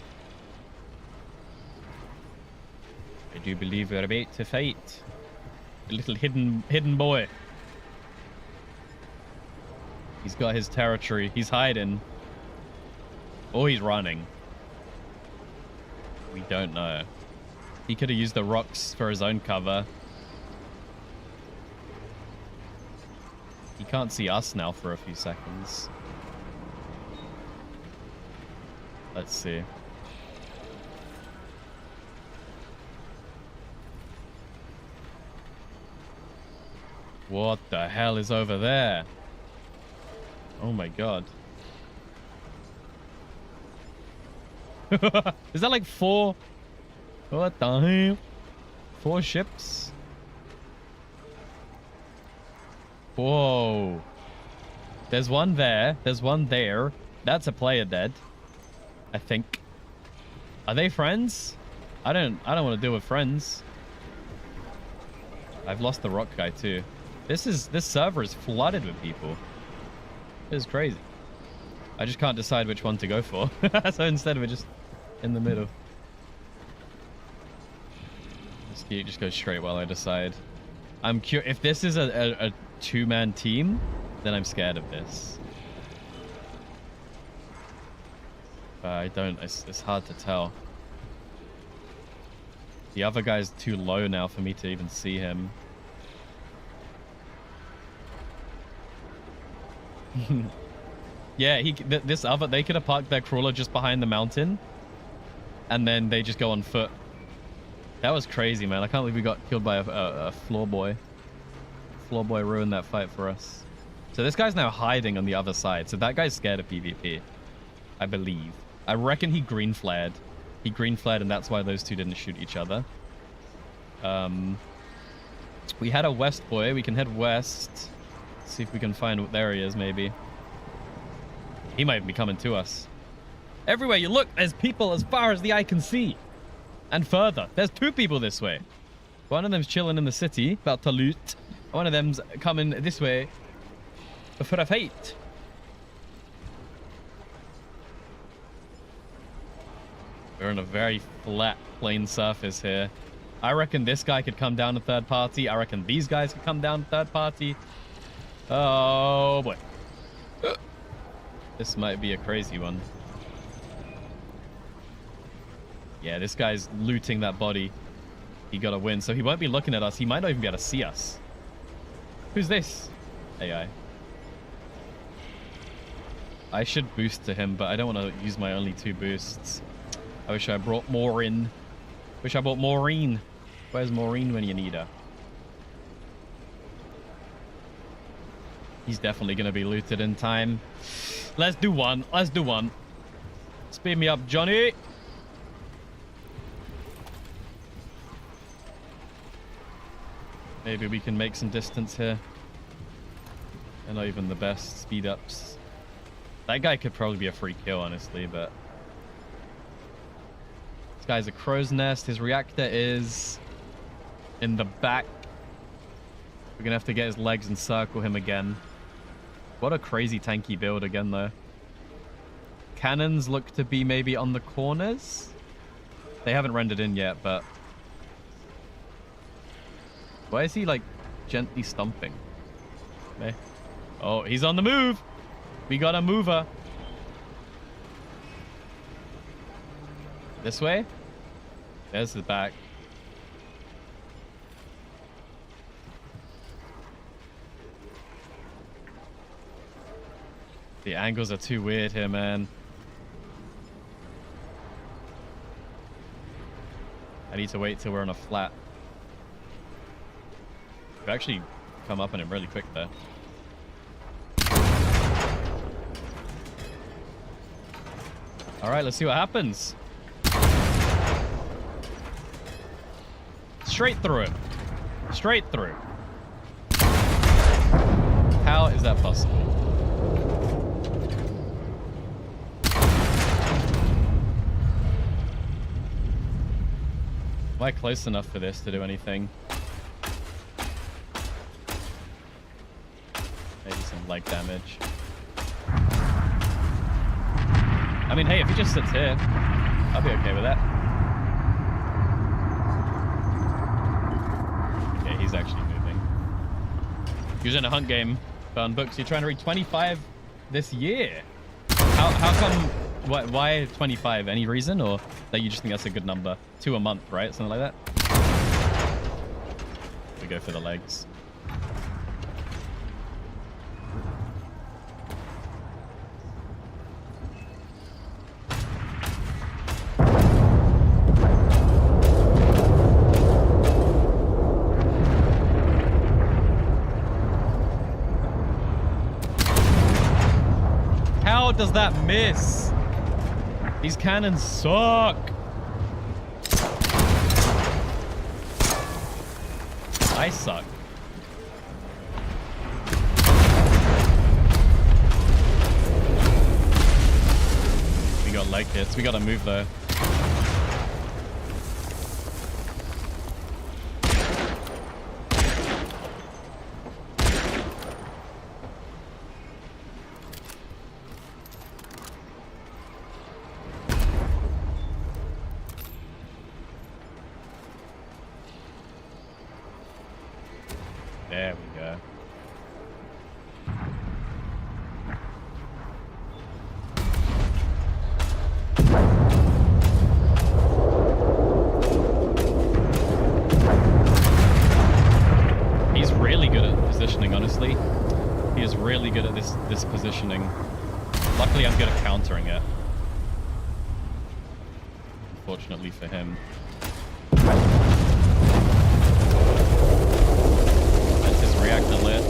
I do believe we're about to fight. A little hidden boy. He's got his territory. He's hiding. Or he's running. We don't know. He could have used the rocks for his own cover. He can't see us now for a few seconds. Let's see. What the hell is over there? Oh my god. Is that like 4? What the hell? 4 ships? Whoa. There's one there. There's one there. That's a player dead. I think. Are they friends? I don't want to deal with friends. I've lost the rock guy too. This server is flooded with people. It's crazy. I just can't decide which one to go for. So instead we're just in the middle. You just go straight while I decide. I'm curious. If this is a 2-man team, then I'm scared of this. But I don't. It's hard to tell. The other guy's too low now for me to even see him. Yeah, they could have parked their crawler just behind the mountain, and then they just go on foot. That was crazy, man. I can't believe we got killed by a floor boy. Floor boy ruined that fight for us. So this guy's now hiding on the other side. So that guy's scared of PvP, I believe. I reckon he green flared. He green flared, and that's why those two didn't shoot each other. We had a west boy. We can head west. See if we can find what there he is, maybe. He might be coming to us. Everywhere you look, there's people as far as the eye can see. And further. There's 2 people this way. One of them's chilling in the city, about to loot. One of them's coming this way for a fight. We're on a very flat, plain surface here. I reckon this guy could come down to third party. I reckon these guys could come down to third party. Oh, boy. This might be a crazy one. Yeah, this guy's looting that body. He got to win, so he won't be looking at us. He might not even be able to see us. Who's this? AI. I should boost to him, but I don't want to use my only 2 boosts. I wish I brought more in. Wish I brought Maureen. Where's Maureen when you need her? He's definitely going to be looted in time. Let's do one. Let's do one. Speed me up, Johnny. Maybe we can make some distance here. They're not even the best speed ups. That guy could probably be a free kill, honestly, but... This guy's a crow's nest. His reactor is in the back. We're going to have to get his legs and circle him again. What a crazy tanky build again, though. Cannons look to be maybe on the corners. They haven't rendered in yet, but... Why is he, like, gently stomping? Okay. Oh, he's on the move! We got a mover. This way? There's the back. The angles are too weird here, man. I need to wait till we're on a flat. We've actually come up on him really quick there. All right, let's see what happens. Straight through it. Straight through. How is that possible? Am I close enough for this to do anything? Maybe some leg damage. I mean, hey, if he just sits here, I'll be okay with that. Okay, he's actually moving. He was in a hunt game on books. You're trying to read 25 this year. How come? Why 25? Any reason, or that you just think that's a good number? 2 a month, right? Something like that. We go for the legs. How does that miss? These cannons suck. I suck. We got leg hits. We gotta move though. There we go. He's really good at positioning, honestly. He is really good at this positioning. Luckily, I'm good at countering it. Unfortunately for him. Reactor lit.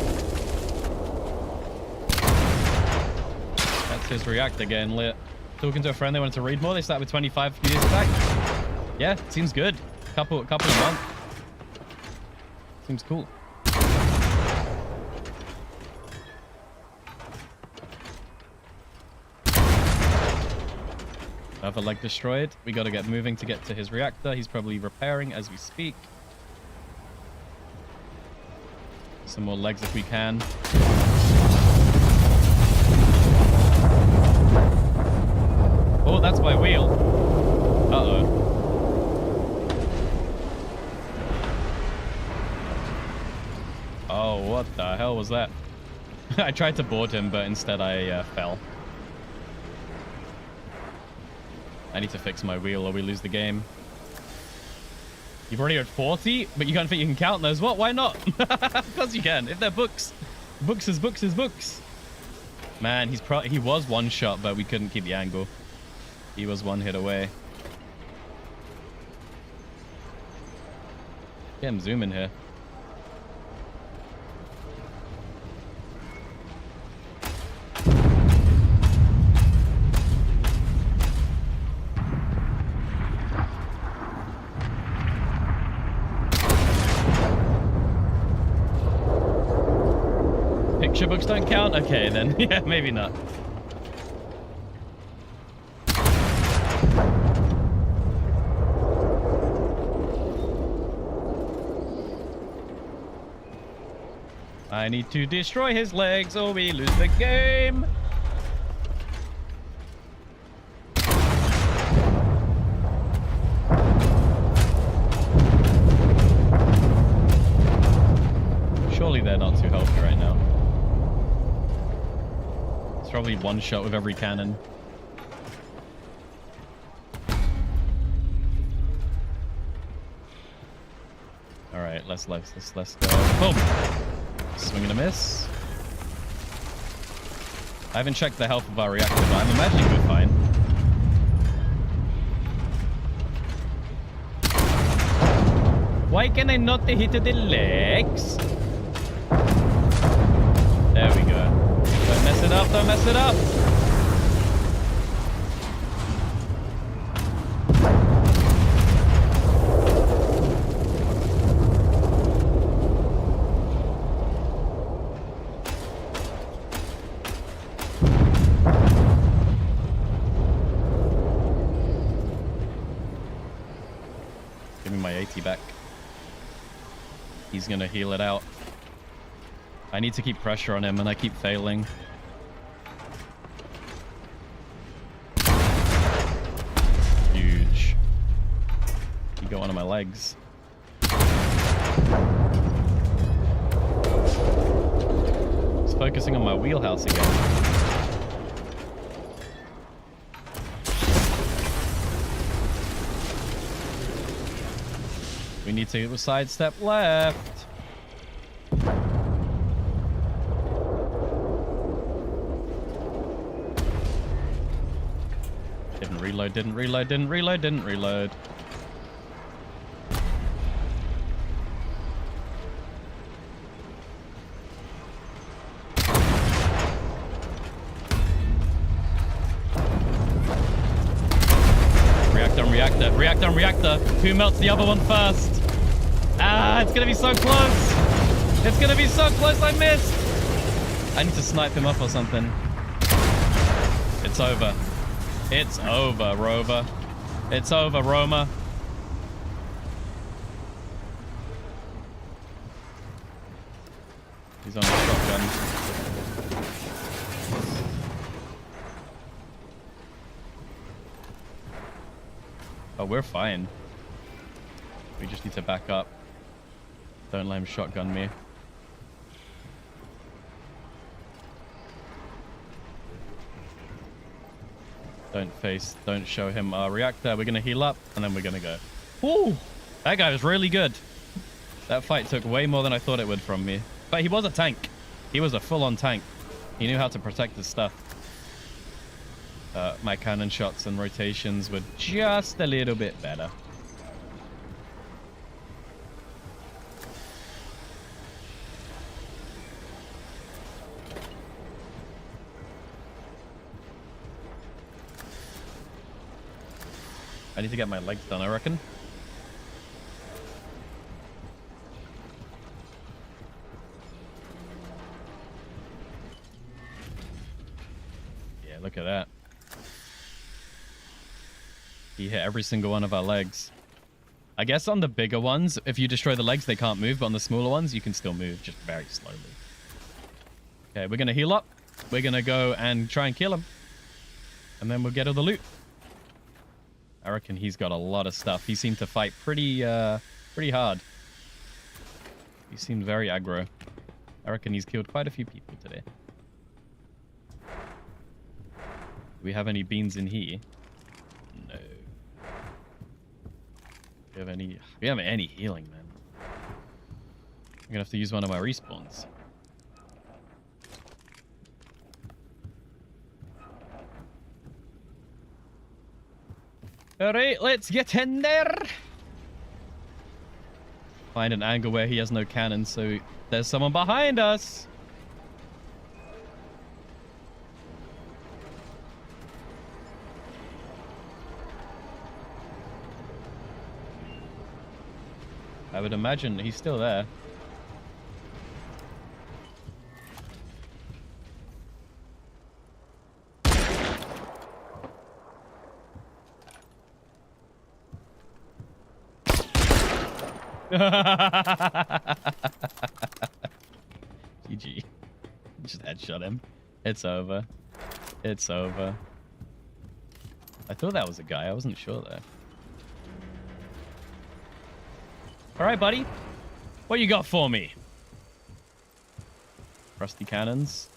That's his reactor getting lit. Talking to a friend, they wanted to read more. They start with 25 years attack. Yeah, seems good. Couple of months. Seems cool. Another leg destroyed. We got to get moving to get to his reactor. He's probably repairing as we speak. Some more legs if we can. Oh, that's my wheel. Uh-oh. Oh, what the hell was that? I tried to board him, but instead I fell. I need to fix my wheel or we lose the game. You've already had 40, but you don't think you can count those? What? Why not? Of course you can. If they're books, Books. Man, he was one shot, but we couldn't keep the angle. He was one hit away. Get him zooming here. Picture books don't count? Okay, then. Yeah, maybe not. I need to destroy his legs or we lose the game. Surely they're not too healthy right now. It's probably one shot with every cannon. All right, let's go. Boom. Swing and a miss. I haven't checked the health of our reactor, but I'm imagining we're fine. Why can I not hit the legs? There we go. Don't mess it up, don't mess it up. Give me my AT back. He's gonna heal it out. I need to keep pressure on him and I keep failing. Huge. He got one of my legs. Just focusing on my wheelhouse again. We need to sidestep left. Didn't reload. Reactor on reactor. Who melts the other one first? Ah, it's gonna be so close. It's gonna be so close, I missed. I need to snipe him up or something. It's over. It's over, Rover. It's over, Roma. He's on a shotgun. Oh, we're fine. We just need to back up. Don't let him shotgun me. Don't show him our reactor. We're gonna heal up and then we're gonna go. Ooh, that guy was really good. That fight took way more than I thought it would from me. But he was a tank. He was a full-on tank. He knew how to protect his stuff. My cannon shots and rotations were just a little bit better. I need to get my legs done, I reckon. Yeah, look at that. He hit every single one of our legs. I guess on the bigger ones, if you destroy the legs, they can't move, but on the smaller ones, you can still move, just very slowly. Okay, we're gonna heal up. We're gonna go and try and kill him. And then we'll get all the loot. I reckon he's got a lot of stuff. He seemed to fight pretty hard. He seemed very aggro. I reckon he's killed quite a few people today. Do we have any beans in here? No. We have any healing, man. I'm gonna have to use one of my respawns. All right, let's get in there. Find an angle where he has no cannon, so there's someone behind us. I would imagine he's still there. GG. Just headshot him. It's over. It's over. I thought that was a guy. I wasn't sure though. All right, buddy. What you got for me? Rusty cannons.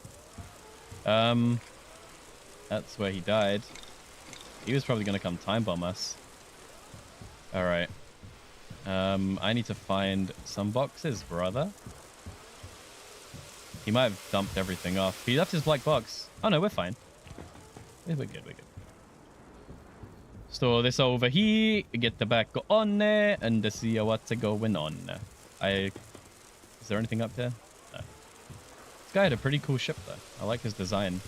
That's where he died. He was probably going to come time bomb us. All right. I need to find some boxes, brother. He might have dumped everything off. He left his black box. Oh, no, we're fine. Yeah, we're good, we're good. Store this over here. Get the back on there. And see what's going on. Is there anything up there? No. This guy had a pretty cool ship, though. I like his design.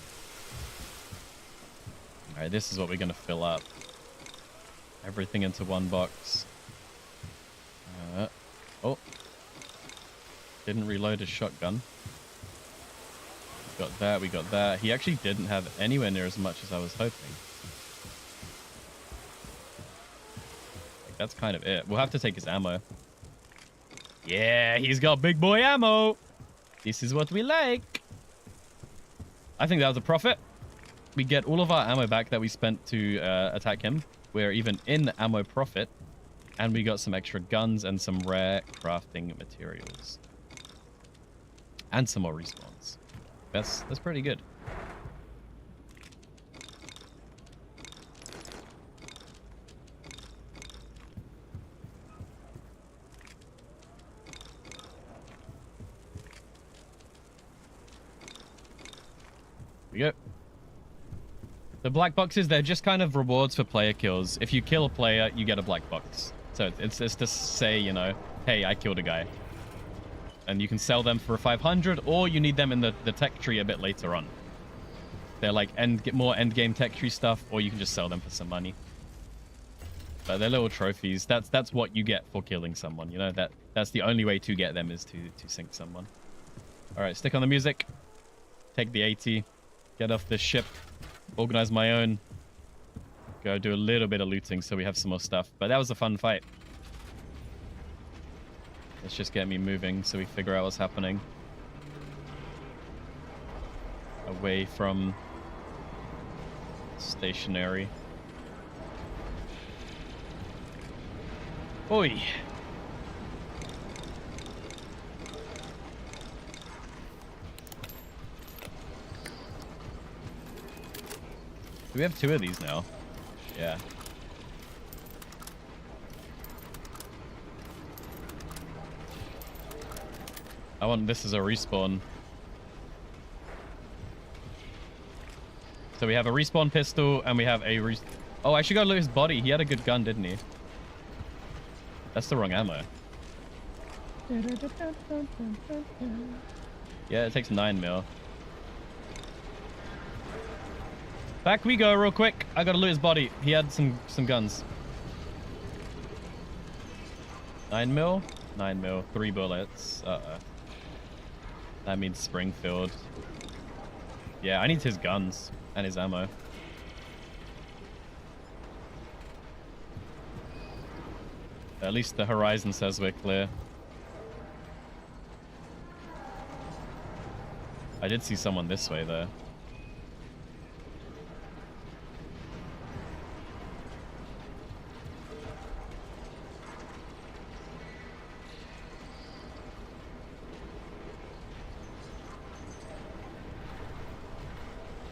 Alright, this is what we're going to fill up. Everything into one box. Oh. Didn't reload his shotgun. Got that, we got that. He actually didn't have anywhere near as much as I was hoping. Like, that's kind of it. We'll have to take his ammo. Yeah, he's got big boy ammo. This is what we like. I think that was a profit. We get all of our ammo back that we spent to attack him. We're even in ammo profit. And we got some extra guns and some rare crafting materials. And some more respawns. That's pretty good. Here we go. The black boxes, they're just kind of rewards for player kills. If you kill a player, you get a black box. So it's to say, you know, hey, I killed a guy. And you can sell them for 500, or you need them in the tech tree a bit later on. They're like more end game tech tree stuff, or you can just sell them for some money. But they're little trophies. That's what you get for killing someone. You know, that's the only way to get them is to sink someone. All right, stick on the music. Take the 80. Get off this ship. Organize my own. Go do a little bit of looting so we have some more stuff. But that was a fun fight. Let's just get me moving so we figure out what's happening. Away from stationary. Oi! Do we have 2 of these now? Yeah. I want this as a respawn. So we have a respawn pistol and we have a Oh, I should go loot his body. He had a good gun, didn't he? That's the wrong ammo. Yeah, it takes 9 mil. Back we go real quick. I gotta loot his body. He had some guns. 9 mil? 9 mil. 3 bullets. Uh-oh. That means Springfield. Yeah, I need his guns and his ammo. At least the horizon says we're clear. I did see someone this way, though.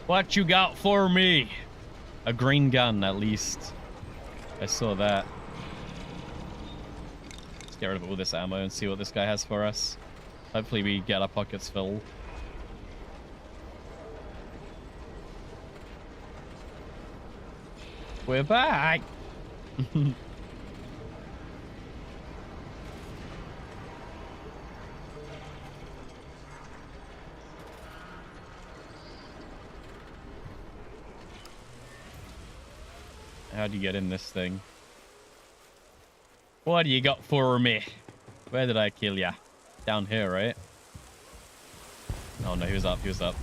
What you got for me? A green gun, at least. I saw that. Let's get rid of all this ammo and see what this guy has for us. Hopefully we get our pockets filled. We're back! How do you get in this thing? What do you got for me? Where did I kill ya? Down here, right? Oh no, he was up, he was up.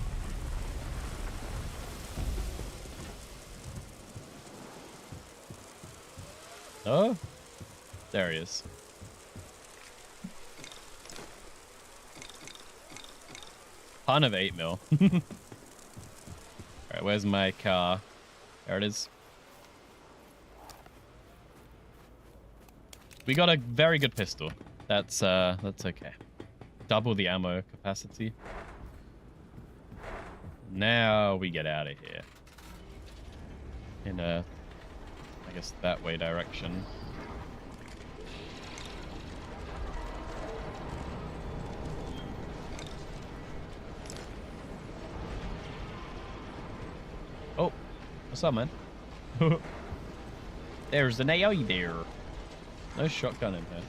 Oh? There he is. Ton of 8 mil. Alright, where's my car? There it is. We got a very good pistol. That's okay. Double the ammo capacity. Now we get out of here. In a, I guess, that way direction. Oh, what's up, man? There's an AI there. No shotgun in here.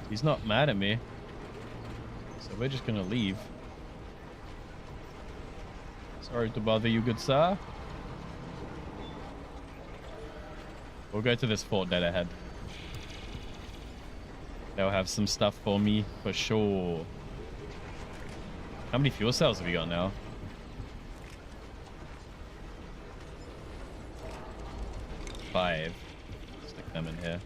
He's not mad at me. So we're just gonna leave. Sorry to bother you, good sir. We'll go to this fort dead ahead. They'll have some stuff for me, for sure. How many fuel cells have we got now? Five. Stick them in here.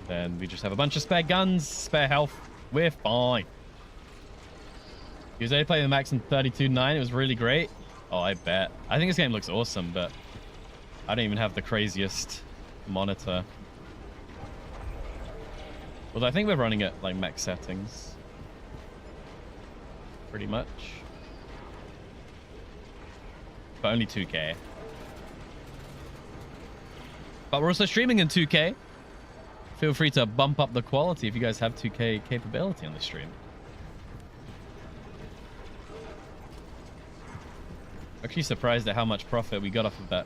Then we just have a bunch of spare guns, spare health. We're fine. He was only playing the max in 32.9. It was really great. Oh, I bet. I think this game looks awesome, but I don't even have the craziest monitor. Although I think we're running at like max settings. Pretty much. But only 2K. But we're also streaming in 2K. Feel free to bump up the quality if you guys have 2K capability on the stream. Actually surprised at how much profit we got off of that.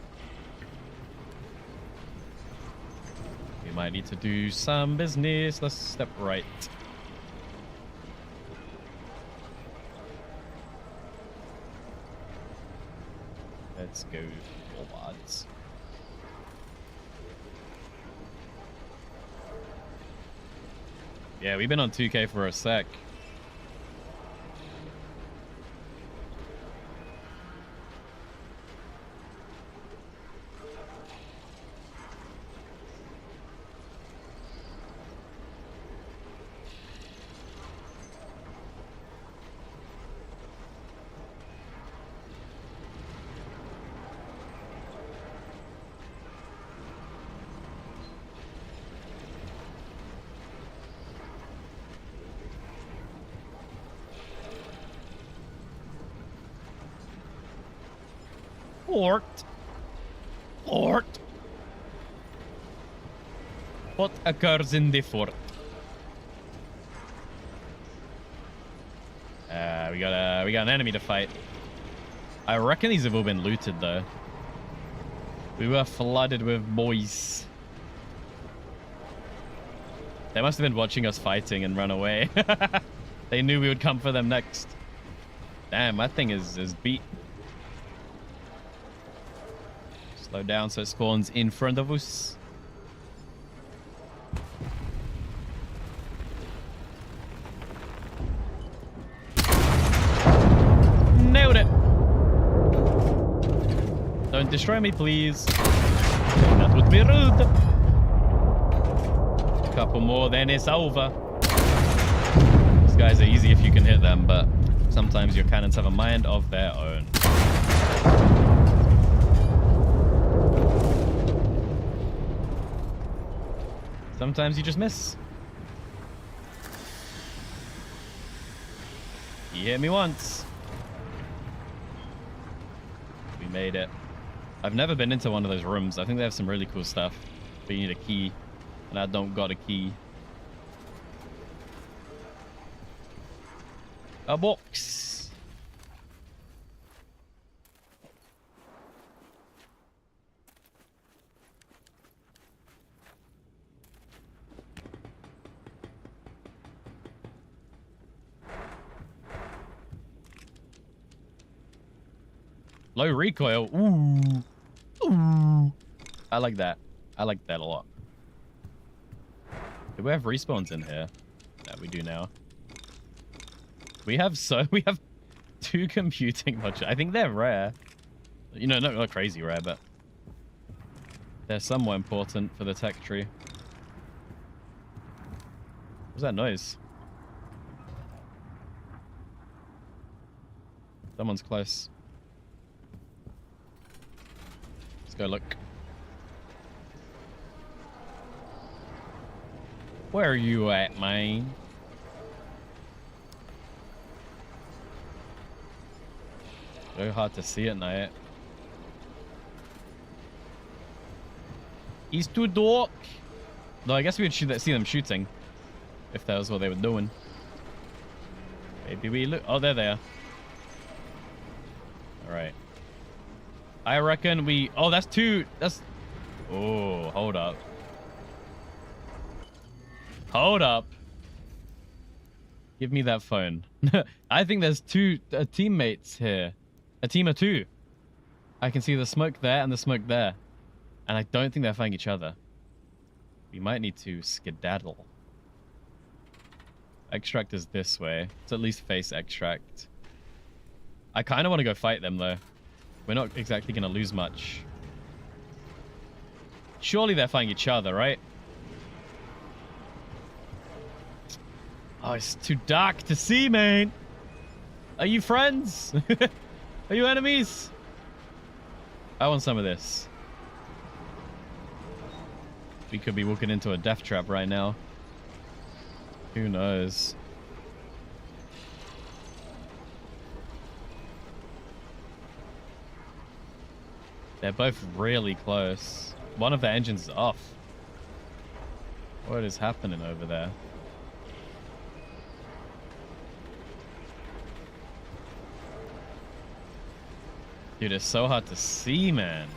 We might need to do some business. Let's step right. Let's go forwards. Yeah, we've been on 2K for a sec. Fort. What occurs in the fort? We got an enemy to fight. I reckon these have all been looted though. We were flooded with boys. They must have been watching us fighting and run away. They knew we would come for them next. Damn, that thing is beat. Slow down so it spawns in front of us. Nailed it. Don't destroy me, please. That would be rude. A couple more, then it's over. These guys are easy if you can hit them, but sometimes your cannons have a mind of their own. Sometimes you just miss. You hit me once. We made it. I've never been into one of those rooms. I think they have some really cool stuff. But you need a key. And I don't got a key. A box. Low recoil. Ooh. Ooh. I like that. I like that a lot. Do we have respawns in here? Yeah, we do now. We have 2 computing modules. I think they're rare. You know, not crazy rare, but they're somewhat important for the tech tree. What's that noise? Someone's close. Let's go look. Where are you at, man? So hard to see at night. He's too dark. Though I guess we would see them shooting if that was what they were doing. Maybe we look. Oh, there they are. All right. I reckon we. Oh, that's 2. That's. Oh, hold up. Hold up. Give me that phone. I think there's 2 teammates here. A team of 2. I can see the smoke there and the smoke there. And I don't think they're fighting each other. We might need to skedaddle. Extract is this way. Let's at least face extract. I kind of want to go fight them, though. We're not exactly going to lose much. Surely they're fighting each other, right? Oh, it's too dark to see, man. Are you friends? Are you enemies? I want some of this. We could be walking into a death trap right now. Who knows? They're both really close. One of the engines is off. What is happening over there? Dude, it's so hard to see, man.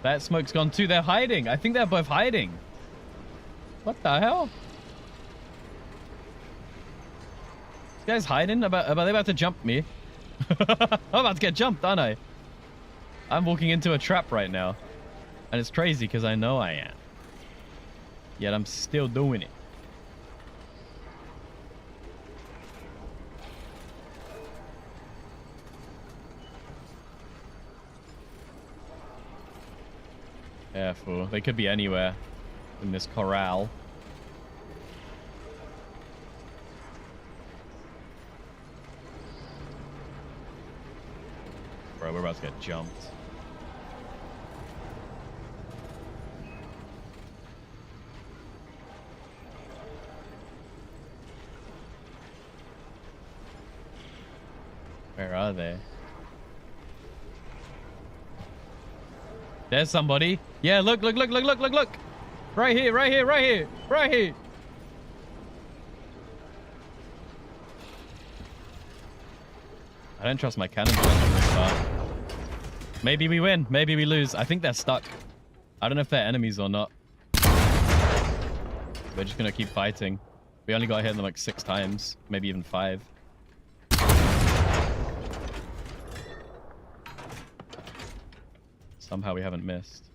That smoke's gone too. They're hiding. I think they're both hiding. What the hell? This guy's hiding? Are they about to jump me? I'm about to get jumped, aren't I? I'm walking into a trap right now. And it's crazy because I know I am. Yet I'm still doing it. Careful. They could be anywhere in this corral. Bro, we're about to get jumped. Where are they? There's somebody. Yeah, look. Right here. I don't trust my cannons this far. Maybe we win. Maybe we lose. I think they're stuck. I don't know if they're enemies or not. We're just going to keep fighting. We only got hit them like 6 times. Maybe even 5. Somehow we haven't missed.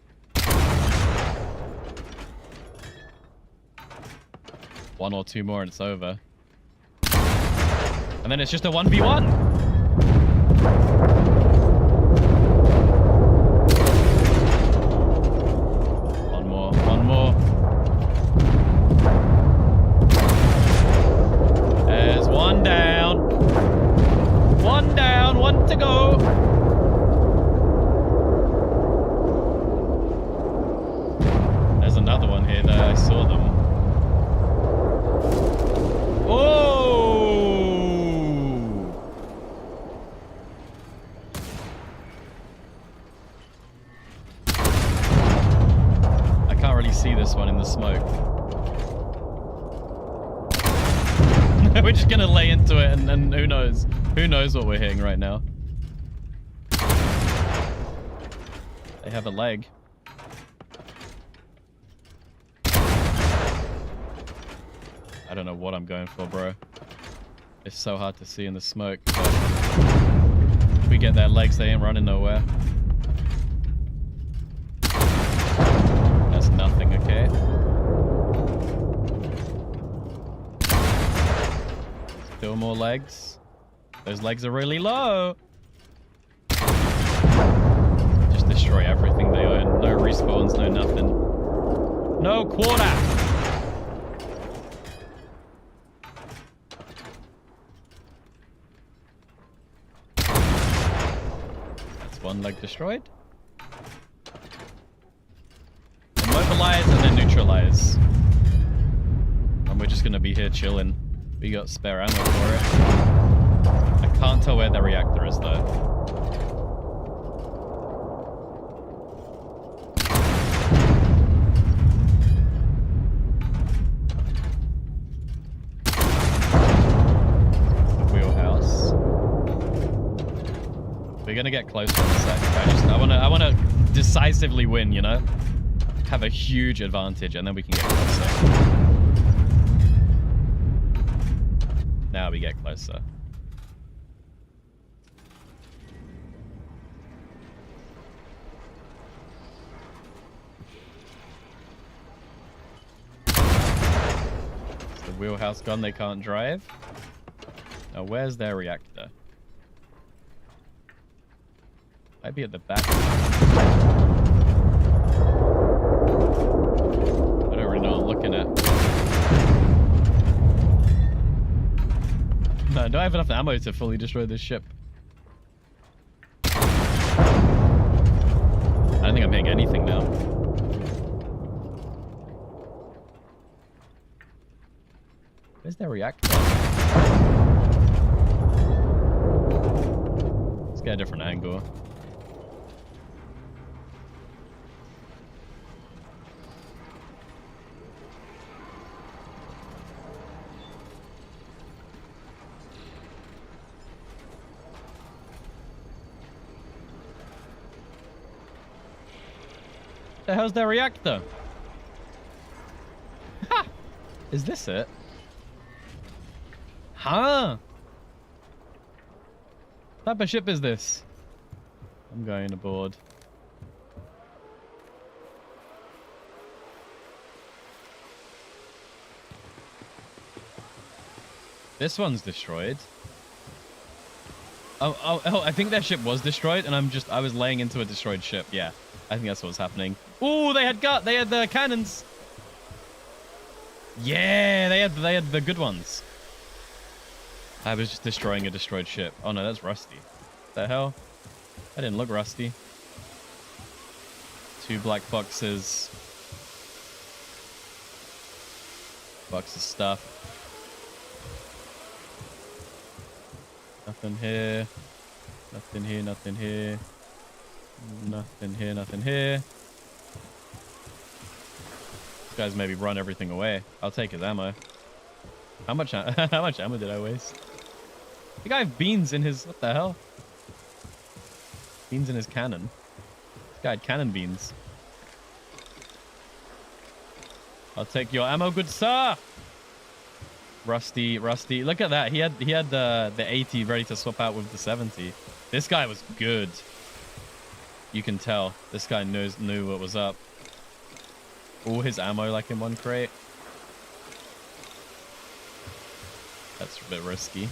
One or 2 more and it's over. And then it's just a 1v1. One more. There's 1 down. 1 down, 1 to go. There's another one here that I saw them. Oh! I can't really see this one in the smoke. We're just gonna lay into it and who knows? Who knows what we're hitting right now? They have a leg. I don't know what I'm going for, bro. It's so hard to see in the smoke. If we get their legs, they ain't running nowhere. That's nothing, okay? Still more legs. Those legs are really low. Just destroy everything they own. No respawns, no nothing. No quarter! That's one leg destroyed. Immobilize and then neutralize. And we're just gonna be here chilling. We got spare ammo for it. I can't tell where the reactor is though. The wheelhouse. We're gonna get closer in a sec. I wanna decisively win, you know? Have a huge advantage and then we can get closer. Now we get closer. Is the wheelhouse gone? They can't drive. Now where's their reactor? Might be at the back. I don't really know what I'm looking at. No, I don't have enough ammo to fully destroy this ship. I don't think I'm hitting anything now. Where's their reactor? Let's get a different angle. The hell's their reactor? Ha! Is this it? Huh? What type of ship is this? I'm going aboard. This one's destroyed. Oh, I think their ship was destroyed and I was laying into a destroyed ship. Yeah. I think that's what's happening. Oh, they had the cannons. Yeah, they had the good ones. I was just destroying a destroyed ship. Oh no, that's rusty. What the hell? That didn't look rusty. 2 black boxes. Box of stuff. Nothing here. Nothing here, nothing here. Nothing here, nothing here. This guy's maybe run everything away. I'll take his ammo. How much ammo did I waste? The guy have beans in his... What the hell? Beans in his cannon. This guy had cannon beans. I'll take your ammo, good sir! Rusty. Look at that. He had the 80 ready to swap out with the 70. This guy was good. You can tell this guy knew what was up. All his ammo like in one crate. That's a bit risky.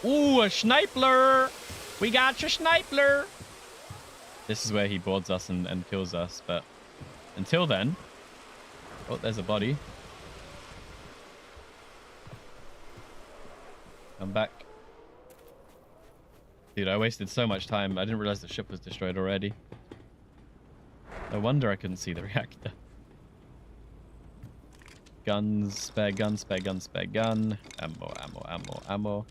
Ooh, a sniper! We got your sniper! This is where he boards us and kills us, but until then... Oh, there's a body. I'm back. Dude, I wasted so much time. I didn't realize the ship was destroyed already. No wonder I couldn't see the reactor. Guns, spare gun, spare gun, spare gun. Ammo.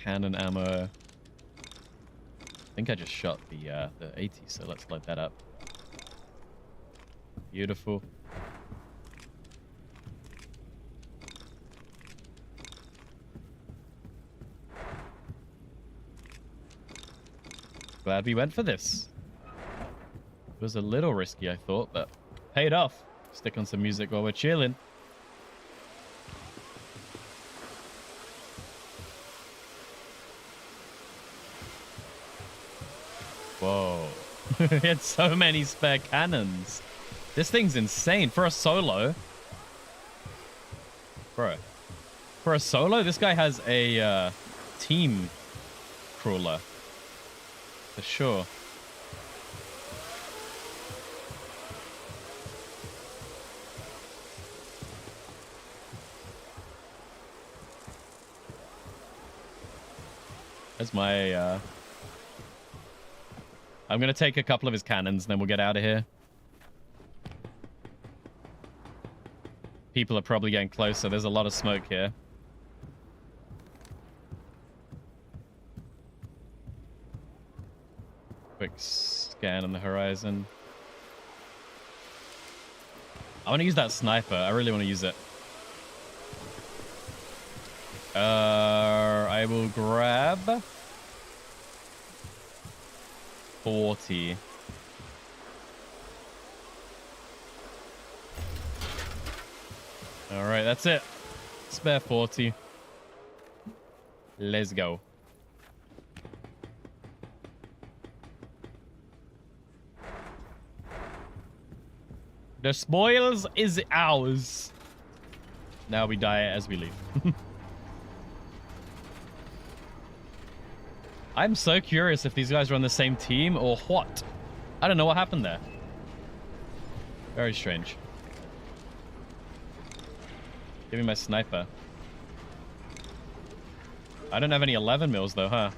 Cannon ammo. I think I just shot the 80, so let's load that up. Beautiful. Glad we went for this. It was a little risky, I thought, but paid off. Stick on some music while we're chilling. Whoa. He had so many spare cannons. This thing's insane. For a solo. Bro. For a solo, this guy has a team crawler. For sure. That's my I'm gonna take a couple of his cannons, and then we'll get out of here. People are probably getting closer. There's a lot of smoke here. Quick scan on the horizon. I want to use that sniper. I really want to use it. I will grab 40. All right, that's it. Spare 40. Let's go. The spoils is ours. Now we die as we leave. I'm so curious if these guys are on the same team or what. I don't know what happened there. Very strange. Give me my sniper. I don't have any 11 mils though, huh?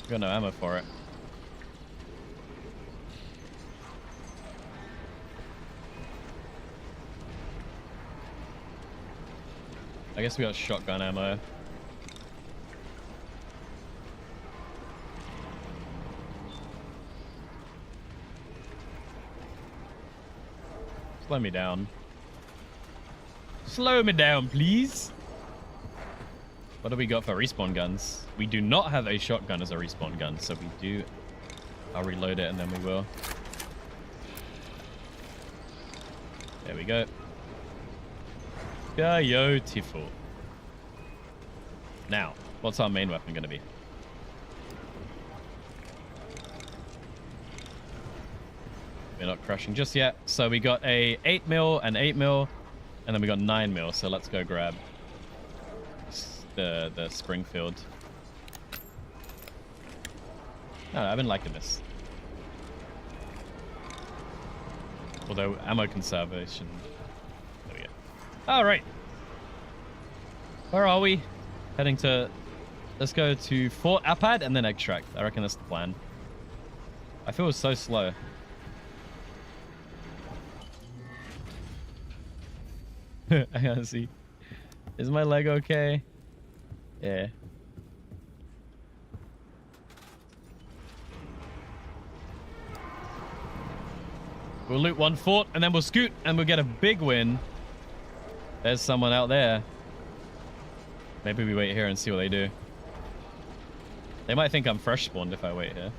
Got no ammo for it. I guess we got shotgun ammo. Slow me down. Slow me down, please. What do we got for respawn guns? We do not have a shotgun as a respawn gun, so we do... I'll reload it and then we will. There we go. Beautiful. Now, what's our main weapon going to be? We're not crushing just yet. So we got a 8mm and 8mm, and then we got 9mm. So let's go grab the Springfield. No, I've been liking this. Although ammo conservation. There we go. All right. Where are we? Heading to... Let's go to Fort Apad and then extract. I reckon that's the plan. I feel so slow. I gotta see. Is my leg okay? Yeah. We'll loot one fort and then we'll scoot and we'll get a big win. There's someone out there. Maybe we wait here and see what they do. They might think I'm fresh spawned if I wait here.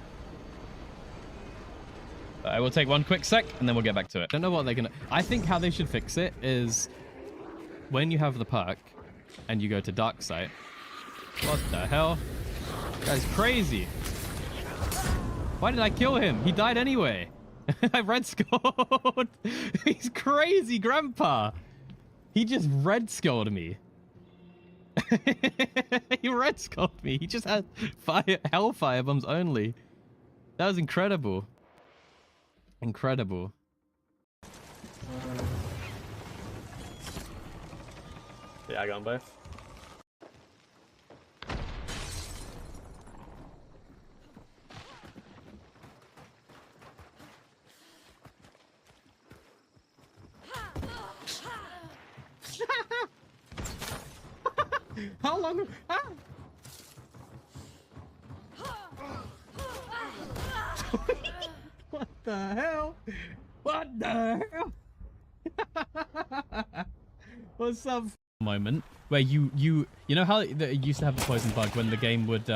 But I will take one quick sec and then we'll get back to it. Don't know what they're gonna... I think how they should fix it is when you have the perk and you go to dark sight. What the hell? That guy's crazy. Why did I kill him? He died anyway. I red scored. He's crazy, Grandpa. He just red scored me. He red scored me. He just had hellfire bombs only. That was incredible. Incredible. Yeah, I got them both. How long? Ah! What the hell? What the hell? What's up? Moment where you know how it used to have the poison bug when the game would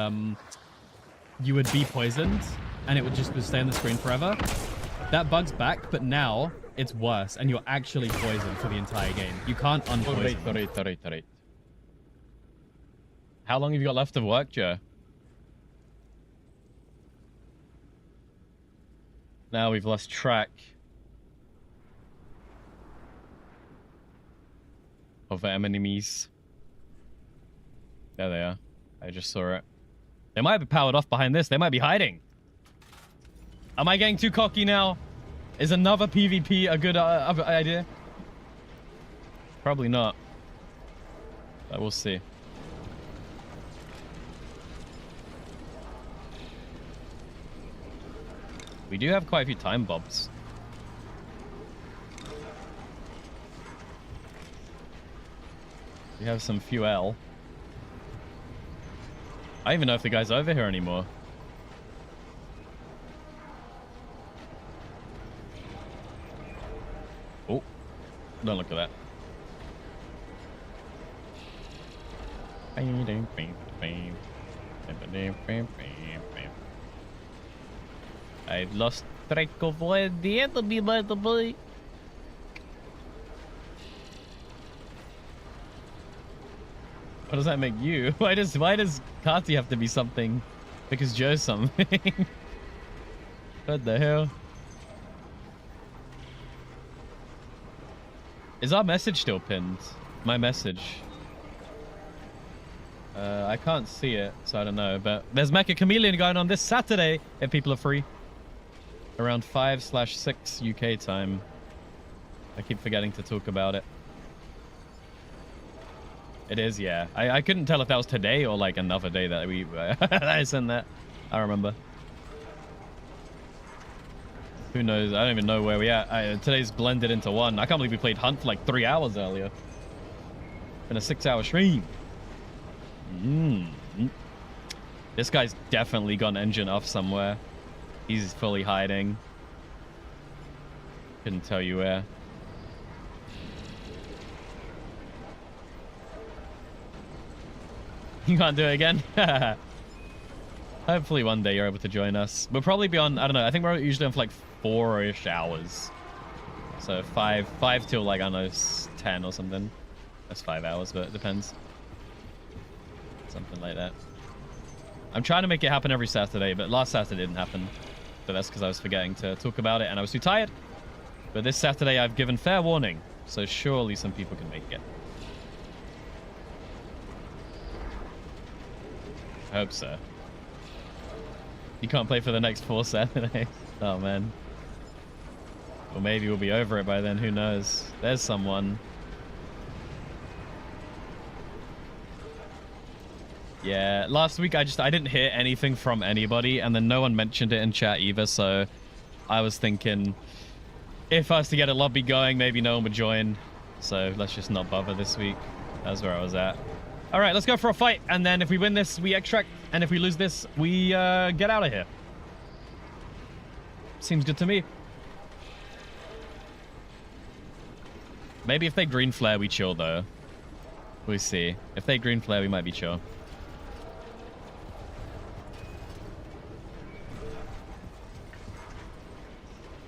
you would be poisoned and it would just stay on the screen forever. That bug's back, but now it's worse, and you're actually poisoned for the entire game. You can't unpoison. Alright. How long have you got left of work, Joe? Now we've lost track of enemies. There they are. I just saw it. They might be powered off behind this. They might be hiding. Am I getting too cocky now? Is another PvP a good idea? Probably not. But we'll see. We do have quite a few time bombs. We have some fuel. I don't even know if the guy's over here anymore. Oh, don't look at that. I've lost track of where the enemy might be. What does that make you? Why does Kati have to be something? Because Joe's something. What the hell? Is our message still pinned? My message. I can't see it, so I don't know. But there's Mecha Chameleon going on this Saturday if people are free. Around 5/6 UK time. I keep forgetting to talk about it. It is, yeah. I couldn't tell if that was today or like another day that we I sent that. I remember. Who knows? I don't even know where we at. Today's blended into one. I can't believe we played Hunt for like 3 hours earlier. In a 6-hour stream. This guy's definitely got an engine off somewhere. He's fully hiding. Couldn't tell you where. You can't do it again? Hopefully one day you're able to join us. We'll probably be on, I don't know, I think we're usually on for like 4-ish hours. So 5 till like, I don't know, 10 or something. That's 5 hours, but it depends. Something like that. I'm trying to make it happen every Saturday, but last Saturday didn't happen. But that's because I was forgetting to talk about it and I was too tired. But this Saturday I've given fair warning, so surely some people can make it. I hope so. You can't play for the next 4 Saturdays. Oh, man. Or maybe we'll be over it by then. Who knows? There's someone. Yeah, last week I didn't hear anything from anybody, and then no one mentioned it in chat either, so I was thinking if I was to get a lobby going, maybe no one would join. So let's just not bother this week. That's where I was at. All right, let's go for a fight, and then if we win this, we extract, and if we lose this, we get out of here. Seems good to me. Maybe if they green flare, we chill, though. We'll see. If they green flare, we might be chill.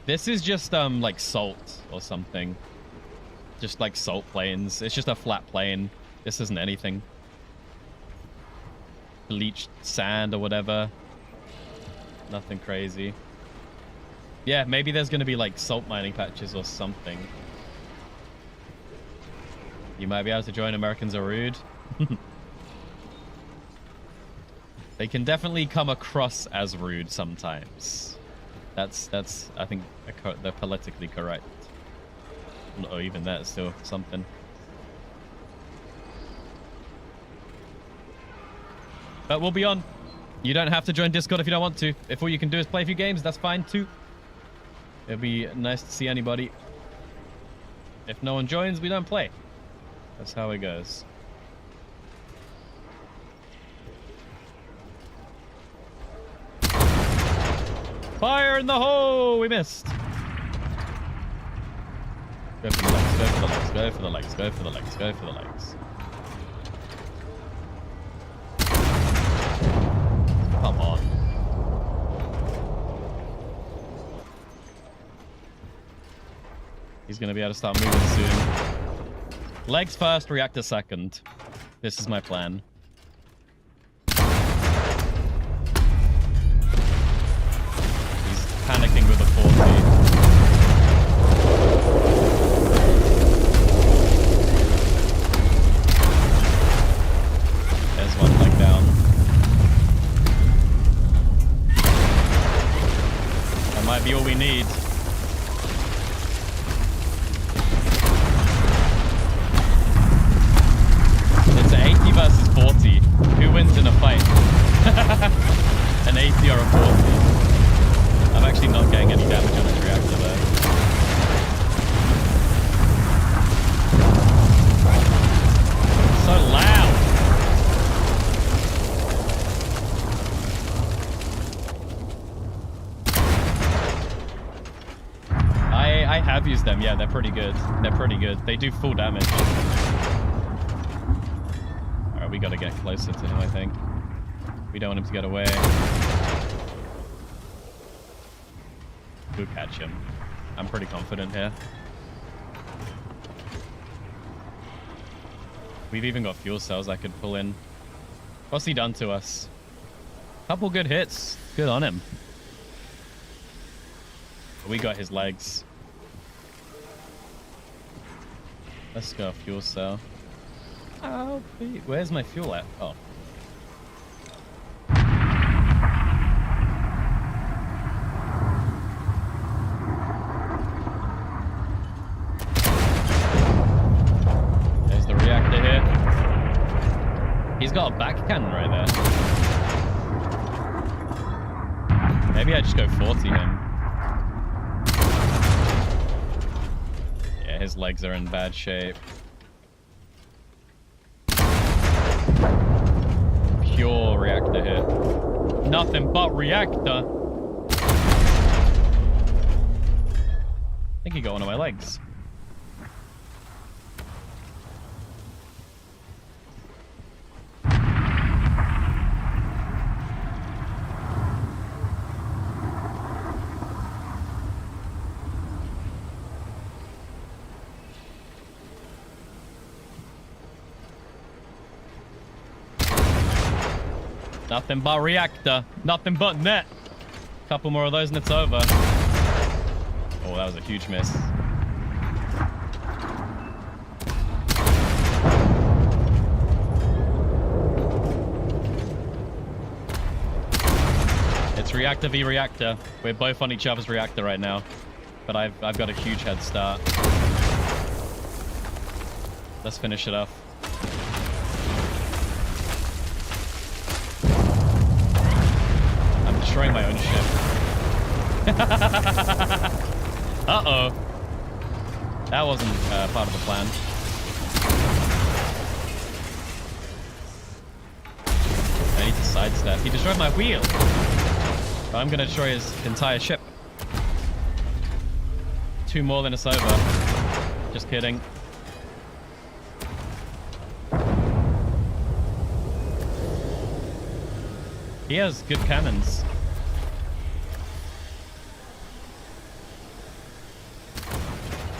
This is just, like, salt or something. Just, like, salt plains. It's just a flat plain. This isn't anything. Bleached sand or whatever. Nothing crazy. Yeah, maybe there's going to be, like, salt mining patches or something. You might be able to join Americans Are Rude. They can definitely come across as rude sometimes. That's I think, they're politically correct. Or even that is still something. But we'll be on. You don't have to join Discord if you don't want to. If all you can do is play a few games, that's fine too. It'll be nice to see anybody. If no one joins, we don't play. That's how it goes. Fire in the hole! We missed. Go for the legs, go for the legs, go for the legs, go for the legs, go for the legs. Come on. He's gonna be able to start moving soon. Legs first, reactor second. This is my plan. He's panicking with a 40. There's one leg down. That might be all we need. It's an 80 versus 40. Who wins in a fight? An 80 or a 40? I'm actually not getting any damage on this reactor there. So loud! I have used them, yeah, they're pretty good. They're pretty good. They do full damage. Alright, we gotta get closer to him, I think. We don't want him to get away. We'll catch him. I'm pretty confident here. We've even got fuel cells I could pull in. What's he done to us? Couple good hits. Good on him. We got his legs. Let's go fuel cell. Oh, where's my fuel at? Oh. There's the reactor here. He's got a back cannon right there. Maybe I just go 40 him. His legs are in bad shape. Pure reactor hit. Nothing but reactor. I think he got one of my legs. Nothing but reactor. Nothing but net. Couple more of those and it's over. Oh, that was a huge miss. It's reactor v reactor. We're both on each other's reactor right now. But I've got a huge head start. Let's finish it off. Destroying my own ship. Uh-oh. That wasn't part of the plan. I need to sidestep. He destroyed my wheel. But I'm gonna destroy his entire ship. 2 more than it's over. Just kidding. He has good cannons.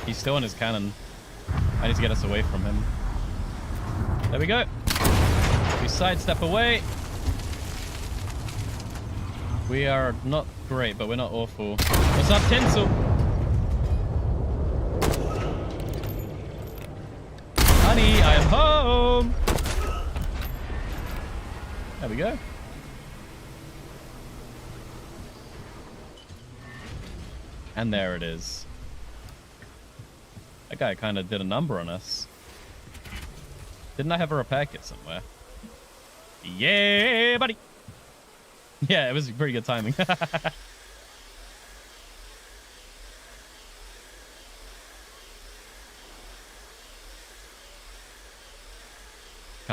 He's still on his cannon. I need to get us away from him. There we go. We sidestep away. We are not great, but we're not awful. What's up, Tinsel? Honey, I am home. There we go. And there it is. That guy kind of did a number on us. Didn't I have a repair kit somewhere? Yeah, buddy. Yeah, it was pretty good timing. Can't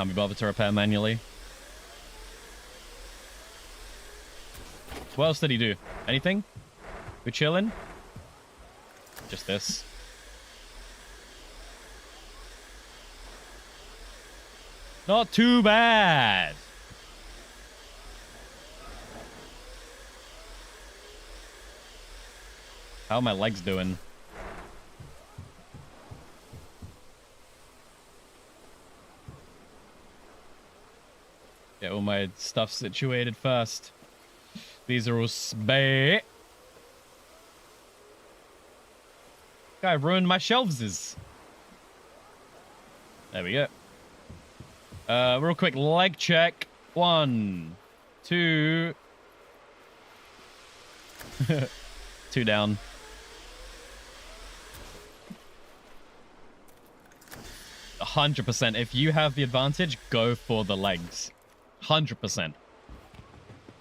be bothered to repair manually. What else did he do? Anything? We chilling? Just this. Not too bad. How are my legs doing? Get all my stuff situated first. These are all spare. Guy ruined my shelves. There we go. Real quick leg check. 1, 2. 2 down. 100%. If you have the advantage, go for the legs. 100%.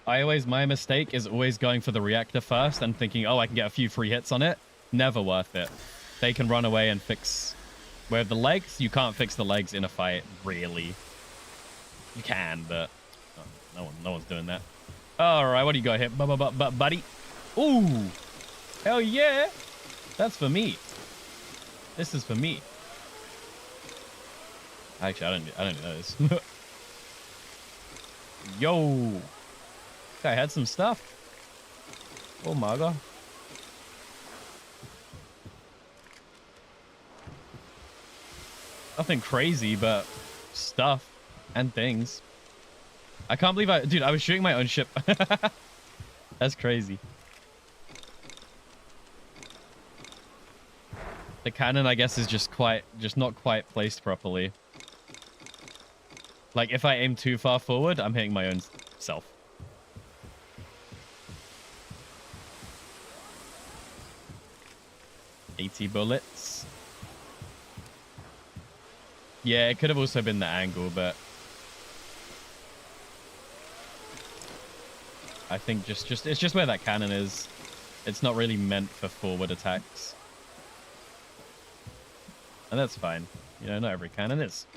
My mistake is always going for the reactor first and thinking, oh, I can get a few free hits on it. Never worth it. They can run away and fix... Where the legs, you can't fix the legs in a fight, really. You can, but no one's doing that. All right, what do you got here, buddy? Ooh, hell yeah! That's for me. This is for me. Actually, I don't know this. Yo, I had some stuff. Oh my god. Nothing crazy, but stuff and things. I can't believe dude, I was shooting my own ship. That's crazy. The cannon, I guess, is just not quite placed properly. Like, if I aim too far forward, I'm hitting my own self. $80 bullets. Yeah, it could have also been the angle, but I think it's just where that cannon is. It's not really meant for forward attacks. And that's fine. You know, not every cannon is.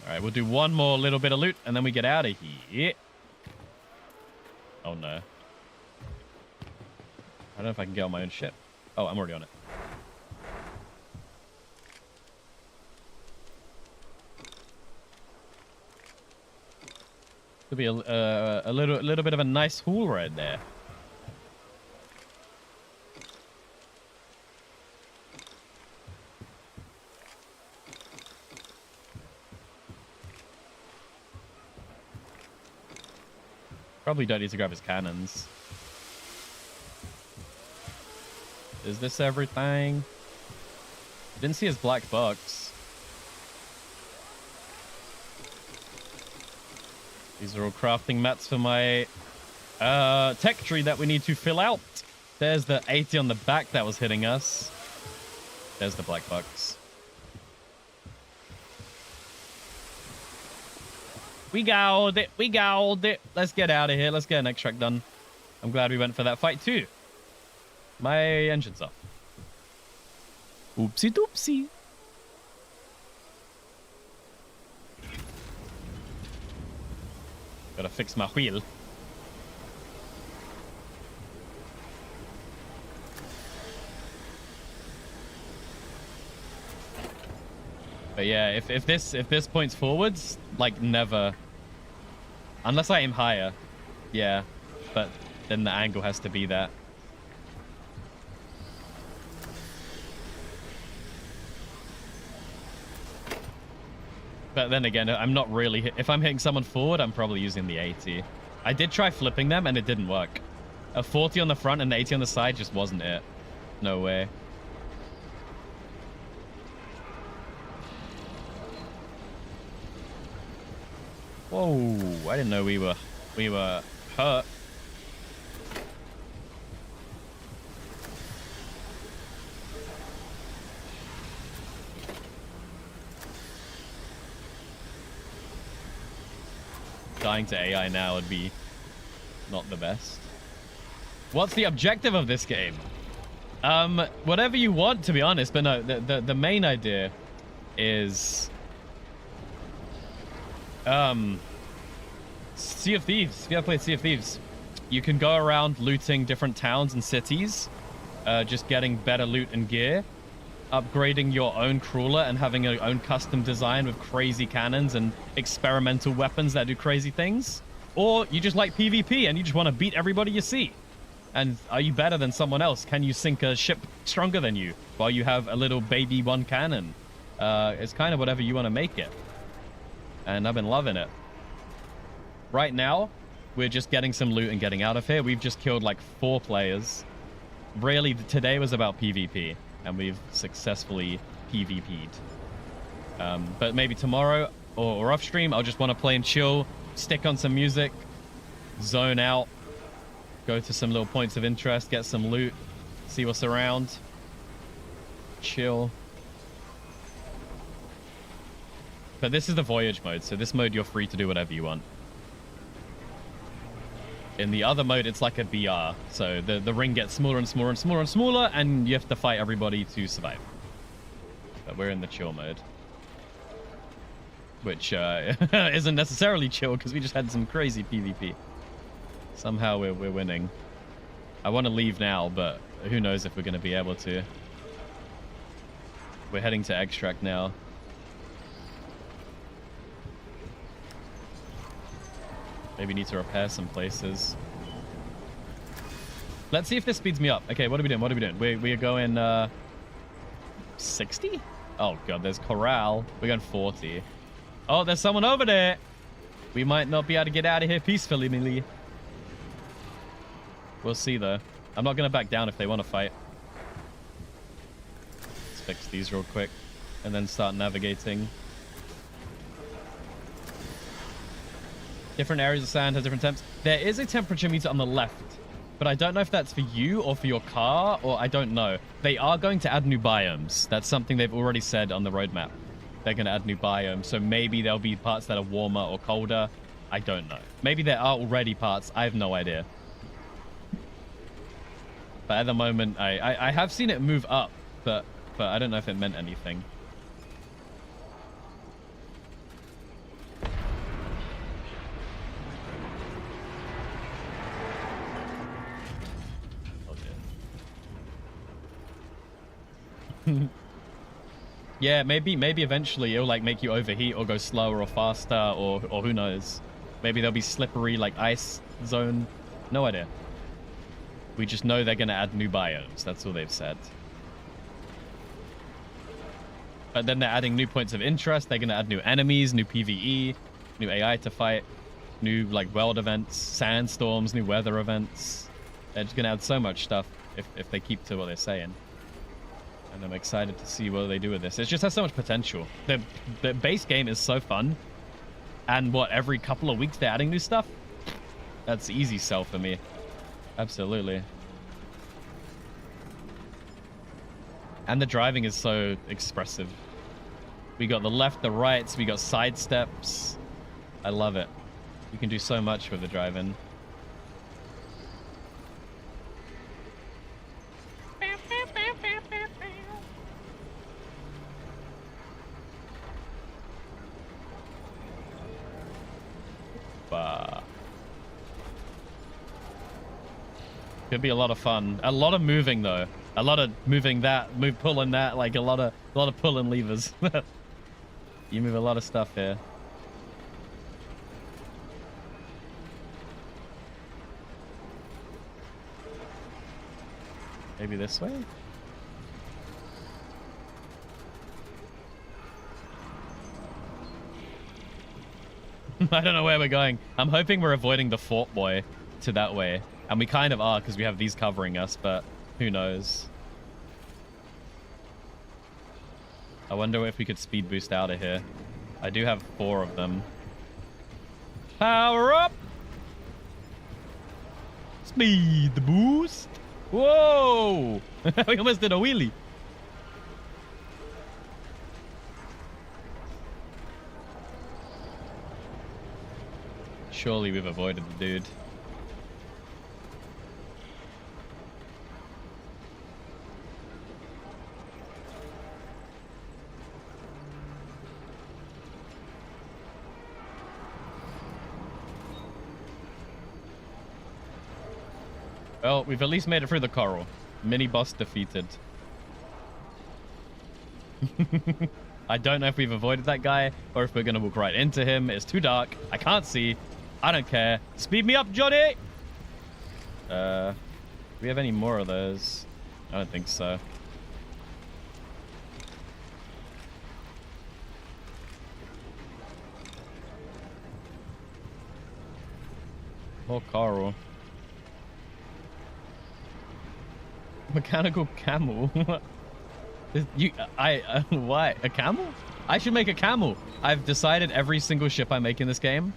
All right, we'll do one more little bit of loot, and then we get out of here. Oh, no. I don't know if I can get on my own ship. Oh, I'm already on it. Could be a little bit of a nice haul right there. Probably don't need to grab his cannons. Is this everything? Didn't see his black box. These are all crafting mats for my tech tree that we need to fill out. There's the 80 on the back that was hitting us. There's the black box. We got it. We got it. Let's get out of here. Let's get an extract done. I'm glad we went for that fight too. My engine's off. Oopsie doopsie. Gotta fix my wheel. But yeah, if this points forwards, like never. Unless I aim higher. Yeah. But then the angle has to be that. But then again, I'm not really... If I'm hitting someone forward, I'm probably using the 80. I did try flipping them, and it didn't work. A 40 on the front and the 80 on the side just wasn't it. No way. Whoa, I didn't know we were hurt. Dying to AI now would be not the best. What's the objective of this game? Whatever you want, to be honest, but no, the main idea is Sea of Thieves. If you ever played Sea of Thieves, you can go around looting different towns and cities, just getting better loot and gear, upgrading your own crawler and having your own custom design with crazy cannons and experimental weapons that do crazy things. Or you just like PvP and you just want to beat everybody you see. And are you better than someone else? Can you sink a ship stronger than you while you have a little baby one cannon? It's kind of whatever you want to make it. and I've been loving it. Right now, we're just getting some loot and getting out of here. We've just killed like 4 players. Really, today was about PvP, and we've successfully PvP'd. But maybe tomorrow or off stream, I'll just want to play and chill, stick on some music, zone out, go to some little points of interest, get some loot, see what's around, chill. But this is the voyage mode, so this mode you're free to do whatever you want. In the other mode, it's like a BR, so the ring gets smaller and smaller and smaller and smaller, and you have to fight everybody to survive. But we're in the chill mode. Which isn't necessarily chill, because we just had some crazy PvP. Somehow we're winning. I want to leave now, but who knows if we're going to be able to. We're heading to Extract now. Maybe need to repair some places. Let's see if this speeds me up. Okay, what are we doing? What are we doing? We are going 60? Oh god, there's corral. We're going 40. Oh, there's someone over there. We might not be able to get out of here peacefully, Millie. We'll see though. I'm not gonna back down if they want to fight. Let's fix these real quick and then start navigating. Different areas of sand have different temps. There is a temperature meter on the left, but I don't know if that's for you or for your car, or I don't know. They are going to add new biomes. That's something they've already said on the roadmap. They're going to add new biomes, so maybe there'll be parts that are warmer or colder. I don't know. Maybe there are already parts. I have no idea. But at the moment, I have seen it move up, but I don't know if it meant anything. Yeah, maybe eventually it'll like make you overheat or go slower or faster or who knows. Maybe there'll be slippery like ice zone. No idea. We just know they're gonna add new biomes. That's all they've said. But then they're adding new points of interest. They're gonna add new enemies, new PvE, new AI to fight, new like world events, sandstorms, new weather events. They're just gonna add so much stuff if they keep to what they're saying. And I'm excited to see what they do with this. It just has so much potential. The base game is so fun. And what, every couple of weeks they're adding new stuff? That's easy sell for me. Absolutely. And the driving is so expressive. We got the left, the rights, we got side steps. I love it. You can do so much with the driving. Could be a lot of fun. A lot of moving though. A lot of moving that, pulling that, like a lot of pulling levers. You move a lot of stuff here. Maybe this way? I don't know where we're going. I'm hoping we're avoiding the fort boy to that way. And we kind of are because we have these covering us, but who knows? I wonder if we could speed boost out of here. I do have 4 of them. Power up! Speed boost! Whoa! We almost did a wheelie. Surely we've avoided the dude. Well, we've at least made it through the coral. Mini boss defeated. I don't know if we've avoided that guy or if we're going to walk right into him. It's too dark. I can't see. I don't care. Speed me up, Johnny! Do we have any more of those? I don't think so. Or Carl. Mechanical camel. Why? A camel? I should make a camel. I've decided every single ship I make in this game,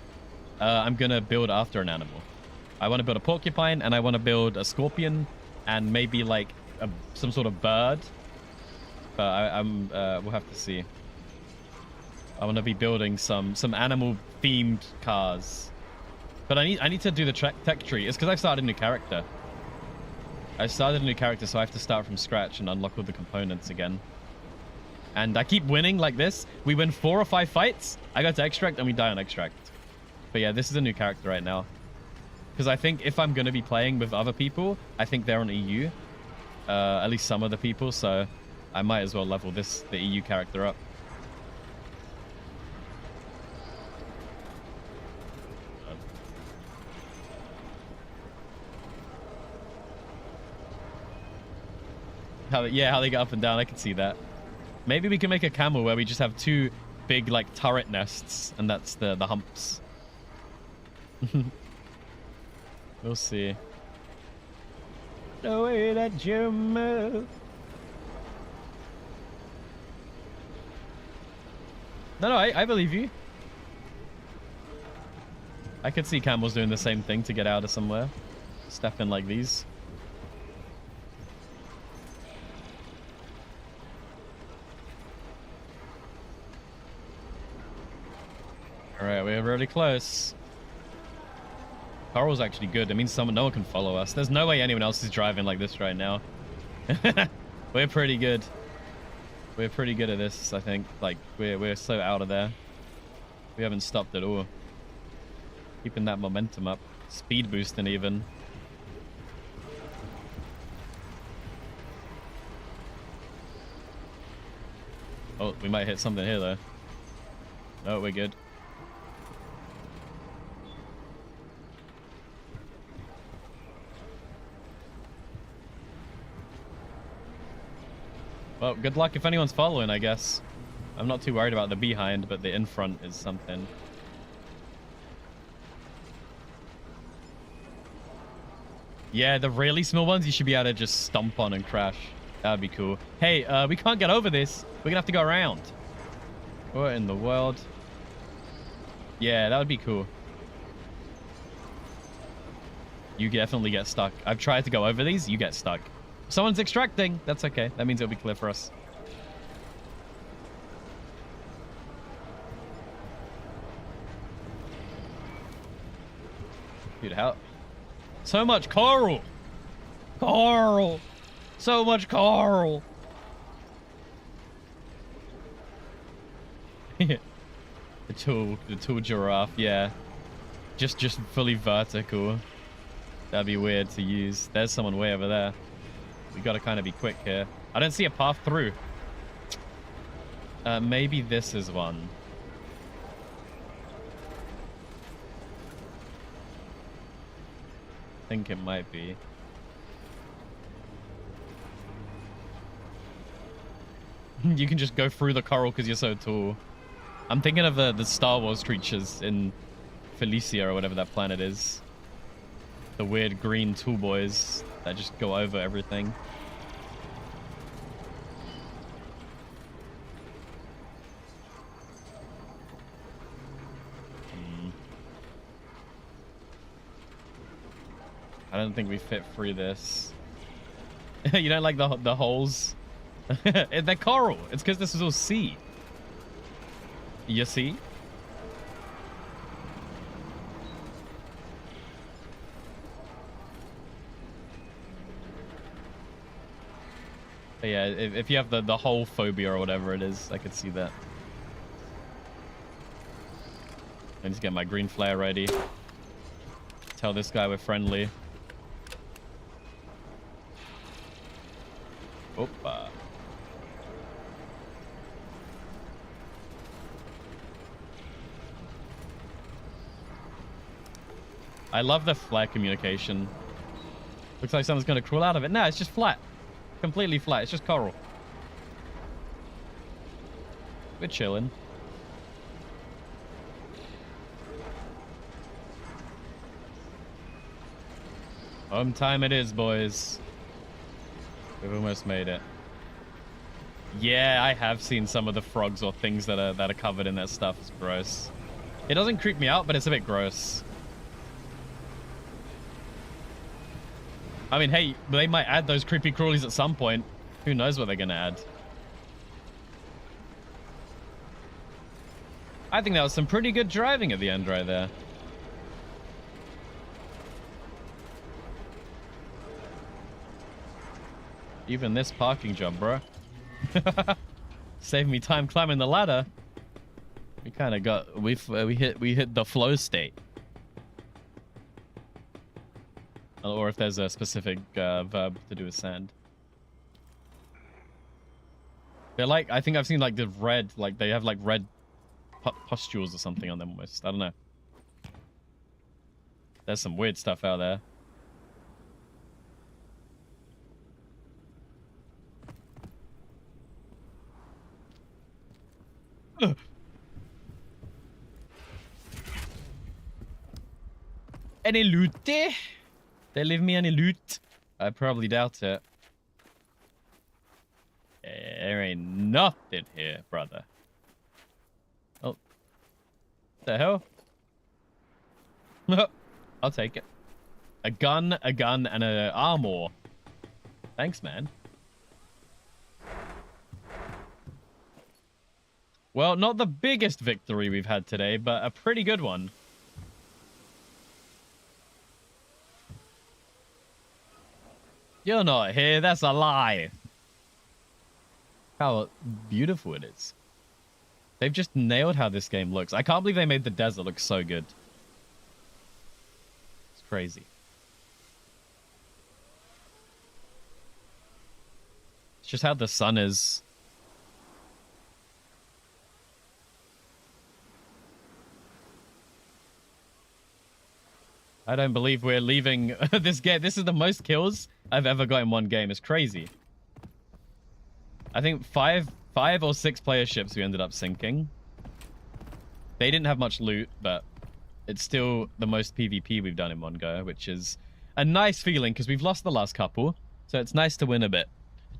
I'm gonna build after an animal. I want to build a porcupine, and I want to build a scorpion, and maybe like some sort of bird. But we'll have to see. I want to be building some animal themed cars. But I need to do the tech tree. It's because I started a new character. I started a new character, so I have to start from scratch and unlock all the components again. And I keep winning like this. We win 4 or 5 fights. I go to extract and we die on extract. But yeah, this is a new character right now. Because I think if I'm going to be playing with other people, I think they're on EU. At least some of the people. So I might as well level the EU character up. How they get up and down, I can see that. Maybe we can make a camel where we just have 2 big, like, turret nests, and that's the humps. We'll see. The way that you move. No, I believe you. I could see camels doing the same thing to get out of somewhere. Step in like these. Alright, we're really close. Carl's actually good. It means no one can follow us. There's no way anyone else is driving like this right now. We're pretty good. We're pretty good at this, I think. Like, we're so out of there. We haven't stopped at all. Keeping that momentum up. Speed boosting even. Oh, we might hit something here though. Oh, we're good. Well, good luck if anyone's following, I guess. I'm not too worried about the behind, but the in front is something. Yeah, the really small ones you should be able to just stomp on and crash. That would be cool. Hey, we can't get over this. We're gonna have to go around. What in the world? Yeah, that would be cool. You definitely get stuck. I've tried to go over these. You get stuck. Someone's extracting. That's okay. That means it'll be clear for us. Dude, how... So much coral! Coral! So much coral! The tool giraffe, yeah. Just fully vertical. That'd be weird to use. There's someone way over there. We gotta kind of be quick here. I don't see a path through. Maybe this is one. I think it might be. You can just go through the coral because you're so tall. I'm thinking of the Star Wars creatures in Felicia or whatever that planet is. The weird green tool boys that just go over everything. I don't think we fit through this. You don't like the holes? They're coral. It's because this is all sea. You see? But yeah, if you have the hole phobia or whatever it is, I could see that. I need to get my green flare ready. Tell this guy we're friendly. Opa. I love the flare communication. Looks like someone's gonna crawl out of it. No, it's just flat. Completely flat. It's just coral. We're chilling. Home time it is, boys. We've almost made it. Yeah, I have seen some of the frogs or things that are covered in that stuff. It's gross. It doesn't creep me out, but it's a bit gross. I mean, hey, they might add those creepy crawlies at some point. Who knows what they're gonna add? I think that was some pretty good driving at the end right there. Even this parking job, bro. Saved me time climbing the ladder. We kind of got we hit the flow state. Or if there's a specific verb to do with sand. They're like, I think I've seen like the red, like they have like red pustules or something on them almost. I don't know. There's some weird stuff out there. Any loot? They leave me any loot? I probably doubt it. There ain't nothing here, brother. Oh. What the hell? I'll take it. A gun, and an armor. Thanks, man. Well, not the biggest victory we've had today, but a pretty good one. You're not here, that's a lie. How beautiful it is. They've just nailed how this game looks. I can't believe they made the desert look so good. It's crazy. It's just how the sun is. I don't believe we're leaving this game. This is the most kills I've ever got in one game. It's crazy. I think five or six player ships we ended up sinking. They didn't have much loot, but it's still the most PvP we've done in one go, which is a nice feeling because we've lost the last couple. So it's nice to win a bit.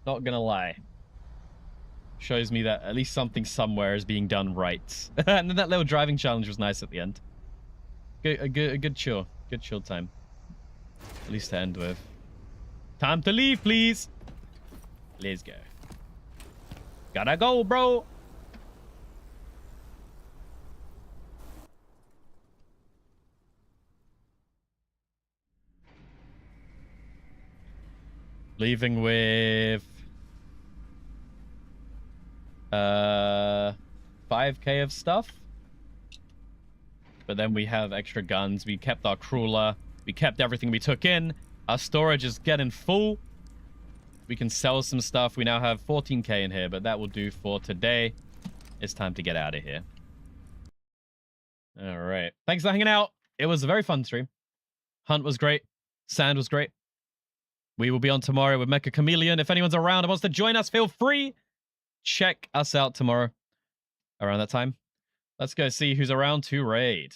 Not gonna lie. Shows me that at least something somewhere is being done right. And then that little driving challenge was nice at the end. A good chill. Good chill time. At least to end with. Time to leave, please. Let's go. Gotta go, bro. Leaving with 5k of stuff. But then we have extra guns. We kept our crawler. We kept everything we took in. Our storage is getting full. We can sell some stuff. We now have 14k in here, but that will do for today. It's time to get out of here. All right. Thanks for hanging out. It was a very fun stream. Hunt was great. Sand was great. We will be on tomorrow with Mecha Chameleon. If anyone's around and wants to join us, feel free. Check us out tomorrow around that time. Let's go see who's around to raid.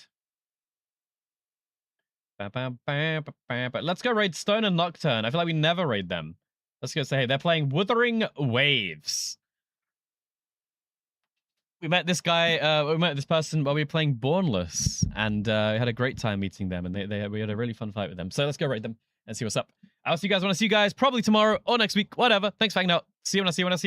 Let's go raid Stone and Nocturne. I feel like we never raid them. Let's go say, hey, they're playing Wuthering Waves. We met this guy, we met this person while we were playing Bornless, and we had a great time meeting them, and we had a really fun fight with them. So let's go raid them and see what's up. I'll see you guys when I see you guys, probably tomorrow or next week, whatever. Thanks for hanging out. See you when I see you when I see you.